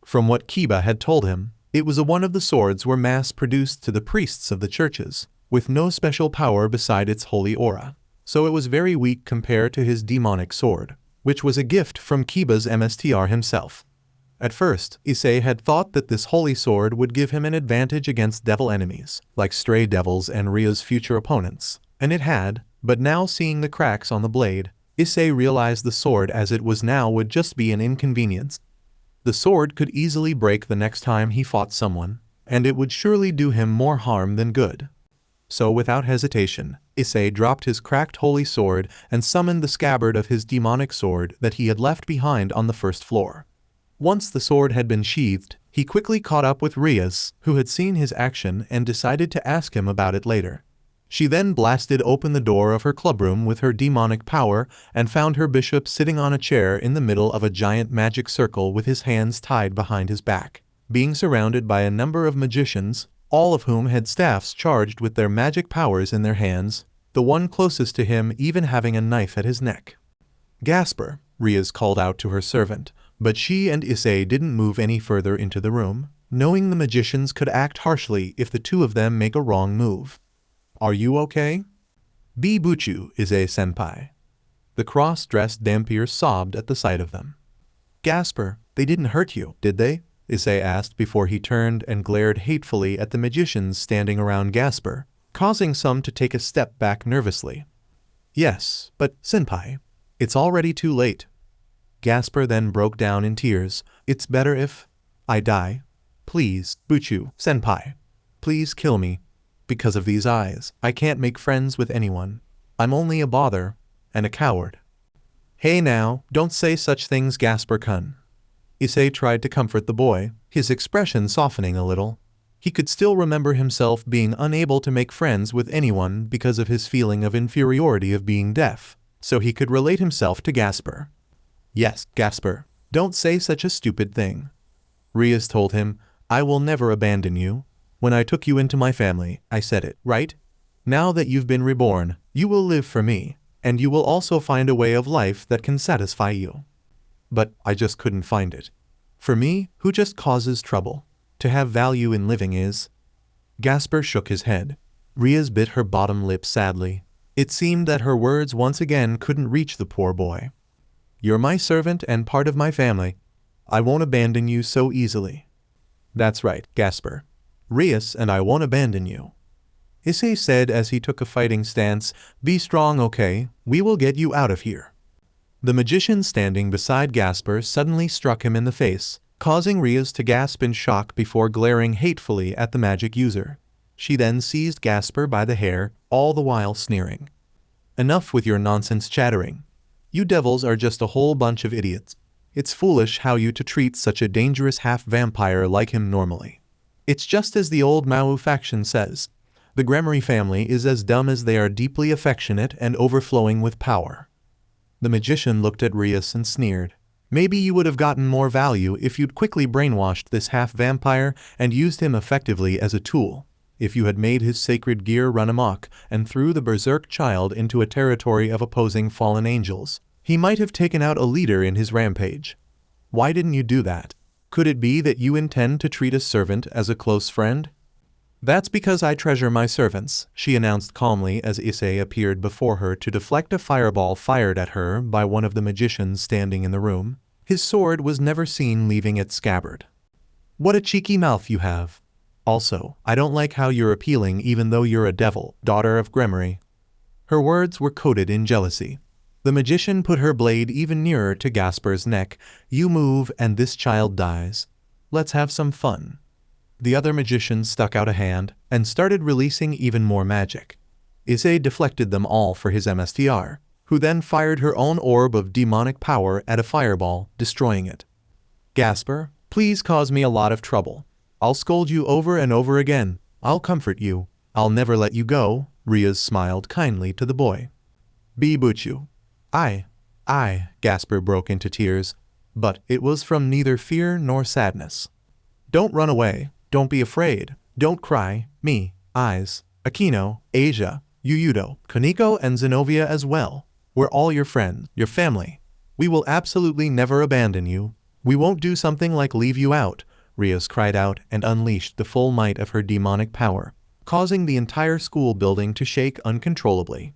From what Kiba had told him, it was one of the swords were mass-produced to the priests of the churches, with no special power beside its holy aura, so it was very weak compared to his demonic sword, which was a gift from Kiba's MSTR himself. At first, Issei had thought that this holy sword would give him an advantage against devil enemies, like stray devils and Ria's future opponents, and it had, but now seeing the cracks on the blade, Issei realized the sword as it was now would just be an inconvenience. The sword could easily break the next time he fought someone, and it would surely do him more harm than good. So without hesitation, Issei dropped his cracked holy sword and summoned the scabbard of his demonic sword that he had left behind on the first floor. Once the sword had been sheathed, he quickly caught up with Rias, who had seen his action and decided to ask him about it later. She then blasted open the door of her clubroom with her demonic power and found her bishop sitting on a chair in the middle of a giant magic circle with his hands tied behind his back, being surrounded by a number of magicians, all of whom had staffs charged with their magic powers in their hands, the one closest to him even having a knife at his neck. Gasper, Rias called out to her servant, but she and Issei didn't move any further into the room, knowing the magicians could act harshly if the two of them make a wrong move. Are you okay? Be Buchu, Issei-senpai. The cross-dressed Dampier sobbed at the sight of them. Gasper, they didn't hurt you, did they? Issei asked before he turned and glared hatefully at the magicians standing around Gasper, causing some to take a step back nervously. Yes, but, senpai, it's already too late. Gasper then broke down in tears. It's better if I die. Please, Buchu, senpai. Please kill me. Because of these eyes, I can't make friends with anyone. I'm only a bother, and a coward. Hey now, don't say such things, Gasper-kun. Issei tried to comfort the boy, his expression softening a little. He could still remember himself being unable to make friends with anyone because of his feeling of inferiority of being deaf, so he could relate himself to Gasper. Yes, Gasper, don't say such a stupid thing. Rias told him, I will never abandon you. When I took you into my family, I said it, right? Now that you've been reborn, you will live for me, and you will also find a way of life that can satisfy you. But I just couldn't find it. For me, who just causes trouble, to have value in living is... Gasper shook his head. Rias bit her bottom lip sadly. It seemed that her words once again couldn't reach the poor boy. You're my servant and part of my family. I won't abandon you so easily. That's right, Gasper. Rias and I won't abandon you. Issei said as he took a fighting stance. Be strong, okay? We will get you out of here. The magician standing beside Gasper suddenly struck him in the face, causing Rias to gasp in shock before glaring hatefully at the magic user. She then seized Gasper by the hair, all the while sneering. Enough with your nonsense chattering. You devils are just a whole bunch of idiots. It's foolish how you to treat such a dangerous half-vampire like him normally. It's just as the old Mao faction says. The Gremory family is as dumb as they are deeply affectionate and overflowing with power. The magician looked at Rias and sneered. Maybe you would have gotten more value if you'd quickly brainwashed this half-vampire and used him effectively as a tool. If you had made his sacred gear run amok and threw the berserk child into a territory of opposing fallen angels, he might have taken out a leader in his rampage. Why didn't you do that? Could it be that you intend to treat a servant as a close friend? That's because I treasure my servants, she announced calmly as Issei appeared before her to deflect a fireball fired at her by one of the magicians standing in the room. His sword was never seen leaving its scabbard. What a cheeky mouth you have. Also, I don't like how you're appealing even though you're a devil, daughter of Gremory. Her words were coated in jealousy. The magician put her blade even nearer to Gasper's neck. You move and this child dies. Let's have some fun. The other magician stuck out a hand and started releasing even more magic. Issei deflected them all for his MSTR, who then fired her own orb of demonic power at a fireball, destroying it. Gasper, please cause me a lot of trouble. I'll scold you over and over again. I'll comfort you. I'll never let you go. Rias smiled kindly to the boy. Be Buchu. Gasper broke into tears, but it was from neither fear nor sadness. Don't run away. Don't be afraid. Don't cry. Me, Eyes, Akeno, Asia, Yuyudo, Koneko and Zenovia as well. We're all your friends, your family. We will absolutely never abandon you. We won't do something like leave you out. Rias cried out and unleashed the full might of her demonic power, causing the entire school building to shake uncontrollably.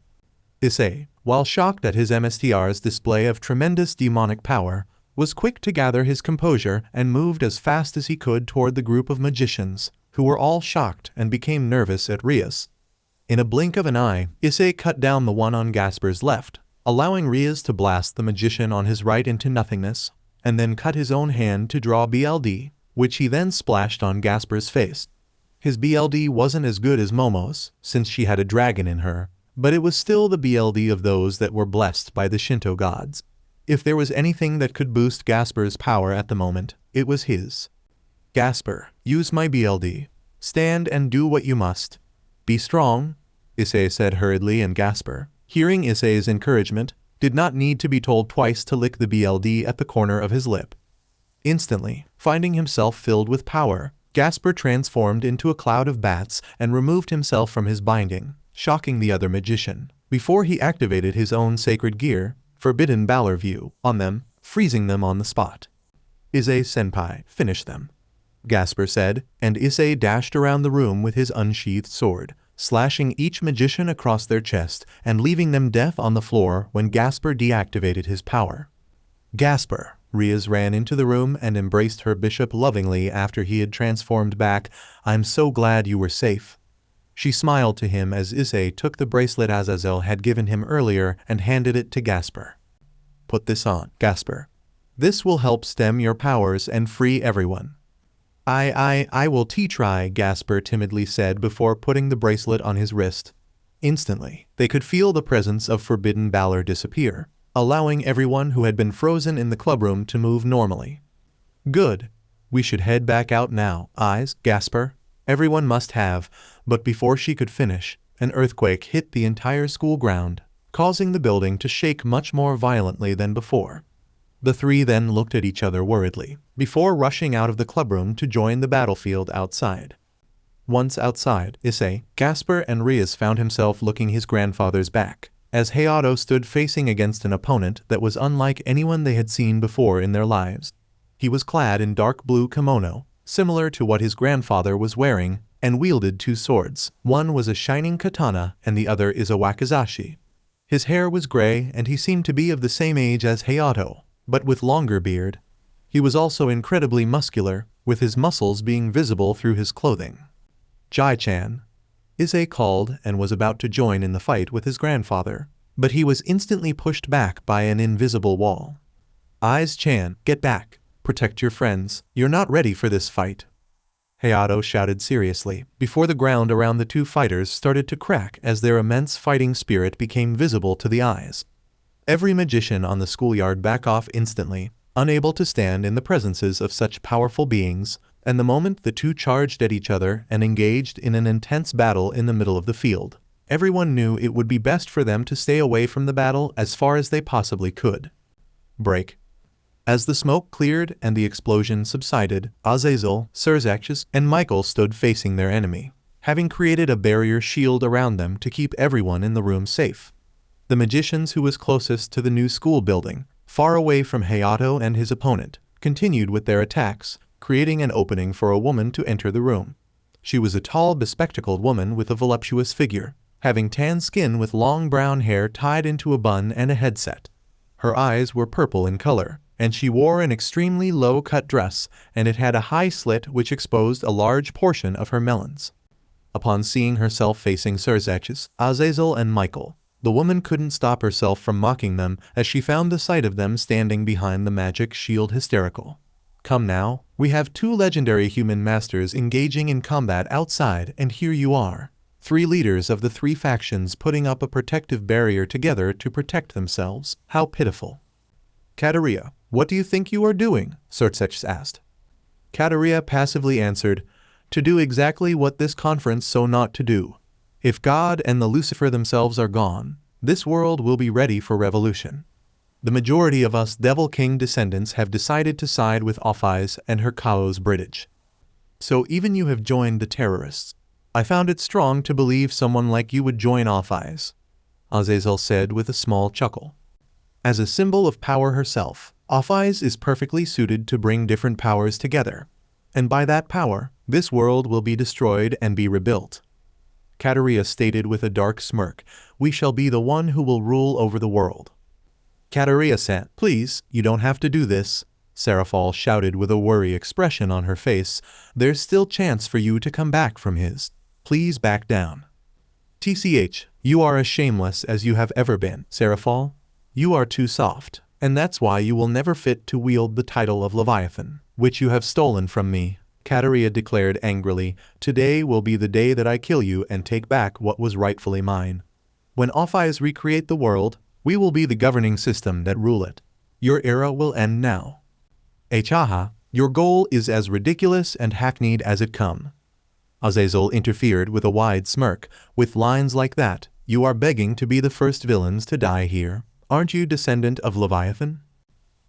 Issei, while shocked at his MSTR's display of tremendous demonic power, was quick to gather his composure and moved as fast as he could toward the group of magicians, who were all shocked and became nervous at Rias. In a blink of an eye, Issei cut down the one on Gasper's left, allowing Rias to blast the magician on his right into nothingness, and then cut his own hand to draw BLD, which he then splashed on Gasper's face. His BLD wasn't as good as Momo's, since she had a dragon in her, but it was still the BLD of those that were blessed by the Shinto gods. If there was anything that could boost Gasper's power at the moment, it was his. Gasper, use my BLD. Stand and do what you must. Be strong, Issei said hurriedly, and Gasper, hearing Issei's encouragement, did not need to be told twice to lick the BLD at the corner of his lip. Instantly, finding himself filled with power, Gasper transformed into a cloud of bats and removed himself from his binding, shocking the other magician, before he activated his own sacred gear, Forbidden Valor View, on them, freezing them on the spot. Issei-senpai, finish them, Gasper said, and Issei dashed around the room with his unsheathed sword, slashing each magician across their chest and leaving them deaf on the floor when Gasper deactivated his power. Gasper, Rias ran into the room and embraced her bishop lovingly after he had transformed back. I'm so glad you were safe. She smiled to him as Issei took the bracelet Azazel had given him earlier and handed it to Gasper. Put this on, Gasper. This will help stem your powers and free everyone. I will try, Gasper timidly said before putting the bracelet on his wrist. Instantly, they could feel the presence of forbidden valor disappear, allowing everyone who had been frozen in the clubroom to move normally. Good. We should head back out now, Eyes, Gasper. Everyone must have, but before she could finish, an earthquake hit the entire school ground, causing the building to shake much more violently than before. The three then looked at each other worriedly, before rushing out of the clubroom to join the battlefield outside. Once outside, Issei, Gasper and Rias found himself looking his grandfather's back, as Hayato stood facing against an opponent that was unlike anyone they had seen before in their lives. He was clad in dark blue kimono, similar to what his grandfather was wearing, and wielded two swords. One was a shining katana and the other is a wakizashi. His hair was gray and he seemed to be of the same age as Hayato, but with longer beard. He was also incredibly muscular, with his muscles being visible through his clothing. Jai-chan, Issei called and was about to join in the fight with his grandfather, but he was instantly pushed back by an invisible wall. Eyes-chan, get back. Protect your friends. You're not ready for this fight. Hayato shouted seriously, before the ground around the two fighters started to crack as their immense fighting spirit became visible to the eyes. Every magician on the schoolyard back off instantly, unable to stand in the presences of such powerful beings, and the moment the two charged at each other and engaged in an intense battle in the middle of the field, everyone knew it would be best for them to stay away from the battle as far as they possibly could. Break. As the smoke cleared and the explosion subsided, Azazel, Sirzechs, and Michael stood facing their enemy, having created a barrier shield around them to keep everyone in the room safe. The magicians who was closest to the new school building, far away from Hayato and his opponent, continued with their attacks, creating an opening for a woman to enter the room. She was a tall, bespectacled woman with a voluptuous figure, having tan skin with long brown hair tied into a bun and a headset. Her eyes were purple in color, and she wore an extremely low-cut dress, and it had a high slit which exposed a large portion of her melons. Upon seeing herself facing Sirzechs, Azazel, and Michael, the woman couldn't stop herself from mocking them as she found the sight of them standing behind the magic shield hysterical. Come now, we have two legendary human masters engaging in combat outside, and here you are, three leaders of the three factions putting up a protective barrier together to protect themselves. How pitiful. Kateria, what do you think you are doing? Sirzechs asked. Kateria passively answered, to do exactly what this conference so not to do. If God and the Lucifer themselves are gone, this world will be ready for revolution. The majority of us Devil King descendants have decided to side with Issei and her Chaos British. So even you have joined the terrorists. I found it strong to believe someone like you would join Issei, Azazel said with a small chuckle. As a symbol of power herself, Issei is perfectly suited to bring different powers together. And by that power, this world will be destroyed and be rebuilt. Kateria stated with a dark smirk, we shall be the one who will rule over the world. Kateria-san, please, you don't have to do this, Serafall shouted with a worry expression on her face. There's still chance for you to come back from his. Please back down. TCH, you are as shameless as you have ever been, Serafall. You are too soft, and that's why you will never fit to wield the title of Leviathan, which you have stolen from me. Kateria declared angrily, today will be the day that I kill you and take back what was rightfully mine. When Issei recreate the world, we will be the governing system that rule it. Your era will end now. Echaha, your goal is as ridiculous and hackneyed as it come. Azazel interfered with a wide smirk. With lines like that, you are begging to be the first villains to die here. Aren't you descendant of Leviathan?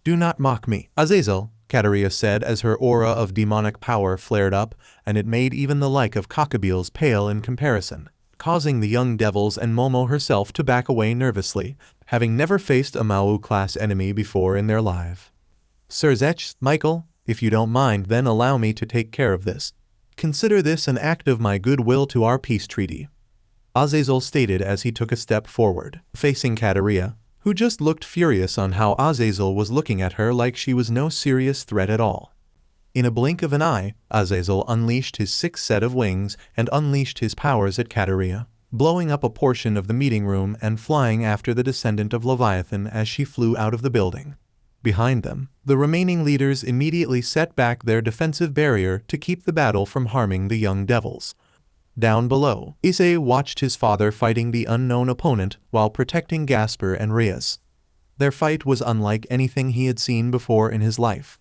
Do not mock me, Azazel, Kateria said as her aura of demonic power flared up, and it made even the like of Cockabeels pale in comparison, causing the young devils and Momo herself to back away nervously, having never faced a Mao-class enemy before in their life. Sirzechs, Michael, if you don't mind, then allow me to take care of this. Consider this an act of my goodwill to our peace treaty. Azazel stated as he took a step forward, facing Kateria, who just looked furious on how Azazel was looking at her like she was no serious threat at all. In a blink of an eye, Azazel unleashed his sixth set of wings and unleashed his powers at Kateria, blowing up a portion of the meeting room and flying after the descendant of Leviathan as she flew out of the building. Behind them, the remaining leaders immediately set back their defensive barrier to keep the battle from harming the young devils. Down below, Issei watched his father fighting the unknown opponent while protecting Gasper and Rias. Their fight was unlike anything he had seen before in his life.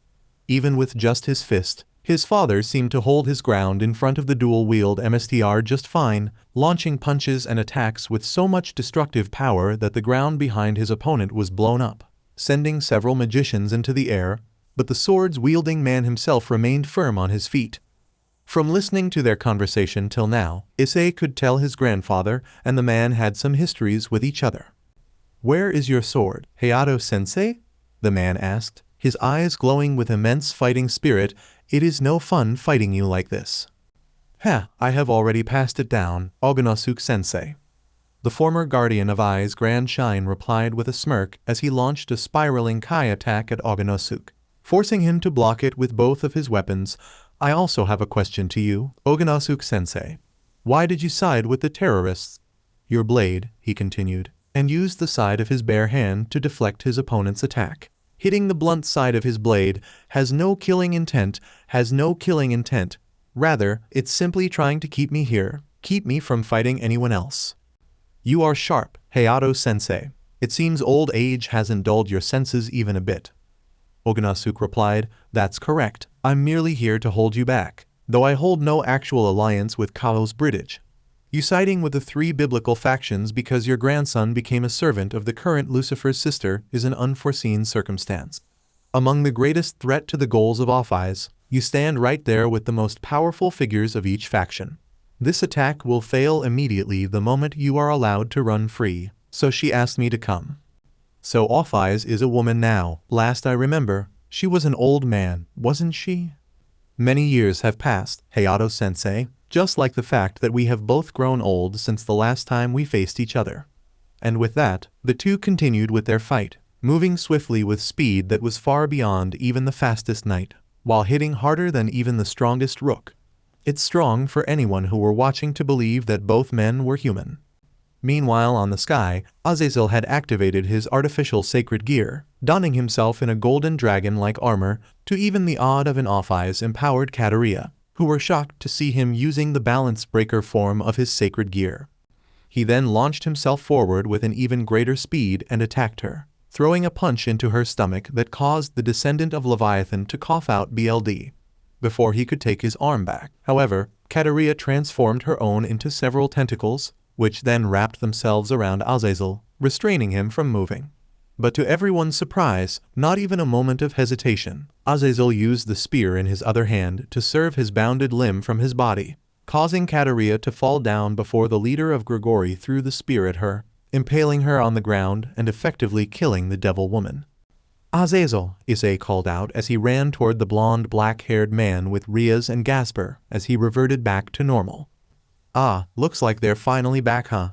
Even with just his fist, his father seemed to hold his ground in front of the dual-wield MSTR just fine, launching punches and attacks with so much destructive power that the ground behind his opponent was blown up, sending several magicians into the air, but the swords-wielding man himself remained firm on his feet. From listening to their conversation till now, Issei could tell his grandfather and the man had some histories with each other. Where is your sword, Hayato-sensei? The man asked, his eyes glowing with immense fighting spirit. It is no fun fighting you like this. Ha, I have already passed it down, Oganosuke-sensei. The former guardian of Ai's Grand Shine replied with a smirk as he launched a spiraling Kai attack at Oganosuke, forcing him to block it with both of his weapons. I also have a question to you, Oganosuke-sensei. Why did you side with the terrorists? Your blade, he continued, and used the side of his bare hand to deflect his opponent's attack. Hitting the blunt side of his blade has no killing intent, Rather, it's simply trying to keep me here, keep me from fighting anyone else. You are sharp, Hayato-sensei. It seems old age hasn't dulled your senses even a bit. Oganasuke replied, that's correct, I'm merely here to hold you back, though I hold no actual alliance with Kao's British. You siding with the three biblical factions because your grandson became a servant of the current Lucifer's sister is an unforeseen circumstance. Among the greatest threat to the goals of Issei, you stand right there with the most powerful figures of each faction. This attack will fail immediately the moment you are allowed to run free, so she asked me to come. So Issei is a woman now. Last I remember, she was an old man, wasn't she? Many years have passed, Hayato-sensei, just like the fact that we have both grown old since the last time we faced each other. And with that, the two continued with their fight, moving swiftly with speed that was far beyond even the fastest knight, while hitting harder than even the strongest rook. It's strong for anyone who were watching to believe that both men were human. Meanwhile on the sky, Azazel had activated his artificial sacred gear, donning himself in a golden dragon-like armor to even the odd of an Issei's empowered Kateria, who were shocked to see him using the balance breaker form of his sacred gear. He then launched himself forward with an even greater speed and attacked her, throwing a punch into her stomach that caused the descendant of Leviathan to cough out BLD. Before he could take his arm back, however, Kateria transformed her own into several tentacles, which then wrapped themselves around Azazel, restraining him from moving. But to everyone's surprise, not even a moment of hesitation, Azazel used the spear in his other hand to serve his bounded limb from his body, causing Kateria to fall down before the leader of Gregory threw the spear at her, impaling her on the ground and effectively killing the devil woman. Azazel, Issei called out as he ran toward the blonde black-haired man with Rias and Gasper as he reverted back to normal. Ah, looks like they're finally back, huh?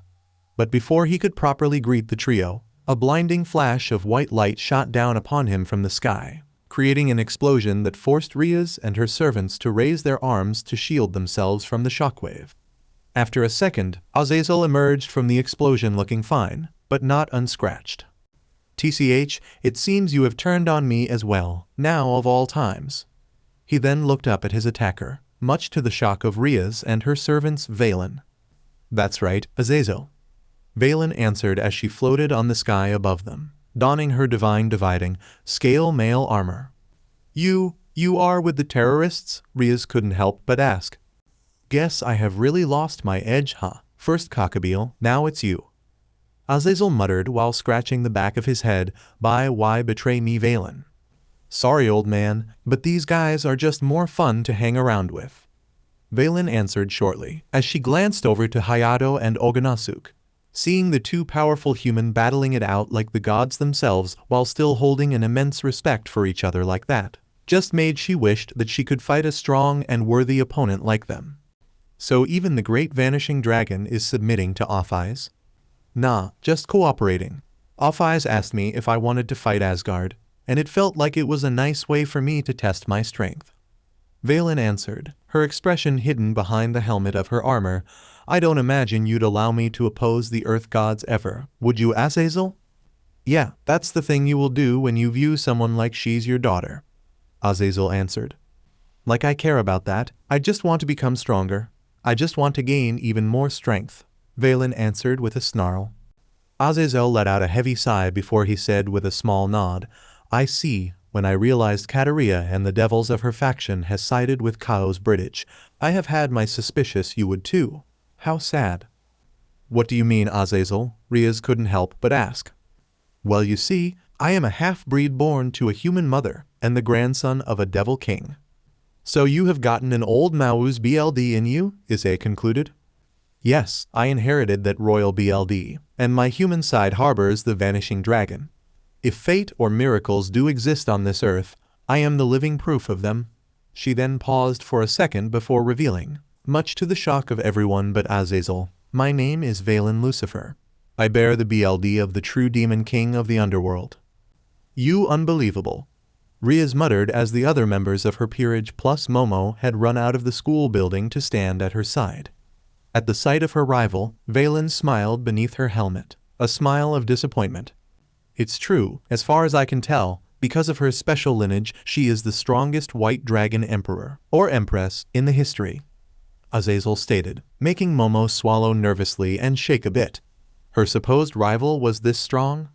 But before he could properly greet the trio, a blinding flash of white light shot down upon him from the sky, creating an explosion that forced Rias and her servants to raise their arms to shield themselves from the shockwave. After a second, Azazel emerged from the explosion looking fine, but not unscratched. TCH, it seems you have turned on me as well, now of all times. He then looked up at his attacker, much to the shock of Rias and her servants Valene. That's right, Azazel. Valene answered as she floated on the sky above them, donning her divine dividing, scale mail armor. You are with the terrorists? Rias couldn't help but ask. Guess I have really lost my edge, huh? First Cockabeel, now it's you. Azazel muttered while scratching the back of his head, why betray me, Valene? Sorry, old man, but these guys are just more fun to hang around with. Valene answered shortly, as she glanced over to Hayato and Oganasuke. Seeing the two powerful human battling it out like the gods themselves while still holding an immense respect for each other like that, just made she wished that she could fight a strong and worthy opponent like them. So even the great vanishing dragon is submitting to Issei? Nah, just cooperating. Issei asked me if I wanted to fight Asgard, and it felt like it was a nice way for me to test my strength. Valene answered, her expression hidden behind the helmet of her armor. I don't imagine you'd allow me to oppose the Earth gods ever, would you, Azazel? Yeah, that's the thing you will do when you view someone like she's your daughter, Azazel answered. Like I care about that, I just want to become stronger. I just want to gain even more strength, Valene answered with a snarl. Azazel let out a heavy sigh before he said with a small nod, I see, when I realized Kateria and the devils of her faction has sided with Kao's British, I have had my suspicious you would too. How sad. What do you mean, Azazel? Rias couldn't help but ask. Well, you see, I am a half-breed born to a human mother and the grandson of a devil king. So you have gotten an old Mau's BLD in you, Issei concluded. Yes, I inherited that royal BLD, and my human side harbors the vanishing dragon. If fate or miracles do exist on this earth, I am the living proof of them. She then paused for a second before revealing, much to the shock of everyone but Azazel, my name is Valene Lucifer. I bear the BLD of the true demon king of the underworld. You unbelievable. Rias muttered as the other members of her peerage plus Momo had run out of the school building to stand at her side. At the sight of her rival, Valene smiled beneath her helmet, a smile of disappointment. It's true, as far as I can tell, Because of her special lineage, she is the strongest white dragon emperor, or empress, in the history, Azazel stated, making Momo swallow nervously and shake a bit. Her supposed rival was this strong?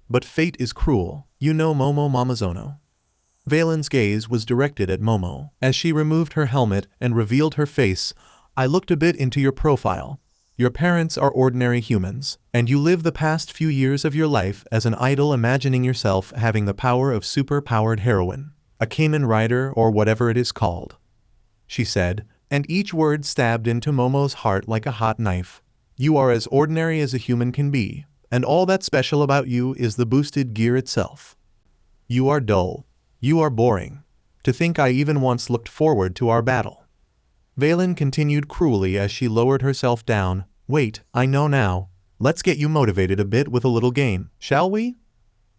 But fate is cruel, you know Momo Momonozo. Valen's gaze was directed at Momo. As she removed her helmet and revealed her face, I looked a bit into your profile. Your parents are ordinary humans, and you live the past few years of your life as an idol imagining yourself having the power of super-powered heroine, a Kamen Rider or whatever it is called, she said, and each word stabbed into Momo's heart like a hot knife. You are as ordinary as a human can be, and all that's special about you is the boosted gear itself. You are dull. You are boring. To think I even once looked forward to our battle. Valen continued cruelly as she lowered herself down. Wait, I know now. Let's get you motivated a bit with a little game, shall we?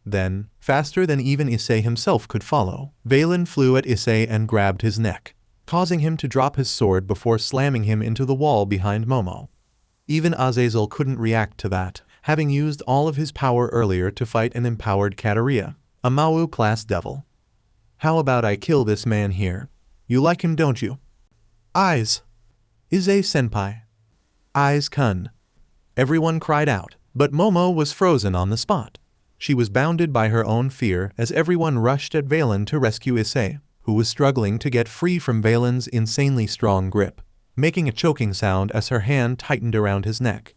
Then, faster than even Issei himself could follow, Valen flew at Issei and grabbed his neck, causing him to drop his sword before slamming him into the wall behind Momo. Even Azazel couldn't react to that, having used all of his power earlier to fight an empowered Kateria, a Mawu-class devil. How about I kill this man here? You like him, don't you? Eyes! Issei-senpai! Eyes-kun! Everyone cried out, but Momo was frozen on the spot. She was bounded by her own fear as everyone rushed at Valen to rescue Issei, who was struggling to get free from Valen's insanely strong grip, making a choking sound as her hand tightened around his neck.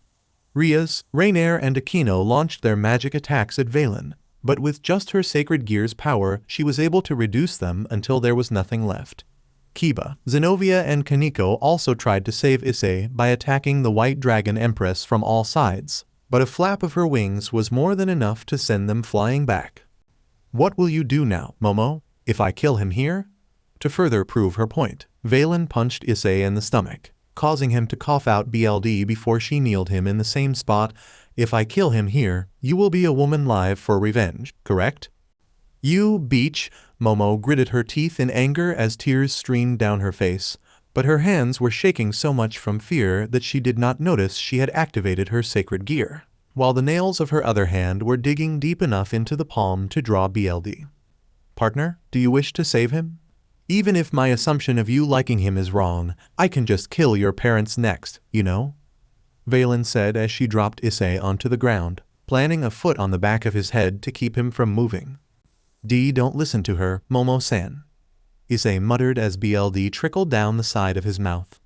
Rias, Raynare and Akeno launched their magic attacks at Valen, but with just her sacred gear's power, she was able to reduce them until there was nothing left. Kiba, Zenovia and Koneko also tried to save Issei by attacking the White Dragon Empress from all sides, but a flap of her wings was more than enough to send them flying back. What will you do now, Momo, if I kill him here? To further prove her point, Valen punched Issei in the stomach, causing him to cough out BLD before she kneeled him in the same spot. If I kill him here, you will be a woman live for revenge, correct? You beach! Momo gritted her teeth in anger as tears streamed down her face, but her hands were shaking so much from fear that she did not notice she had activated her sacred gear, while the nails of her other hand were digging deep enough into the palm to draw BLD. Partner, do you wish to save him? Even if my assumption of you liking him is wrong, I can just kill your parents next, you know? Valen said as she dropped Issei onto the ground, planting a foot on the back of his head to keep him from moving. Don't listen to her, Momo-san. Issei muttered as BLD trickled down the side of his mouth.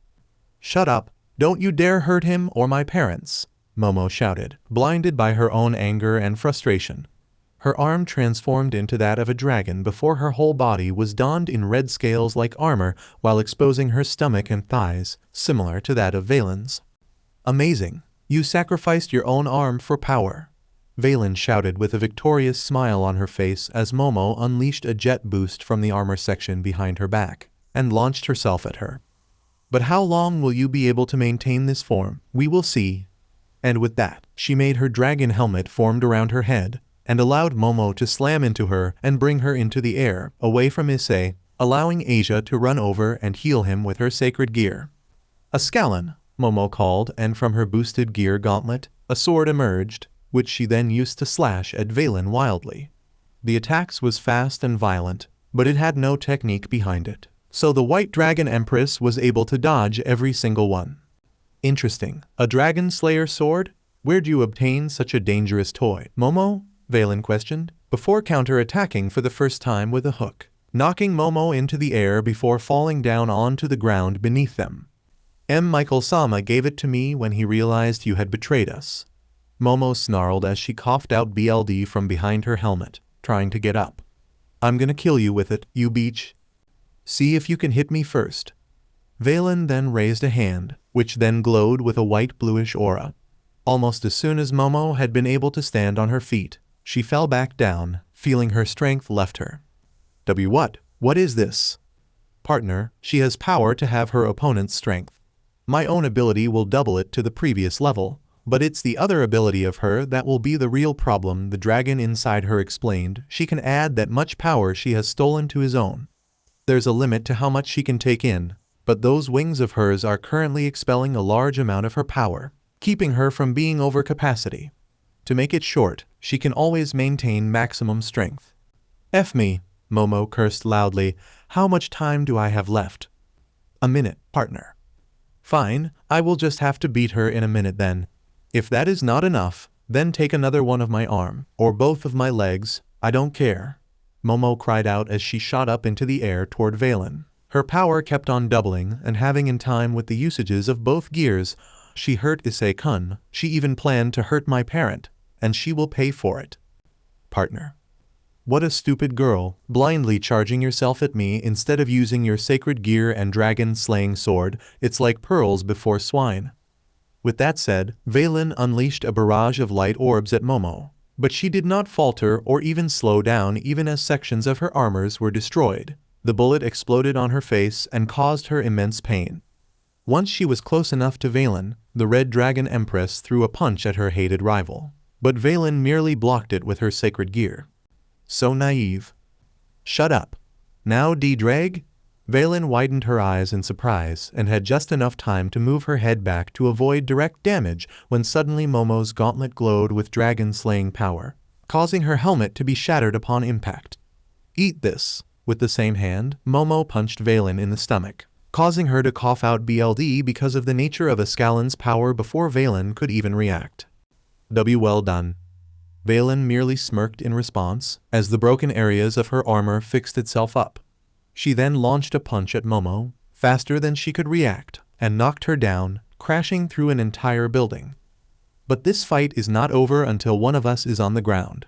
Shut up, don't you dare hurt him or my parents, Momo shouted, blinded by her own anger and frustration. Her arm transformed into that of a dragon before her whole body was donned in red scales like armor while exposing her stomach and thighs, similar to that of Valen's. Amazing, you sacrificed your own arm for power. Valen shouted with a victorious smile on her face as Momo unleashed a jet boost from the armor section behind her back, and launched herself at her. But how long will you be able to maintain this form? We will see. And with that, she made her dragon helmet formed around her head, and allowed Momo to slam into her and bring her into the air, away from Issei, allowing Asia to run over and heal him with her sacred gear. A scallon, Momo called, and from her boosted gear gauntlet, a sword emerged, which she then used to slash at Valen wildly. The attacks was fast and violent, but it had no technique behind it, so the White Dragon Empress was able to dodge every single one. Interesting, a Dragon Slayer sword? Where'd you obtain such a dangerous toy, Momo? Valen questioned, before counter-attacking for the first time with a hook, knocking Momo into the air before falling down onto the ground beneath them. Michael-sama gave it to me when he realized you had betrayed us. Momo snarled as she coughed out BLD from behind her helmet, trying to get up. I'm gonna kill you with it, you beach. See if you can hit me first. Valen then raised a hand, which then glowed with a white-bluish aura. Almost as soon as Momo had been able to stand on her feet, she fell back down, feeling her strength left her. What is this? Partner, she has power to have her opponent's strength. My own ability will double it to the previous level, but it's the other ability of her that will be the real problem, the dragon inside her explained. She can add that much power she has stolen to his own. There's a limit to how much she can take in, but those wings of hers are currently expelling a large amount of her power, keeping her from being over capacity. To make it short, she can always maintain maximum strength. F me, Momo cursed loudly. How much time do I have left? A minute, partner. Fine, I will just have to beat her in a minute then. If that is not enough, then take another one of my arm, or both of my legs, I don't care. Momo cried out as she shot up into the air toward Valene. Her power kept on doubling, and having in time with the usages of both gears, she hurt Issei-kun. She even planned to hurt my parent, and she will pay for it. Partner. What a stupid girl, blindly charging yourself at me instead of using your sacred gear and dragon-slaying sword. It's like pearls before swine. With that said, Valene unleashed a barrage of light orbs at Momo. But she did not falter or even slow down even as sections of her armors were destroyed. The bullet exploded on her face and caused her immense pain. Once she was close enough to Valene, the Red Dragon Empress threw a punch at her hated rival. But Valene merely blocked it with her sacred gear. So naive. Shut up. Now D-Drag? Valene widened her eyes in surprise and had just enough time to move her head back to avoid direct damage when suddenly Momo's gauntlet glowed with dragon-slaying power, causing her helmet to be shattered upon impact. Eat this. With the same hand, Momo punched Valene in the stomach, causing her to cough out BLD because of the nature of Escalan's power before Valene could even react. Well done. Valene merely smirked in response as the broken areas of her armor fixed itself up. She then launched a punch at Momo, faster than she could react, and knocked her down, crashing through an entire building. But this fight is not over until one of us is on the ground.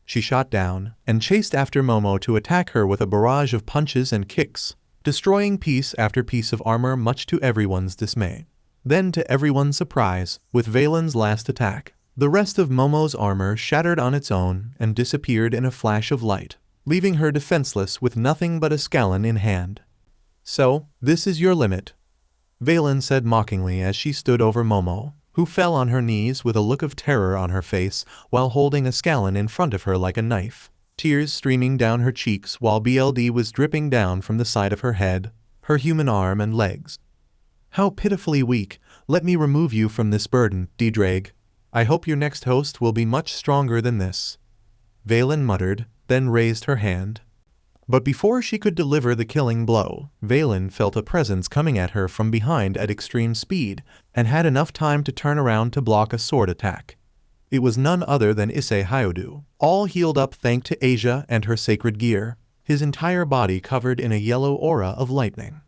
She shot down and chased after Momo to attack her with a barrage of punches and kicks, destroying piece after piece of armor much to everyone's dismay. Then to everyone's surprise, with Valene's last attack, the rest of Momo's armor shattered on its own and disappeared in a flash of light, leaving her defenseless with nothing but a Escalan in hand. So, this is your limit, Valene said mockingly as she stood over Momo, who fell on her knees with a look of terror on her face while holding a Escalan in front of her like a knife, tears streaming down her cheeks while BLD was dripping down from the side of her head, her human arm and legs. How pitifully weak. Let me remove you from this burden, D-Drag. I hope your next host will be much stronger than this. Valene muttered, then raised her hand. But before she could deliver the killing blow, Valene felt a presence coming at her from behind at extreme speed, and had enough time to turn around to block a sword attack. It was none other than Issei Hyodou, all healed up thanks to Asia and her sacred gear, his entire body covered in a yellow aura of lightning.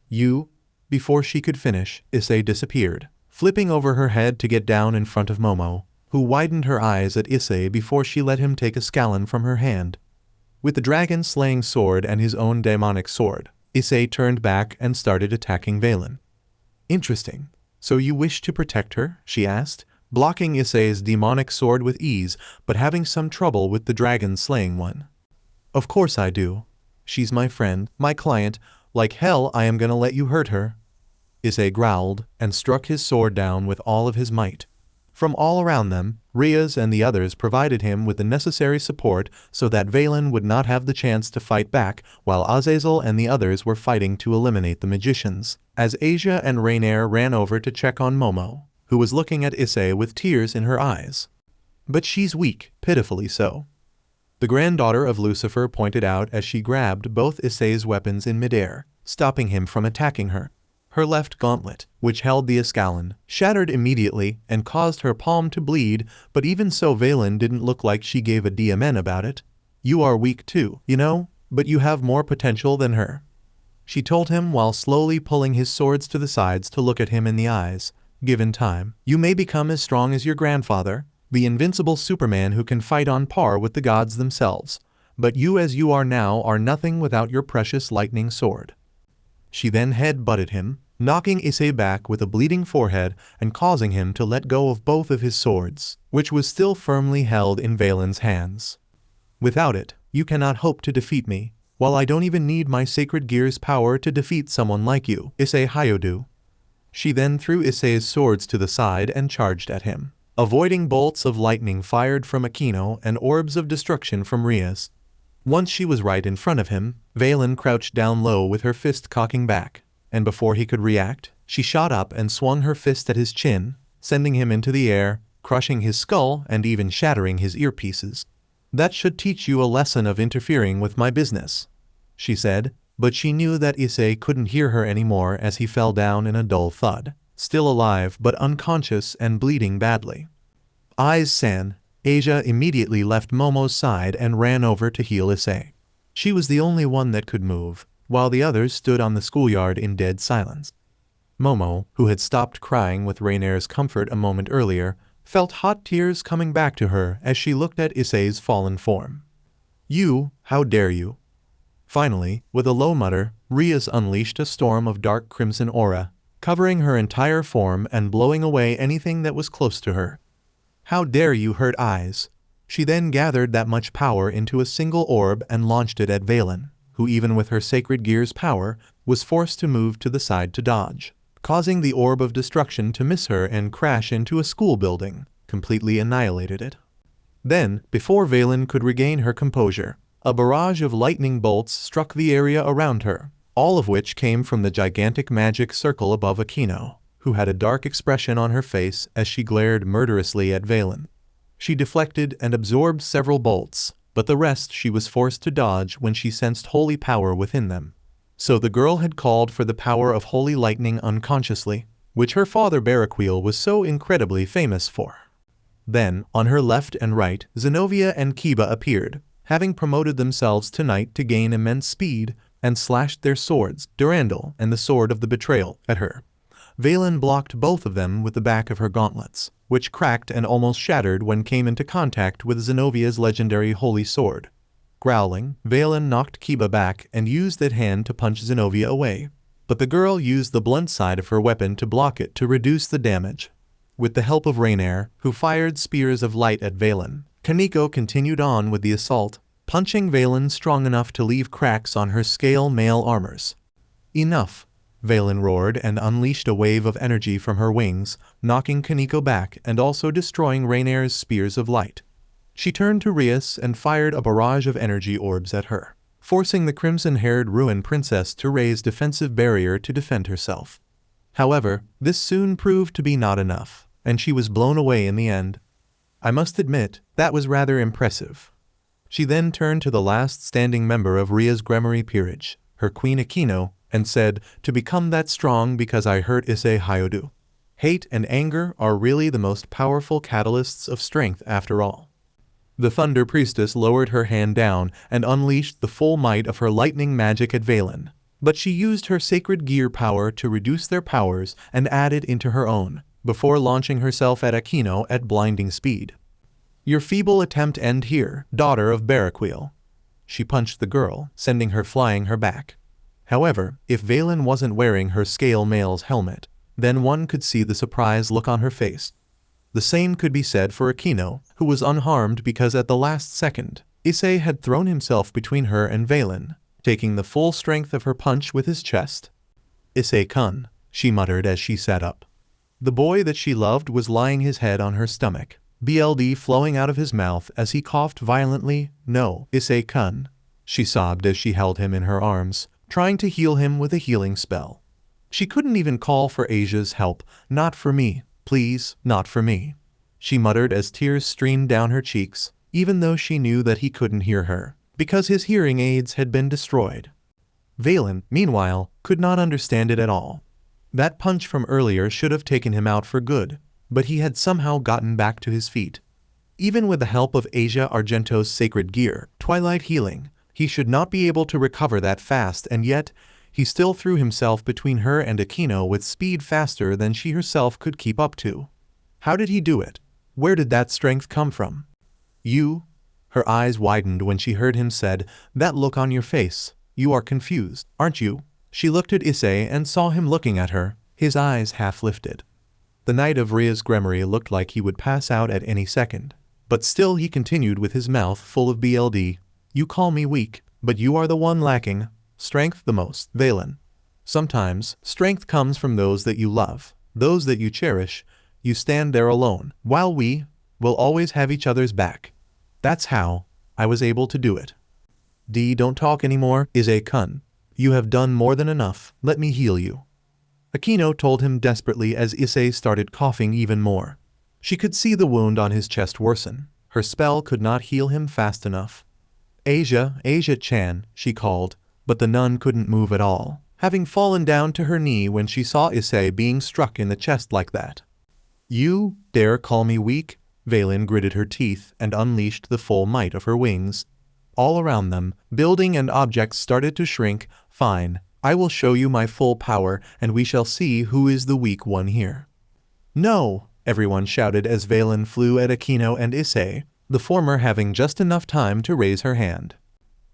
You? Before she could finish, Issei disappeared, flipping over her head to get down in front of Momo, who widened her eyes at Issei before she let him take a Escalan from her hand. With the dragon-slaying sword and his own demonic sword, Issei turned back and started attacking Valene. Interesting. So you wish to protect her? She asked, blocking Issei's demonic sword with ease, but having some trouble with the dragon-slaying one. Of course I do. She's my friend, my client. Like hell I am gonna let you hurt her. Issei growled and struck his sword down with all of his might. From all around them, Rias and the others provided him with the necessary support so that Valene would not have the chance to fight back, while Azazel and the others were fighting to eliminate the magicians, as Asia and Raynare ran over to check on Momo, who was looking at Issei with tears in her eyes. But she's weak, pitifully so. The granddaughter of Lucifer pointed out as she grabbed both Issei's weapons in midair, stopping him from attacking her. Her left gauntlet, which held the Escalan, shattered immediately and caused her palm to bleed, but even so Valene didn't look like she gave a DMN about it. You are weak too, you know, but you have more potential than her. She told him while slowly pulling his swords to the sides to look at him in the eyes. Given time, you may become as strong as your grandfather, the invincible Superman who can fight on par with the gods themselves, but you as you are now are nothing without your precious lightning sword. She then head-butted him, knocking Issei back with a bleeding forehead and causing him to let go of both of his swords, which was still firmly held in Valene's hands. Without it, you cannot hope to defeat me, while I don't even need my sacred gear's power to defeat someone like you, Issei Hyodou. She then threw Issei's swords to the side and charged at him, avoiding bolts of lightning fired from Akeno and orbs of destruction from Rias. Once she was right in front of him, Valene crouched down low with her fist cocking back, and before he could react, she shot up and swung her fist at his chin, sending him into the air, crushing his skull and even shattering his earpieces. That should teach you a lesson of interfering with my business, she said, but she knew that Issei couldn't hear her anymore as he fell down in a dull thud, still alive but unconscious and bleeding badly. Eyes-san, Asia immediately left Momo's side and ran over to heal Issei. She was the only one that could move, while the others stood on the schoolyard in dead silence. Momo, who had stopped crying with Raynare's comfort a moment earlier, felt hot tears coming back to her as she looked at Issei's fallen form. "You, how dare you?" Finally, with a low mutter, Rias unleashed a storm of dark crimson aura, covering her entire form and blowing away anything that was close to her. "How dare you hurt eyes?" She then gathered that much power into a single orb and launched it at Valene, who even with her sacred gear's power, was forced to move to the side to dodge, causing the orb of destruction to miss her and crash into a school building, completely annihilated it. Then, before Valene could regain her composure, a barrage of lightning bolts struck the area around her, all of which came from the gigantic magic circle above Akeno, who had a dark expression on her face as she glared murderously at Valene. She deflected and absorbed several bolts, but the rest she was forced to dodge when she sensed holy power within them. So the girl had called for the power of holy lightning unconsciously, which her father Barakweel was so incredibly famous for. Then, on her left and right, Zenovia and Kiba appeared, having promoted themselves tonight to gain immense speed, and slashed their swords, Durandal and the sword of the betrayal, at her. Valene blocked both of them with the back of her gauntlets, which cracked and almost shattered when came into contact with Zenovia's legendary holy sword. Growling, Valene knocked Kiba back and used that hand to punch Zenovia away, but the girl used the blunt side of her weapon to block it to reduce the damage. With the help of Raynare, who fired spears of light at Valene, Koneko continued on with the assault, punching Valene strong enough to leave cracks on her scale mail armors. "Enough!" Valene roared and unleashed a wave of energy from her wings, knocking Koneko back and also destroying Raynare's spears of light. She turned to Rias and fired a barrage of energy orbs at her, forcing the crimson-haired ruin princess to raise defensive barrier to defend herself. However, this soon proved to be not enough, and she was blown away in the end. I must admit, that was rather impressive. She then turned to the last standing member of Rias Gremory peerage, her queen Akeno, and said, "To become that strong because I hurt Issei Hyodu. Hate and anger are really the most powerful catalysts of strength after all." The Thunder Priestess lowered her hand down and unleashed the full might of her lightning magic at Valene, but she used her sacred gear power to reduce their powers and add it into her own, before launching herself at Akeno at blinding speed. "Your feeble attempt end here, daughter of Barakweel." She punched the girl, sending her flying her back. However, if Valene wasn't wearing her scale mail's helmet, then one could see the surprised look on her face. The same could be said for Akeno, who was unharmed because at the last second, Issei had thrown himself between her and Valene, taking the full strength of her punch with his chest. "Issei-kun," she muttered as she sat up. The boy that she loved was lying his head on her stomach, blood flowing out of his mouth as he coughed violently. "No, Issei-kun," she sobbed as she held him in her arms, trying to heal him with a healing spell. She couldn't even call for Asia's help. "Not for me, please, not for me," she muttered as tears streamed down her cheeks, even though she knew that he couldn't hear her, because his hearing aids had been destroyed. Valene, meanwhile, could not understand it at all. That punch from earlier should have taken him out for good, but he had somehow gotten back to his feet. Even with the help of Asia Argento's sacred gear, Twilight Healing, he should not be able to recover that fast, and yet, he still threw himself between her and Akeno with speed faster than she herself could keep up to. How did he do it? Where did that strength come from? "You?" Her eyes widened when she heard him said, "That look on your face. You are confused, aren't you?" She looked at Issei and saw him looking at her, his eyes half lifted. The Knight of Rias Gremory looked like he would pass out at any second, but still he continued with his mouth full of blood. "You call me weak, but you are the one lacking strength the most, Valene. Sometimes, strength comes from those that you love, those that you cherish. You stand there alone, while we will always have each other's back. That's how I was able to do it. Don't talk anymore, Issei-kun. You have done more than enough, let me heal you." Akeno told him desperately as Issei started coughing even more. She could see the wound on his chest worsen. her spell could not heal him fast enough. Asia-chan, she called, but the nun couldn't move at all, having fallen down to her knee when she saw Issei being struck in the chest like that. You dare call me weak? Valene gritted her teeth and unleashed the full might of her wings. All around them, building and objects started to shrink. Fine, I will show you my full power and we shall see who is the weak one here. No! Everyone shouted as Valene flew at Akeno and Issei, the former having just enough time to raise her hand.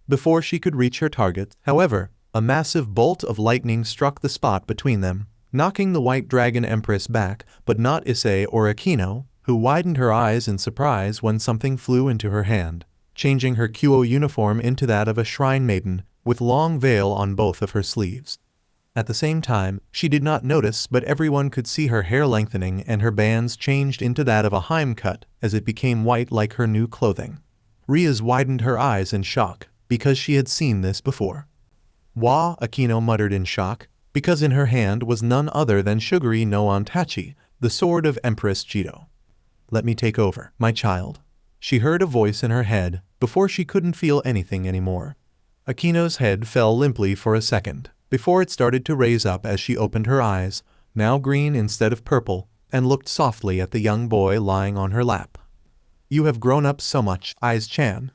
Before she could reach her target, however, a massive bolt of lightning struck the spot between them, knocking the White Dragon Empress back, but not Issei or Akeno, who widened her eyes in surprise when something flew into her hand, changing her Kuo uniform into that of a shrine maiden, with long veil on both of her sleeves. At the same time, she did not notice, but everyone could see her hair lengthening and her bands changed into that of a Heim cut as it became white like her new clothing. Rias widened her eyes in shock, because she had seen this before. Wah, Akeno muttered in shock, because in her hand was none other than Shuguri no Ontachi, the sword of Empress Jidou. Let me take over, my child. She heard a voice in her head, before she couldn't feel anything anymore. Akeno's head fell limply for a second, before it started to raise up as she opened her eyes, now green instead of purple, and looked softly at the young boy lying on her lap. You have grown up so much, Issei-chan,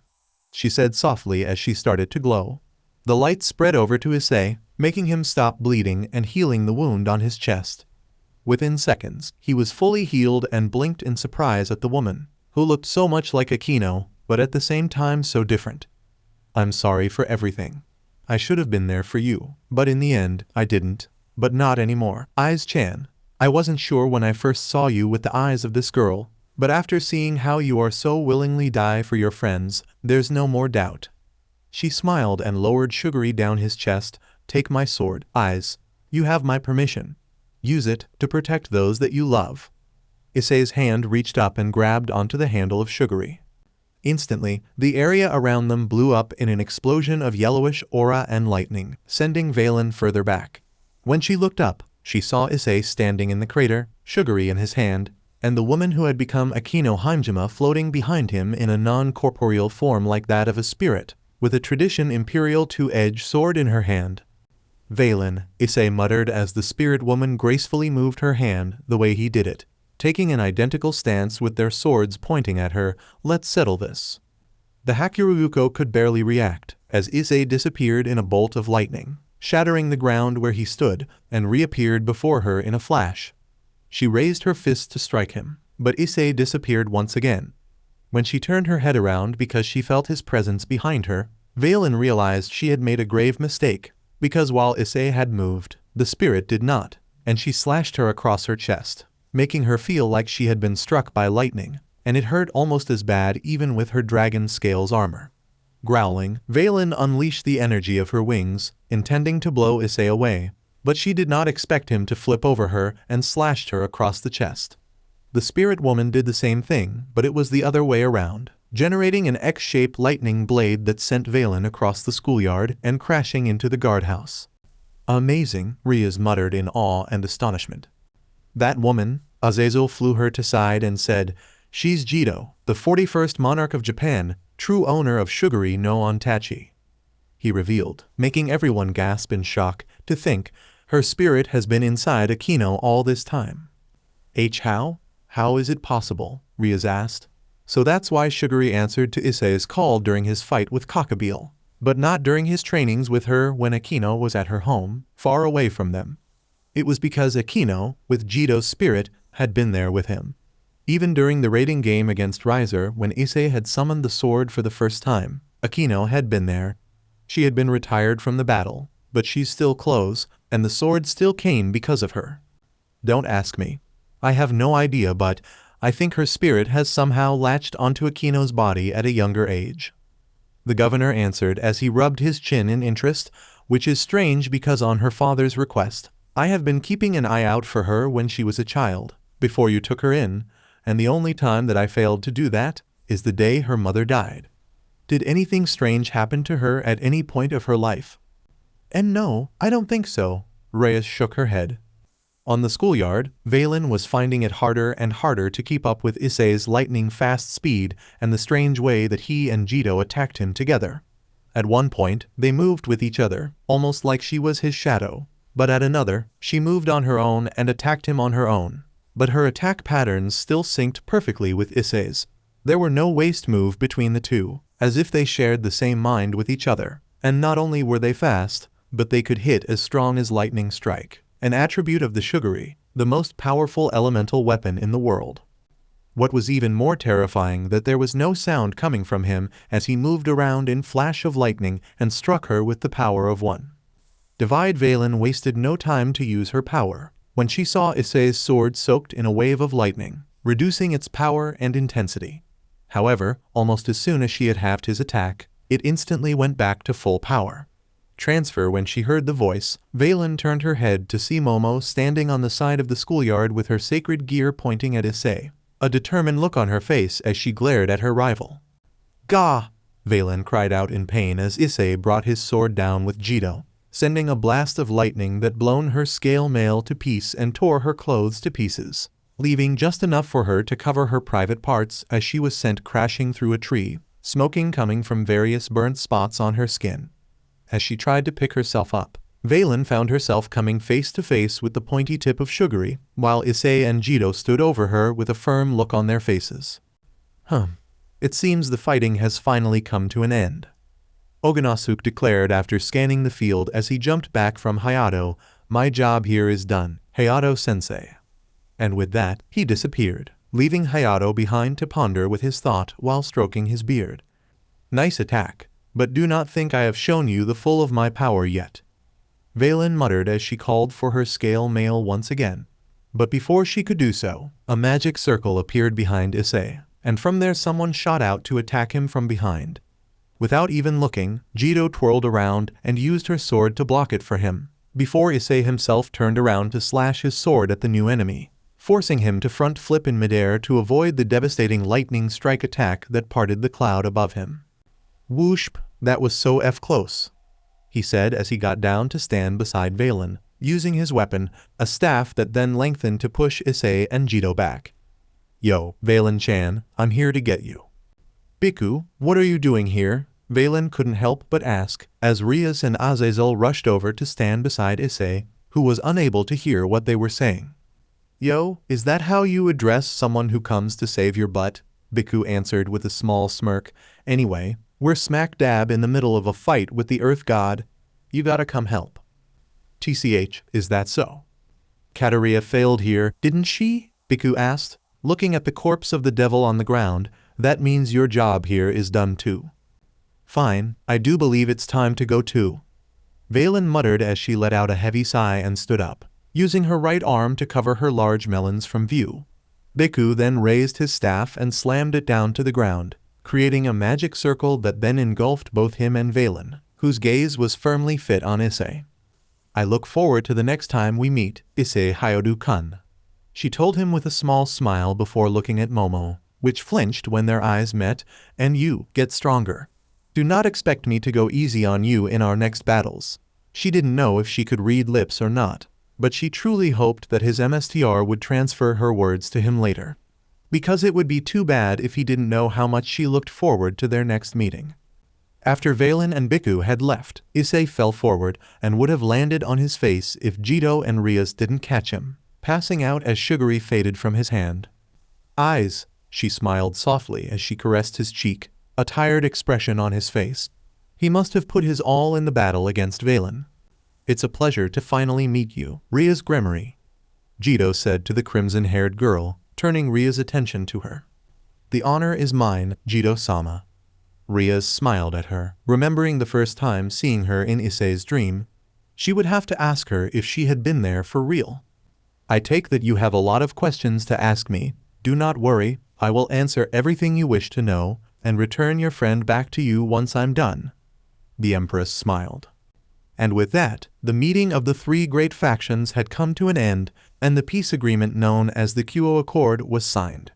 she said softly as she started to glow. The light spread over to Issei, making him stop bleeding and healing the wound on his chest. Within seconds, he was fully healed and blinked in surprise at the woman, who looked so much like Akeno, but at the same time so different. I'm sorry for everything. I should have been there for you, but in the end, I didn't. But not anymore. Issei-chan, I wasn't sure when I first saw you with the eyes of this girl, but after seeing how you are so willingly die for your friends, there's no more doubt. She smiled and lowered Shuguri down his chest. Take my sword, Issei. You have my permission. Use it to protect those that you love. Issei's hand reached up and grabbed onto the handle of Shuguri. Instantly, the area around them blew up in an explosion of yellowish aura and lightning, sending Valene further back. When she looked up, she saw Issei standing in the crater, Shuguri in his hand, and the woman who had become Akeno Himejima floating behind him in a non-corporeal form like that of a spirit, with a tradition imperial two-edged sword in her hand. Valene, Issei muttered as the spirit woman gracefully moved her hand the way he did it, taking an identical stance with their swords pointing at her. Let's settle this. The Hakuryuko could barely react, as Issei disappeared in a bolt of lightning, shattering the ground where he stood, and reappeared before her in a flash. She raised her fist to strike him, but Issei disappeared once again. When she turned her head around because she felt his presence behind her, Valene realized she had made a grave mistake, because while Issei had moved, the spirit did not, and she slashed her across her chest, making her feel like she had been struck by lightning, and it hurt almost as bad even with her dragon scales armor. Growling, Valene unleashed the energy of her wings, intending to blow Issei away, but she did not expect him to flip over her and slashed her across the chest. The spirit woman did the same thing, but it was the other way around, generating an X-shaped lightning blade that sent Valene across the schoolyard and crashing into the guardhouse. Amazing, Rias muttered in awe and astonishment. That woman, Azazel flew her to side and said, She's Jidou, the 41st monarch of Japan, true owner of Shuguri no Ontachi. He revealed, making everyone gasp in shock, to think, her spirit has been inside Akeno all this time. How? How is it possible? Rias asked. So that's why Shuguri answered to Issei's call during his fight with Gabriel, but not during his trainings with her when Akeno was at her home, far away from them. It was because Akeno, with Jidou's spirit, had been there with him. Even during the raiding game against Riser when Issei had summoned the sword for the first time, Akeno had been there. She had been retired from the battle, but she's still close, and the sword still came because of her. Don't ask me. I have no idea, but I think her spirit has somehow latched onto Akeno's body at a younger age. The governor answered as he rubbed his chin in interest, which is strange because on her father's request, I have been keeping an eye out for her when she was a child, before you took her in, and the only time that I failed to do that is the day her mother died. Did anything strange happen to her at any point of her life? And no, I don't think so. Rias shook her head. On the schoolyard, Valene was finding it harder and harder to keep up with Issei's lightning-fast speed and the strange way that he and Jidou attacked him together. At one point, they moved with each other, almost like she was his shadow. But at another, she moved on her own and attacked him on her own. But her attack patterns still synced perfectly with Issei's. There were no waste move between the two, as if they shared the same mind with each other. And not only were they fast, but they could hit as strong as lightning strike, an attribute of the Sugary, the most powerful elemental weapon in the world. What was even more terrifying that there was no sound coming from him as he moved around in flash of lightning and struck her with the power of one. Divide Valene wasted no time to use her power, when she saw Issei's sword soaked in a wave of lightning, reducing its power and intensity. However, almost as soon as she had halved his attack, it instantly went back to full power. Transfer. When she heard the voice, Valene turned her head to see Momo standing on the side of the schoolyard with her sacred gear pointing at Issei, a determined look on her face as she glared at her rival. "Gah!" Valene cried out in pain as Issei brought his sword down with Jidou, sending a blast of lightning that blown her scale mail to piece and tore her clothes to pieces, leaving just enough for her to cover her private parts as she was sent crashing through a tree, smoking coming from various burnt spots on her skin. As she tried to pick herself up, Valene found herself coming face to face with the pointy tip of Sugary, while Issei and Jidou stood over her with a firm look on their faces. It seems the fighting has finally come to an end, Oganasuke declared after scanning the field as he jumped back from Hayato. "My job here is done, Hayato-sensei." And with that, he disappeared, leaving Hayato behind to ponder with his thought while stroking his beard. "Nice attack, but do not think I have shown you the full of my power yet," Valene muttered as she called for her scale mail once again. But before she could do so, a magic circle appeared behind Issei, and from there someone shot out to attack him from behind. Without even looking, Jidou twirled around and used her sword to block it for him, before Issei himself turned around to slash his sword at the new enemy, forcing him to front flip in midair to avoid the devastating lightning strike attack that parted the cloud above him. "Whoosh, that was so close," he said as he got down to stand beside Valene, using his weapon, a staff that then lengthened to push Issei and Jidou back. "Yo, Valene-chan, I'm here to get you." "Biku, what are you doing here?" Valene couldn't help but ask, as Rias and Azazel rushed over to stand beside Issei, who was unable to hear what they were saying. "Yo, is that how you address someone who comes to save your butt?" Biku answered with a small smirk. "Anyway, we're smack dab in the middle of a fight with the Earth God. You gotta come help." "TCH, is that so?" "Kateria failed here, didn't she?" Biku asked, looking at the corpse of the devil on the ground. "That means your job here is done too." "Fine, I do believe it's time to go too," Valene muttered as she let out a heavy sigh and stood up, using her right arm to cover her large melons from view. Biku then raised his staff and slammed it down to the ground, creating a magic circle that then engulfed both him and Valene, whose gaze was firmly fit on Issei. "I look forward to the next time we meet, Issei Hyodu-kun," she told him with a small smile before looking at Momo, which flinched when their eyes met. "And you, get stronger. Do not expect me to go easy on you in our next battles." She didn't know if she could read lips or not, but she truly hoped that his MSTR would transfer her words to him later, because it would be too bad if he didn't know how much she looked forward to their next meeting. After Valene and Biku had left, Issei fell forward and would have landed on his face if Jidou and Rias didn't catch him, passing out as Sugary faded from his hand. "Eyes," she smiled softly as she caressed his cheek, a tired expression on his face. He must have put his all in the battle against Valene. "It's a pleasure to finally meet you, Rias Gremory," Jidou said to the crimson-haired girl, turning Ria's attention to her. "The honor is mine, Jidou-sama." Rias smiled at her, remembering the first time seeing her in Issei's dream. She would have to ask her if she had been there for real. "I take that you have a lot of questions to ask me. Do not worry, I will answer everything you wish to know, and return your friend back to you once I'm done," the Empress smiled. And with that, the meeting of the three great factions had come to an end, and the peace agreement known as the Kuo Accord was signed.